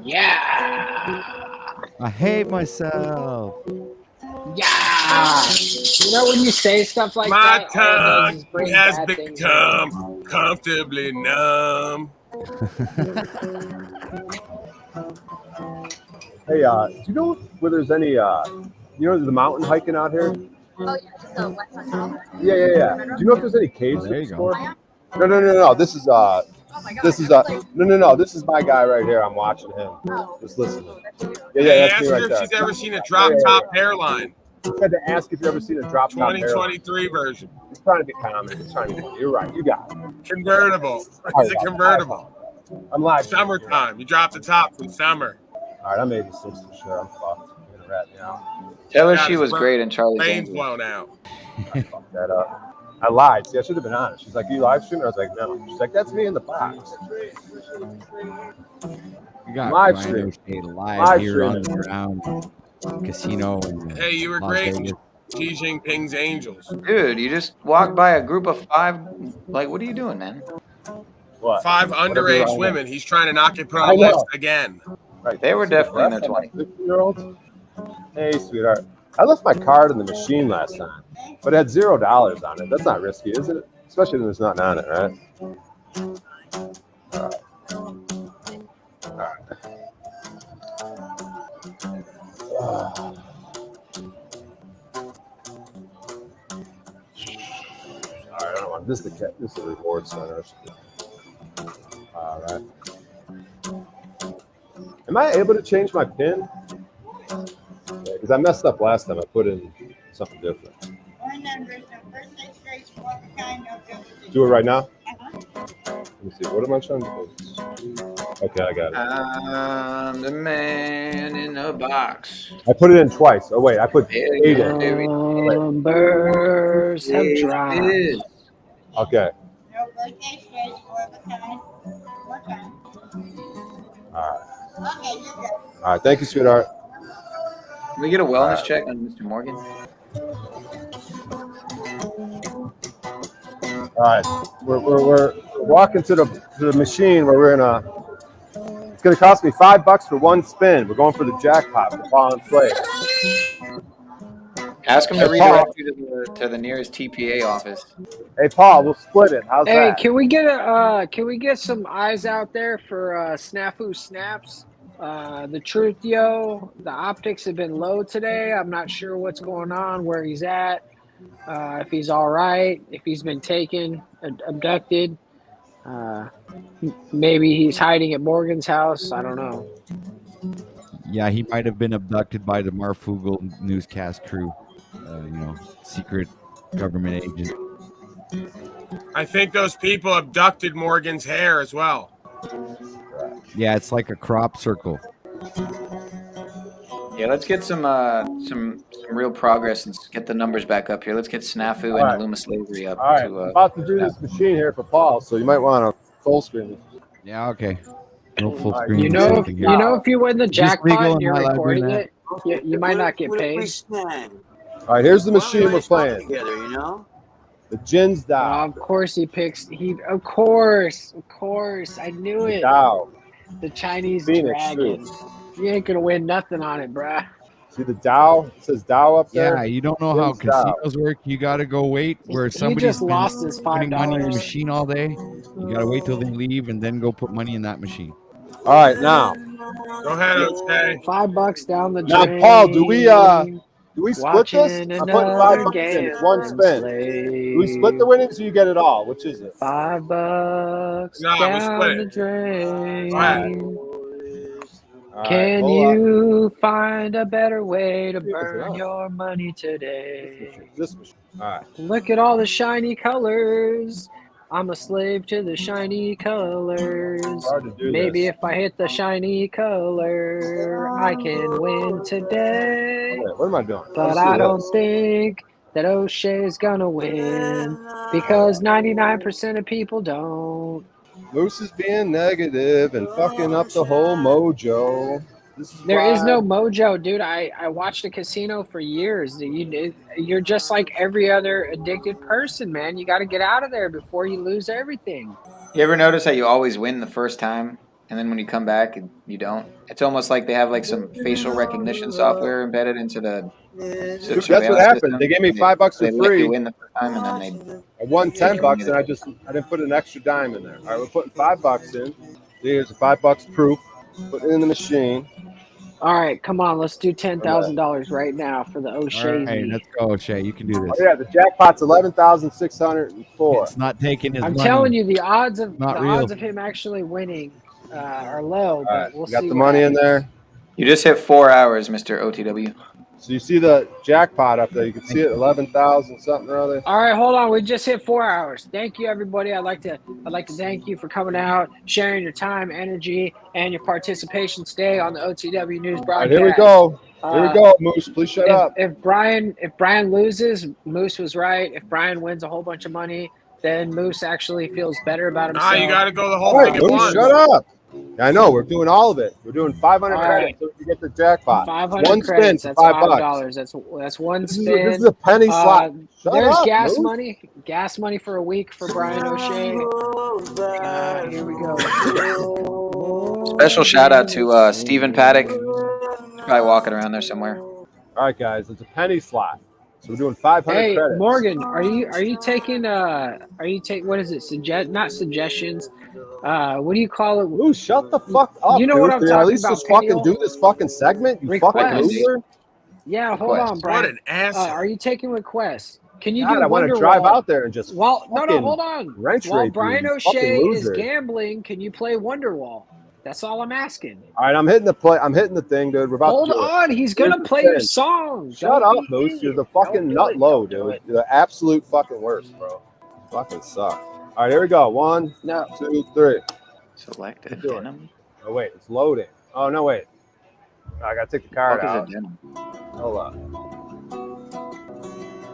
Yeah. I hate myself. Yeah. You know when you say stuff like My that, all it does tongue is bring has bad things with it. become comfortably numb. Hey, do you know where there's any, the mountain hiking out here? Oh, yeah, just the west side. Yeah. Do you know if there's any caves to There you explore? go. No. This is Oh my God. this is no. This is my guy right here. I'm watching him. Just listening. Yeah, Hey, that's ask me her right if there. she's ever seen a drop top airline. I had to ask if you ever seen a drop top airline. 2023 version. He's trying to be common. He's trying to be funny. You're right. You got it. Convertible. It's a convertible. I'm live. Summertime. You drop the top in summer. All right, I'm 86 for sure. I'm fucked. You're gonna rat me out. Tell her Got she his was great in Charlie's brains Angels. blown out. I fucked that up. I lied. See, I should have been honest. She's like, "You live streaming?" I was like, "No." She's like, "That's me in the box." We got Live Brian stream. O'Shea live Live here on streaming. the ground casino. In Hey, you were Las great. Vegas. Xi Jinping's Angels. Dude, you just walked by a group of 5. Like, what are you doing, man? What? 5 Whatever underage wrong women. He's trying to knock it put I on know. list again. Right. They were See the definitely in their breath on my 20s. 15-year-old? Hey, sweetheart. I left my card in the machine last time, but it had $0 on it. That's not risky, is it? Especially when there's nothing on it, right? All right. All right, I don't want this. This is the reward center. All right. Am I able to change my PIN? Because I messed up last time. I put in something different. Do it right now? Let me see. What am I trying to do? Okay, I got it. I'm the man in the box. I put it in twice. Oh, wait. I put 8 in. Numbers have dropped. Okay. All right. All right. Thank you, sweetheart. Can we get a wellness check on Mr. Morgan? All right. We're walking to the machine where we're gonna. It's gonna cost me $5 for one spin. We're going for the jackpot for Paul and Flay. Ask him to redirect you to the nearest TPA office. Hey, Paul, we'll split it. How's Hey, that? can we get some eyes out there for Snafu Snaps? The truth, yo, the optics have been low today. I'm not sure what's going on, where he's at, if he's all right, if he's been taken, abducted. Maybe he's hiding at Morgan's house. I don't know. Yeah, he might have been abducted by the Marfugel newscast crew. Secret government agent. I think those people abducted Morgan's hair as well. Yeah, it's like a crop circle. Yeah, let's get some real progress and get the numbers back up here. Let's get Snafu and right. Illuma Slavery up. All right. I'm about to do this machine here for Paul, so you might want to full screen this. Yeah, okay. No full screen. You know, if you win the jackpot and you're live recording doing it, you might not get paid. All right, here's the machine we're playing. Together, you know? The Jin's Dow. Of course Of course. I knew it. Dow. The Chinese Phoenix dragon. suits. You ain't gonna win nothing on it, bruh. See the Dow? It says Dow up there. Yeah, you don't know how Jin's Dow. casinos work. You got to go wait where He somebody's just been lost his putting money in the $5. machine all day. You got to wait till they leave and then go put money in that machine. All right, now. Go ahead, okay. $5 down the Now, drain. Paul, do we Do we split this? Watching I'm putting $5 another in. It's one gambling spin. Do we split the slave. winnings or you get it all? Which is it? $5 No, we split down the it. drain. All right, Can hold on. you find a better way to It's burn not. your money today? This machine. All right. Look at all the shiny colors. I'm a slave to the shiny colors. Hard to do Maybe this. if I hit the shiny color, I can win today. Okay, what am I doing? But Let's I see don't this. think that O'Shea's gonna win because 99% of people don't. Moose is being negative and fucking up the whole mojo. This is There is why. no mojo, dude. I watched a casino for years. You're just like every other addicted person, man. You got to get out of there before you lose everything. You ever notice how you always win the first time, and then when you come back, you don't? It's almost like they have like some facial recognition software embedded into the Dude, that's surveillance what happened. system. They gave me and $5 for they let free. you win the first time, and then they I won take $10 it and I didn't put an extra dime in there. All right, we're putting $5 in. Here's a $5 proof. Put it in the machine. All right, come on, let's do $10,000 right now for the O'Shea. All right, let's go, O'Shea. You can do this. Oh yeah, the jackpot's 11,604. It's not taking his I'm money. telling you, the odds of Not real. him actually winning are low, but right, we'll we got see the what money in happens. there. You just hit 4 hours, Mr. OTW. So you see the jackpot up there. You can see it, 11,000 something or other. All right, hold on. We just hit 4 hours. Thank you, everybody. I'd like to thank you for coming out, sharing your time, energy, and your participation today on the OTW News All broadcast. right, here we go. Here we go, Moose. Please shut up. If Brian loses, Moose was right. If Brian wins a whole bunch of money, then Moose actually feels better about himself. Nah, you got to go the whole All right, thing at Moose, once. shut up. I know we're doing all of it. We're doing 500 All credits right. so we get the jackpot. 500 one credits. spin That's for $5. That's one This spin. is a penny slot. Shut There's up, gas Moose. money. Gas money for a week for Brian O'Shea. Here we go. Special shout out to Stephen Paddock. He's probably walking around there somewhere. All right, guys, it's a penny slot. So we're doing 500 Hey, credits. Morgan, are you taking what is it? Not suggestions. What do you call it? Moose, shut the fuck up. You know dude. what I'm Can you talking at least about, just fucking Peniel? do this fucking segment, you fucking Request. loser. Yeah, hold on, Brian. What an asshole. Are you taking requests? Can you God, do I want to Wonderwall? drive out there and just No, fucking hold on. wrench While rape Brian you O'Shea fucking is loser. gambling, can you play Wonderwall? That's all I'm asking. All right, I'm hitting the thing, dude. We're about Hold to do on, it. he's Here's gonna the play your thing. song. Shut Don't up, be Moose. You're the fucking do nut it. low, Don't do dude. it. You're the absolute fucking worst, bro. You fucking suck. All right, here we go. 1, 2, 3. Select a Do it. denim. Oh wait, it's loading. Oh no, wait. I gotta take the card What is a out. denim? Hold on.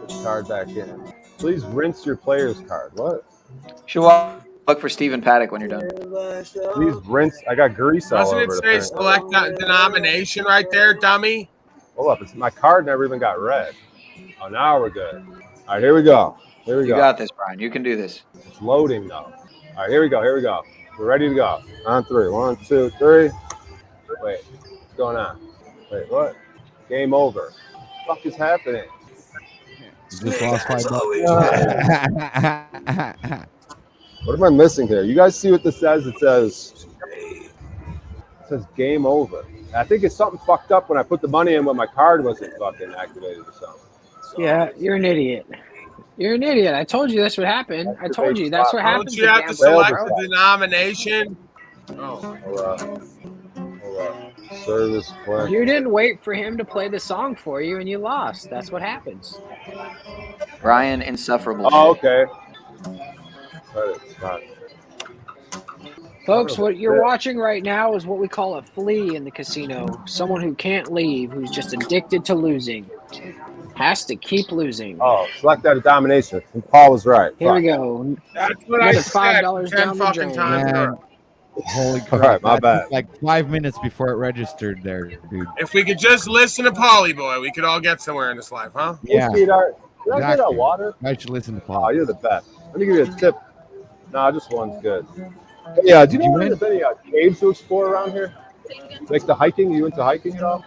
Put the card back in. Please rinse your player's card. What? Should look for Stephen Paddock when you're done. Please rinse. I got grease all Doesn't over it it. say apparently. select that denomination right there, dummy? Hold up. It's, my card never even got read. Oh, now we're good. All right, here we go. Here we You go. got this, Brian. You can do this. It's loading though. All right, here we go. Here we go. We're ready to go. On 3. 1, 2, 3. Wait, what's going on? Wait, what? Game over. What the fuck is happening? You just lost $5. What am I missing here? You guys see what this says? It says game over. I think it's something fucked up when I put the money in when my card wasn't fucking activated or something. Yeah, you're an idiot. You're an idiot. I told you this would happen. I told you that's what happens. Don't you have to select the denomination? Oh. Hold up. Service question. You didn't wait for him to play the song for you, and you lost. That's what happens. Brian Insufferable. Oh, okay. Credits, fine. Folks, what you're watching right now is what we call a flea in the casino. Someone who can't leave, who's just addicted to losing. Has to keep losing. Oh, select that domination. Paul was right. Here we go. That's what I Another said. $5 10 down the fucking drain. times. Man, holy crap. All right, my That bad. took like 5 minutes before it registered there, dude. If we could just listen to Polly Boy, we could all get somewhere in this life, huh? Yeah. Hey, sweetheart, did I get Exactly. a water? I should listen to Oh, Paul. you're the best. Let me give you a tip. No, just one's good. Yeah, do you know you where win? there's any caves to explore around here? Like the hiking? You into hiking at all?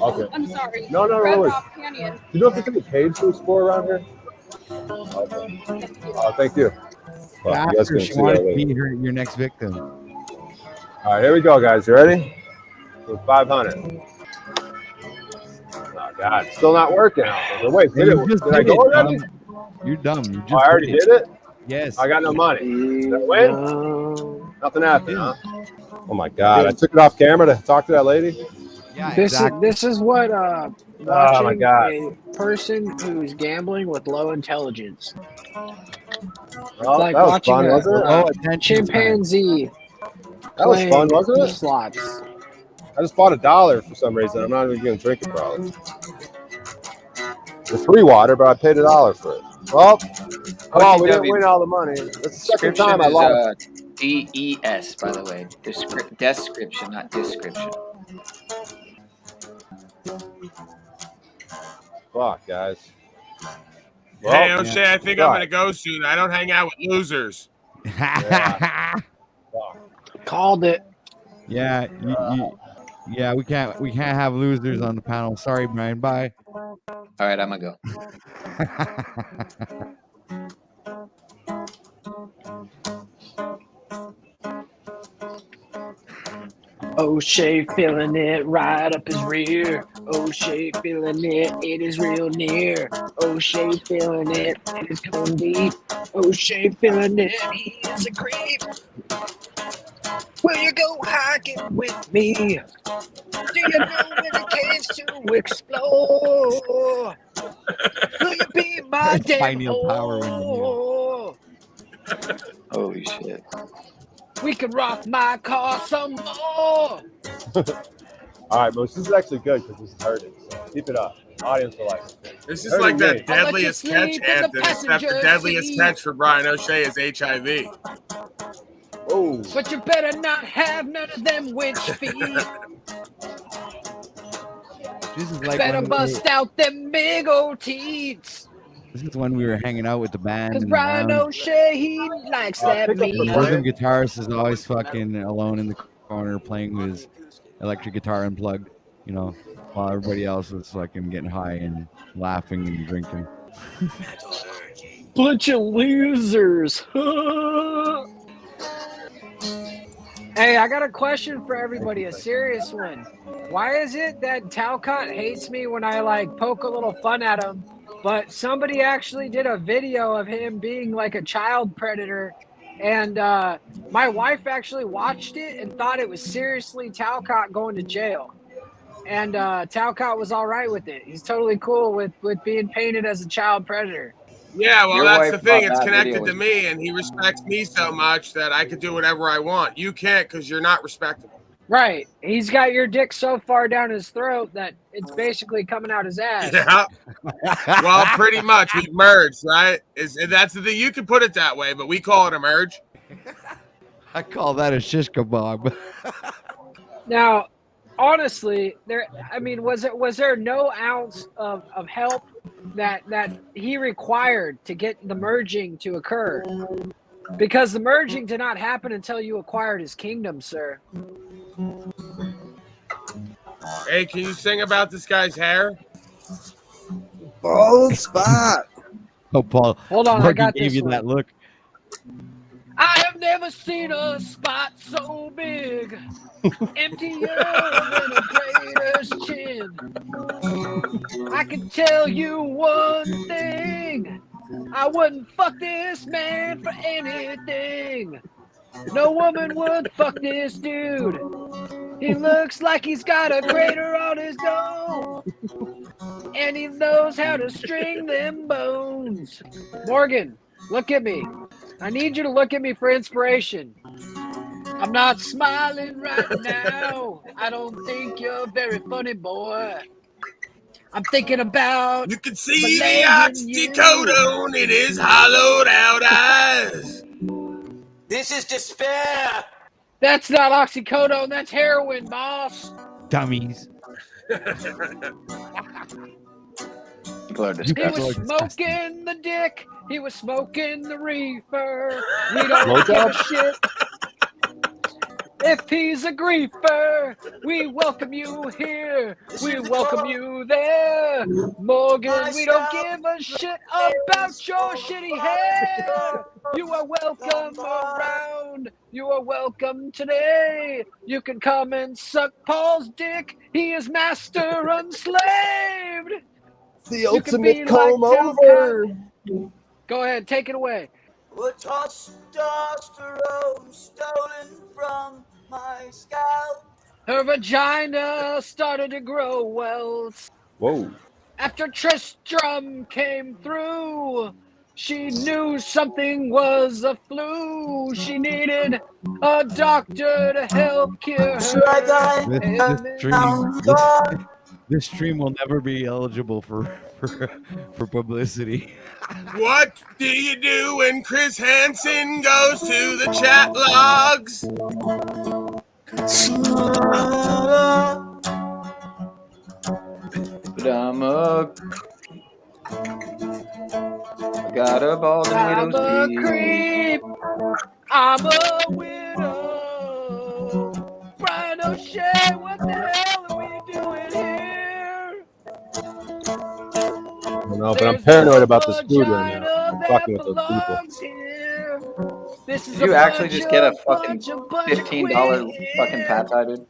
Okay. I'm sorry. No, no, Red no. Rock Canyon. Do you know if there's any caves to explore around here? Okay. Oh, thank you. Well, you guys After can she see wanted that to later. be your next victim. All right, here we go, guys. You ready? With 500. Not God, it's still not working out there. But wait, Hey, did you just I did go it, already? You're dumb. You Oh, I just already did it? Yes. I got no money. Did I win? Nothing happened, huh? Oh my God! I took it off camera to talk to that lady. Yeah, This is what Oh my watching God! a person who's gambling with low intelligence. Well, It's like that was watching fun, wasn't it? Low attention span. chimpanzee That was fun, playing wasn't it? slots. I just bought $1 for some reason. I'm not even going to drink it, probably. It's free water, but I paid $1 for it. Well, we didn't win all the money. That's the second Description time I is lost. DES, by the way. Description, not description. Fuck, guys. Hey, O'Shea, I think I'm going to go soon. I don't hang out with losers. Called it. Yeah, yeah, we can't have losers on the panel. Sorry, Brian. Bye. All right, I'm gonna go. O'Shea feeling it right up his rear. O'Shea feeling it is real near. O'Shea feeling it is going deep. O'Shea feeling it, he is a creep. Will you go hiking with me? Do you know when it came to explore? Will you be my damn whore? Holy shit. We can rock my car some more. All right, Moose, this is actually good because this is hurting. So keep it up. Audience will like it. This is like that deadliest catch anthem, except the deadliest catch for Brian O'Shea is HIV. Oh. But you better not have none of them winch feet. This is like Better when bust out them big old teats. This is when we were hanging out with the band. Cause in the Brian lounge. O'Shea, he likes that meat. The rhythm guitarist is always fucking alone in the corner playing with his electric guitar unplugged, you know, while everybody else was fucking getting high and laughing and drinking. Bunch of losers. Hey, I got a question for everybody, a serious one. Why is it that Talcott hates me when I like poke a little fun at him, but somebody actually did a video of him being like a child predator, and my wife actually watched it and thought it was seriously Talcott going to jail, and Talcott was all right with it. He's totally cool with being painted as a child predator. Yeah, well, Your that's wife the thing. thought It's that connected video to was- me, and he respects me so much that I could do whatever I want. You can't because you're not respectable. Right. He's got your dick so far down his throat that it's basically coming out his ass. Yeah. Well, pretty much we've merged, right? That's the thing. You can put it that way, but we call it a merge. I call that a shish kebab. Now, honestly, was there no ounce of help that he required to get the merging to occur? Because the merging did not happen until you acquired his kingdom, sir. Hey, can you sing about this guy's hair? Bald spot. Oh, Paul. Hold on, I Morgan got gave this you one. that look. I have never seen a spot so big, emptier than a prater's chin. I can tell you one thing, I wouldn't fuck this man for anything. No woman would fuck this dude. He looks like he's got a crater on his dome, and he knows how to string them bones. Morgan, look at me. I need you to look at me for inspiration. I'm not smiling right now. I don't think you're very funny, boy. I'm thinking about You can see the oxycodone in his hollowed out eyes. This is despair. That's not oxycodone, that's heroin, boss. Dummies. People are He disgusting. was smoking the dick. He was smoking the reefer. We don't give a shit if he's a griefer. We welcome you here. We welcome you there. here. Morgan, we don't give a shit about your shitty hair. You are welcome around. You are welcome today. You can come and suck Paul's dick. He is master unslaved. The ultimate comb over. Go ahead, take it away. With testosterone stolen from my scalp. Her vagina started to grow welts. Whoa. After Tristram came through, she knew something was a flu. She needed a doctor to help cure her. This stream will never be eligible for publicity. What do you do when Chris Hansen goes to the chat logs? But I got a bald and I'm a widow's creep. I'm a widow. Brian O'Shea, what the hell are we doing here? I don't know, but I'm paranoid about this food right now. I'm fucking with those people. This is Did you actually just get a fucking $15 fucking pad thai, dude?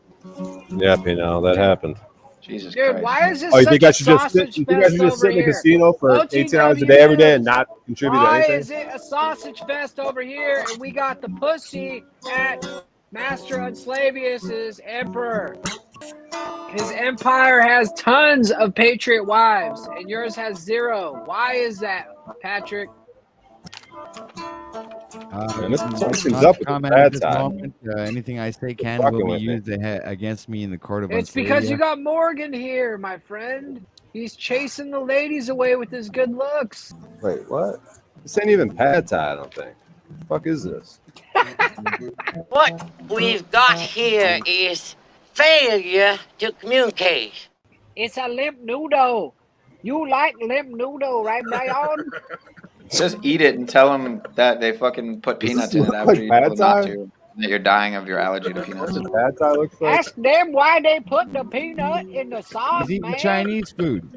Yeah, Pino, that happened. Jesus Dude, Christ. why is this Oh, you such think a I should just sit? sausage You think I fest should just over sit in the here? casino for 18 hours a day every day and not contribute to Why anything? is it a sausage fest over here and we got the pussy at Master Unslavius's emperor? His empire has tons of patriot wives and yours has 0. Why is that, Patrick? Man, this Not seems to up with the comment bad at this side. moment. Anything I say can Fucking will be with me. used against me in the court of It's because Unslavia. you got Morgan here, my friend. He's chasing the ladies away with his good looks. Wait, what? This ain't even pad thai, I don't think. The fuck is this? What we've got here is failure to communicate. It's a limp noodle. You like limp noodle, right, Brian? Just eat it and tell them that they fucking put Does peanuts this in it look after like you told pad them not thai? to. That you're dying of your allergy to peanuts. That's what pad thai looks like. Ask them why they put the peanut in the sauce, He's eating man. Chinese food.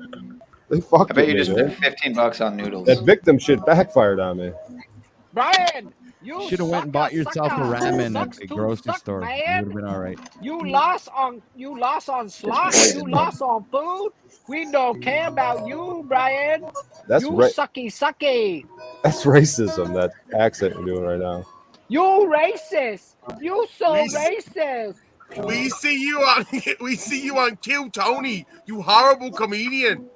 They fucked I bet with you me, just man. spent $15 on noodles. That victim shit backfired on me. Brian, you Should have went and bought yourself a ramen at the grocery store. You would have man. been all right. You lost on slot. You lost on food. We don't care about you, Brian. That's you right. sucky. That's racism, that accent you're doing right now. You racist. You so We- racist. We see you on Kill Tony, you horrible comedian.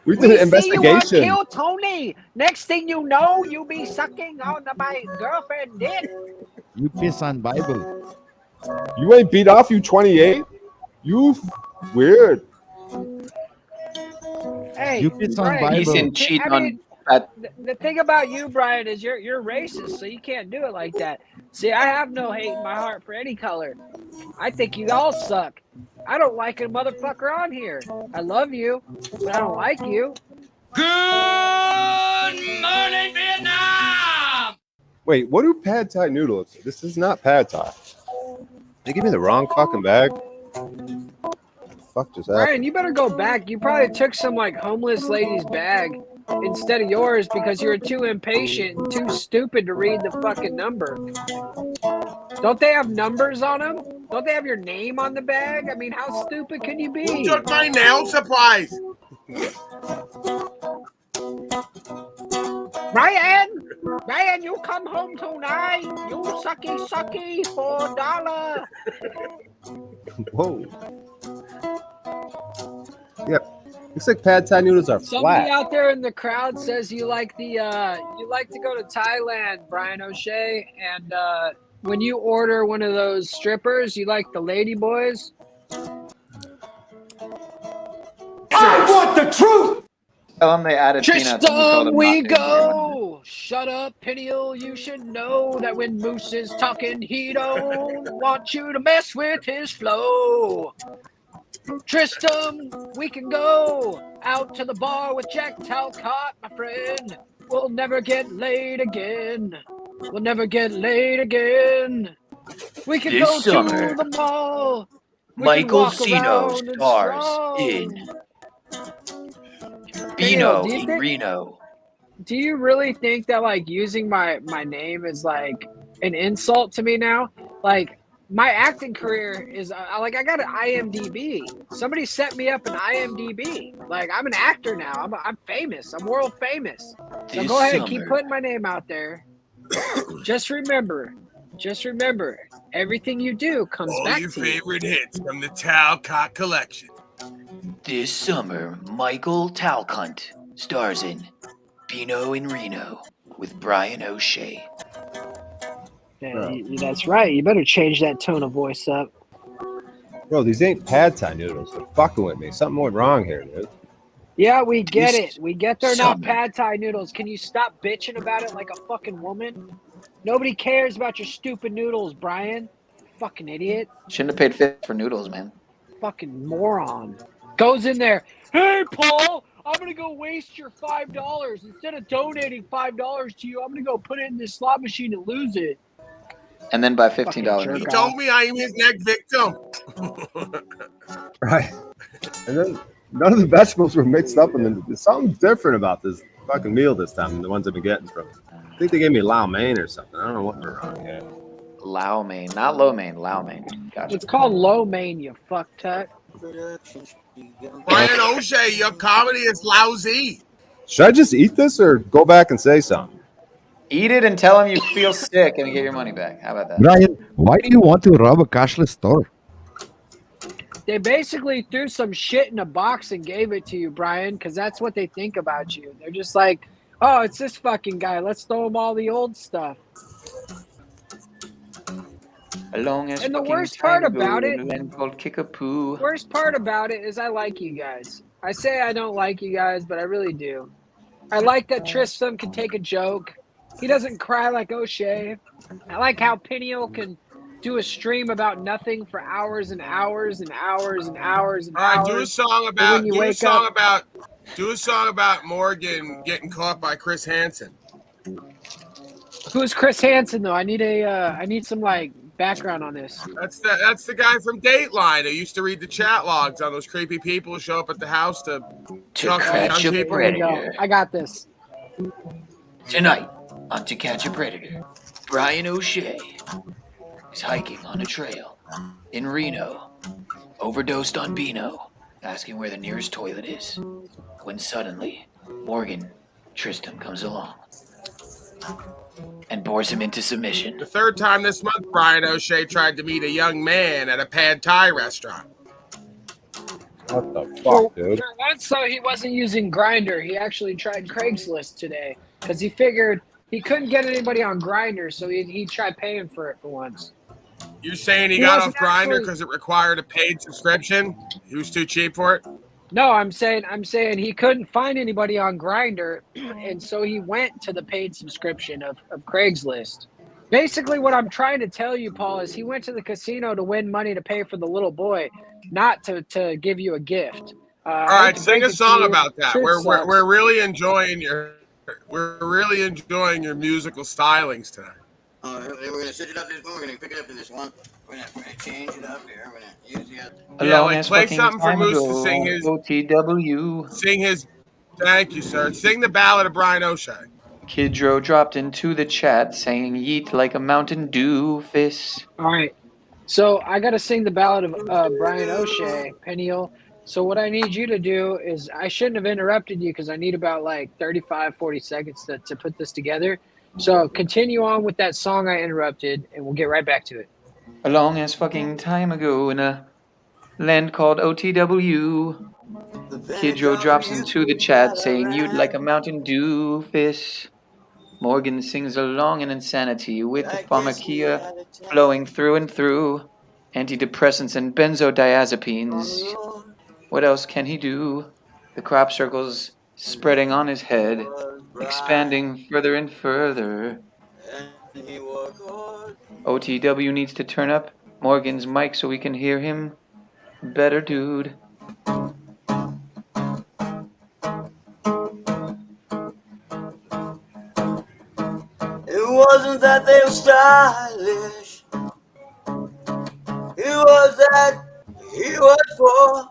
We did an See you on investigation. Kill Tony. Next thing you know, you be sucking on my girlfriend dick. You piss on Bible. You ain't beat off, you 28? You weird. Hey, You piss on Brian, Bible. He's in cheat I on mean, that. the thing about you, Brian, is you're racist, so you can't do it like that. See, I have no hate in my heart for any color. I think you all suck. I don't like a motherfucker on here. I love you, but I don't like you. Good morning, Vietnam! Wait, what do pad thai noodles? This is not pad thai. They give me the wrong fucking bag. Fuck just happened? Brian, you better go back. You probably took some like homeless lady's bag instead of yours because you were too impatient and too stupid to read the fucking number. Don't they have numbers on them? Don't they have your name on the bag? I mean, how stupid can you Who be? took my nail supplies? Brian, you come home tonight. You sucky for $1. Whoa. Yep. Looks like pad thai noodles are Somebody flat. out there in the crowd says you like to go to Thailand, Brian O'Shea, and when you order one of those strippers, you like the lady boys. I want the truth! Tell them they added peanuts. and you told Tristan, them we not to. go. Shut up, Peniel. You should know that when Moose is talking, he don't want you to mess with his flow. Tristan, we can go out to the bar with Jack Talcott, my friend. We'll never get laid again. We'll never get laid again. We can This go summer, to the mall. We can Michael walk Cino around and stars stroll. in Peniel, Reno. Do you really think that like using my name is like an insult to me now? Like my acting career is like I got an IMDb. Somebody set me up an IMDb. Like I'm an actor now. I'm famous. I'm world famous. So go ahead, keep putting my name out there. Just remember, everything you do comes All back your to you. favorite hits from the Talcott collection. This summer, Michael Talcott stars in Pino in Reno with Brian O'Shea. Yeah, that's right. You better change that tone of voice up. Bro, these ain't pad thai noodles. They're fucking with me. Something went wrong here, dude. Yeah, we get it. We get they're not summer. pad thai noodles. Can you stop bitching about it like a fucking woman? Nobody cares about your stupid noodles, Brian. Fucking idiot. Shouldn't have paid $50 for noodles, man. Fucking moron. Goes in there. Hey, Paul, I'm going to go waste your $5. Instead of donating $5 to you, I'm going to go put it in this slot machine and lose it. And then buy $15 He noodles. told me I am his next victim. Right. And then none of the vegetables were mixed up, and then there's something different about this fucking meal this time than the ones I've been getting from. I think they gave me lao mein or something. I don't know what went wrong here. Lao mein, not lo mein, lao mein. Gotcha. It's called lo mein, you fuck tut. Brian O'Shea, your comedy is lousy. Should I just eat this or go back and say something? Eat it and tell him you feel sick and get your money back. How about that? Brian, why do you want to rob a cashless store? They basically threw some shit in a box and gave it to you, Brian, because that's what they think about you. They're just like, oh, it's this fucking guy. Let's throw him all the old stuff. And the worst part about it, Kickapoo. worst part about it is I like you guys. I say I don't like you guys, but I really do. I like that Tristan can take a joke. He doesn't cry like O'Shea. I like how Peniel can do a stream about nothing for hours and hours and hours and hours and All right, hours. do a song about Morgan getting caught by Chris Hansen. Who's Chris Hansen though? I need some like background on this. That's the guy from Dateline who used to read the chat logs on those creepy people who show up at the house to talk to young people. Here we go. I got this. Tonight on To Catch a Predator, Brian O'Shea is hiking on a trail in Reno, overdosed on Beano, asking where the nearest toilet is, when suddenly Morgan Tristram comes along and bores him into submission. The third time this month, Brian O'Shea tried to meet a young man at a pad thai restaurant. What the fuck, dude? For once, though, he wasn't using Grindr. He actually tried Craigslist today because he figured he couldn't get anybody on Grindr, so he tried paying for it for once. You're saying he got off Grindr because it required a paid subscription? He was too cheap for it? No, I'm saying he couldn't find anybody on Grindr, and so he went to the paid subscription of Craigslist. Basically, what I'm trying to tell you, Paul, is he went to the casino to win money to pay for the little boy, not to give you a gift. All right, sing a song about that. We're really enjoying your musical stylings tonight. We're gonna set it up this one. We're gonna pick it up in this one. We're gonna change it up here. We're gonna use the other. Yeah, like play something for Moose to sing his OTW. Sing his. Thank you, sir. Sing the ballad of Brian O'Shea. Kidro dropped into the chat saying yeet like a Mountain Dew fist. All right. So I got to sing the ballad of Brian O'Shea, Peniel. So what I need you to do is, I shouldn't have interrupted you because I need about like 35, 40 seconds to put this together. So continue on with that song I interrupted, and we'll get right back to it. A long ass fucking time ago in a land called OTW. Kidro drops into the chat saying you'd like a Mountain Dew fist. Morgan sings along in insanity with the pharmacia flowing through and through. Antidepressants and benzodiazepines. What else can he do? The crop circles spreading on his head, expanding further and further. OTW needs to turn up Morgan's mic so we can hear him better, dude. It wasn't that they were stylish. It was that he was poor.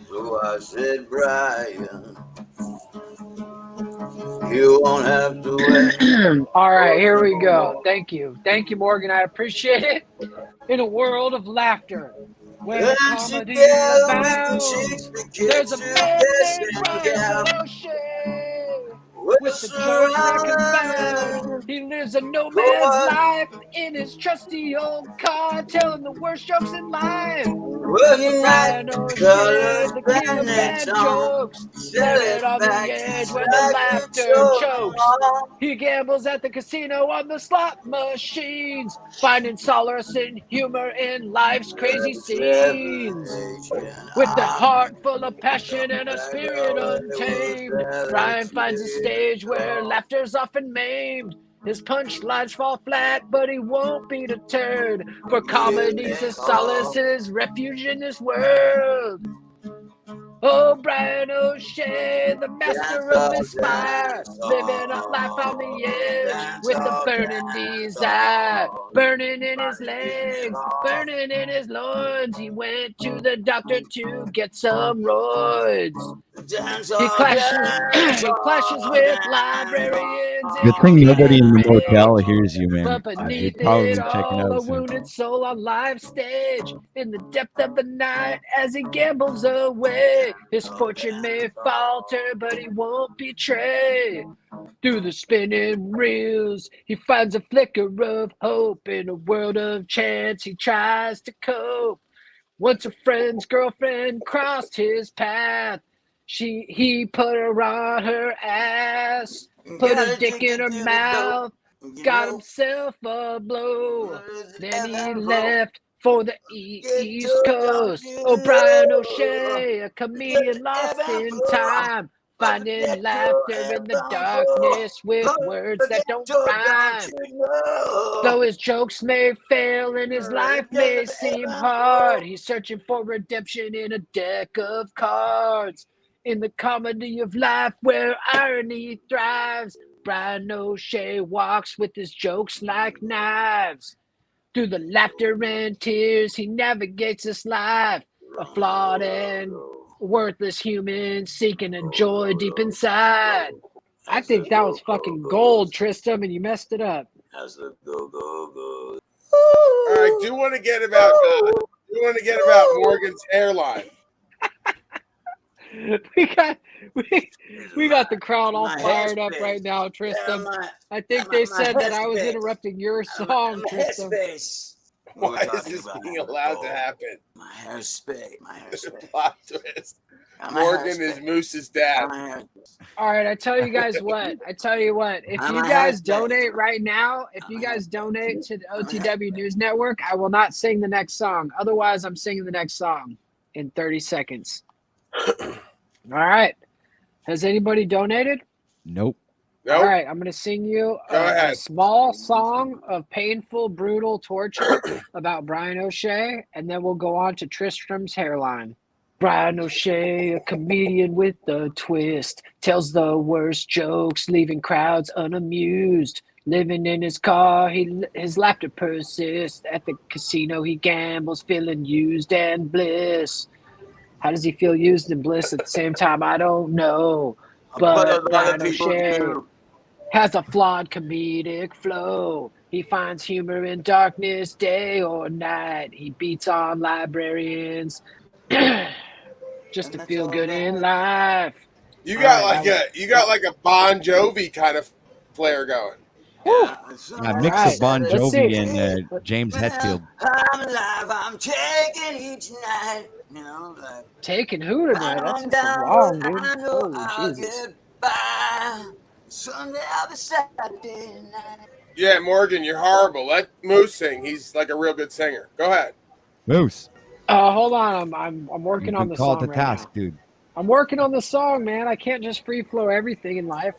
So I said, Brian, you won't have to wait. All right, here we go. Thank you, Morgan. I appreciate it. In a world of laughter, where And comedy together we can abounds, teach the there's kids a to man kiss named and Brian gab. O'Shea We'll with the jokes that can found. surround He lives a no for man's what? life in his trusty old car, telling the worst jokes in life. Working night, Brian O'Shea, colors, the king of bandits bad on. jokes, Set living it on the back edge just where the like you laughter told chokes. them. He gambles at the casino on the slot machines, finding solace and humor in life's crazy scenes. With a heart full of passion and a spirit untamed, Brian finds a stage where laughter's often maimed. His punchlines fall flat, but he won't be deterred, for comedy's his solace, his refuge in this world. Oh, Brian O'Shea, the master of misfire, living a life on the edge with a burning desire, burning in his legs, burning in his loins. He went to the doctor to get some roids. He clashes with librarians Good in thing a nobody in the cabaret. motel hears you, man. But They'd beneath probably it be checking all, out a soon. wounded soul on live stage, in the depth of the night as he gambles away. His fortune may falter, but he won't betray. Through the spinning reels, he finds a flicker of hope. In a world of chance, he tries to cope. Once a friend's girlfriend crossed his path. He put her on her ass, put a dick in her mouth, got himself a blow. Then he left for the East Coast. Oh, Brian O'Shea, a comedian lost in time, finding laughter in the darkness with words that don't rhyme. Though his jokes may fail and his life may seem hard, he's searching for redemption in a deck of cards. In the comedy of life where irony thrives, Brian O'Shea walks with his jokes like knives. Through the laughter and tears, he navigates this life, a flawed and worthless human seeking a joy deep inside. I think that was fucking gold, Tristram, and you messed it up. As the go. All right, do want to get about Morgan's hairline. We got the crowd all My fired up headspace. right now, Tristan. Yeah, I think my they said that I was headspace. interrupting your song, Tristan. Headspace. Why is this being allowed to happen? My hairspace. My hairspace. Plot twist. Morgan is Moose's dad. All right, I tell you guys what. If you guys donate right now, if you guys donate to the OTW News Network, I will not sing the next song. Otherwise, I'm singing the next song in 30 seconds. All right. Has anybody donated? Nope. All right, I'm going to sing you a small song of painful, brutal torture about Brian O'Shea, and then we'll go on to Tristram's hairline. Brian O'Shea, a comedian with a twist, tells the worst jokes, leaving crowds unamused. Living in his car, his laughter persists. At the casino, he gambles, feeling used and bliss. How does he feel used and bliss at the same time? I don't know. But Brian O'Shea has a flawed comedic flow. He finds humor in darkness, day or night. He beats on librarians just to feel good in life. You got like a Bon Jovi kind of flair going. Yeah, mix of Bon Jovi and James Hetfield. I'm alive. I'm taking each night. You know, like taking who tonight? That's just wrong, dude. Holy Jesus. Sunday, I'll be Saturday night. Yeah, Morgan, you're horrible. Let Moose sing. He's like a real good singer. Go ahead. Moose. Hold on. I'm working on the call song it the right task, now. dude. I'm working on the song, man. I can't just free flow everything in life.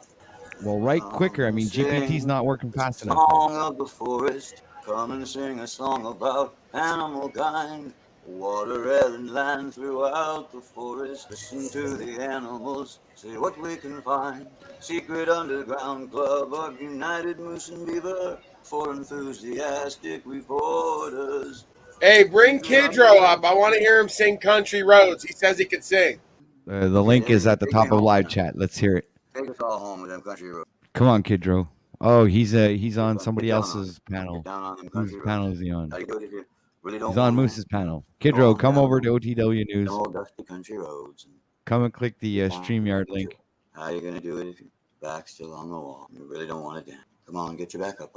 Well, write quicker. I mean, GPT's not working fast enough. Song of the forest. Come and sing a song about animal kind. Water and land throughout the forest. Listen to the animals, see what we can find. Secret underground club of United Moose and Beaver for enthusiastic reporters. Hey, bring Kidro up. I want to hear him sing Country Roads. He says he can sing. The link is at the top of live chat. Let's hear it. Take us all home with them country roads. Come on, Kidro. Oh, he's on somebody else's panel. Down on them Whose country roads. panel is he on? How you do it if you really don't He's on want Moose's panel. Kidro, come over to OTW News. them old dusty country roads. Come and click the StreamYard link. How are you going to do it if your back's still on the wall? You really don't want to dance. Come on, get your back up.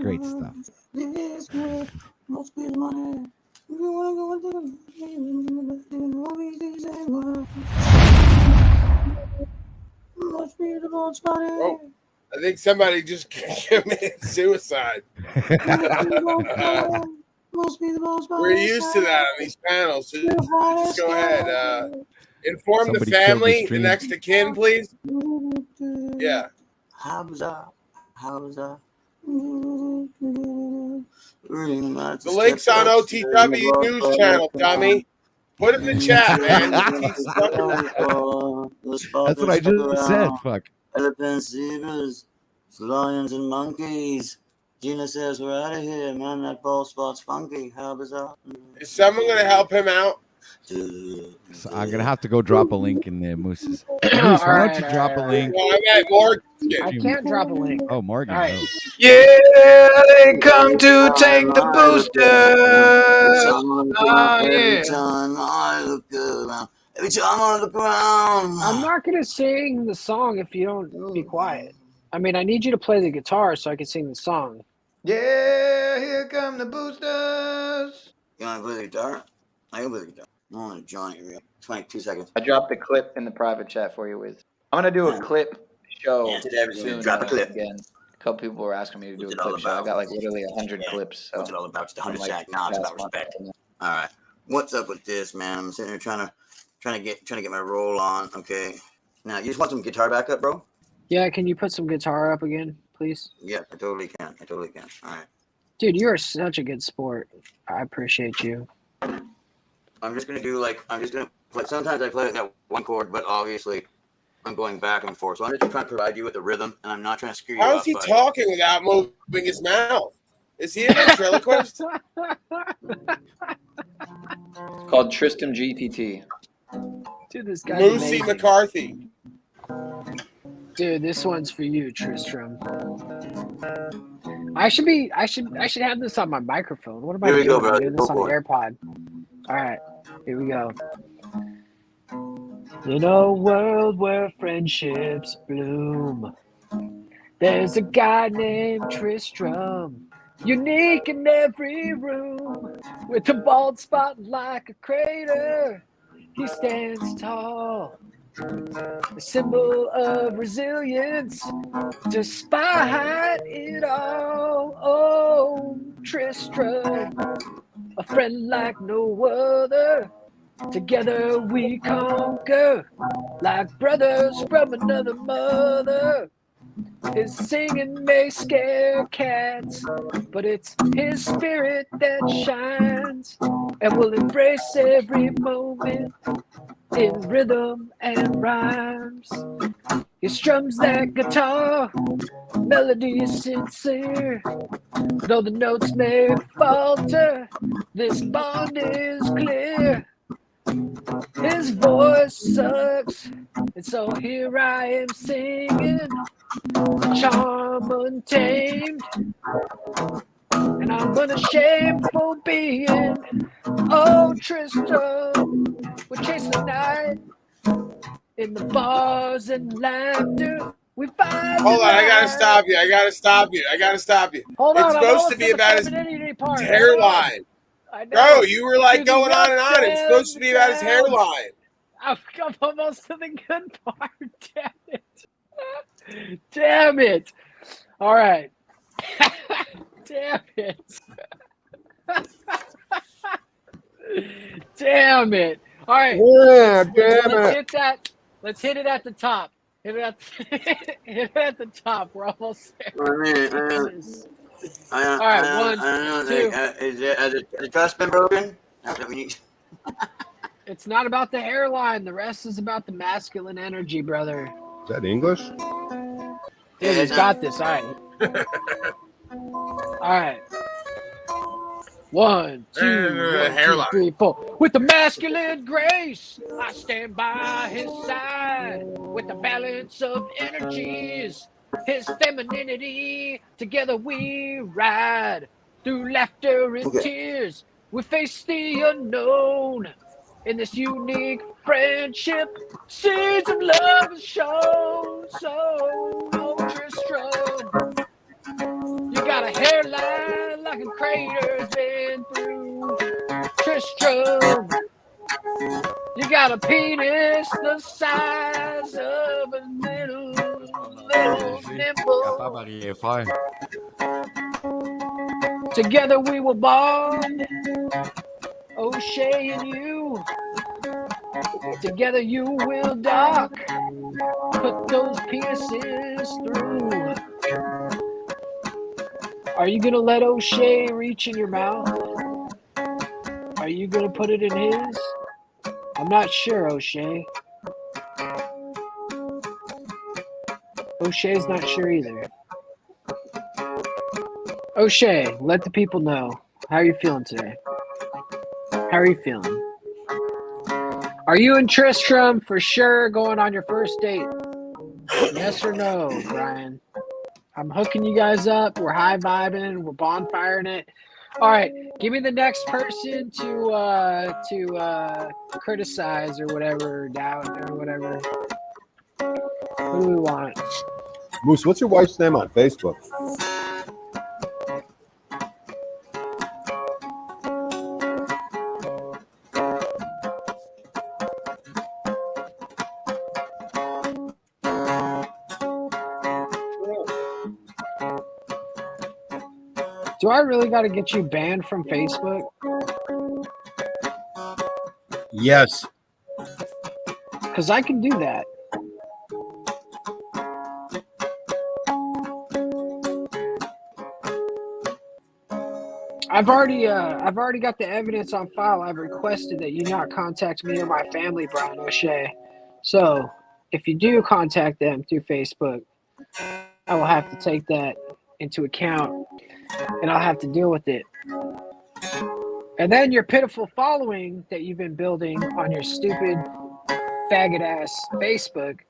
Great stuff. Oh, I think somebody just committed suicide. We're used to that on these panels. So just go ahead. Inform Somebody the killed family, the stream. next of kin, please. Yeah. How's that? The link's on OTW News channel, dummy. Put it in the chat, man. That's what I just said. Fuck. Elephants, zebras, lions, and monkeys. Gina says we're out of here, man. That bald spot's funky. How bizarre. Is someone going to help him out? So I'm gonna have to go drop a link in there, Mooses. Moose, why don't you drop a link? Well, I'm at Morgan. I can't drop a link. Oh, Morgan. All right. Oh. Yeah, they come to take the boosters. Every time I look around, every time I look around. I'm not gonna sing the song if you don't be quiet. I mean, I need you to play the guitar so I can sing the song. Yeah, here come the boosters. You want to play the guitar? I can play the guitar. I want to Johnny real. 22 seconds. I dropped a clip in the private chat for you, Wiz. I'm gonna do a clip show soon. Drop a clip. Again. A couple people were asking me to do a clip show. I got like literally 100 clips. So What's it all about? It's 100 sack. Nah, it's about respect. All right. What's up with this, man? I'm sitting here trying to get my roll on. Okay. Now, you just want some guitar backup, bro? Yeah, can you put some guitar up again, please? Yeah, I totally can. All right. Dude, you are such a good sport. I appreciate you. I'm just gonna play. Sometimes I play that one chord, but obviously I'm going back and forth. So I'm just trying to provide you with the rhythm, and I'm not trying to screw you up. How is he talking without moving his mouth? Is he a ventriloquist? it's called Tristram GPT. Dude, this guy's Moosey amazing. McCarthy. Dude, this one's for you, Tristram. I should have this on my microphone. What am I Here we doing? go, bro. I'm doing this Go on the for it. AirPod. All right, here we go. In a world where friendships bloom, there's a guy named Tristram, unique in every room, with a bald spot like a crater. He stands tall, a symbol of resilience, despite it all. Oh, Tristram, a friend like no other. Together we conquer, like brothers from another mother. His singing may scare cats, but it's his spirit that shines, and will embrace every moment in rhythm and rhymes. He strums that guitar, melody is sincere. Though the notes may falter, this bond is clear. His voice sucks, and so here I am singing, charm untamed, and I'm unashamed for being. Oh, Tristram, we chase the night in the bars and laughter. We find. Hold on, I gotta stop you. Hold on, it's supposed to be about his hairline. Bro, you were like going on and on. It's supposed to be about his hairline. I've come almost to the good part. Damn it. Damn it. All right. Damn it. Damn it. All right. Yeah, damn Let's it. hit that. Let's hit it at the top. Hit it at the top. We're almost there. All right, 1, 2. Has the trust been broken? It's not about the hairline. The rest is about the masculine energy, brother. Is that English? Dude, he's got this. All right. All right. 1, 2, 1, 2, hairline. 3, 4. With the masculine grace, I stand by his side. With the balance of energies, his femininity, together we ride. Through laughter and tears, we face the unknown. In this unique friendship, seeds of love is shown. So, oh Tristram, you got a hairline like a crater's been through. Tristram, you got a penis the size of a little nipple. Together we will bond, O'Shea and you. Together you will dock, put those penises through. Are you gonna let O'Shea reach in your mouth? Are you gonna put it in his? I'm not sure, O'Shea. O'Shea's not sure either. O'Shea, let the people know. How are you feeling today? How are you feeling? Are you and Tristram for sure going on your first date? Yes or no, Brian? I'm hooking you guys up. We're high vibing. We're bonfiring it. All right, give me the next person to criticize or whatever, doubt or whatever. Who do we want? Moose, what's your wife's name on Facebook? Do I really got to get you banned from Facebook? Yes. Because I can do that. I've already got the evidence on file. I've requested that you not contact me or my family, Brian O'Shea. So, if you do contact them through Facebook, I will have to take that into account, and I'll have to deal with it. And then your pitiful following that you've been building on your stupid faggot-ass Facebook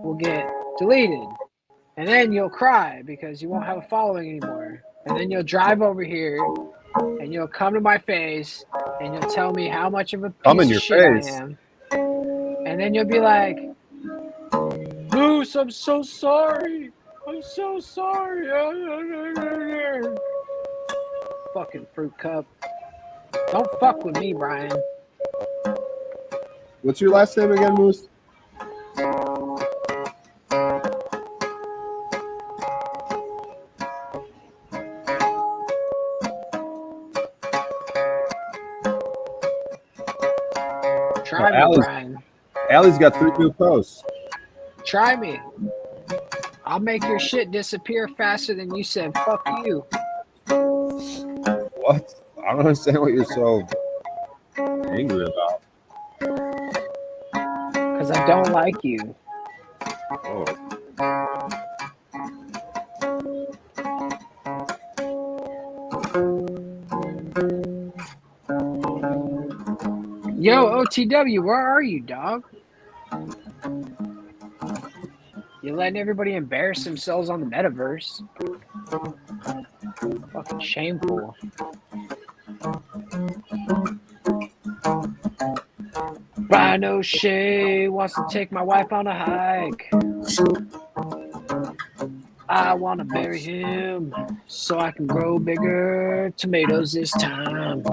will get deleted. And then you'll cry because you won't have a following anymore. And then you'll drive over here and you'll come to my face and you'll tell me how much of a piece of shit I am. And then you'll be like, Moose, I'm so sorry. I'm so sorry. Fucking fruit cup. Don't fuck with me, Brian. What's your last name again, Moose? Try me, Brian. Allie's got 3 new posts. Try me. I'll make your shit disappear faster than you said fuck you. What? I don't understand what you're so angry about. Because I don't like you. Oh. Yo, OTW, where are you, dog? You letting everybody embarrass themselves on the metaverse. Fucking shameful. Brian O'Shea wants to take my wife on a hike. I want to bury him so I can grow bigger tomatoes this time.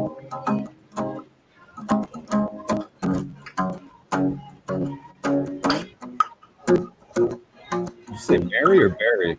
You say Mary or Barry?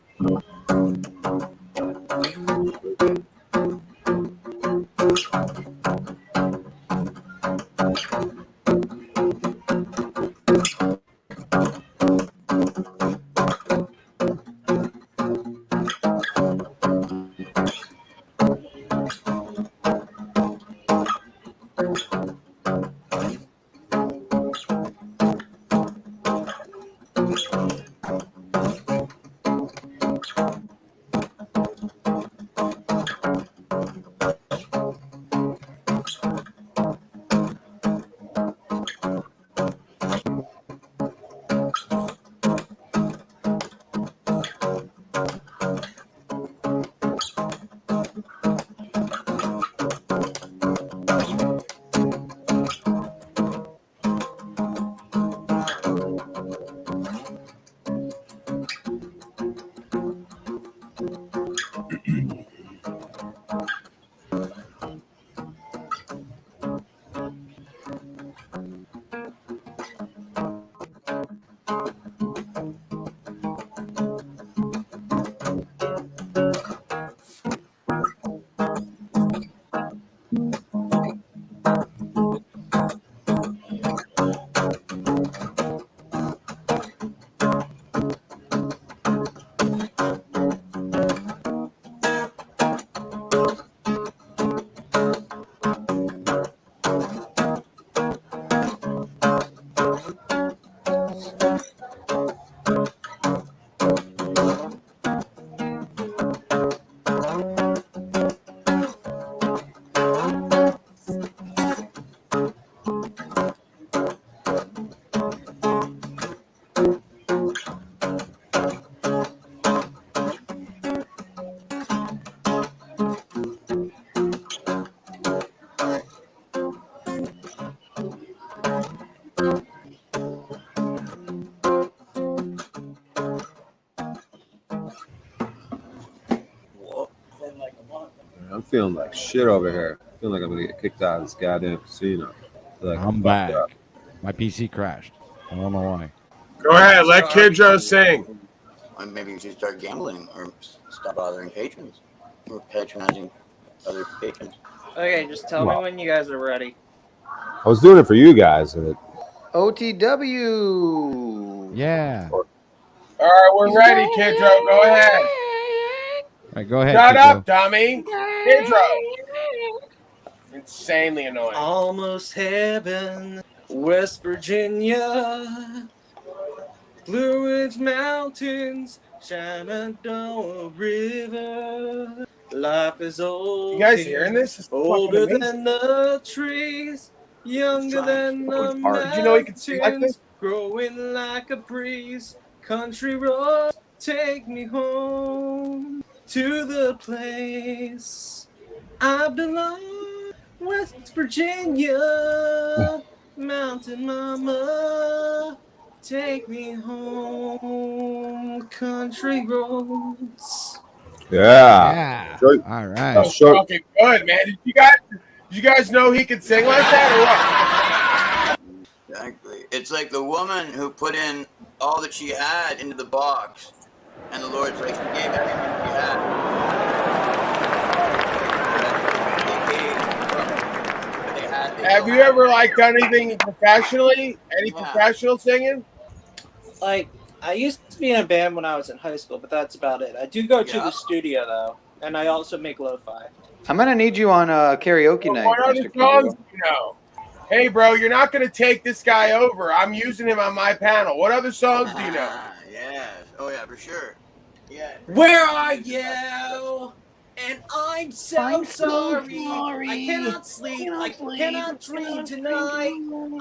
feeling like shit over here. I feel like I'm gonna get kicked out of this goddamn casino. I feel like I'm fucked back. up. My PC crashed. I don't know why. Go ahead, let Kidro sing. Or maybe you should start gambling or stop bothering patrons or patronizing other patrons. Okay, just tell me when you guys are ready. I was doing it for you guys, and it. OTW. Yeah. All right, we're ready, Kidro. Go ahead. All right, go ahead. Shut Kidro. up, dummy. Kidro. Insanely annoying. Almost heaven, West Virginia, Blue Ridge Mountains, Shenandoah River. Life is old. You guys hearing this? It's older fucking than the trees, younger than the Did you know he could sing like this? mountains, growing like a breeze. Country roads take me home to the place I belong. West Virginia, Mountain Mama, take me home. Country roads. Yeah. Sure. All right. That's fucking good, man. Did you guys know he could sing like that or what? Exactly. It's like the woman who put in all that she had into the box, and the Lord's like, she gave everything she had. Have you ever done anything professionally? Any professional singing? Like, I used to be in a band when I was in high school, but that's about it. I do go to the studio though, and I also make lo-fi. I'm gonna need you on karaoke night. What other Mr. songs Kidro. do you know? Hey, bro, you're not gonna take this guy over. I'm using him on my panel. What other songs do you know? Yeah. Oh yeah, for sure. Yeah. Where are you? And I'm so sorry. I cannot sleep. I cannot dream tonight.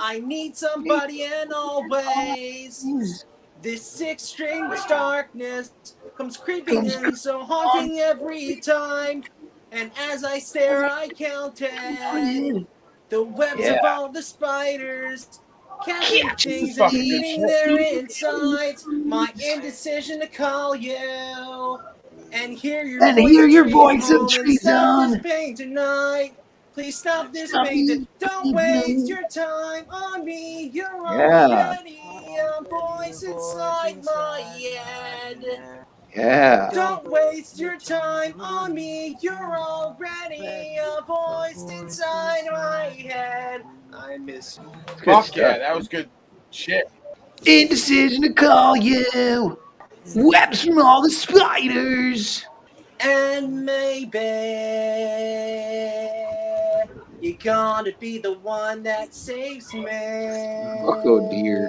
I need somebody and always. This six-strange darkness comes creeping in, so haunting every time. And as I stare, I counted the webs of all the spiders, catching things and eating their insides. My indecision to call you and hear your voice of treason. Stop this pain tonight. Please stop this pain. Don't waste your time on me. You're already a voice inside my head. Yeah. Don't waste your time on me. You're already a voice inside my head. I miss you. Fuck yeah, that was good shit. Indecision to call you. Webs from all the spiders. And maybe you're gonna be the one that saves me. Fuck, oh dear.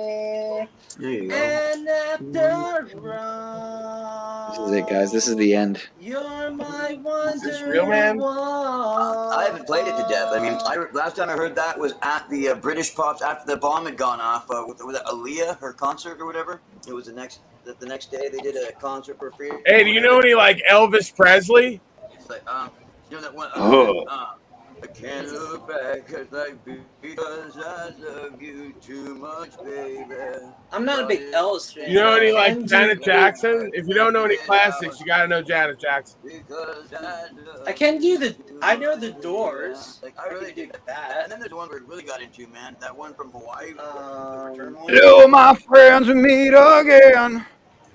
There you go. And after all, This is it, guys. This is the end. you're my wonder. Real man? I haven't played it to death. I mean, last time I heard that was at the British Pops after the bomb had gone off with Aaliyah, her concert or whatever. It was the next day they did a concert for free. Hey, do you know any Elvis Presley? It's like, you know that one. I can't look back because I love you too much, baby. I'm not a big Elvis fan. You know any Janet Jackson? If you don't know any classics, you gotta know Janet Jackson. I can do I know the Doors. Like, I really do that. And then there's one we really got into, man. That one from Hawaii. Hello, my friends, we meet again.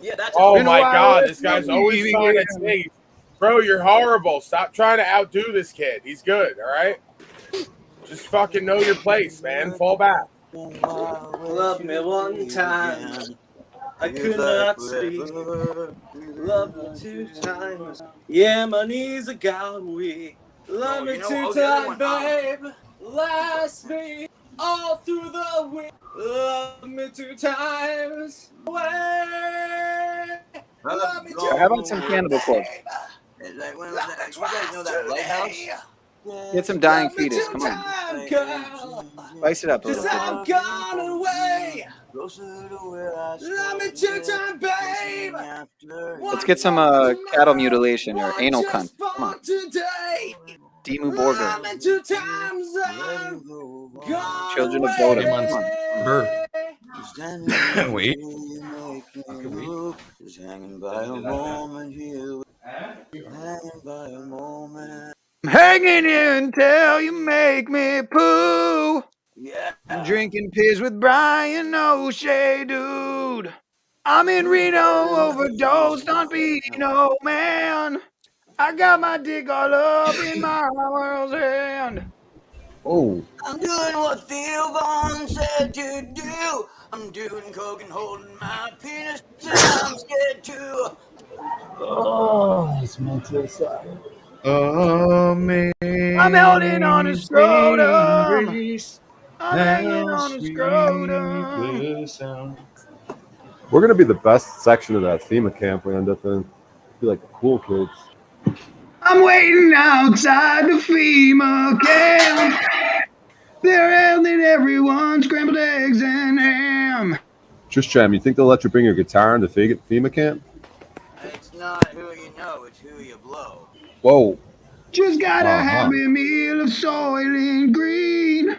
Yeah, that's Oh my God, this guy's always trying to sing. Bro, you're horrible. Stop trying to outdo this kid. He's good, all right? Just fucking know your place, man. Fall back. Love me one time. I could not speak. Love me two times. Yeah, my knees are gone weak. Love me two times, babe. Last me all through the week. Love me two times. Away. Love me two How about some Cannibal Corpse? Like, you guys know that Lighthouse? Get some Dying Fetus. Come on. Spice it up a little bit. I've gone away. Love me two times, babe. Let's get some cattle mutilation or anal cunt. Come on. Demu Borger. Love me two times. I've gone Children of away. Bodom. Wait. Just hanging by a moment here. Hanging by a moment. I'm hanging until you make me poo. Yeah. I'm drinking piss with Brian O'Shea, dude. I'm in Reno, overdosed on Pino, man. I got my dick all up in my world's end. Oh. I'm doing what Theo Vaughn said to do. I'm doing coke and holding my penis, and I'm scared to. Oh, it's mentally sad. I'm holding on a scrotum. I'm hanging on a scrotum. We're gonna be the best section of that FEMA camp we end up in. Be like the cool kids. I'm waiting outside the FEMA camp. They're holding everyone scrambled eggs and ham. Tristram, you think they'll let you bring your guitar into FEMA camp? It's not who you know, it's who you blow. Whoa. Just got a happy meal of soil and green.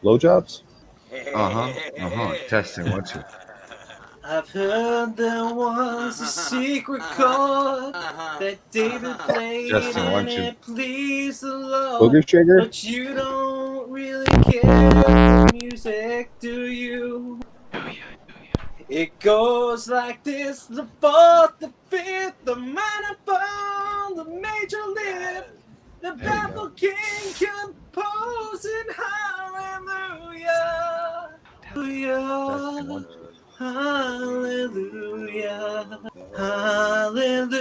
Blowjobs? Testing. 1, 2. I've heard there was a secret chord that David played Justin, and 1, 2. it pleased the Lord. Booger Sugar? But you don't really care for music, do you? It goes like this: the fourth, the fifth, the minor fall, the major lift, the baffled king composing hallelujah. Hallelujah. Hallelujah. Hallelujah.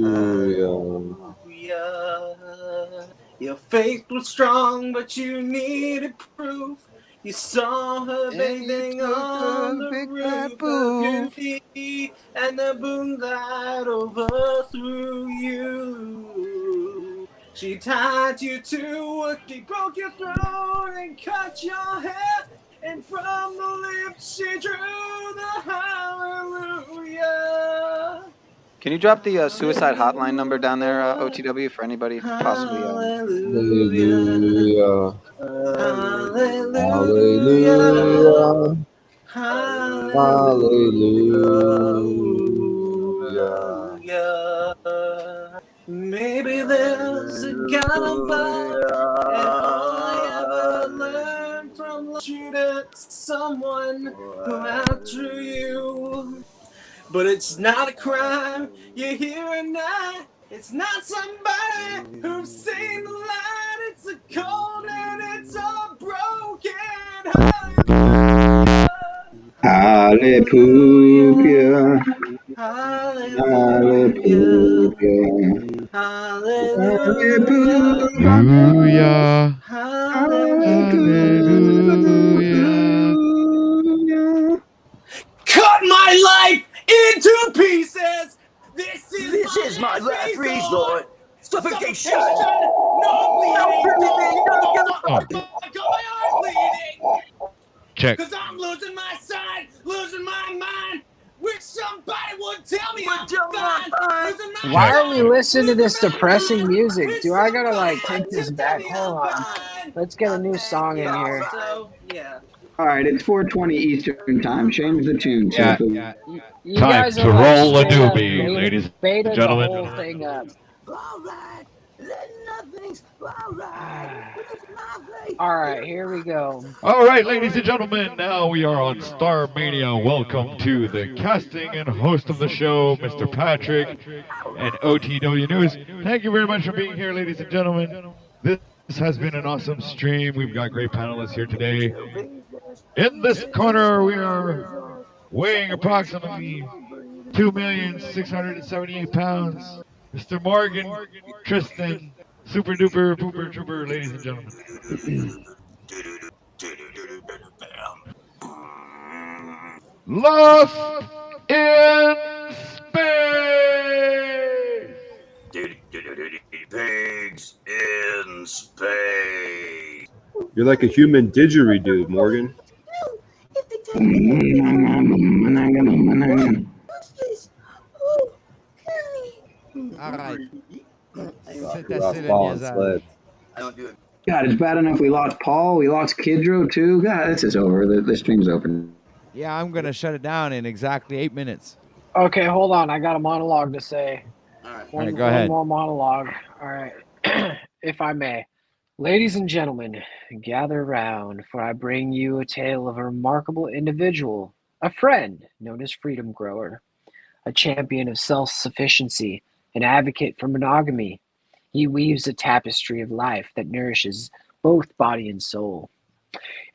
Hallelujah. Your faith was strong, but you needed proof. You saw her bathing on the roof of your feet, and the moonlight overthrew you. She tied you to a key, broke your throat, and cut your hair. And from the lips she drew the hallelujah. Can you drop the suicide hotline number down there, OTW, for anybody possibly? Hallelujah. Hallelujah. Hallelujah. Maybe there's a God above, and all I ever learned from love you to someone who outdrew you. But it's not a crime, you're here and now. It's not somebody who's seen the light. It's a cold and it's a broken Hallelujah. Hallelujah. Hallelujah. Hallelujah. Cut my life into pieces. This is my last resort. Suffocation. No bleeding. Don't got my arm bleeding. Check. Cause I'm losing my sight, losing my mind. Wish somebody would tell me I'm fine. Losing my Why are we sight, listening to this losing my depressing mind. music? Wish Do I gotta like somebody take this would tell back? me Hold I'm on. fine. Let's get a new song in here. So, yeah. All right, it's 4:20 Eastern time. Shame's the tune. So You guys are like straight up beta the gentlemen. whole thing up. All right, let nothing's all right. All right, here we go. All right, ladies and gentlemen, now we are on Star Mania. Welcome to the casting and host of the show, Mr. Patrick and OTW News. Thank you very much for being here, ladies and gentlemen. This has been an awesome stream. We've got great panelists here today. In this corner, we are weighing approximately 2,678 pounds. Mr. Morgan, Tristan, super duper pooper trooper, ladies and gentlemen. Lost in space. Pigs in space. You're like a human didgeridoo, Morgan. All right. God, it's bad enough we lost Paul, we lost Kidro too. God, this is over. The stream's open. Yeah, I'm going to shut it down in exactly 8 minutes. Okay, hold on. I got a monologue to say. All right. One, go ahead. One more monologue. All right. If I may. Ladies and gentlemen, gather round, for I bring you a tale of a remarkable individual, a friend known as Freedom Grower, a champion of self-sufficiency, an advocate for monogamy. He weaves a tapestry of life that nourishes both body and soul.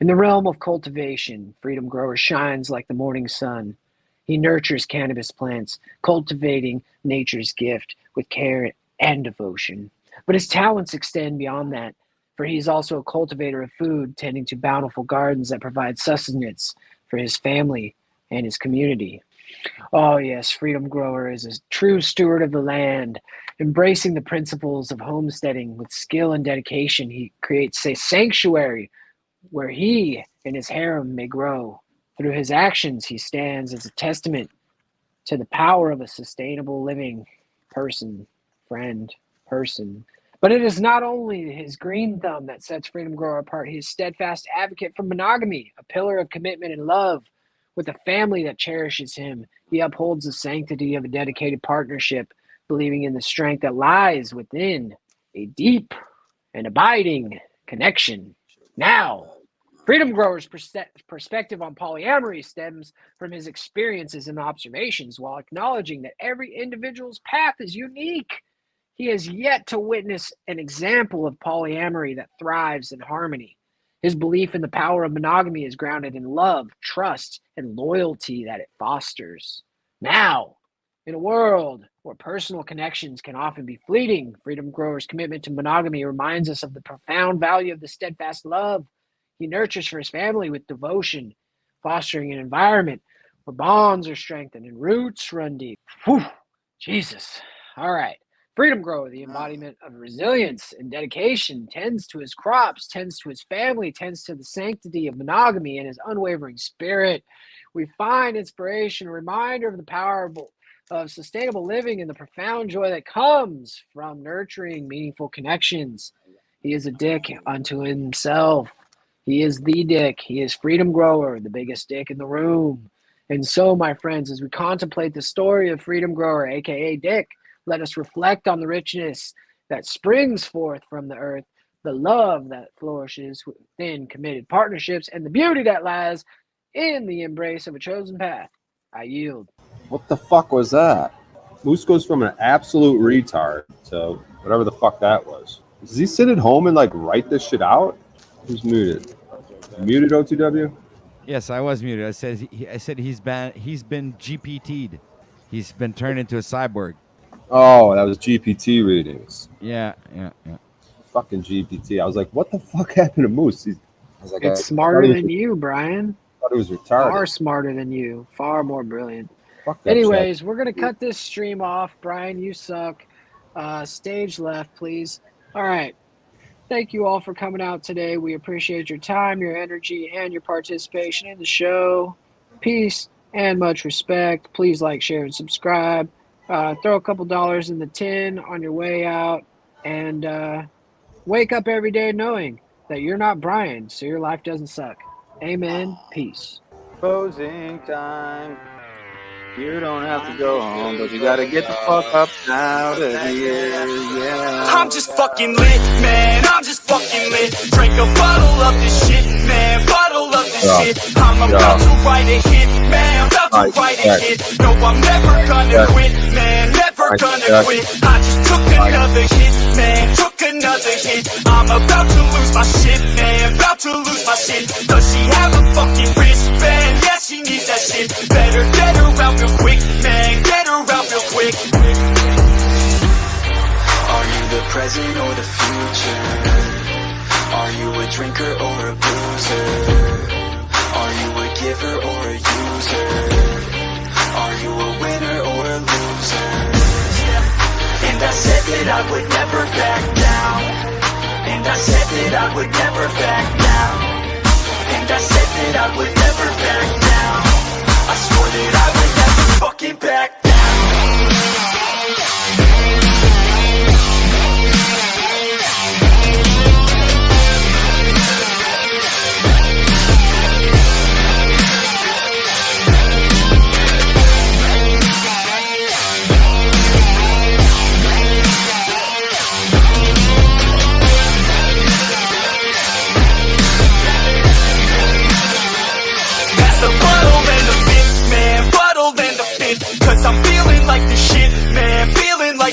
In the realm of cultivation, Freedom Grower shines like the morning sun. He nurtures cannabis plants, cultivating nature's gift with care and devotion. But his talents extend beyond that, for he is also a cultivator of food, tending to bountiful gardens that provide sustenance for his family and his community. Oh, yes, Freedom Grower is a true steward of the land, embracing the principles of homesteading with skill and dedication. He creates a sanctuary where he and his harem may grow. Through his actions, he stands as a testament to the power of a sustainable living person. But it is not only his green thumb that sets Freedom Grower apart. He is a steadfast advocate for monogamy, a pillar of commitment and love. With a family that cherishes him, he upholds the sanctity of a dedicated partnership, believing in the strength that lies within a deep and abiding connection. Now, Freedom Grower's perspective on polyamory stems from his experiences and observations, while acknowledging that every individual's path is unique. He has yet to witness an example of polyamory that thrives in harmony. His belief in the power of monogamy is grounded in love, trust, and loyalty that it fosters. Now, in a world where personal connections can often be fleeting, Freedom Grower's commitment to monogamy reminds us of the profound value of the steadfast love he nurtures for his family with devotion, fostering an environment where bonds are strengthened and roots run deep. Whew, Jesus. All right. Freedom Grower, the embodiment of resilience and dedication, tends to his crops, tends to his family, tends to the sanctity of monogamy and his unwavering spirit. We find inspiration, a reminder of the power of sustainable living and the profound joy that comes from nurturing meaningful connections. He is a dick unto himself. He is the dick. He is Freedom Grower, the biggest dick in the room. And so, my friends, as we contemplate the story of Freedom Grower, aka Dick, let us reflect on the richness that springs forth from the earth, the love that flourishes within committed partnerships, and the beauty that lies in the embrace of a chosen path. I yield. What the fuck was that? Moose goes from an absolute retard to whatever the fuck that was. Does he sit at home and like write this shit out? Who's muted? Muted O2W? Yes, I was muted. I said he's been GPT'd. He's been turned into a cyborg. Oh, that was GPT readings. Yeah. Fucking GPT. I was like, what the fuck happened to Moose? I was like, It's smarter than you, Brian. I thought it was retarded. Far smarter than you. Far more brilliant. Fuck that Anyways, shit. we're going to cut this stream off. Brian, you suck. Stage left, please. All right. Thank you all for coming out today. We appreciate your time, your energy, and your participation in the show. Peace and much respect. Please like, share, and subscribe. Throw a couple dollars in the tin on your way out. And wake up every day knowing that you're not Brian, so your life doesn't suck. Amen. Peace. Closing time. You don't have to go home, but you gotta get the fuck up out of here, yeah. I'm just fucking lit, man, I'm just fucking lit. Drink a bottle of this shit, man, bottle of this shit. I'm about to write a hit, man, about to write a hit. No, I'm never gonna quit, man, never gonna quit. I just took another hit, man, took another hit. I'm about to lose my shit, man, about to lose my shit. Does she have a fucking wristband? Yeah, she needs that shit. Better get her out real quick, man, get her out real quick. Are you the present or the future? Are you a drinker or a boozer? Are you a giver or a user? Are you a winner or a loser? And I said that I would never back down. And I said that I would never back down. And I said that I would never back down. I swore that I would never fucking back down.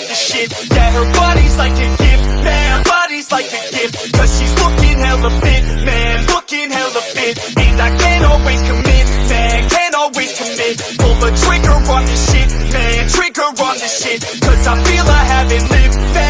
with the shit. Yeah, her body's like a gift, man, body's like a gift. Cause she's looking hella fit, man, looking hella fit. And I can't always commit, man, can't always commit. Pull the trigger on this shit, man, trigger on this shit. Cause I feel I haven't lived, man.